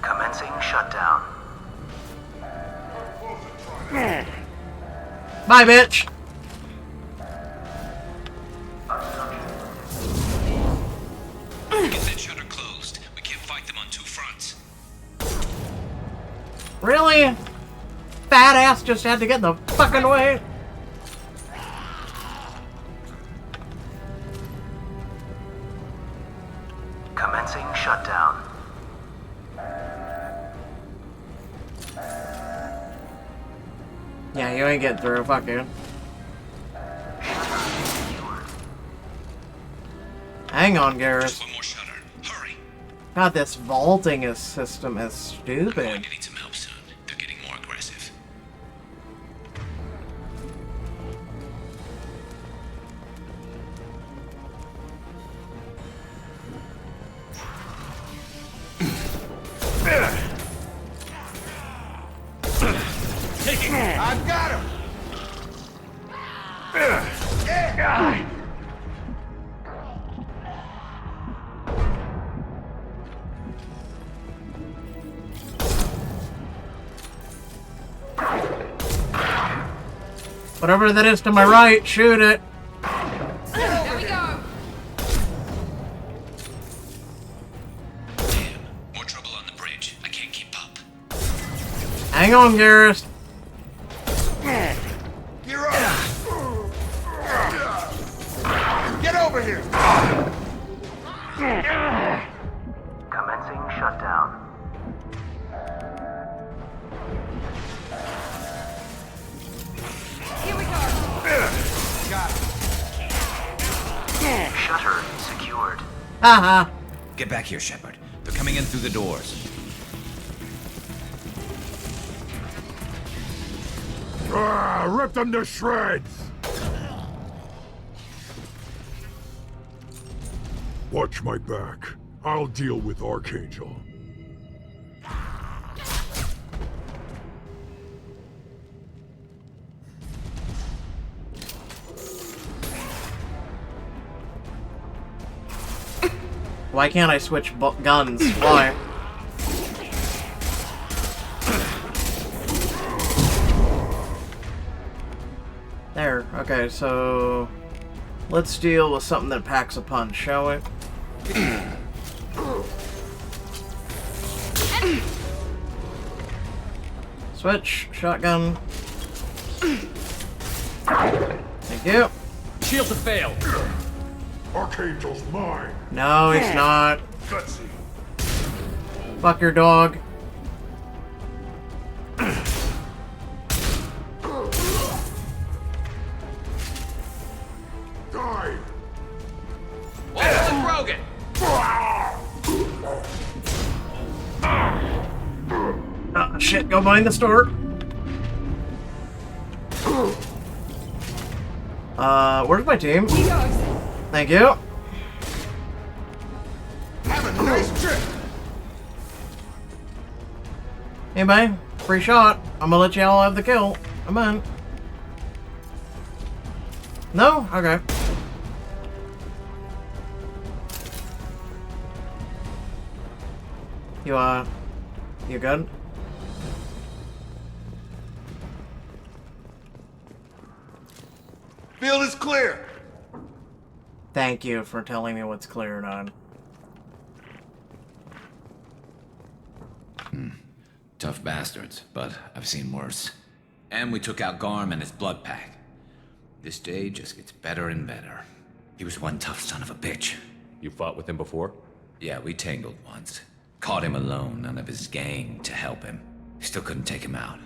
Commencing shutdown. Bye, bitch! Get that shutter closed. We can't fight them on 2 fronts. Really? Fat ass just had to get in the fucking way. Commencing shutdown. Yeah, you ain't getting through. Fuck you. Hang on, Garrus. One more shutter. Hurry. God, this vaulting system is I'm going stupid. to need some help soon. They're getting more aggressive. I've got him. Whatever that is to my right, shoot it. There we go. More trouble on the bridge. I can't keep up. Hang on, Garrus. You're up! Get over here! Commencing shutdown. Here we go. Got it. Shutter secured. Haha. Get back here, Shepard. They're coming in through the doors. Rip them to shreds! Watch my back. I'll deal with Archangel. Why can't I switch guns? Why? There. Okay, so let's deal with something that packs a punch, shall we? Switch. Shotgun. Thank you. Shields have failed. Archangel's mine. No, he's not. Gutsy. Fuck your dog. Die. Officer Krogan! Oh, shit, go behind the store. Where's my team? Thank you. Have a nice trip! Anybody? Free shot. I'm gonna let y'all have the kill. Come on. No? Okay. You good? Field is clear! Thank you for telling me what's clear or not. Tough bastards, but I've seen worse. And we took out Garm and his blood pack. This day just gets better and better. He was one tough son of a bitch. You fought with him before? Yeah, we tangled once. Caught him alone, none of his gang to help him. Still couldn't take him out.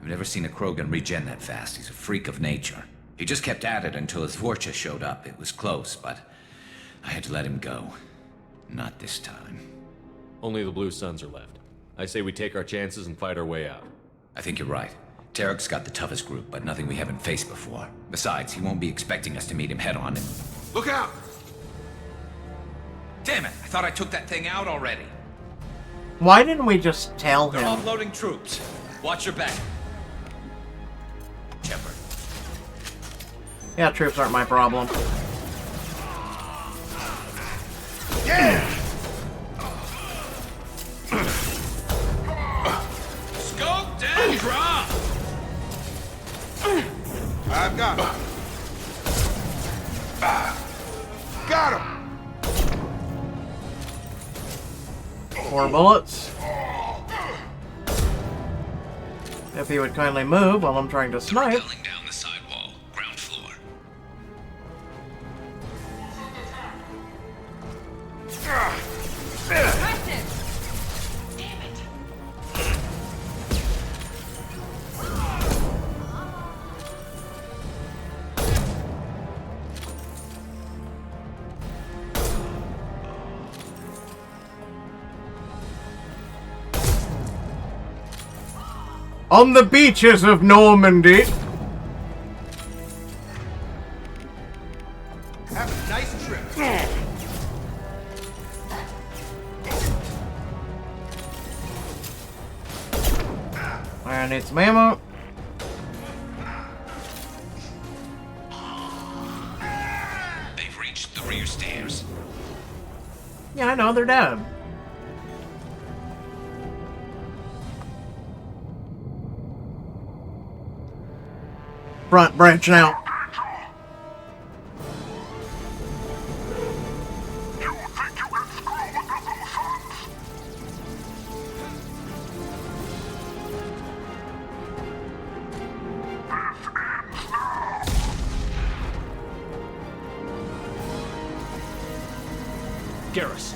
I've never seen a Krogan regen that fast. He's a freak of nature. He just kept at it until his Vorcha showed up. It was close, but I had to let him go. Not this time. Only the Blue Suns are left. I say we take our chances and fight our way out. I think you're right. Tarek's got the toughest group, but nothing we haven't faced before. Besides, he won't be expecting us to meet him head-on and... Look out! Damn it! I thought I took that thing out already. Why didn't we just tell They're him? offloading troops. Watch your back. Shepard. Yeah, troops aren't my problem. Yeah! Scoped and dropped! I've got him. Got him! 4 bullets. If he would kindly move while I'm trying to snipe. Down the sidewall, ground floor. Damn it. On the beaches of Normandy. Have a nice trip. I need some ammo. They've reached the rear stairs. Yeah, I know, they're dead. Front branch now. Garrus.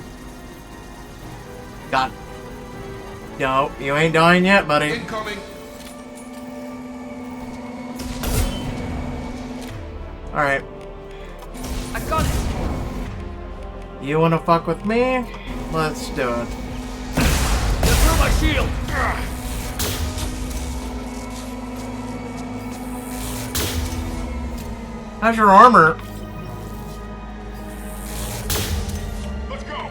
God. No, you ain't dying yet, buddy. Incoming. Alright. I got it. You wanna fuck with me? Let's do it. Get through my shield! How's your armor? Let's go.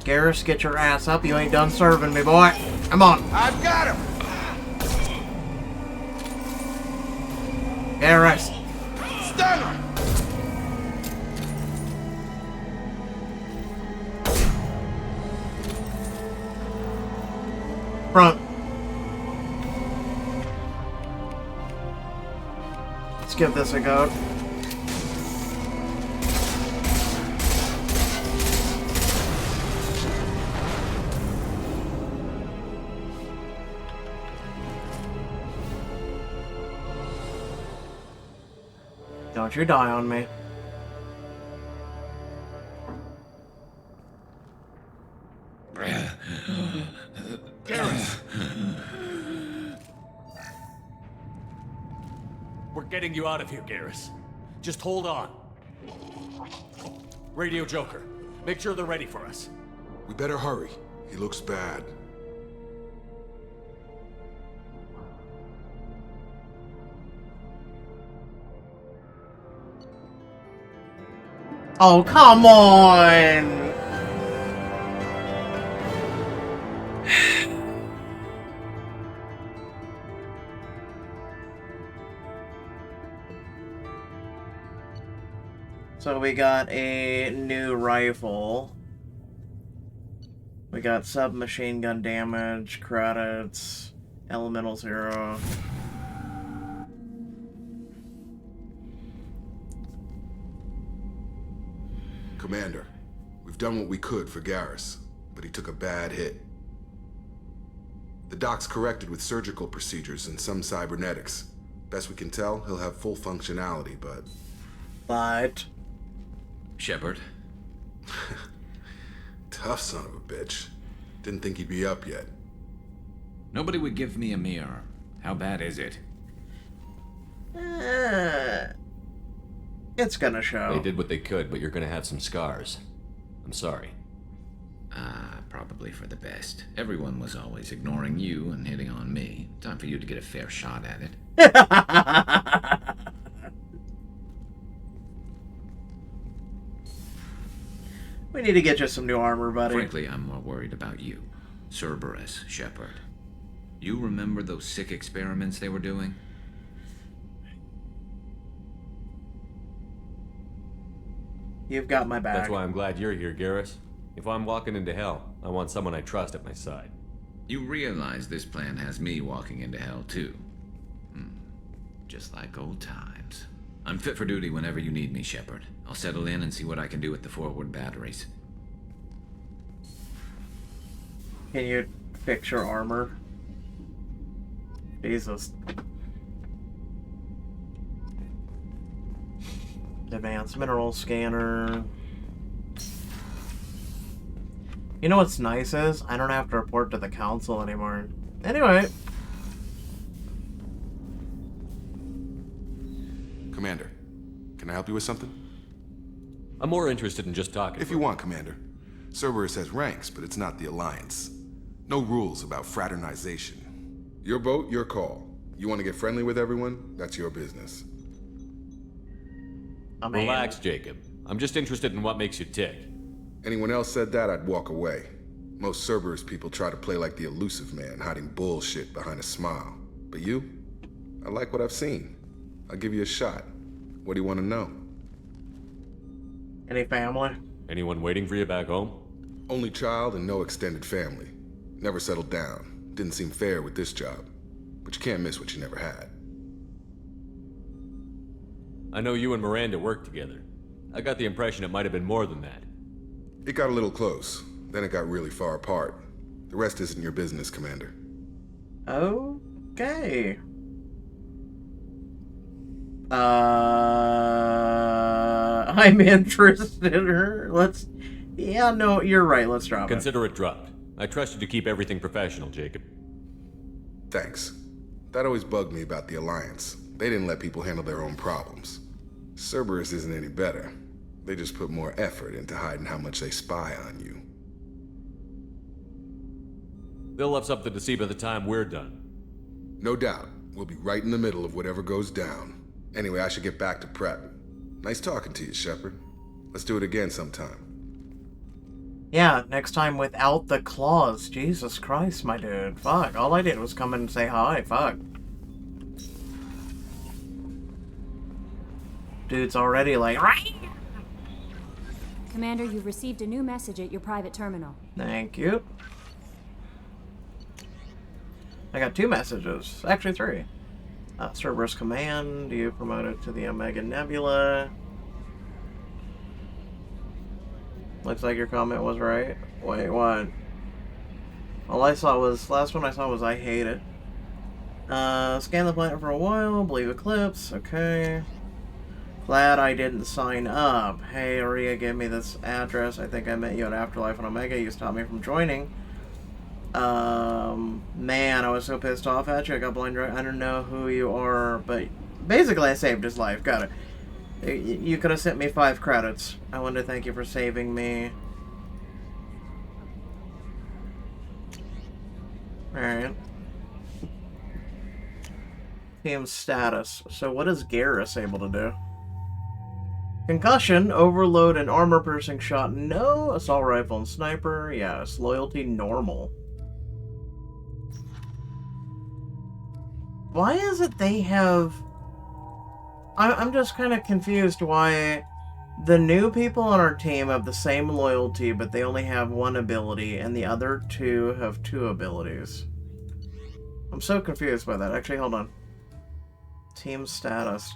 Garrus, get your ass up. You ain't done serving me, boy. Come on. I've got him. Garrus. Stun him. Front. Let's give this a go. Don't you die on me. Garrus! We're getting you out of here, Garrus. Just hold on. Radio Joker, make sure they're ready for us. We better hurry. He looks bad. Oh, come on! So we got a new rifle. We got submachine gun damage, credits, elemental 0. Commander, we've done what we could for Garrus, but he took a bad hit. The doc's corrected with surgical procedures and some cybernetics. Best we can tell, he'll have full functionality, but... But... Shepard? Tough son of a bitch. Didn't think he'd be up yet. Nobody would give me a mirror. How bad is it? It's gonna show. They did what they could, but you're gonna have some scars. I'm sorry. Probably for the best. Everyone was always ignoring you and hitting on me. Time for you to get a fair shot at it. We need to get you some new armor, buddy. Frankly, I'm more worried about you. Cerberus, Shepard. You remember those sick experiments they were doing? You've got my back. That's why I'm glad you're here, Garrus. If I'm walking into hell, I want someone I trust at my side. You realize this plan has me walking into hell, too. Just like old times. I'm fit for duty whenever you need me, Shepard. I'll settle in and see what I can do with the forward batteries. Can you fix your armor? Jesus. Advanced mineral scanner. You know what's nice is, I don't have to report to the council anymore. Anyway. Commander, can I help you with something? I'm more interested in just talking. If you want, Commander. Cerberus has ranks, but it's not the Alliance. No rules about fraternization. Your boat, your call. You want to get friendly with everyone? That's your business. Relax, Jacob. I'm just interested in what makes you tick. Anyone else said that, I'd walk away. Most Cerberus people try to play like the elusive man, hiding bullshit behind a smile. But you? I like what I've seen. I'll give you a shot. What do you want to know? Any family? Anyone waiting for you back home? Only child and no extended family. Never settled down. Didn't seem fair with this job. But you can't miss what you never had. I know you and Miranda worked together. I got the impression it might have been more than that. It got a little close. Then it got really far apart. The rest isn't your business, Commander. Okay. I'm interested in her. Yeah, no, you're right. Let's drop it. Consider it dropped. I trust you to keep everything professional, Jacob. Thanks. That always bugged me about the Alliance. They didn't let people handle their own problems. Cerberus isn't any better. They just put more effort into hiding how much they spy on you. They'll have something to see by the time we're done. No doubt. We'll be right in the middle of whatever goes down. Anyway, I should get back to prep. Nice talking to you, Shepard. Let's do it again sometime. Yeah, next time without the claws. Jesus Christ, my dude. Fuck, all I did was come in and say hi. Fuck. Dude's already like... Commander, you've received a new message at your private terminal. Thank you. I got 2 messages. Actually 3. Cerberus Command, you promoted to the Omega Nebula. Looks like your comment was right. Wait, what? All I saw was... Last one I saw was I hate it. Scan the planet for a while. Believe Eclipse. Okay. Glad I didn't sign up. Hey, Aria gave me this address. I think I met you at Afterlife on Omega. You stopped me from joining. Man, I was so pissed off at you. I got blind right. I don't know who you are, but basically I saved his life. Got it. You could have sent me 5 credits. I want to thank you for saving me. Alright. Team status. So what is Garrus able to do? Concussion, overload, and armor-piercing shot. No. Assault rifle and sniper. Yes. Loyalty, normal. Why is it they have... I'm just kind of confused why the new people on our team have the same loyalty, but they only have 1 ability, and the other 2 have 2 abilities. I'm so confused by that. Actually, hold on. Team status.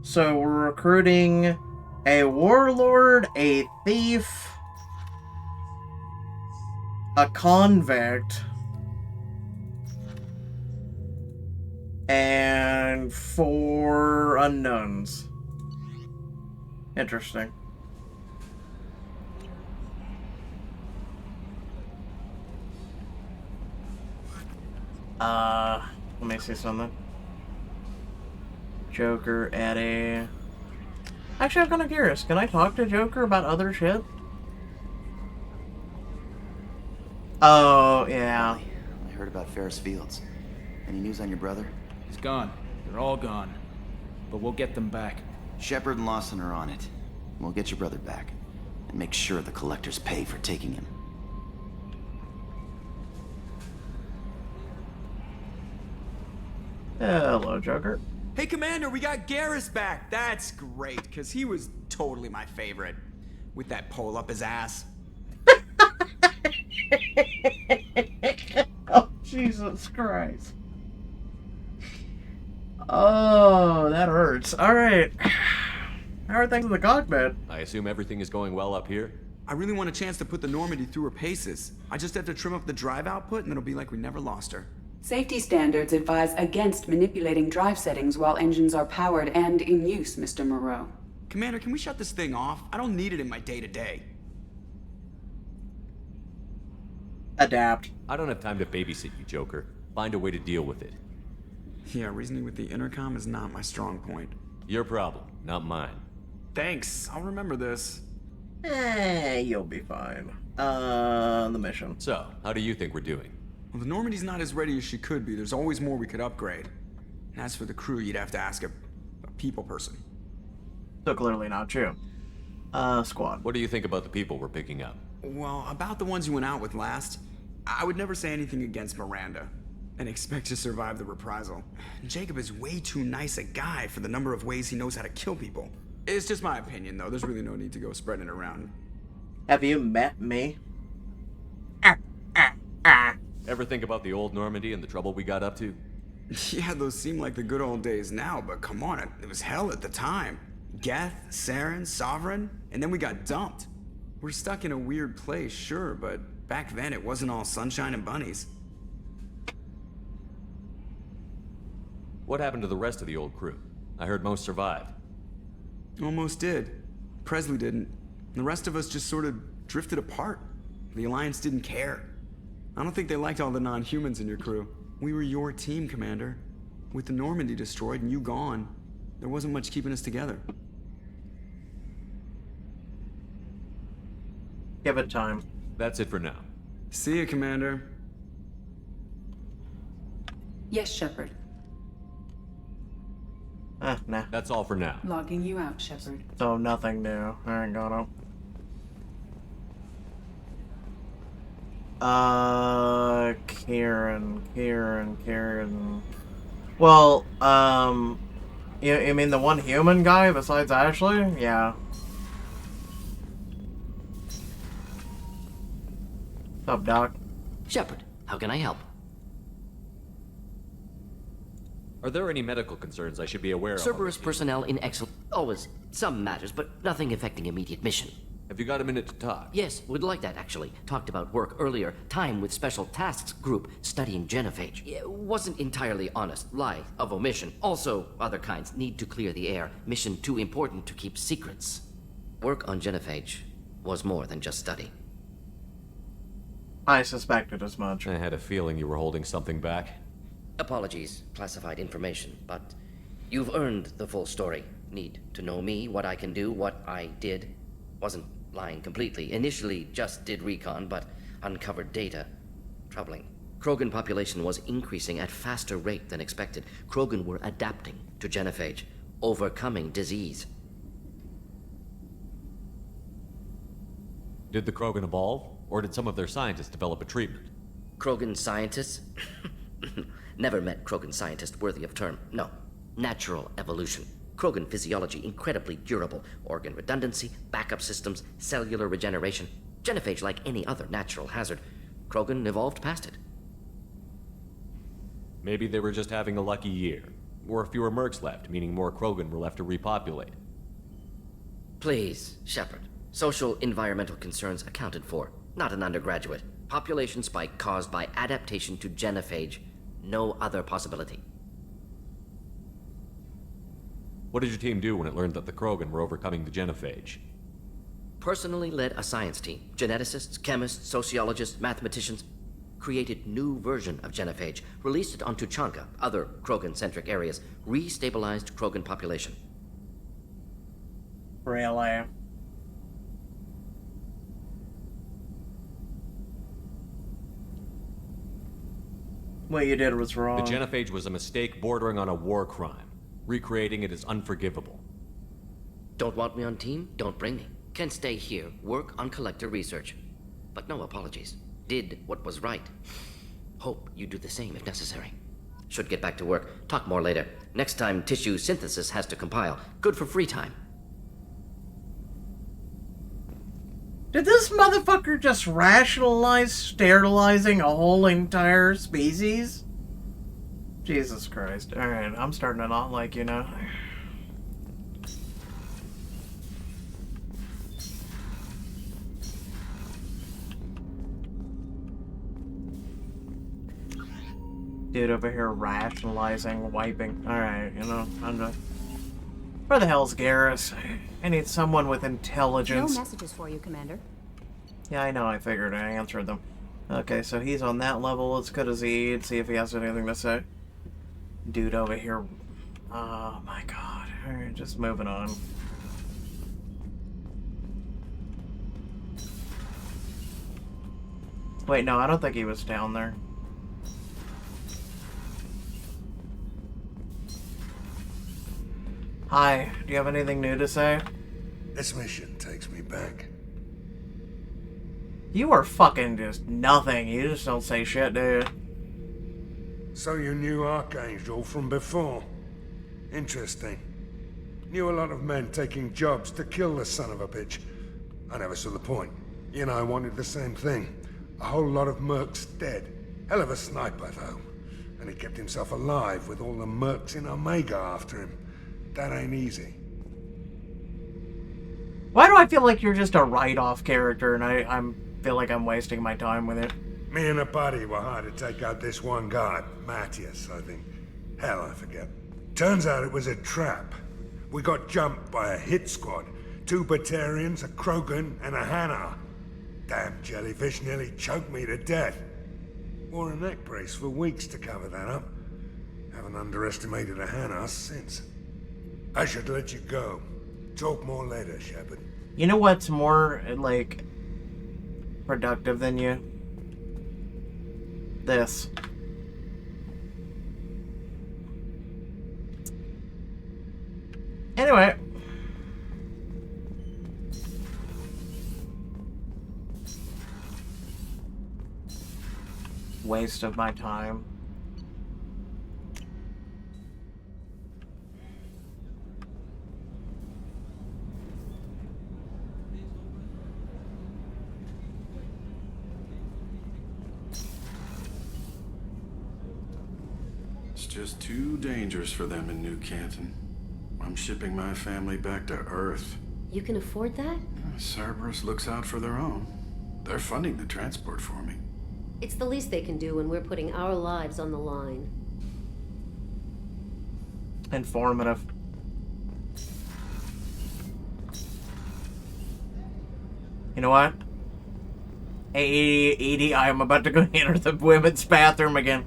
So we're recruiting a warlord, a thief, a convict, and 4 unknowns. Interesting. Let me see something. Joker, Eddie. Actually, I'm kind of curious. Can I talk to Joker about other shit? Oh, yeah. I heard about Ferris Fields. Any news on your brother? He's gone. They're all gone. But we'll get them back. Shepard and Lawson are on it. We'll get your brother back. And make sure the collectors pay for taking him. Hello, Joker. Hey, Commander, we got Garrus back. That's great, because he was totally my favorite. With that pole up his ass. Oh, Jesus Christ. Oh, that hurts. Alright. How are things in the cockpit? I assume everything is going well up here? I really want a chance to put the Normandy through her paces. I just have to trim up the drive output, and it'll be like we never lost her. Safety standards advise against manipulating drive settings while engines are powered and in use, Mr. Moreau. Commander, can we shut this thing off? I don't need it in my day-to-day. Adapt. I don't have time to babysit you, Joker. Find a way to deal with it. Yeah, reasoning with the intercom is not my strong point. Your problem, not mine. Thanks, I'll remember this. You'll be fine. The mission. So, how do you think we're doing? Well, the Normandy's not as ready as she could be. There's always more we could upgrade. And as for the crew, you'd have to ask a people person. So clearly not true. Squad. What do you think about the people we're picking up? Well, about the ones you went out with last, I would never say anything against Miranda. And expect to survive the reprisal. Jacob is way too nice a guy for the number of ways he knows how to kill people. It's just my opinion, though. There's really no need to go spreading it around. Have you met me? Ever think about the old Normandy and the trouble we got up to? Yeah, those seem like the good old days now, but come on, it was hell at the time. Geth, Saren, Sovereign, and then we got dumped. We're stuck in a weird place, sure, but back then it wasn't all sunshine and bunnies. What happened to the rest of the old crew? I heard most survived. Almost did. Presley didn't. The rest of us just sort of drifted apart. The Alliance didn't care. I don't think they liked all the non-humans in your crew. We were your team, Commander. With the Normandy destroyed and you gone, there wasn't much keeping us together. Give it time. That's it for now. See ya, Commander. Yes, Shepard. Nah. That's all for now. Logging you out, Shepard. So nothing new. I ain't gonna. Kieran. Well, you mean the one human guy besides Ashley? Yeah. What's up, Doc? Shepard, how can I help? Are there any medical concerns I should be aware of? Cerberus personnel in excellent... Always some matters, but nothing affecting immediate mission. Have you got a minute to talk? Yes, would like that, actually. Talked about work earlier. Time with Special Tasks Group studying genophage. Wasn't entirely honest. Lie of omission. Also, other kinds. Need to clear the air. Mission too important to keep secrets. Work on genophage was more than just study. I suspected as much. I had a feeling you were holding something back. Apologies, classified information, but you've earned the full story. Need to know me, what I can do, what I did. Wasn't lying completely. Initially just did recon, but uncovered data. Troubling. Krogan population was increasing at faster rate than expected. Krogan were adapting to genophage, overcoming disease. Did the Krogan evolve, or did some of their scientists develop a treatment? Krogan scientists? Never met Krogan scientist worthy of term. No. Natural evolution. Krogan physiology incredibly durable. Organ redundancy, backup systems, cellular regeneration. Genophage like any other natural hazard. Krogan evolved past it. Maybe they were just having a lucky year. Or fewer mercs left, meaning more Krogan were left to repopulate. Please, Shepard. Social environmental concerns accounted for. Not an undergraduate. Population spike caused by adaptation to genophage. No other possibility. What did your team do when it learned that the Krogan were overcoming the genophage? Personally led a science team. Geneticists, chemists, sociologists, mathematicians. Created new version of genophage. Released it on Tuchanka, other Krogan-centric areas. Restabilized Krogan population. Really? What you did was wrong. The genophage was a mistake bordering on a war crime. Recreating it is unforgivable. Don't want me on team? Don't bring me. Can stay here, work on collector research. But no apologies. Did what was right. Hope you do the same if necessary. Should get back to work. Talk more later. Next time tissue synthesis has to compile. Good for free time. Did this motherfucker just rationalize sterilizing a whole entire species? Jesus Christ. Alright, I'm starting to not like you now. Dude over here rationalizing, wiping. Alright, you know, I'm just... Where the hell's Garrus? I need someone with intelligence. No messages for you, Commander. Yeah, I know, I figured. I answered them. Okay, so he's on that level. Let's go to Z and see if he has anything to say. Dude over here. Oh my god. Alright, just moving on. Wait, no, I don't think he was down there. Hi, do you have anything new to say? This mission takes me back. You are fucking just nothing. You just don't say shit, do you? So you knew Archangel from before? Interesting. Knew a lot of men taking jobs to kill the son of a bitch. I never saw the point. You and I wanted the same thing. A whole lot of mercs dead. Hell of a sniper, though. And he kept himself alive with all the mercs in Omega after him. That ain't easy. Why do I feel like you're just a write-off character and I'm feel like I'm wasting my time with it. Me and a buddy were hired to take out this one guy, Matthias, I think. Hell, I forget. Turns out it was a trap. We got jumped by a hit squad. 2 Batarians, a Krogan, and a Hanar. Damn jellyfish nearly choked me to death. Wore a neck brace for weeks to cover that up. Haven't underestimated a Hanar since. I should let you go. Talk more later, Shepard. You know what's more, like, productive than you? This. Anyway. Waste of my time. It's just too dangerous for them in New Canton. I'm shipping my family back to Earth. You can afford that? Cerberus looks out for their own. They're funding the transport for me. It's the least they can do when we're putting our lives on the line. Informative. You know what? Hey, Edie, I'm about to go enter the women's bathroom again.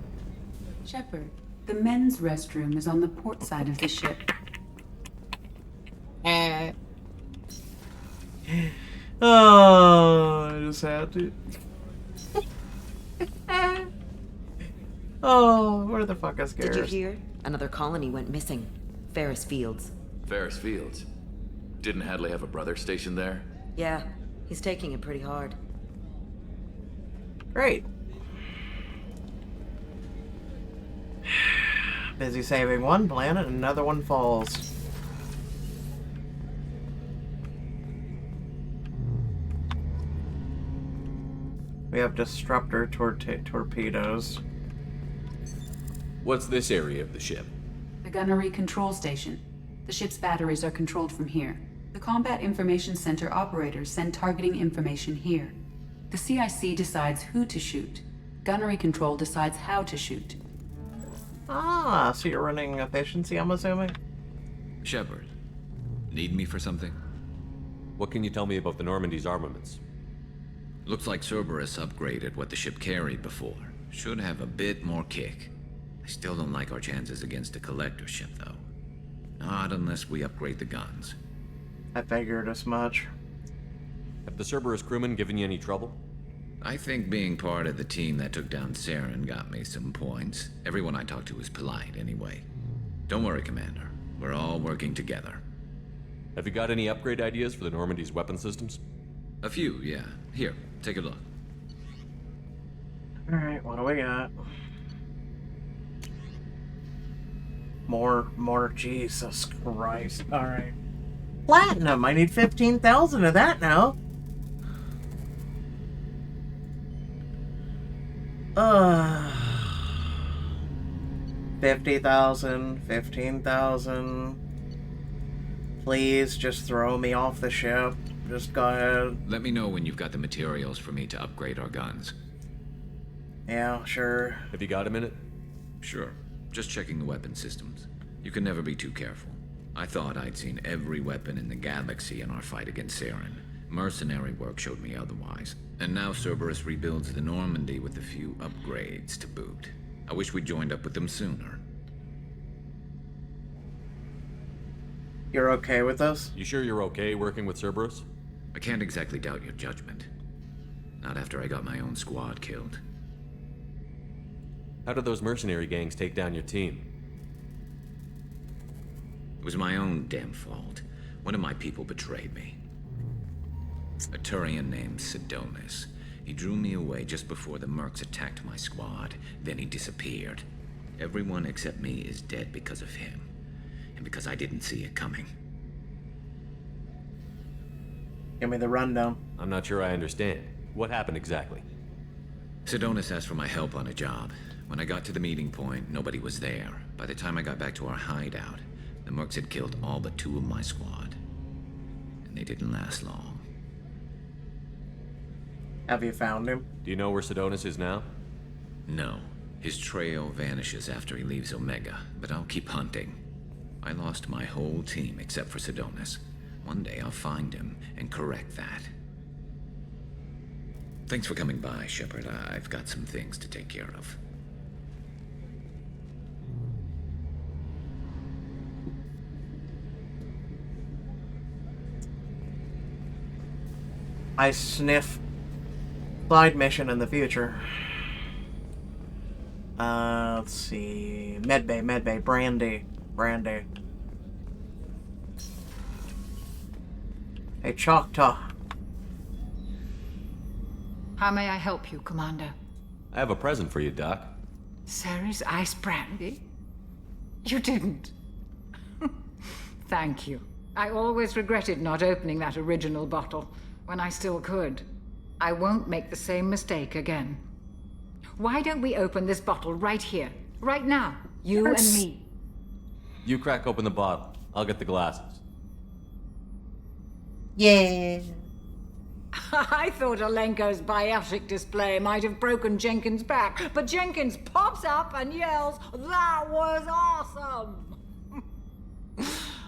Shepard, the men's restroom is on the port side of the ship. Oh, I just had to. Oh, where the fuck is Garrus? Did you hear? Another colony went missing. Ferris Fields. Ferris Fields? Didn't Hadley have a brother stationed there? Yeah, he's taking it pretty hard. Great. Busy saving one planet, another one falls. We have disruptor torpedoes. What's this area of the ship? The gunnery control station. The ship's batteries are controlled from here. The Combat Information Center operators send targeting information here. The CIC decides who to shoot. Gunnery control decides how to shoot. Ah, so you're running efficiency, I'm assuming? Shepard, need me for something? What can you tell me about the Normandy's armaments? Looks like Cerberus upgraded what the ship carried before. Should have a bit more kick. I still don't like our chances against a collector ship, though. Not unless we upgrade the guns. I figured as much. Have the Cerberus crewmen given you any trouble? I think being part of the team that took down Saren got me some points. Everyone I talked to was polite, anyway. Don't worry, Commander. We're all working together. Have you got any upgrade ideas for the Normandy's weapon systems? A few, yeah. Here, take a look. Alright, what do we got? More, Jesus Christ. Alright. Platinum! I need 15,000 of that now. 50,000, 15,000. Please just throw me off the ship. Just go ahead. Let me know when you've got the materials for me to upgrade our guns. Yeah, sure. Have you got a minute? Sure. Just checking the weapon systems. You can never be too careful. I thought I'd seen every weapon in the galaxy in our fight against Saren. Mercenary work showed me otherwise. And now Cerberus rebuilds the Normandy with a few upgrades to boot. I wish we'd joined up with them sooner. You're okay with this? You sure you're okay working with Cerberus? I can't exactly doubt your judgment. Not after I got my own squad killed. How did those mercenary gangs take down your team? It was my own damn fault. One of my people betrayed me. A Turian named Sidonis. He drew me away just before the Mercs attacked my squad. Then he disappeared. Everyone except me is dead because of him. And because I didn't see it coming. Give me the rundown. I'm not sure I understand. What happened exactly? Sidonis asked for my help on a job. When I got to the meeting point, nobody was there. By the time I got back to our hideout, the Mercs had killed all but 2 of my squad. And they didn't last long. Have you found him? Do you know where Sidonis is now? No. His trail vanishes after he leaves Omega, but I'll keep hunting. I lost my whole team except for Sidonis. One day I'll find him and correct that. Thanks for coming by, Shepard. I've got some things to take care of. I sniff side mission in the future. Let's see. Medbay, Brandy. Hey, Choctaw. How may I help you, Commander? I have a present for you, Doc. Ceres ice brandy? You didn't. Thank you. I always regretted not opening that original bottle when I still could. I won't make the same mistake again. Why don't we open this bottle right here, right now? You and me. You crack open the bottle. I'll get the glasses. Yeah. I thought Alenko's biotic display might have broken Jenkins' back, but Jenkins pops up and yells, "That was awesome!"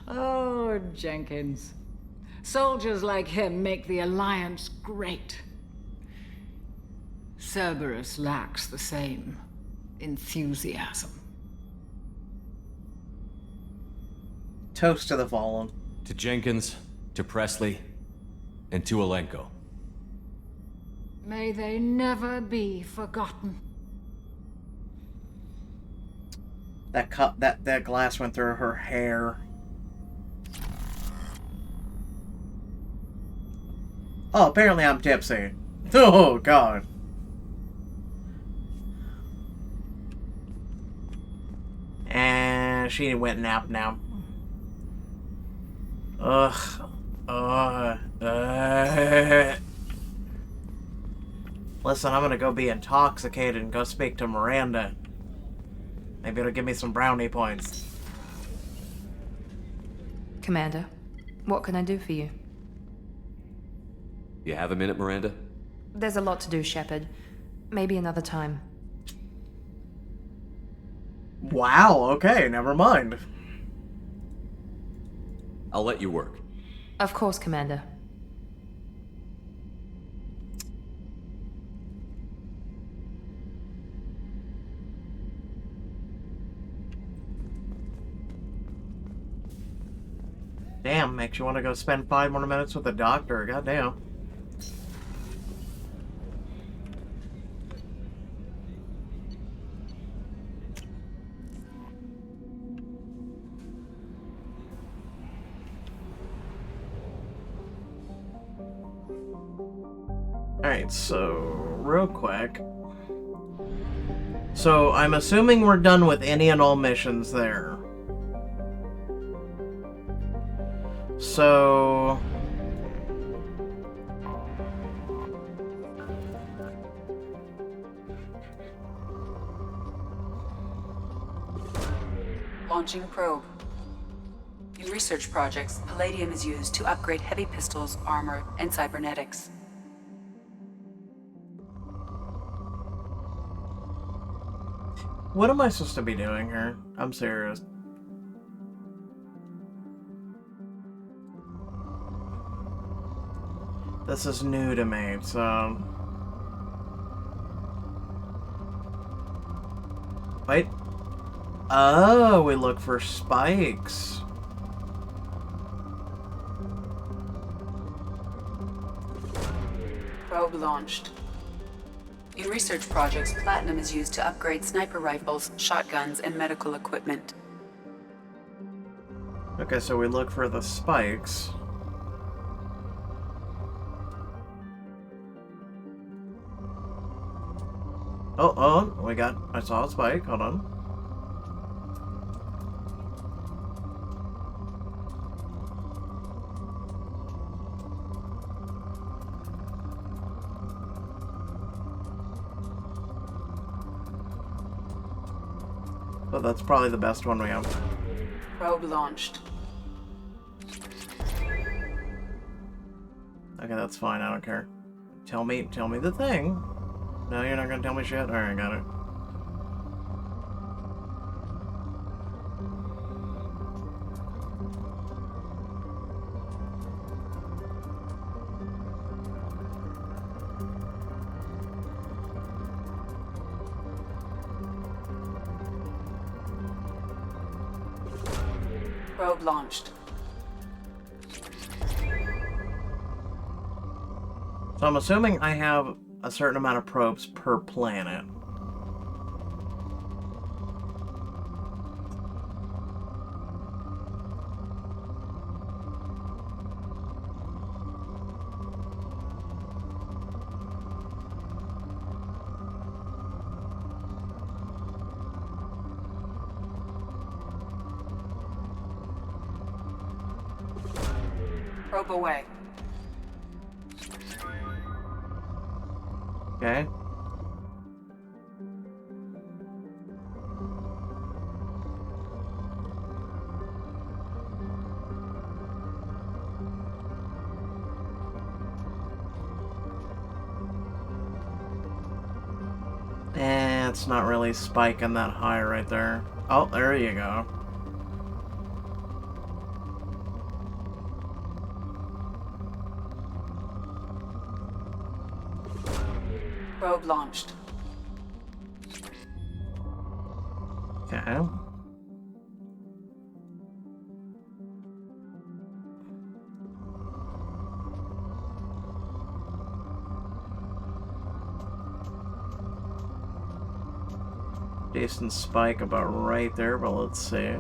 Oh, Jenkins. Soldiers like him make the Alliance great. Cerberus lacks the same enthusiasm. Toast to the fallen. To Jenkins, to Presley, and to Alenko. May they never be forgotten. That cup, that glass went through her hair. Oh, apparently I'm tipsy. Oh, God. And she went nap now. Ugh. Listen, I'm gonna go be intoxicated and go speak to Miranda. Maybe it'll give me some brownie points. Commander, what can I do for you? You have a minute, Miranda? There's a lot to do, Shepard. Maybe another time. Wow, okay, never mind. I'll let you work. Of course, Commander. Damn, makes you want to go spend 5 more minutes with the doctor. Goddamn. Alright, so, real quick. So, I'm assuming we're done with any and all missions there. So... Launching probe. In research projects, palladium is used to upgrade heavy pistols, armor, and cybernetics. What am I supposed to be doing here? I'm serious. This is new to me, so... Wait. Oh, we look for spikes. Probe launched. In research projects, platinum is used to upgrade sniper rifles, shotguns, and medical equipment. Okay, so we look for the spikes. Oh, I saw a spike, hold on. But that's probably the best one we have. Probe launched. Okay, that's fine, I don't care. Tell me the thing. No, you're not gonna tell me shit? Alright, got it. Probe launched. So I'm assuming I have a certain amount of probes per planet. Probe away. Okay. It's not really spiking that high right there. Oh, there you go. Probe launched. Okay. Decent spike about right there, but let's see.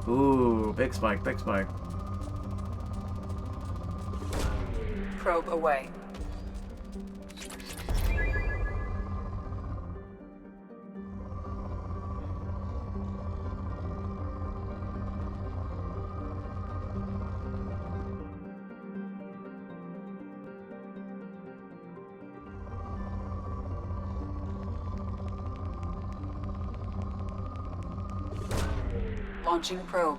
Ooh, big spike, big spike. Probe away. Launching probe.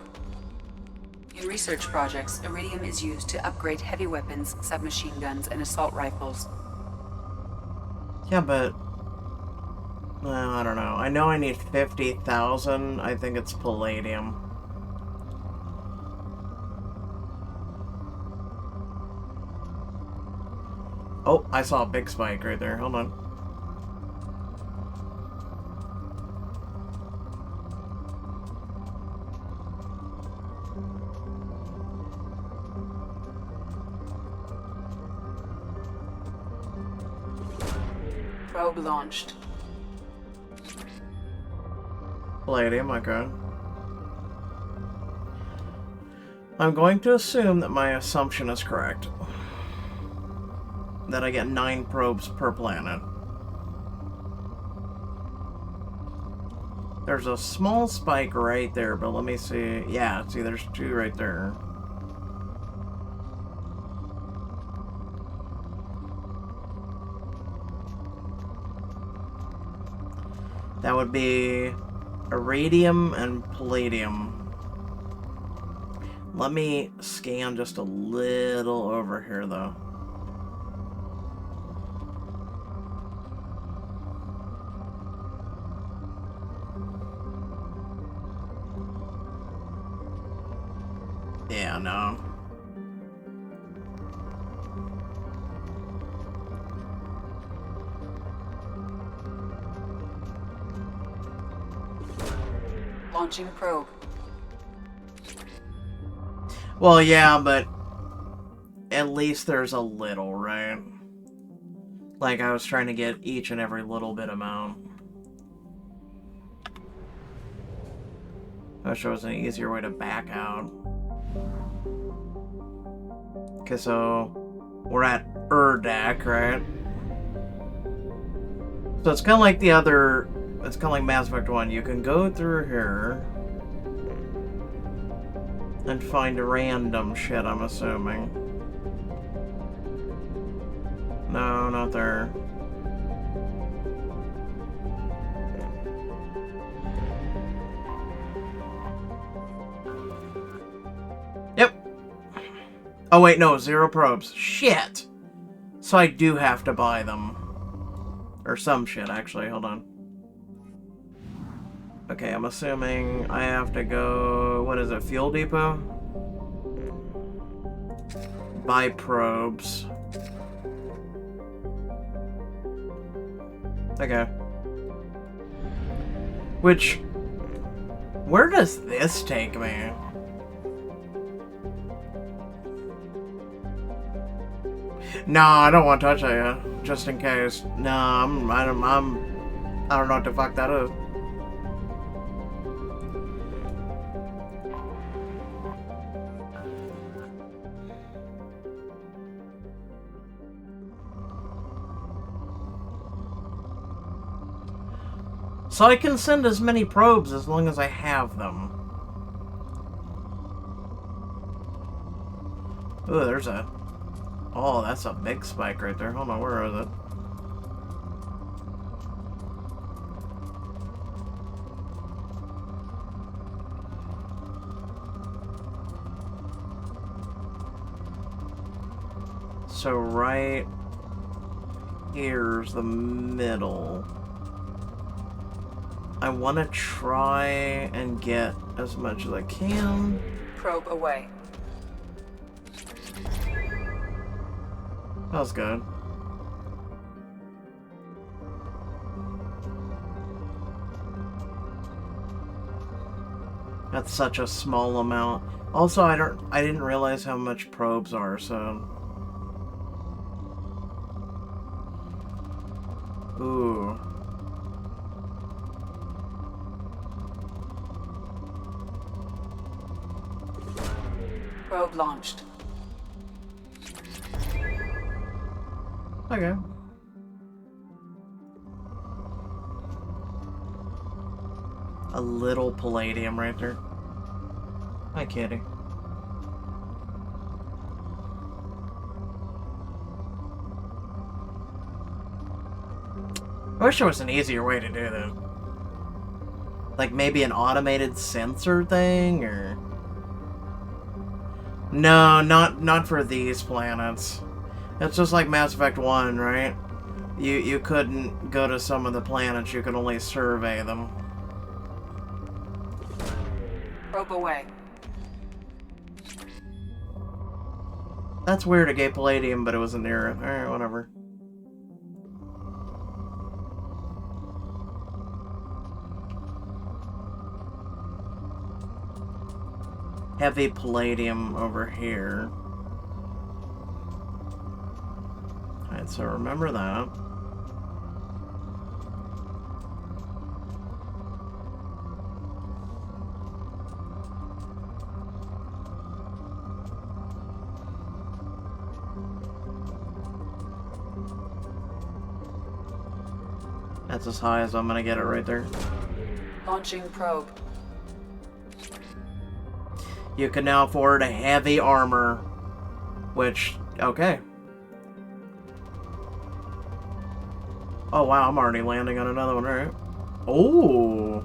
In research projects, iridium is used to upgrade heavy weapons, submachine guns, and assault rifles. Yeah, but... well, I don't know. I know I need 50,000. I think it's palladium. Oh, I saw a big spike right there. Hold on. Probe launched. Palladium, okay. I'm going to assume that my assumption is correct. That I get 9 probes per planet. There's a small spike right there, but let me see. Yeah, see, there's 2 right there. That would be iridium and palladium. Let me scan just a little over here, though. Yeah, no. Launching probe. Well, yeah, but at least there's a little, right? Like, I was trying to get each and every little bit amount. I wish there was an easier way to back out. Okay, so we're at Urdak, right? So it's kind of like the other... it's kind of like Mass Effect 1. You can go through here and find random shit, I'm assuming. No, not there. Yep. Oh wait, no, 0 probes. Shit! So I do have to buy them. Or some shit, actually. Hold on. Okay, I'm assuming I have to go... What is it? Fuel depot? Buy probes. Okay. Which... Where does this take me? Nah, I don't want to touch it yet, just in case. Nah, I don't know what the fuck that is. So I can send as many probes as long as I have them. Ooh, there's a... Oh, that's a big spike right there. Hold on, where is it? So right here's the middle. I want to try and get as much as I can. Probe away. That was good. That's such a small amount. Also, I didn't realize how much probes are, so... Ooh. Probe launched. Okay. A little palladium right there. Hi, kitty. I wish there was an easier way to do this. Like maybe an automated sensor thing, or... No, not for these planets. It's just like Mass Effect 1, right? You couldn't go to some of the planets, you could only survey them. Probe away. That's weird, it gave palladium, but it wasn't near it. Alright, whatever. Heavy palladium over here. Alright, so remember that. That's as high as I'm gonna get it right there. Launching probe. You can now afford a heavy armor, which, okay. Oh wow, I'm already landing on another one, right? Oh.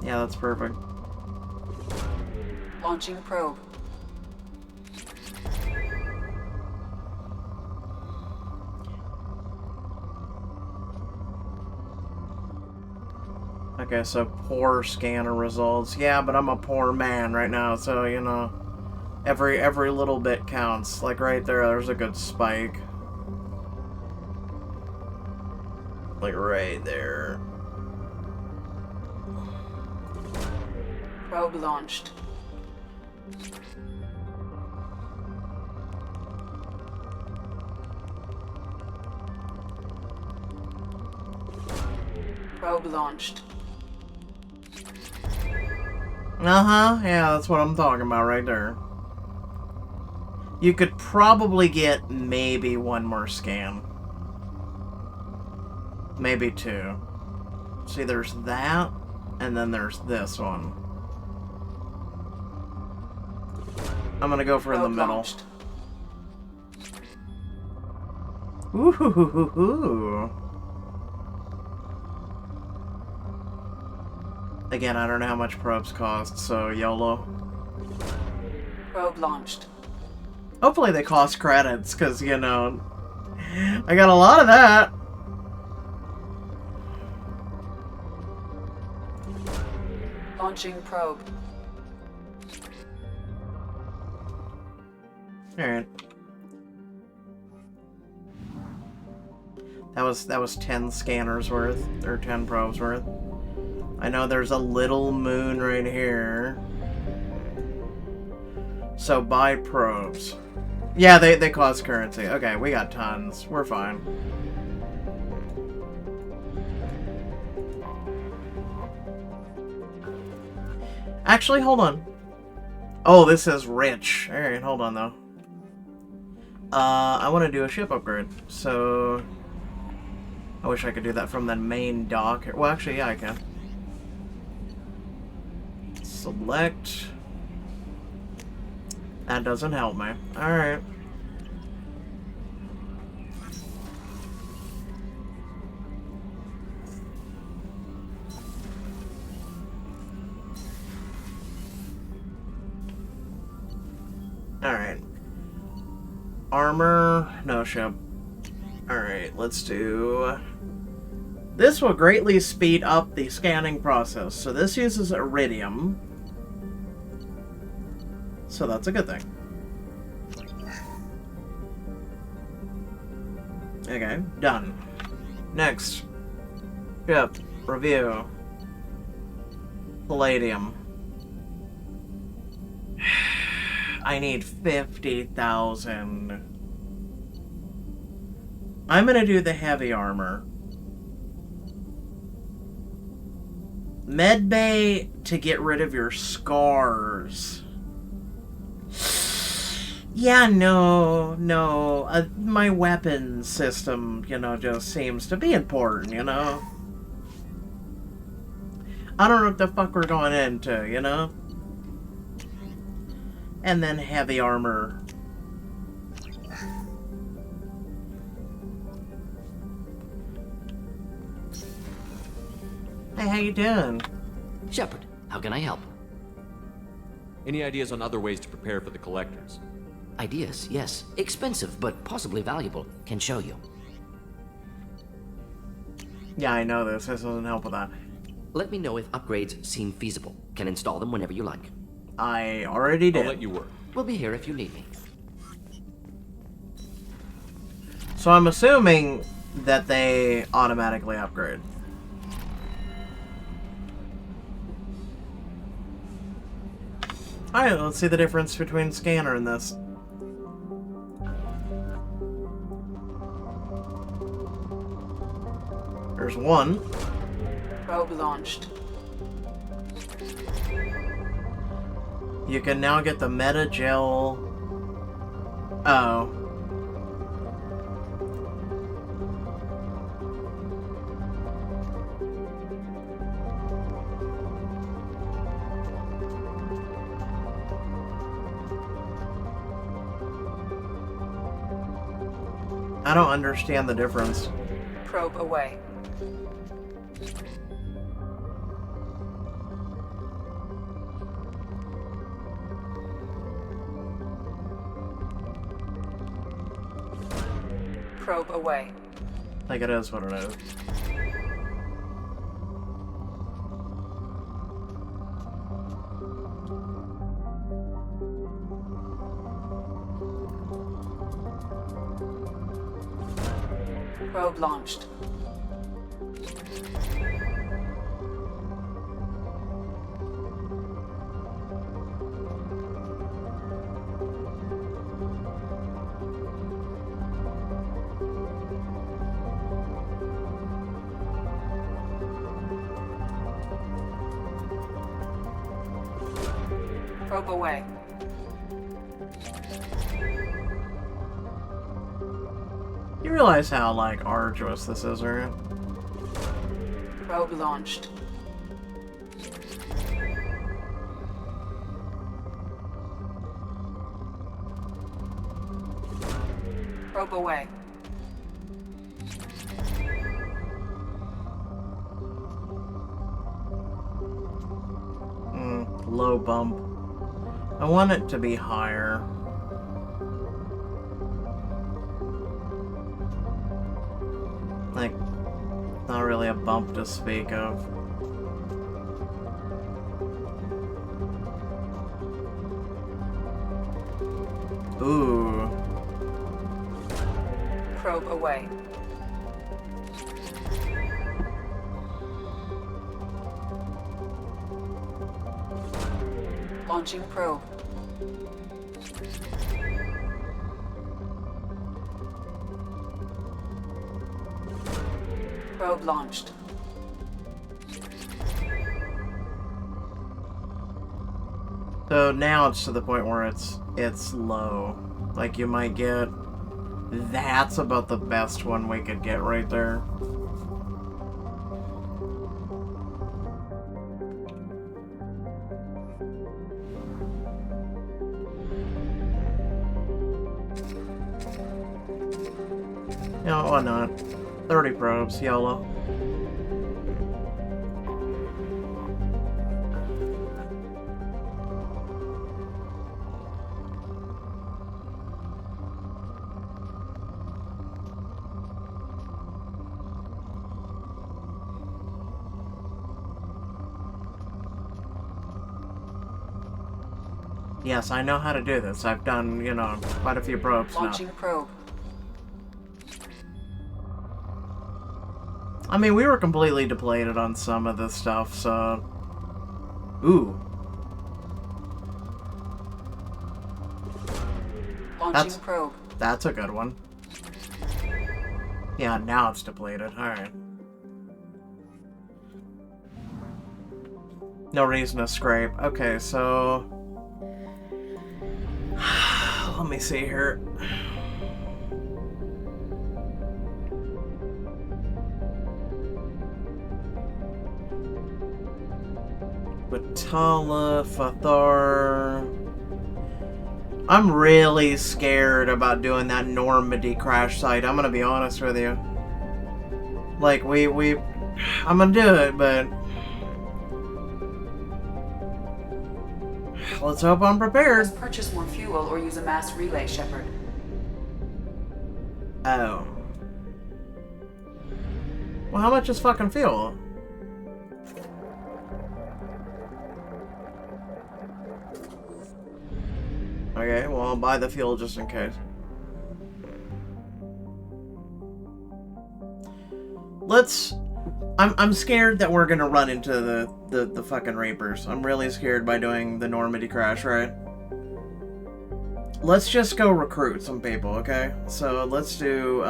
Yeah, that's perfect. Launching probe. Okay, so poor scanner results. Yeah, but I'm a poor man right now, so, you know, every little bit counts. Like right there's a good spike. Like right there. Probe launched. Probe launched. Uh-huh, yeah, that's what I'm talking about right there. You could probably get maybe one more scan. Maybe two. See, there's that, and then there's this one. I'm gonna go for in the middle. Ooh. Again, I don't know how much probes cost, so YOLO. Probe launched. Hopefully they cost credits, because, you know, I got a lot of that. Launching probe. Alright. That was 10 scanners worth, or 10 probes worth. I know there's a little moon right here. So buy probes. Yeah, they cost currency. Okay, we got tons. We're fine. Actually, hold on. Oh, this is rich. Alright, hold on though. I want to do a ship upgrade. So I wish I could do that from the main dock. Well, actually, yeah, I can. Select. That doesn't help me. Alright. Alright. Armor, no ship. Alright, let's do... This will greatly speed up the scanning process. So this uses iridium. So that's a good thing. Okay, done. Next. Ship. Review. Palladium. I need 50,000. I'm gonna do the heavy armor. Medbay to get rid of your scars. Yeah, no. My weapon system, you know, just seems to be important, you know? I don't know what the fuck we're going into, you know? And then heavy armor. Hey, how you doing? Shepard, how can I help? Any ideas on other ways to prepare for the collectors? Ideas, yes. Expensive, but possibly valuable. Can show you. Yeah, I know this. This doesn't help with that. Let me know if upgrades seem feasible. Can install them whenever you like. I already did. I'll let you work. We'll be here if you need me. So I'm assuming that they automatically upgrade. Alright, let's see the difference between scanner and this. There's one. Probe launched. You can now get the meta gel. Oh. I don't understand the difference. Probe away. Probe away. Like it is what it is. Probe launched. Probe away. You realize how, like, arduous this is, right? Probe launched. Probe away. low bump. I want it to be higher. Like, not really a bump to speak of. Ooh. Probe away. Launching probe. Probe launched. So now it's to the point where it's low. Like you might get, that's about the best one we could get right there. Yeah, why not? 30 probes, YOLO. Yes, I know how to do this. I've done, you know, quite a few probes now. Launching probe. I mean, we were completely depleted on some of this stuff, so... Ooh. Launching probe. That's a good one. Yeah, now it's depleted. Alright. No reason to scrape. Okay, so... Let me see here. Batala, Fathar. I'm really scared about doing that Normandy crash site. I'm gonna be honest with you. Like, I'm gonna do it, but let's hope I'm prepared. Must purchase more fuel or use a mass relay, Shepard. Oh. Well, how much is fucking fuel? Okay, well, I'll buy the fuel just in case. I'm scared that we're gonna run into the fucking Reapers. I'm really scared by doing the Normandy crash, right? Let's just go recruit some people, okay? So let's do,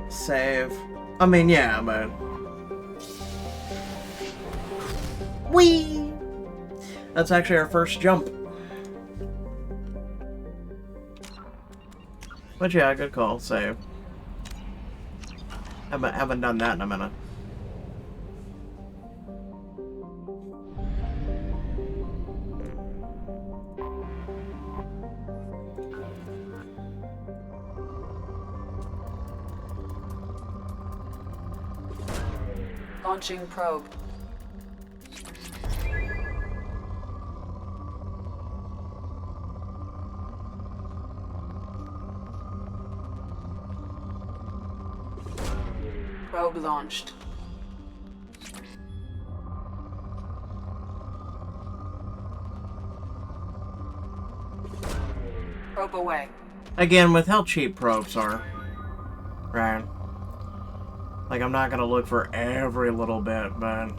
save. I mean, yeah, but... Whee! That's actually our first jump. But yeah, good call. Save. Haven't done that in a minute. Launching probe. Probe launched. Probe away. Again, with how cheap probes are. Right. Like, I'm not gonna look for every little bit, but...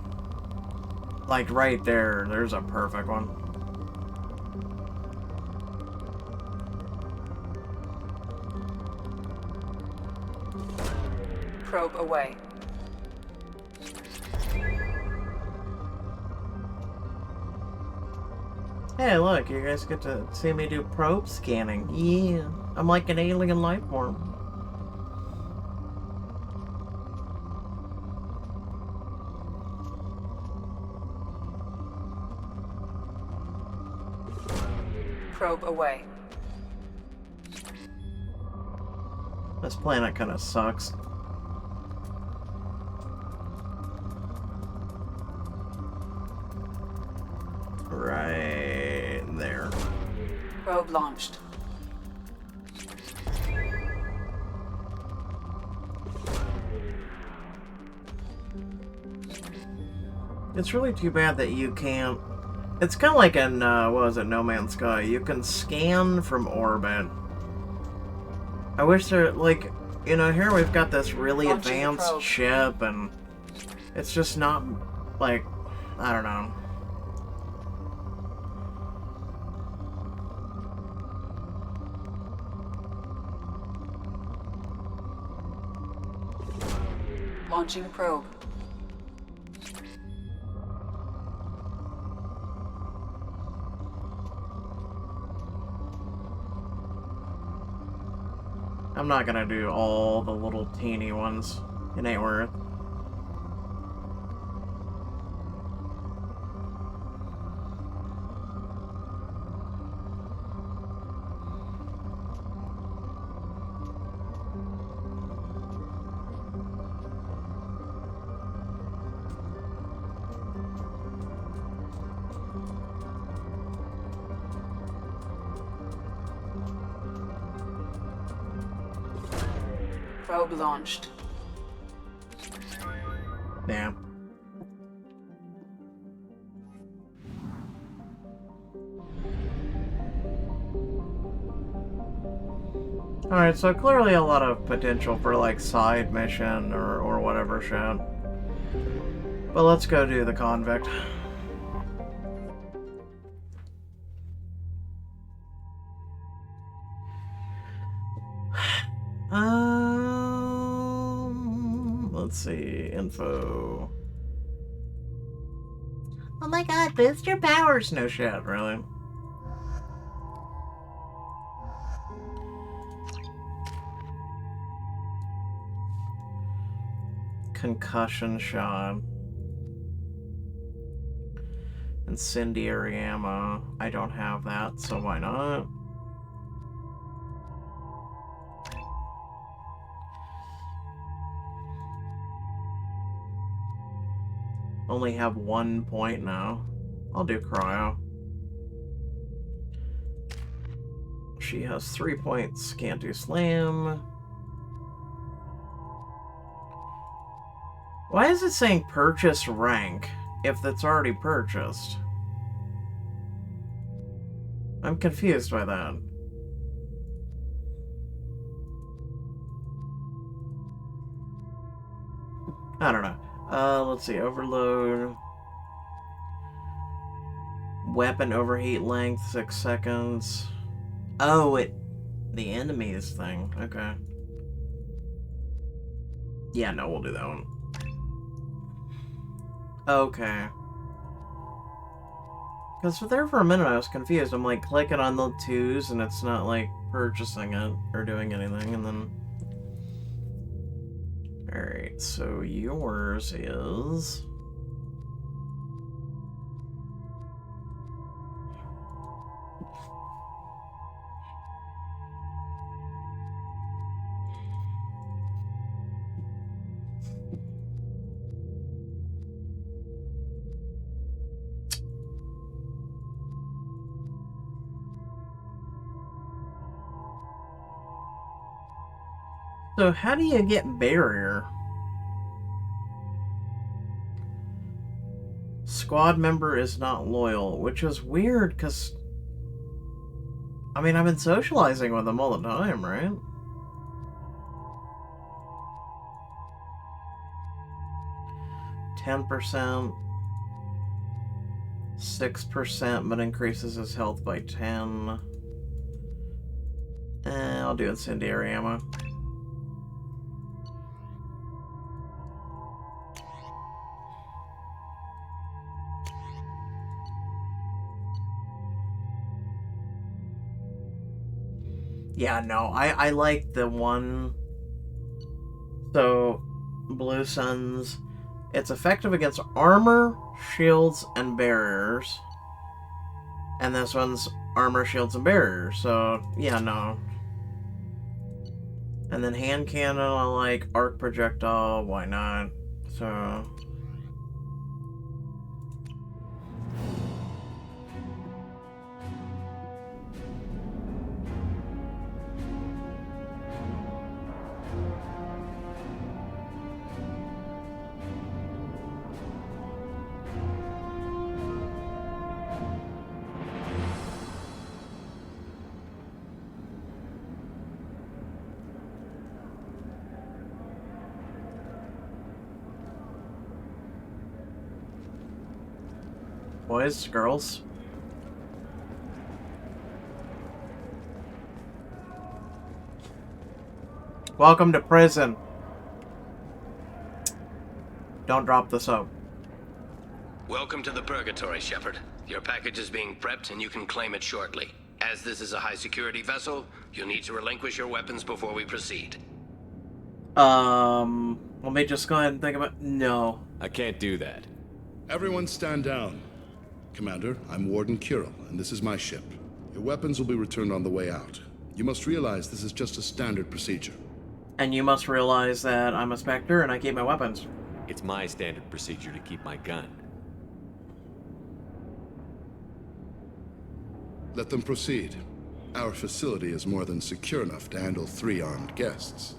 Like, right there's a perfect one. Probe away. Hey, look, you guys get to see me do probe scanning. Yeah, I'm like an alien life form. probe away. This planet kind of sucks. Right there. Probe launched. It's really too bad that you can't... It's kind of like in, what was it, No Man's Sky. You can scan from orbit. I wish there, like, you know, here we've got this really advanced ship, and it's just not, like, I don't know. Launching probe. I'm not gonna do all the little teeny ones. It ain't worth. Probe launched. Damn. Alright, so clearly a lot of potential for, like, side mission or whatever shit. But let's go do the convict. Let's see, info. Oh my god, boost your powers! No shit, really. Concussion shot. Incendiary ammo. I don't have that, so why not? Only have 1 point now. I'll do cryo. She has 3 points. Can't do slam. Why is it saying purchase rank if it's already purchased? I'm confused by that. I don't know. Let's see, overload. Weapon overheat length, 6 seconds. Oh, the enemy's thing. Okay. Yeah, no, we'll do that one. Okay. Because there for a minute I was confused. I'm like clicking on the 2s and it's not like purchasing it or doing anything, and then... Alright, so yours is... So how do you get barrier? Squad member is not loyal, which is weird because, I mean, I've been socializing with them all the time, right? %, 6%, but increases his health by 10. I'll do incendiary ammo. Yeah, no, I like the one. So, Blue Suns, it's effective against armor, shields, and barriers. And this one's armor, shields, and barriers. So, yeah, no. And then hand cannon, I like arc projectile, why not? So... Boys, girls. Welcome to prison. Don't drop the soap. Welcome to the Purgatory, Shepard. Your package is being prepped and you can claim it shortly. As this is a high-security vessel, you'll need to relinquish your weapons before we proceed. Let me just go ahead and think about... No. I can't do that. Everyone stand down. Commander, I'm Warden Kirill, and this is my ship. Your weapons will be returned on the way out. You must realize this is just a standard procedure. And you must realize that I'm a Spectre and I keep my weapons. It's my standard procedure to keep my gun. Let them proceed. Our facility is more than secure enough to handle 3 armed guests.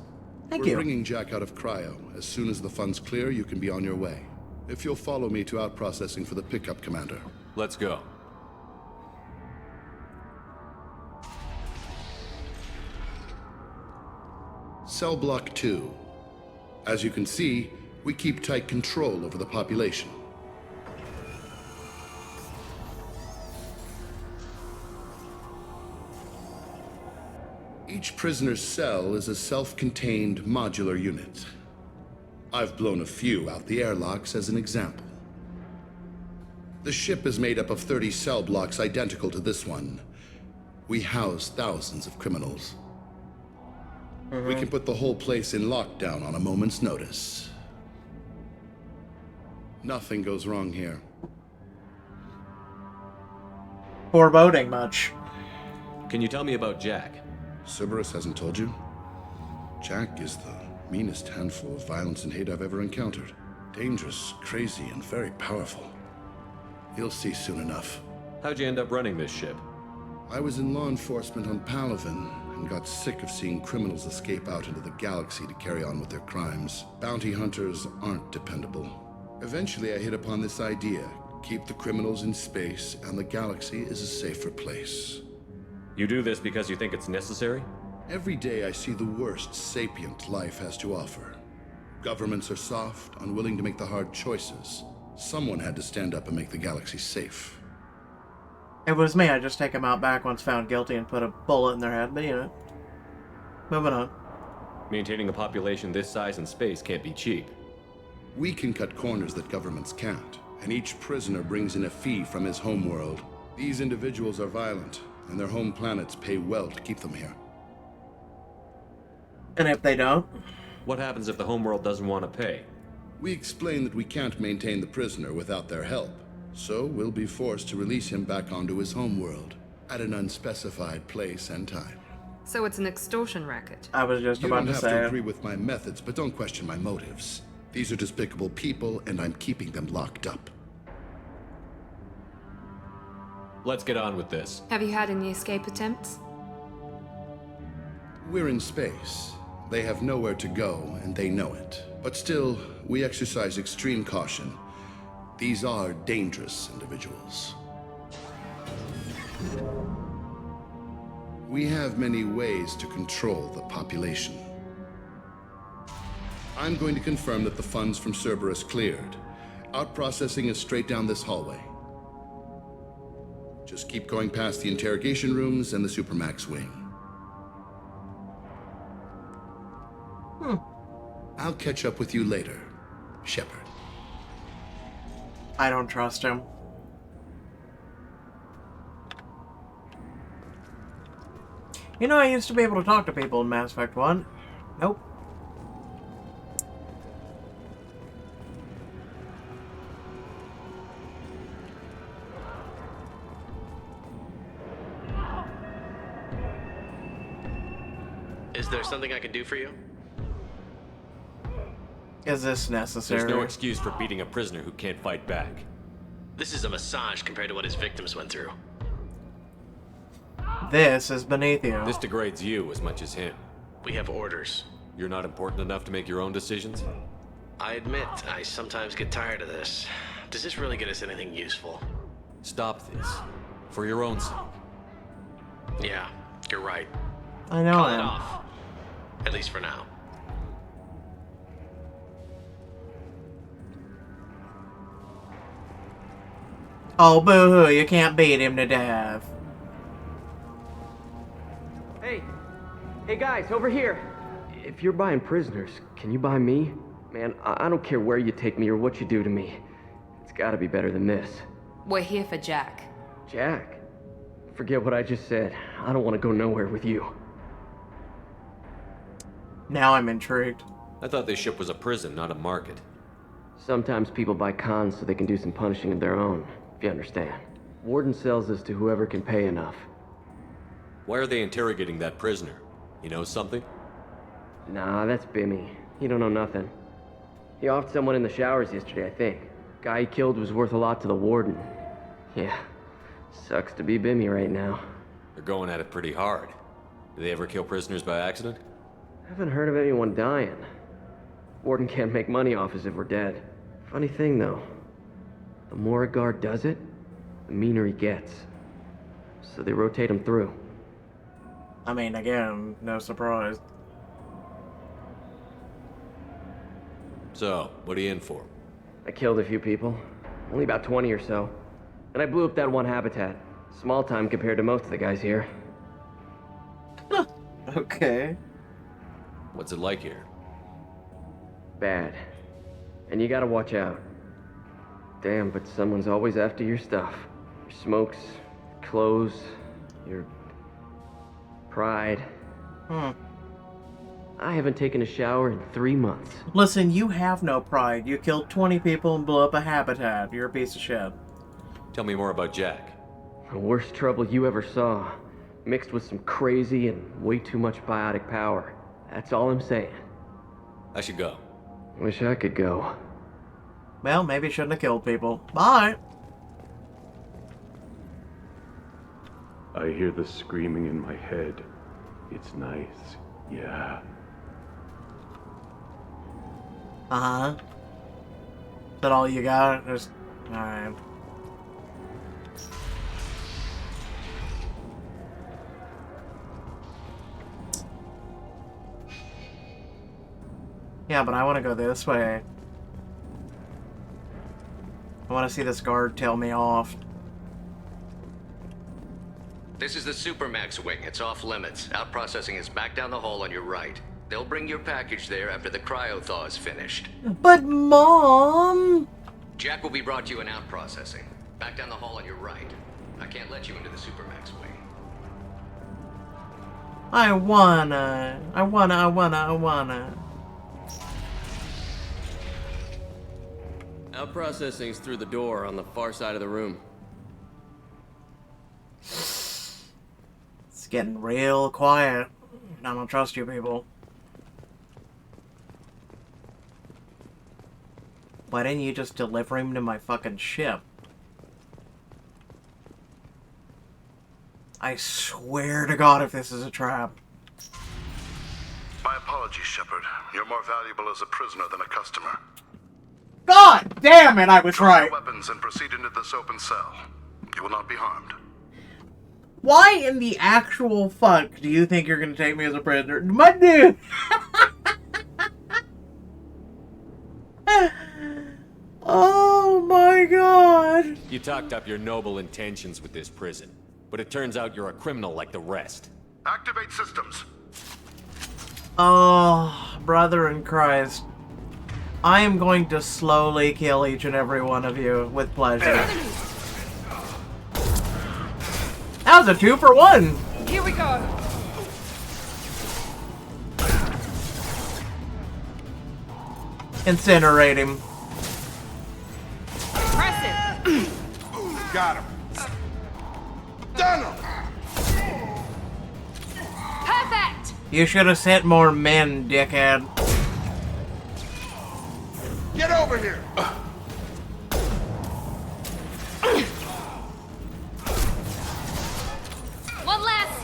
Thank We're you. bringing Jack out of cryo. As soon as the funds clear, you can be on your way. If you'll follow me to out-processing for the pickup, Commander. Let's go. Cell Block 2. As you can see, we keep tight control over the population. Each prisoner's cell is a self-contained modular unit. I've blown a few out the airlocks as an example. The ship is made up of 30 cell blocks identical to this one. We house thousands of criminals. We can put the whole place in lockdown on a moment's notice. Nothing goes wrong here. Foreboding much. Can you tell me about Jack? Cerberus hasn't told you? Jack is the meanest handful of violence and hate I've ever encountered. Dangerous, crazy, and very powerful. You'll see soon enough. How'd you end up running this ship? I was in law enforcement on Palaven and got sick of seeing criminals escape out into the galaxy to carry on with their crimes. Bounty hunters aren't dependable. Eventually I hit upon this idea. Keep the criminals in space and the galaxy is a safer place. You do this because you think it's necessary? Every day I see the worst sapient life has to offer. Governments are soft, unwilling to make the hard choices. Someone had to stand up and make the galaxy safe. It was me. I just take them out back once found guilty and put a bullet in their head, but you know. Moving on. Maintaining a population this size in space can't be cheap. We can cut corners that governments can't, and each prisoner brings in a fee from his homeworld. These individuals are violent, and their home planets pay well to keep them here. And if they don't? What happens if the homeworld doesn't want to pay? We explain that we can't maintain the prisoner without their help, so we'll be forced to release him back onto his homeworld at an unspecified place and time. So it's an extortion racket. I was just about to say. You don't have to agree with my methods, but don't question my motives. These are despicable people, and I'm keeping them locked up. Let's get on with this. Have you had any escape attempts? We're in space. They have nowhere to go, and they know it. But still, we exercise extreme caution. These are dangerous individuals. We have many ways to control the population. I'm going to confirm that the funds from Cerberus cleared. Out-processing is straight down this hallway. Just keep going past the interrogation rooms and the Supermax wing. I'll catch up with you later, Shepard. I don't trust him. You know, I used to be able to talk to people in Mass Effect 1. Nope. Is there something I can do for you? Is this necessary? There's no excuse for beating a prisoner who can't fight back. This is a massage compared to what his victims went through. This is beneath you. This degrades you as much as him. We have orders. You're not important enough to make your own decisions? I admit, I sometimes get tired of this. Does this really get us anything useful? Stop this. For your own sake. Yeah, you're right. I know Call it him. off. At least for now. Oh, boo-hoo, you can't beat him to death. Hey guys, over here. If you're buying prisoners, can you buy me? Man, I don't care where you take me or what you do to me. It's gotta be better than this. We're here for Jack. Jack? Forget what I just said. I don't want to go nowhere with you. Now I'm intrigued. I thought this ship was a prison, not a market. Sometimes people buy cons so they can do some punishing of their own, if you understand. Warden sells this to whoever can pay enough. Why are they interrogating that prisoner? He knows something? Nah, that's Bimmy. He don't know nothing. He offed someone in the showers yesterday, I think. Guy he killed was worth a lot to the warden. Yeah, sucks to be Bimmy right now. They're going at it pretty hard. Do they ever kill prisoners by accident? Haven't heard of anyone dying. Warden can't make money off us if we're dead. Funny thing, though. The more a guard does it, the meaner he gets. So they rotate him through. I mean, again, no surprise. So, what are you in for? I killed a few people. Only about 20 or so. And I blew up that one habitat. Small time compared to most of the guys here. Okay. What's it like here? Bad. And you gotta watch out. Damn, but someone's always after your stuff. Your smokes, clothes, your pride. I haven't taken a shower in 3 months. Listen, you have no pride. You killed 20 people and blew up a habitat. You're a piece of shit. Tell me more about Jack. The worst trouble you ever saw. Mixed with some crazy and way too much biotic power. That's all I'm saying. I should go. Wish I could go. Well, maybe shouldn't have killed people. Bye. I hear the screaming in my head. It's nice, yeah. Uh-huh. Is that all you got? Just... Alright. Yeah, but I want to go this way. I want to see this guard tail me off. This is the Supermax wing. It's off limits. Out processing is back down the hall on your right. They'll bring your package there after the cryo-thaw is finished. But, Mom! Jack will be brought to you in out processing. Back down the hall on your right. I can't let you into the Supermax wing. I wanna. Out processing's through the door on the far side of the room. It's getting real quiet. I don't trust you people. Why didn't you just deliver him to my fucking ship? I swear to God if this is a trap. My apologies, Shepard. You're more valuable as a prisoner than a customer. God damn it, I was Drop right. your weapons and proceed into this open cell. You will not be harmed. Why in the actual fuck do you think you're gonna take me as a prisoner? My dude! Oh my God! You talked up your noble intentions with this prison, but it turns out you're a criminal like the rest. Activate systems. Oh, brother in Christ. I am going to slowly kill each and every one of you with pleasure. That was a 2-for-1! Here we go! Incinerate him. Impressive! Got him. Done him. Perfect! You should have sent more men, dickhead. Get over here! One less!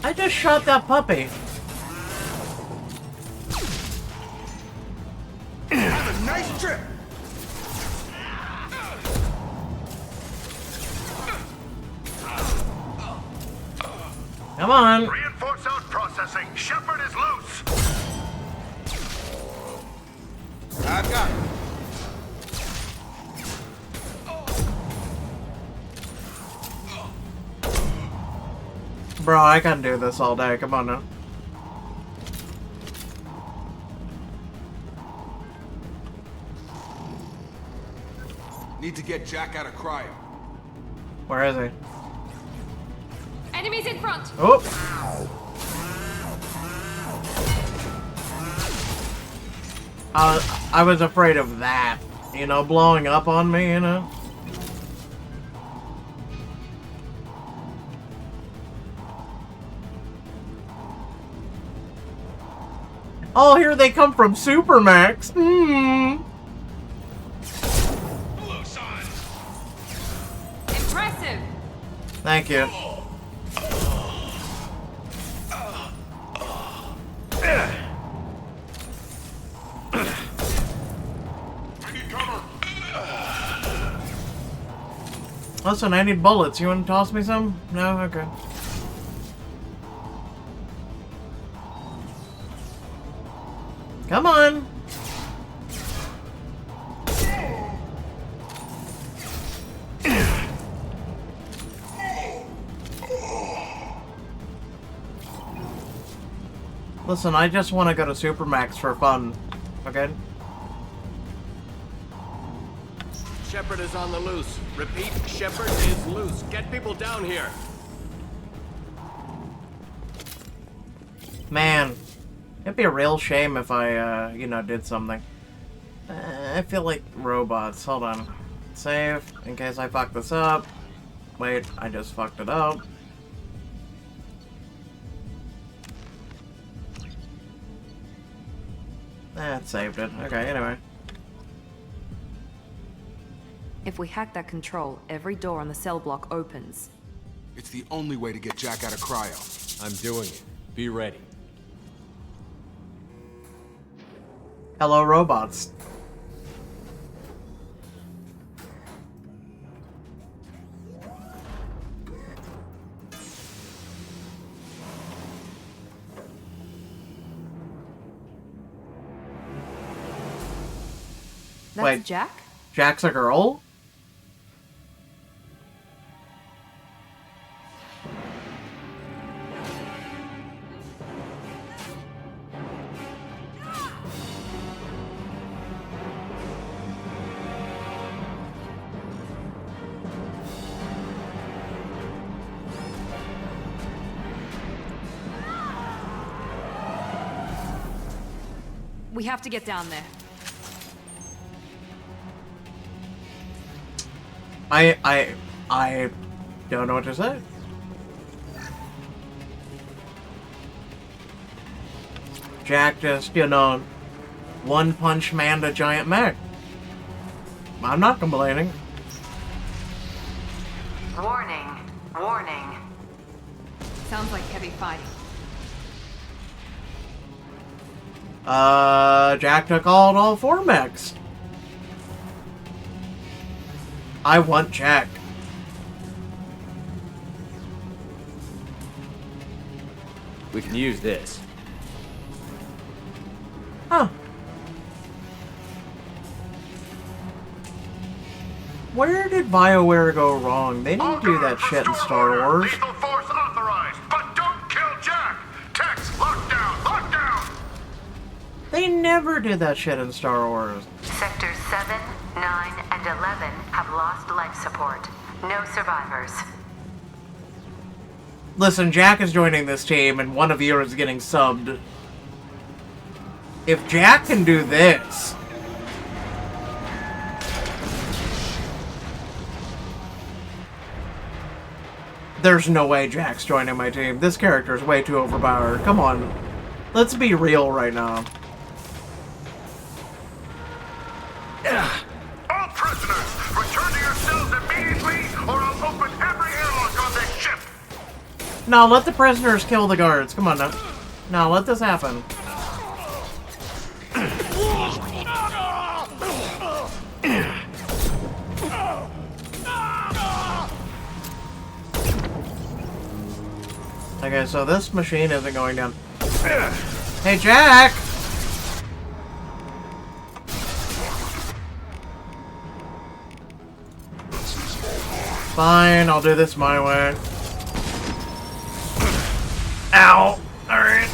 I just shot that puppy. Have a nice trip! Come on. Reinforce out processing. Shepard is loose. I've got it. Bro, I can do this all day. Come on now. Need to get Jack out of cryo. Where is he? Enemies in front! Oh! I was afraid of that. You know, blowing up on me, you know? Oh, here they come from Supermax. Impressive! Thank you. Listen, I need bullets. You want to toss me some? No? Okay. Come on! Listen, I just want to go to Supermax for fun. Okay? Shepard is on the loose. Repeat, Shepard is loose. Get people down here. Man, it'd be a real shame if I, you know, did something. I feel like robots. Hold on. Save, in case I fuck this up. Wait, I just fucked it up. It saved it. Okay, anyway. If we hack that control, every door on the cell block opens. It's the only way to get Jack out of cryo. I'm doing it. Be ready. Hello, robots. That's Wait, Jack? Jack's a girl? We have to get down there. I don't know what to say. Jack just, you know, one-punch man to giant mech. I'm not complaining. Warning. Warning. Sounds like heavy fighting. Jack took out all 4 mechs. I want Jack. We can use this. Huh. Where did BioWare go wrong? They didn't do that shit in Star Wars. Lethal force authorized, but don't kill Jack. Text, lockdown, lockdown. They never did that shit in Star Wars. Sectors 7, 9, and 11 have lost life support. No survivors. Listen, Jack is joining this team, and one of you is getting subbed. If Jack can do this... There's no way Jack's joining my team. This character is way too overpowered. Come on. Let's be real right now. All prisoners, return to your cells immediately, or I'll open every airlock on this ship. No, let the prisoners kill the guards. Come on now. No, let this happen. Okay, so this machine isn't going down. Hey, Jack! Fine, I'll do this my way. Ow! Alright.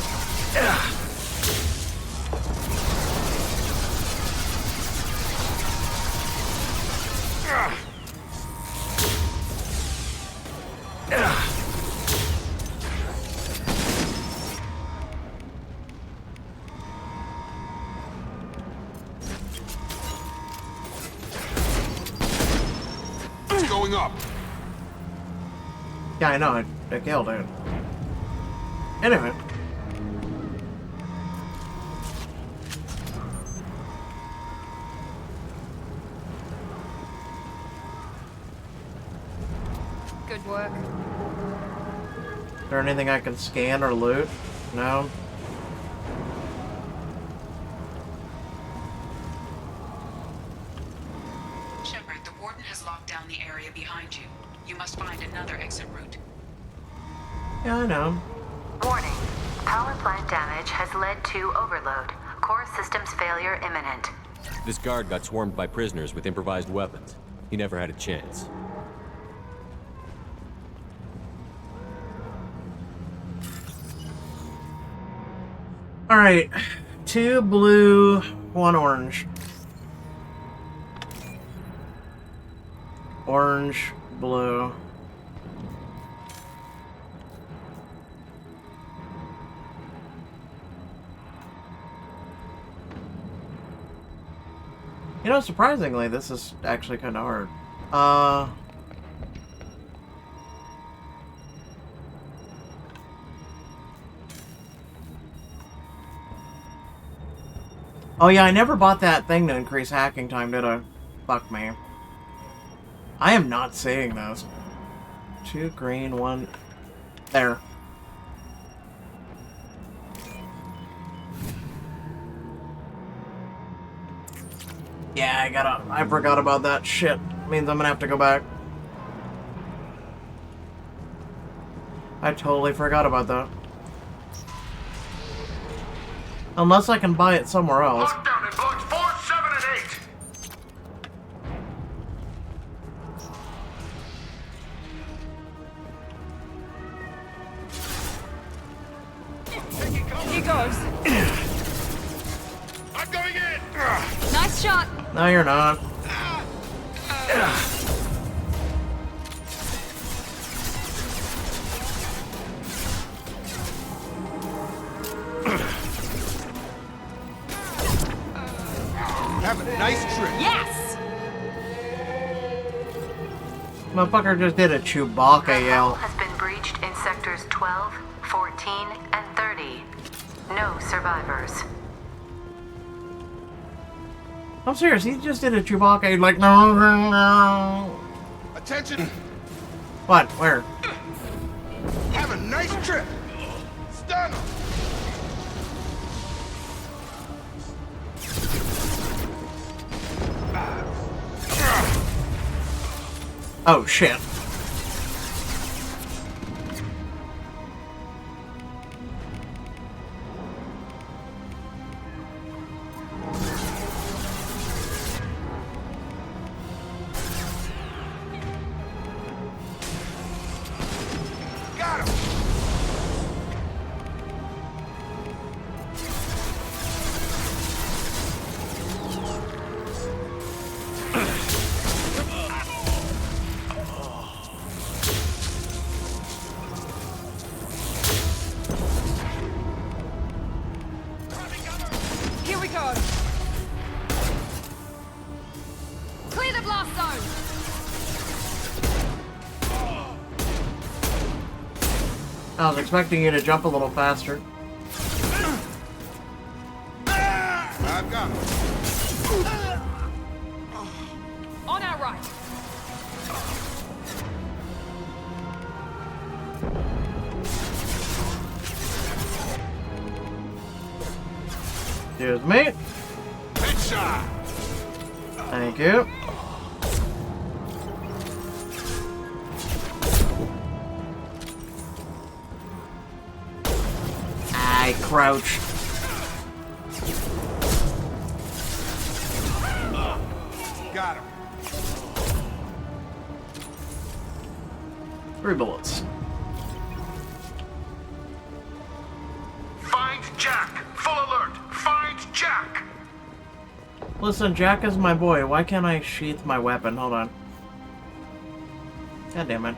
Going up. Yeah, I know. I killed it. Anyway. Good work. Is there anything I can scan or loot? No? Shepard, the Warden has locked down the area behind you. You must find another exit route. Yeah, I know. Warning. Power plant damage has led to overload. Core systems failure imminent. This guard got swarmed by prisoners with improvised weapons. He never had a chance. Alright. 2 blue, 1 orange. Orange, blue. You know, surprisingly, this is actually kind of hard. Oh yeah, I never bought that thing to increase hacking time, did I? Fuck me. I am not seeing those. 2 green, 1... There. Yeah, I forgot about that shit. Means I'm gonna have to go back. I totally forgot about that. Unless I can buy it somewhere else. Lockdown in blocks 4, 7, and 8. Here goes. I'm going in. Nice shot. No, you're not. Have a nice trip. Yes. Motherfucker just did a Chewbacca yell. Has been breached in sectors 12, 14, and 30. No survivors. I'm serious, he just did a Chewbacca, like, no, no, no. Attention. What? Where? Have a nice trip. Stun 'em. Oh, shit. Got him. I was expecting you to jump a little faster. I've got him. On our right. Excuse me. Headshot. Thank you. I crouch. Got him. 3 bullets. Find Jack! Full alert! Find Jack! Listen, Jack is my boy. Why can't I sheath my weapon? Hold on. God damn it.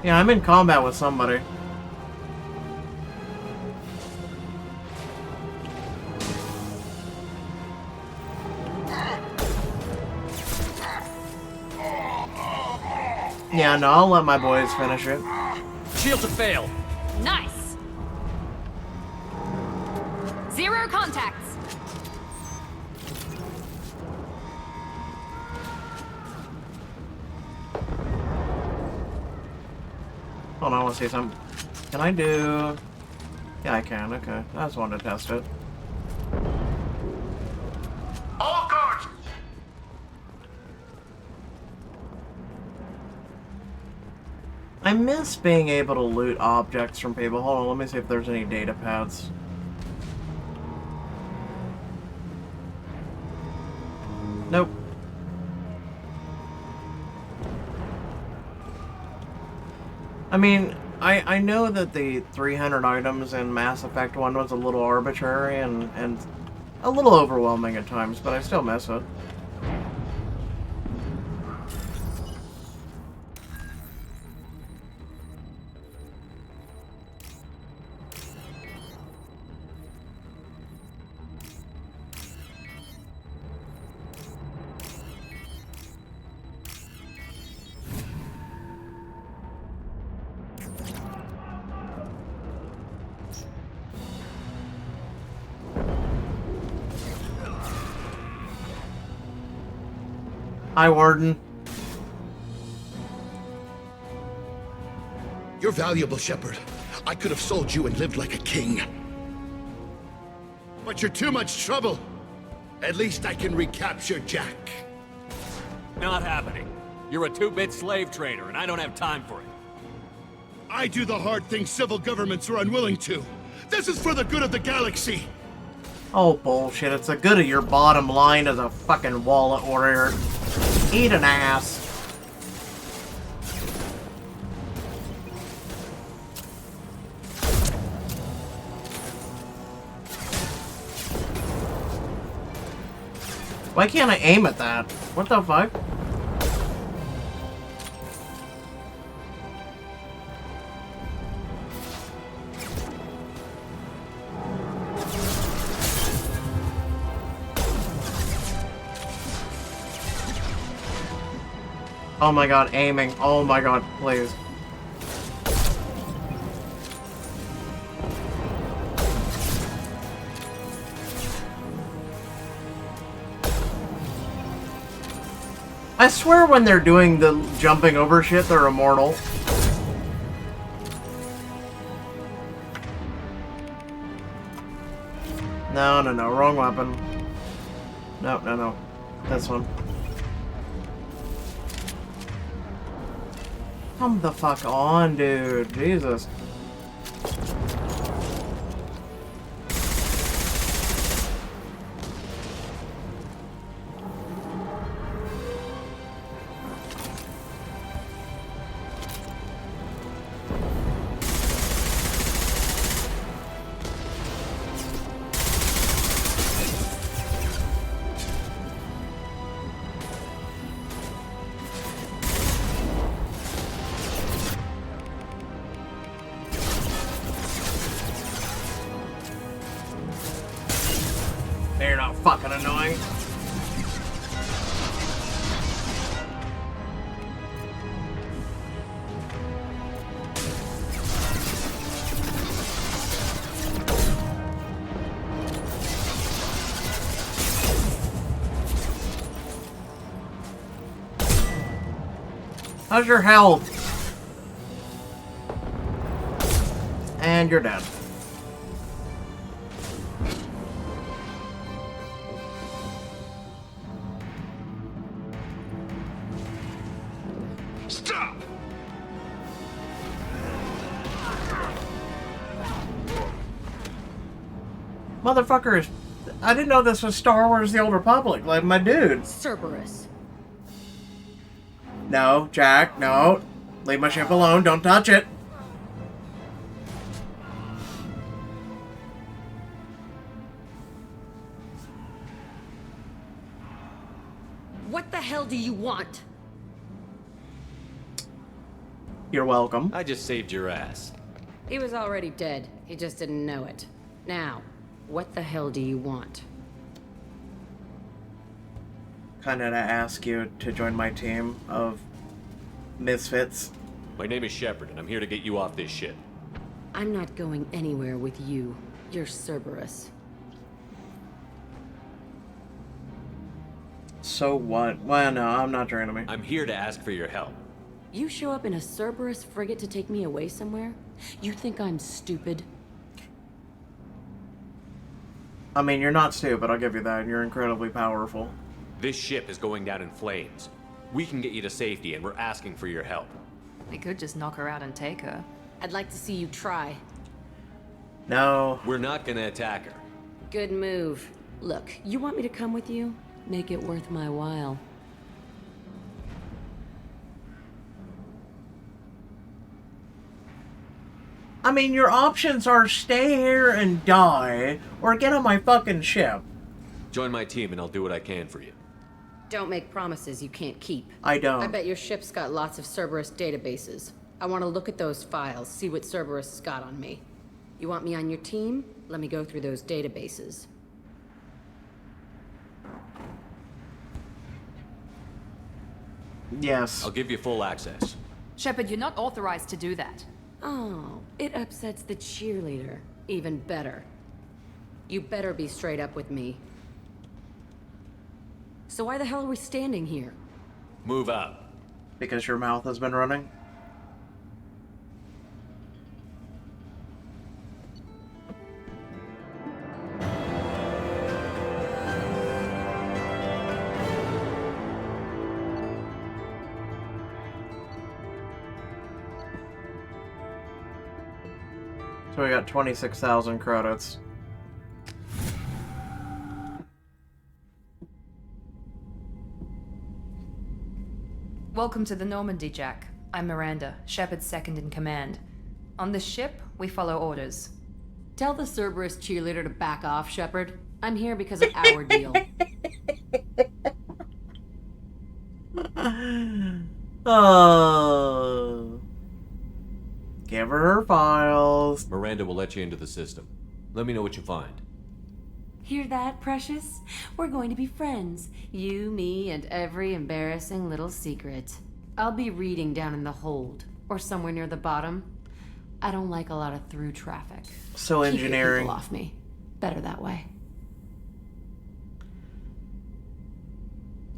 Yeah, I'm in combat with somebody. Yeah, no, I'll let my boys finish it. Shield to fail. Nice. 0 contacts. Hold on, I want to see something. Can I do... Yeah, I can. Okay. I just wanted to test it. All guards! I miss being able to loot objects from people. Hold on, let me see if there's any data pads. Nope. I mean, I know that the 300 items in Mass Effect 1 was a little arbitrary and a little overwhelming at times, but I still miss it. Hi, Warden. You're valuable, Shepard. I could have sold you and lived like a king. But you're too much trouble. At least I can recapture Jack. Not happening. You're a 2-bit slave trader, and I don't have time for it. I do the hard things civil governments are unwilling to. This is for the good of the galaxy. Oh, bullshit. It's the good of your bottom line as a fucking wallet warrior. Eat an ass. Why can't I aim at that? What the fuck? Oh my god, aiming. Oh my god, please. I swear when they're doing the jumping over shit, they're immortal. No, no, no, wrong weapon. No, no, no. This one. Come the fuck on, dude. Jesus. They're not fucking annoying. How's your health? And you're dead. Stop! Motherfuckers, I didn't know this was Star Wars The Old Republic, like my dude. Cerberus. No, Jack, no. Leave my ship alone, don't touch it. What the hell do you want? You're welcome. I just saved your ass. He was already dead. He just didn't know it. Now, what the hell do you want? Kinda to ask you to join my team of misfits. My name is Shepard, and I'm here to get you off this ship. I'm not going anywhere with you. You're Cerberus. So what? Well, no, I'm not your enemy. I'm here to ask for your help. You show up in a Cerberus frigate to take me away somewhere? You think I'm stupid? I mean, you're not stupid, I'll give you that. You're incredibly powerful. This ship is going down in flames. We can get you to safety, and we're asking for your help. We could just knock her out and take her. I'd like to see you try. No. We're not gonna attack her. Good move. Look, you want me to come with you? Make it worth my while. I mean, your options are stay here and die, or get on my fucking ship. Join my team, and I'll do what I can for you. Don't make promises you can't keep. I don't. I bet your ship's got lots of Cerberus databases. I want to look at those files, see what Cerberus has got on me. You want me on your team? Let me go through those databases. Yes. I'll give you full access. Shepard, you're not authorized to do that. Oh, it upsets the cheerleader. Even better. You better be straight up with me. So why the hell are we standing here? Move out. Because your mouth has been running? So we got 26,000 credits. Welcome to the Normandy, Jack. I'm Miranda, Shepard's second in command. On this ship, we follow orders. Tell the Cerberus cheerleader to back off, Shepard. I'm here because of our deal. Oh. Give her files. Miranda will let you into the system. Let me know what you find. Hear that, Precious? We're going to be friends. You, me, and every embarrassing little secret. I'll be reading down in the hold, or somewhere near the bottom. I don't like a lot of through traffic. So Keep your engineering. people off me. Better that way.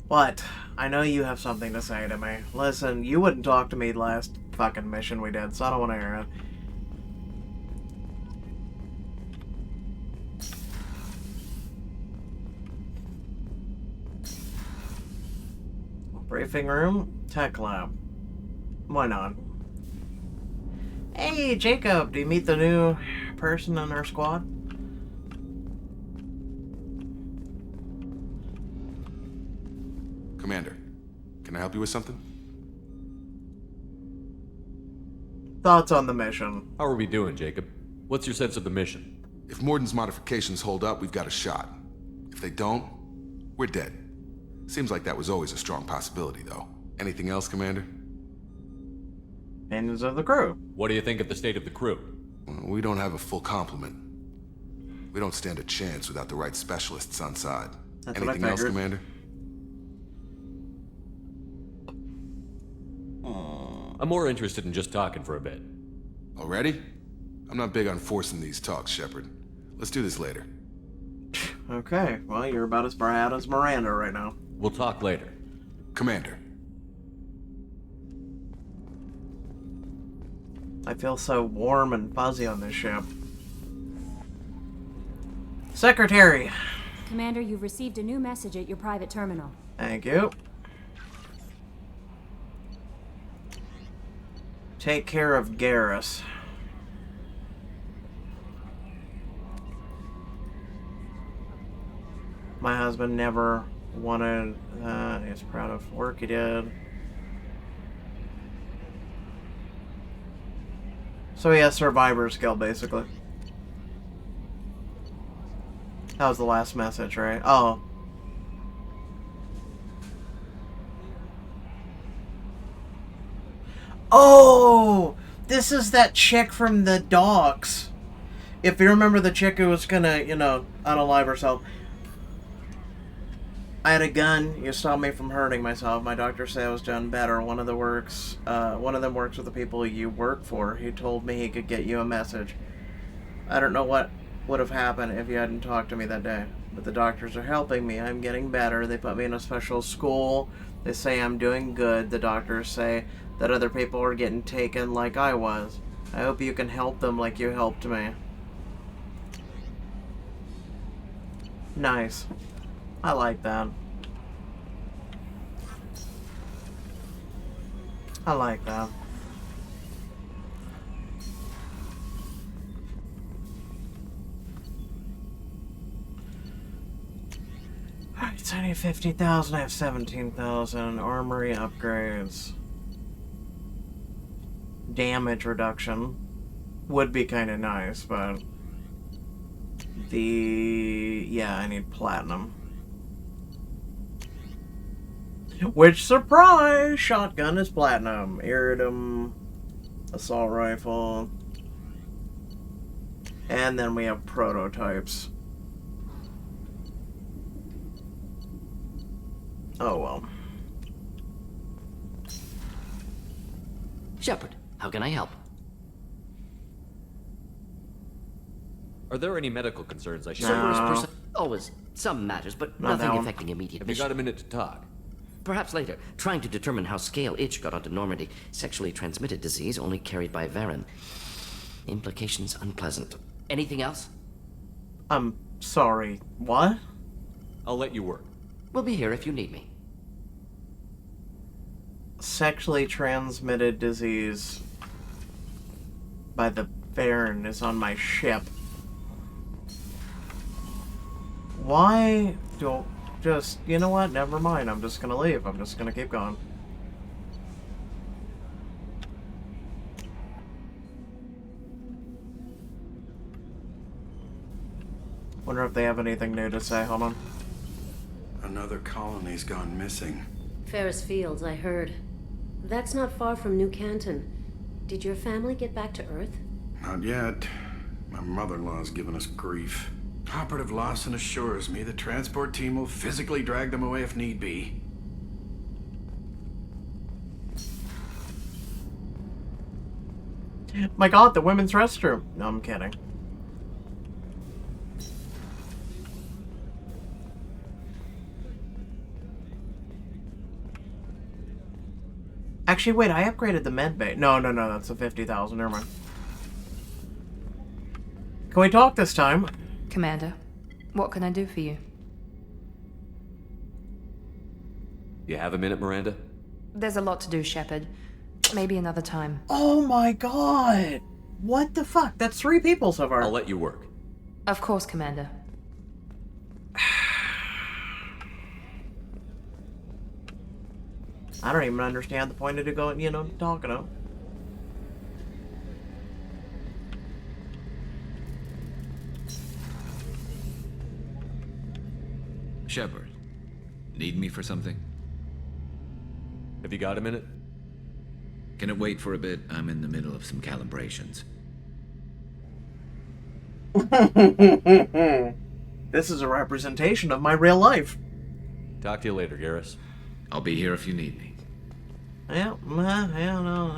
What? I know you have something to say to me. Listen, you wouldn't talk to me last fucking mission we did, so I don't want to hear it. Briefing room, tech lab. Why not? Hey, Jacob, do you meet the new person on our squad? Commander, can I help you with something? Thoughts on the mission? How are we doing, Jacob? What's your sense of the mission? If Morden's modifications hold up, we've got a shot. If they don't, we're dead. Seems like that was always a strong possibility, though. Anything else, Commander? Opinions of the crew. What do you think of the state of the crew? We don't have a full complement. We don't stand a chance without the right specialists on side. That's what I Anything else, figured. Commander? I'm more interested in just talking for a bit. Already? I'm not big on forcing these talks, Shepard. Let's do this later. Okay, well, you're about as bad as Miranda right now. We'll talk later. Commander. I feel so warm and fuzzy on this ship. Secretary. Commander, you've received a new message at your private terminal. Thank you. Take care of Garrus. My husband never wanted, he's proud of work he did. So he has survivor skill, basically. That was the last message, right? Oh. Oh! This is that chick from the dogs. If you remember the chick who was gonna, you know, unalive herself. I had a gun. You stopped me from hurting myself. My doctor said I was doing better. One of them works with the people you work for. He told me he could get you a message. I don't know what would have happened if you hadn't talked to me that day. But the doctors are helping me. I'm getting better. They put me in a special school. They say I'm doing good. The doctors say that other people are getting taken like I was. I hope you can help them like you helped me. Nice. I like that. I like that. Alright, so I need 50,000, I have 17,000. Armory upgrades. Damage reduction would be kind of nice, but yeah, I need platinum. Which, surprise! Shotgun is platinum. Iridium, assault rifle. And then we have prototypes. Oh well. Shepard, how can I help? Are there any medical concerns I should... No. Always some matters, but Not nothing that one. affecting immediate Have you mission. got a minute to talk? Perhaps later. Trying to determine how Scale Itch got onto Normandy. Sexually transmitted disease only carried by Varen. Implications unpleasant. Anything else? I'm sorry. What? I'll let you work. We'll be here if you need me. Sexually transmitted disease by the Varen is on my ship. Why don't just, you know what, never mind, I'm just gonna leave. I'm just gonna keep going. Wonder if they have anything new to say. Hold on. Another colony's gone missing. Ferris Fields, I heard. That's not far from New Canton. Did your family get back to Earth? Not yet. My mother-in-law's given us grief. Operative Lawson assures me the transport team will physically drag them away if need be. My god, the women's restroom. No, I'm kidding. Actually, wait, I upgraded the med bay. No, that's a 50,000. Never mind. Can we talk this time? Commander, what can I do for you? You have a minute, Miranda? There's a lot to do, Shepard. Maybe another time. Oh my god! What the fuck? That's 3 people so far. I'll let you work. Of course, Commander. I don't even understand the point of it going, talking to him. Shepard, need me for something? Have you got a minute? Can it wait for a bit? I'm in the middle of some calibrations. This is a representation of my real life. Talk to you later, Garrus. I'll be here if you need me. Yeah, no.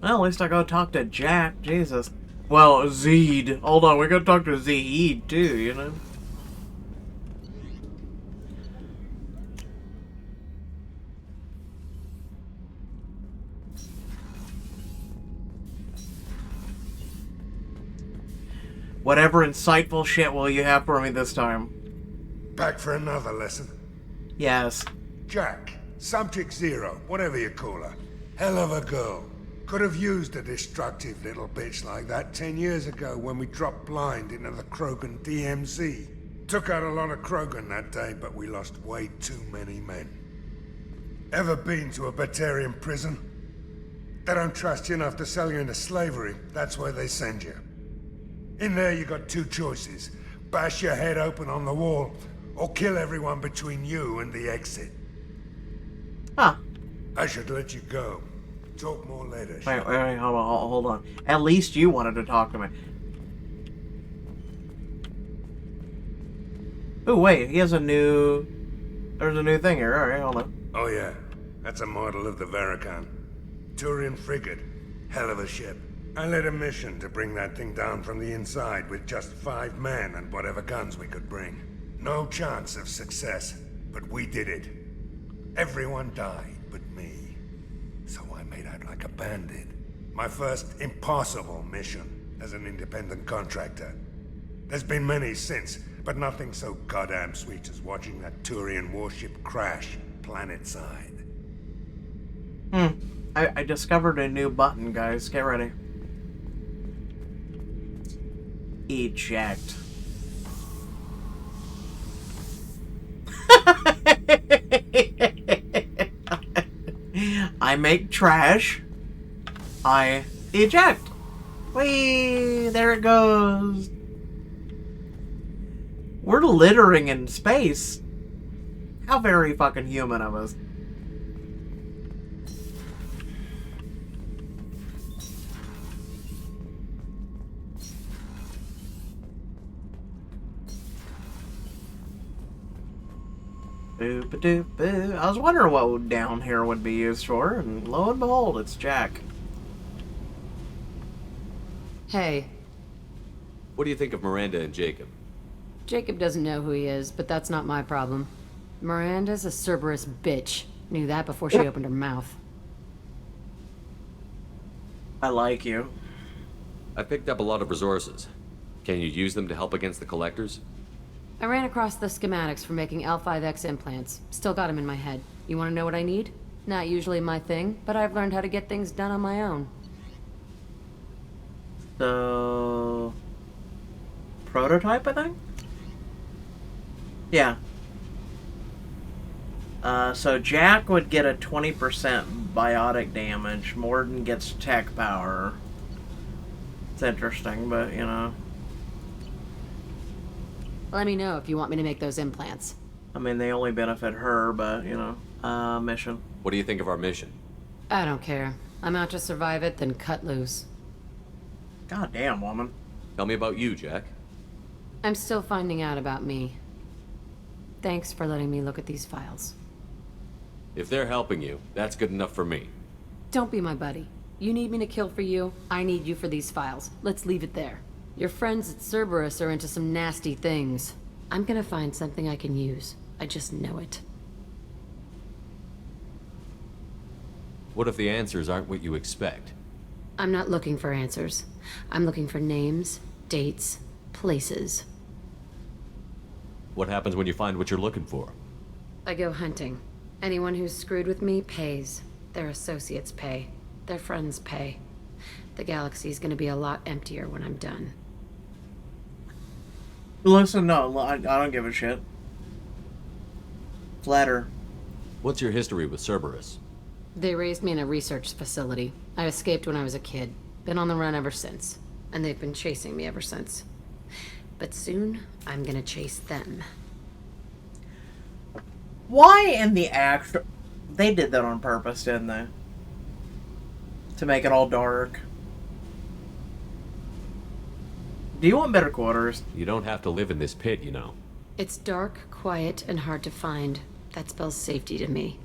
Well, at least I gotta talk to Jack. Jesus. Well, Zeed. Hold on, we gotta talk to Zeed too, Whatever insightful shit will you have for me this time? Back for another lesson? Yes. Jack, Subject Zero, whatever you call her. Hell of a girl. Could have used a destructive little bitch like that 10 years ago when we dropped blind into the Krogan DMZ. Took out a lot of Krogan that day, but we lost way too many men. Ever been to a Batarian prison? They don't trust you enough to sell you into slavery. That's where they send you. In there you got two choices. Bash your head open on the wall, or kill everyone between you and the exit. Huh. I should let you go. Talk more later. Wait, hold on. At least you wanted to talk to me. Oh, wait, he has a new... There's a new thing here. Alright, hold on. Oh yeah, that's a model of the Varakan. Turian frigate. Hell of a ship. I led a mission to bring that thing down from the inside with just 5 men and whatever guns we could bring. No chance of success, but we did it. Everyone died but me. So I made out like a bandit. My first impossible mission as an independent contractor. There's been many since, but nothing so goddamn sweet as watching that Turian warship crash planet-side. I discovered a new button, guys. Get ready. Eject. I make trash. I eject. Whee! There it goes. We're littering in space. How very fucking human of us. Boop-a-doop-boo. I was wondering what down here would be used for, and lo and behold, it's Jack. Hey. What do you think of Miranda and Jacob? Jacob doesn't know who he is, but that's not my problem. Miranda's a Cerberus bitch. Knew that before she opened her mouth. I like you. I picked up a lot of resources. Can you use them to help against the Collectors? I ran across the schematics for making L5X implants. Still got them in my head. You want to know what I need? Not usually my thing, but I've learned how to get things done on my own. So... prototype, I think? Yeah. So Jack would get a 20% biotic damage. Mordin gets tech power. It's interesting, but, you know... Let me know if you want me to make those implants. I mean, they only benefit her, but, you know, mission. What do you think of our mission? I don't care. I'm out to survive it, then cut loose. Goddamn, woman. Tell me about you, Jack. I'm still finding out about me. Thanks for letting me look at these files. If they're helping you, that's good enough for me. Don't be my buddy. You need me to kill for you, I need you for these files. Let's leave it there. Your friends at Cerberus are into some nasty things. I'm gonna find something I can use. I just know it. What if the answers aren't what you expect? I'm not looking for answers. I'm looking for names, dates, places. What happens when you find what you're looking for? I go hunting. Anyone who's screwed with me pays. Their associates pay. Their friends pay. The galaxy's gonna be a lot emptier when I'm done. Listen, no, I don't give a shit. Flatter. What's your history with Cerberus? They raised me in a research facility. I escaped when I was a kid. Been on the run ever since. And they've been chasing me ever since. But soon, I'm gonna chase them. Why in the act... They did that on purpose, didn't they? To make it all dark. Do you want better quarters? You don't have to live in this pit, you know. It's dark, quiet, and hard to find. That spells safety to me.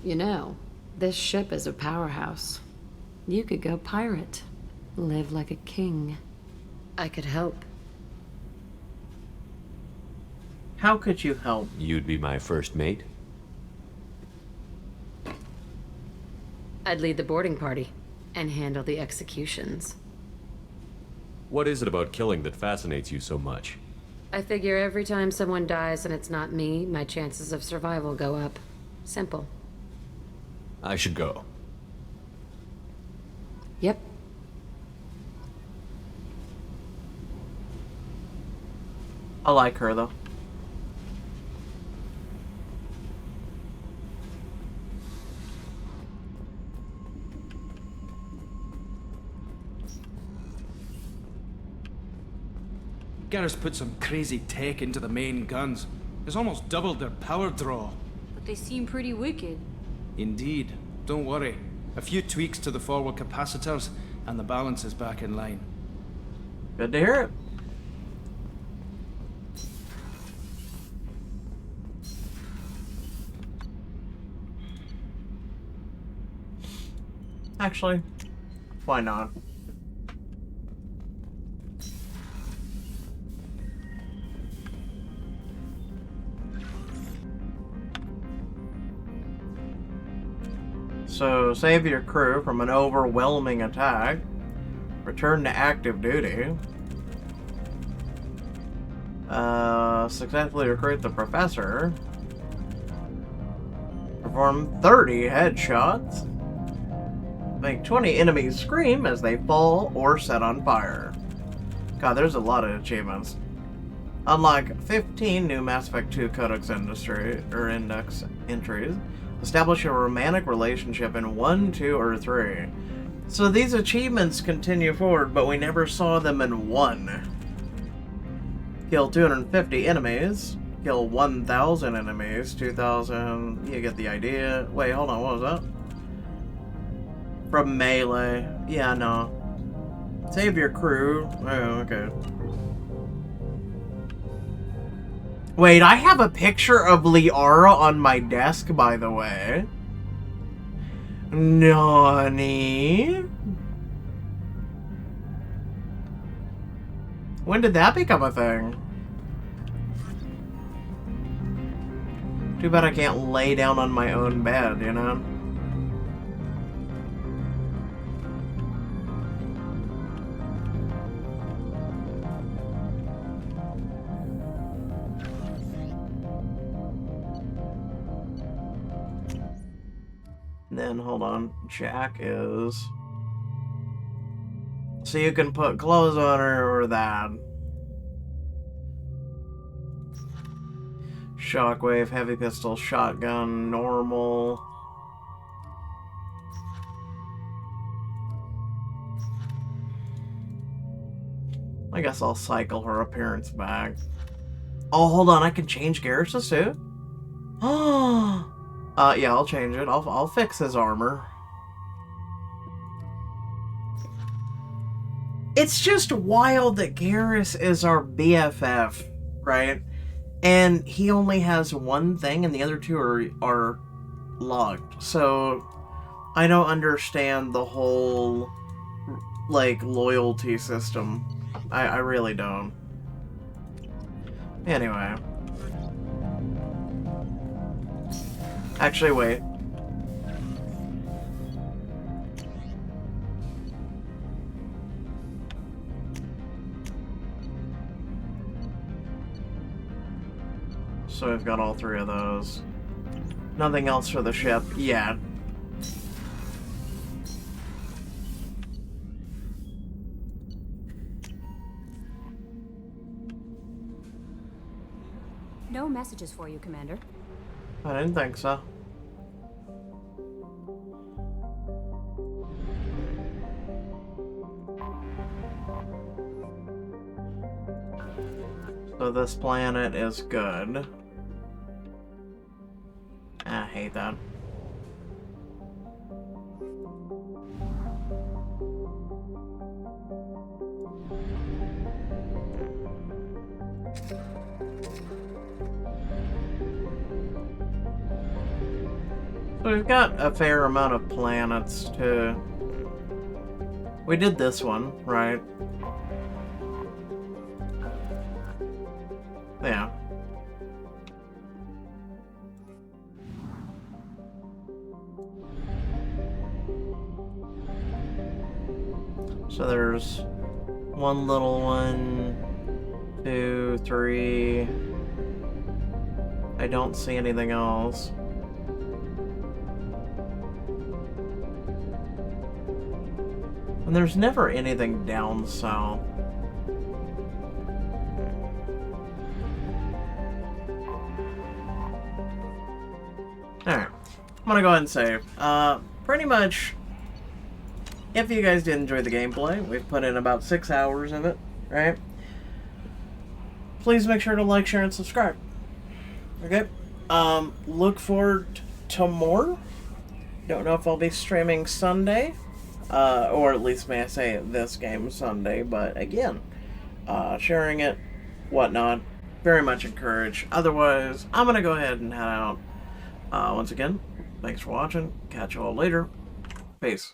You know, this ship is a powerhouse. You could go pirate. Live like a king. I could help. How could you help? You'd be my first mate? I'd lead the boarding party and handle the executions. What is it about killing that fascinates you so much? I figure every time someone dies and it's not me, my chances of survival go up. Simple. I should go. Yep. I like her, though. Garrus put some crazy tech into the main guns. It's almost doubled their power draw. But they seem pretty wicked. Indeed. Don't worry. A few tweaks to the forward capacitors, and the balance is back in line. Good to hear it. Actually, why not? So, save your crew from an overwhelming attack. Return to active duty. Successfully recruit the professor. Perform 30 headshots. Make 20 enemies scream as they fall or set on fire. God, there's a lot of achievements. Unlock 15 new Mass Effect 2 Codex Index entries. Establish a romantic relationship in 1, 2, or 3. So these achievements continue forward, but we never saw them in 1. Kill 250 enemies. Kill 1,000 enemies. 2,000. You get the idea. Wait, hold on. What was that? From melee. Yeah, no. Save your crew. Oh, okay. Wait, I have a picture of Liara on my desk, by the way. Nani? When did that become a thing? Too bad I can't lay down on my own bed, you know? Then, hold on, Jack is... So you can put clothes on her or that. Shockwave, heavy pistol, shotgun, normal. I guess I'll cycle her appearance back. Oh, hold on, I can change Garrus' suit? Oh! Yeah, I'll change it. I'll fix his armor. It's just wild that Garrus is our BFF, right? And he only has one thing and the other two are locked. So I don't understand the whole like loyalty system. I really don't. Anyway. Actually, wait. So we've got all three of those. Nothing else for the ship yet. No messages for you, Commander. I didn't think so. So this planet is good. I hate that. So we've got a fair amount of planets to... We did this one, right? Yeah. So there's One little one. 2, 3. I don't see anything else. And there's never anything down south. Alright. I'm gonna go ahead and save. Pretty much, if you guys did enjoy the gameplay, we've put in about 6 hours of it, right? Please make sure to like, share, and subscribe. Okay? Look forward to more. Don't know if I'll be streaming Sunday. Or at least may I say this game Sunday, but again, sharing it, whatnot, very much encouraged. Otherwise, I'm gonna go ahead and head out. Once again, thanks for watching. Catch you all later. Peace.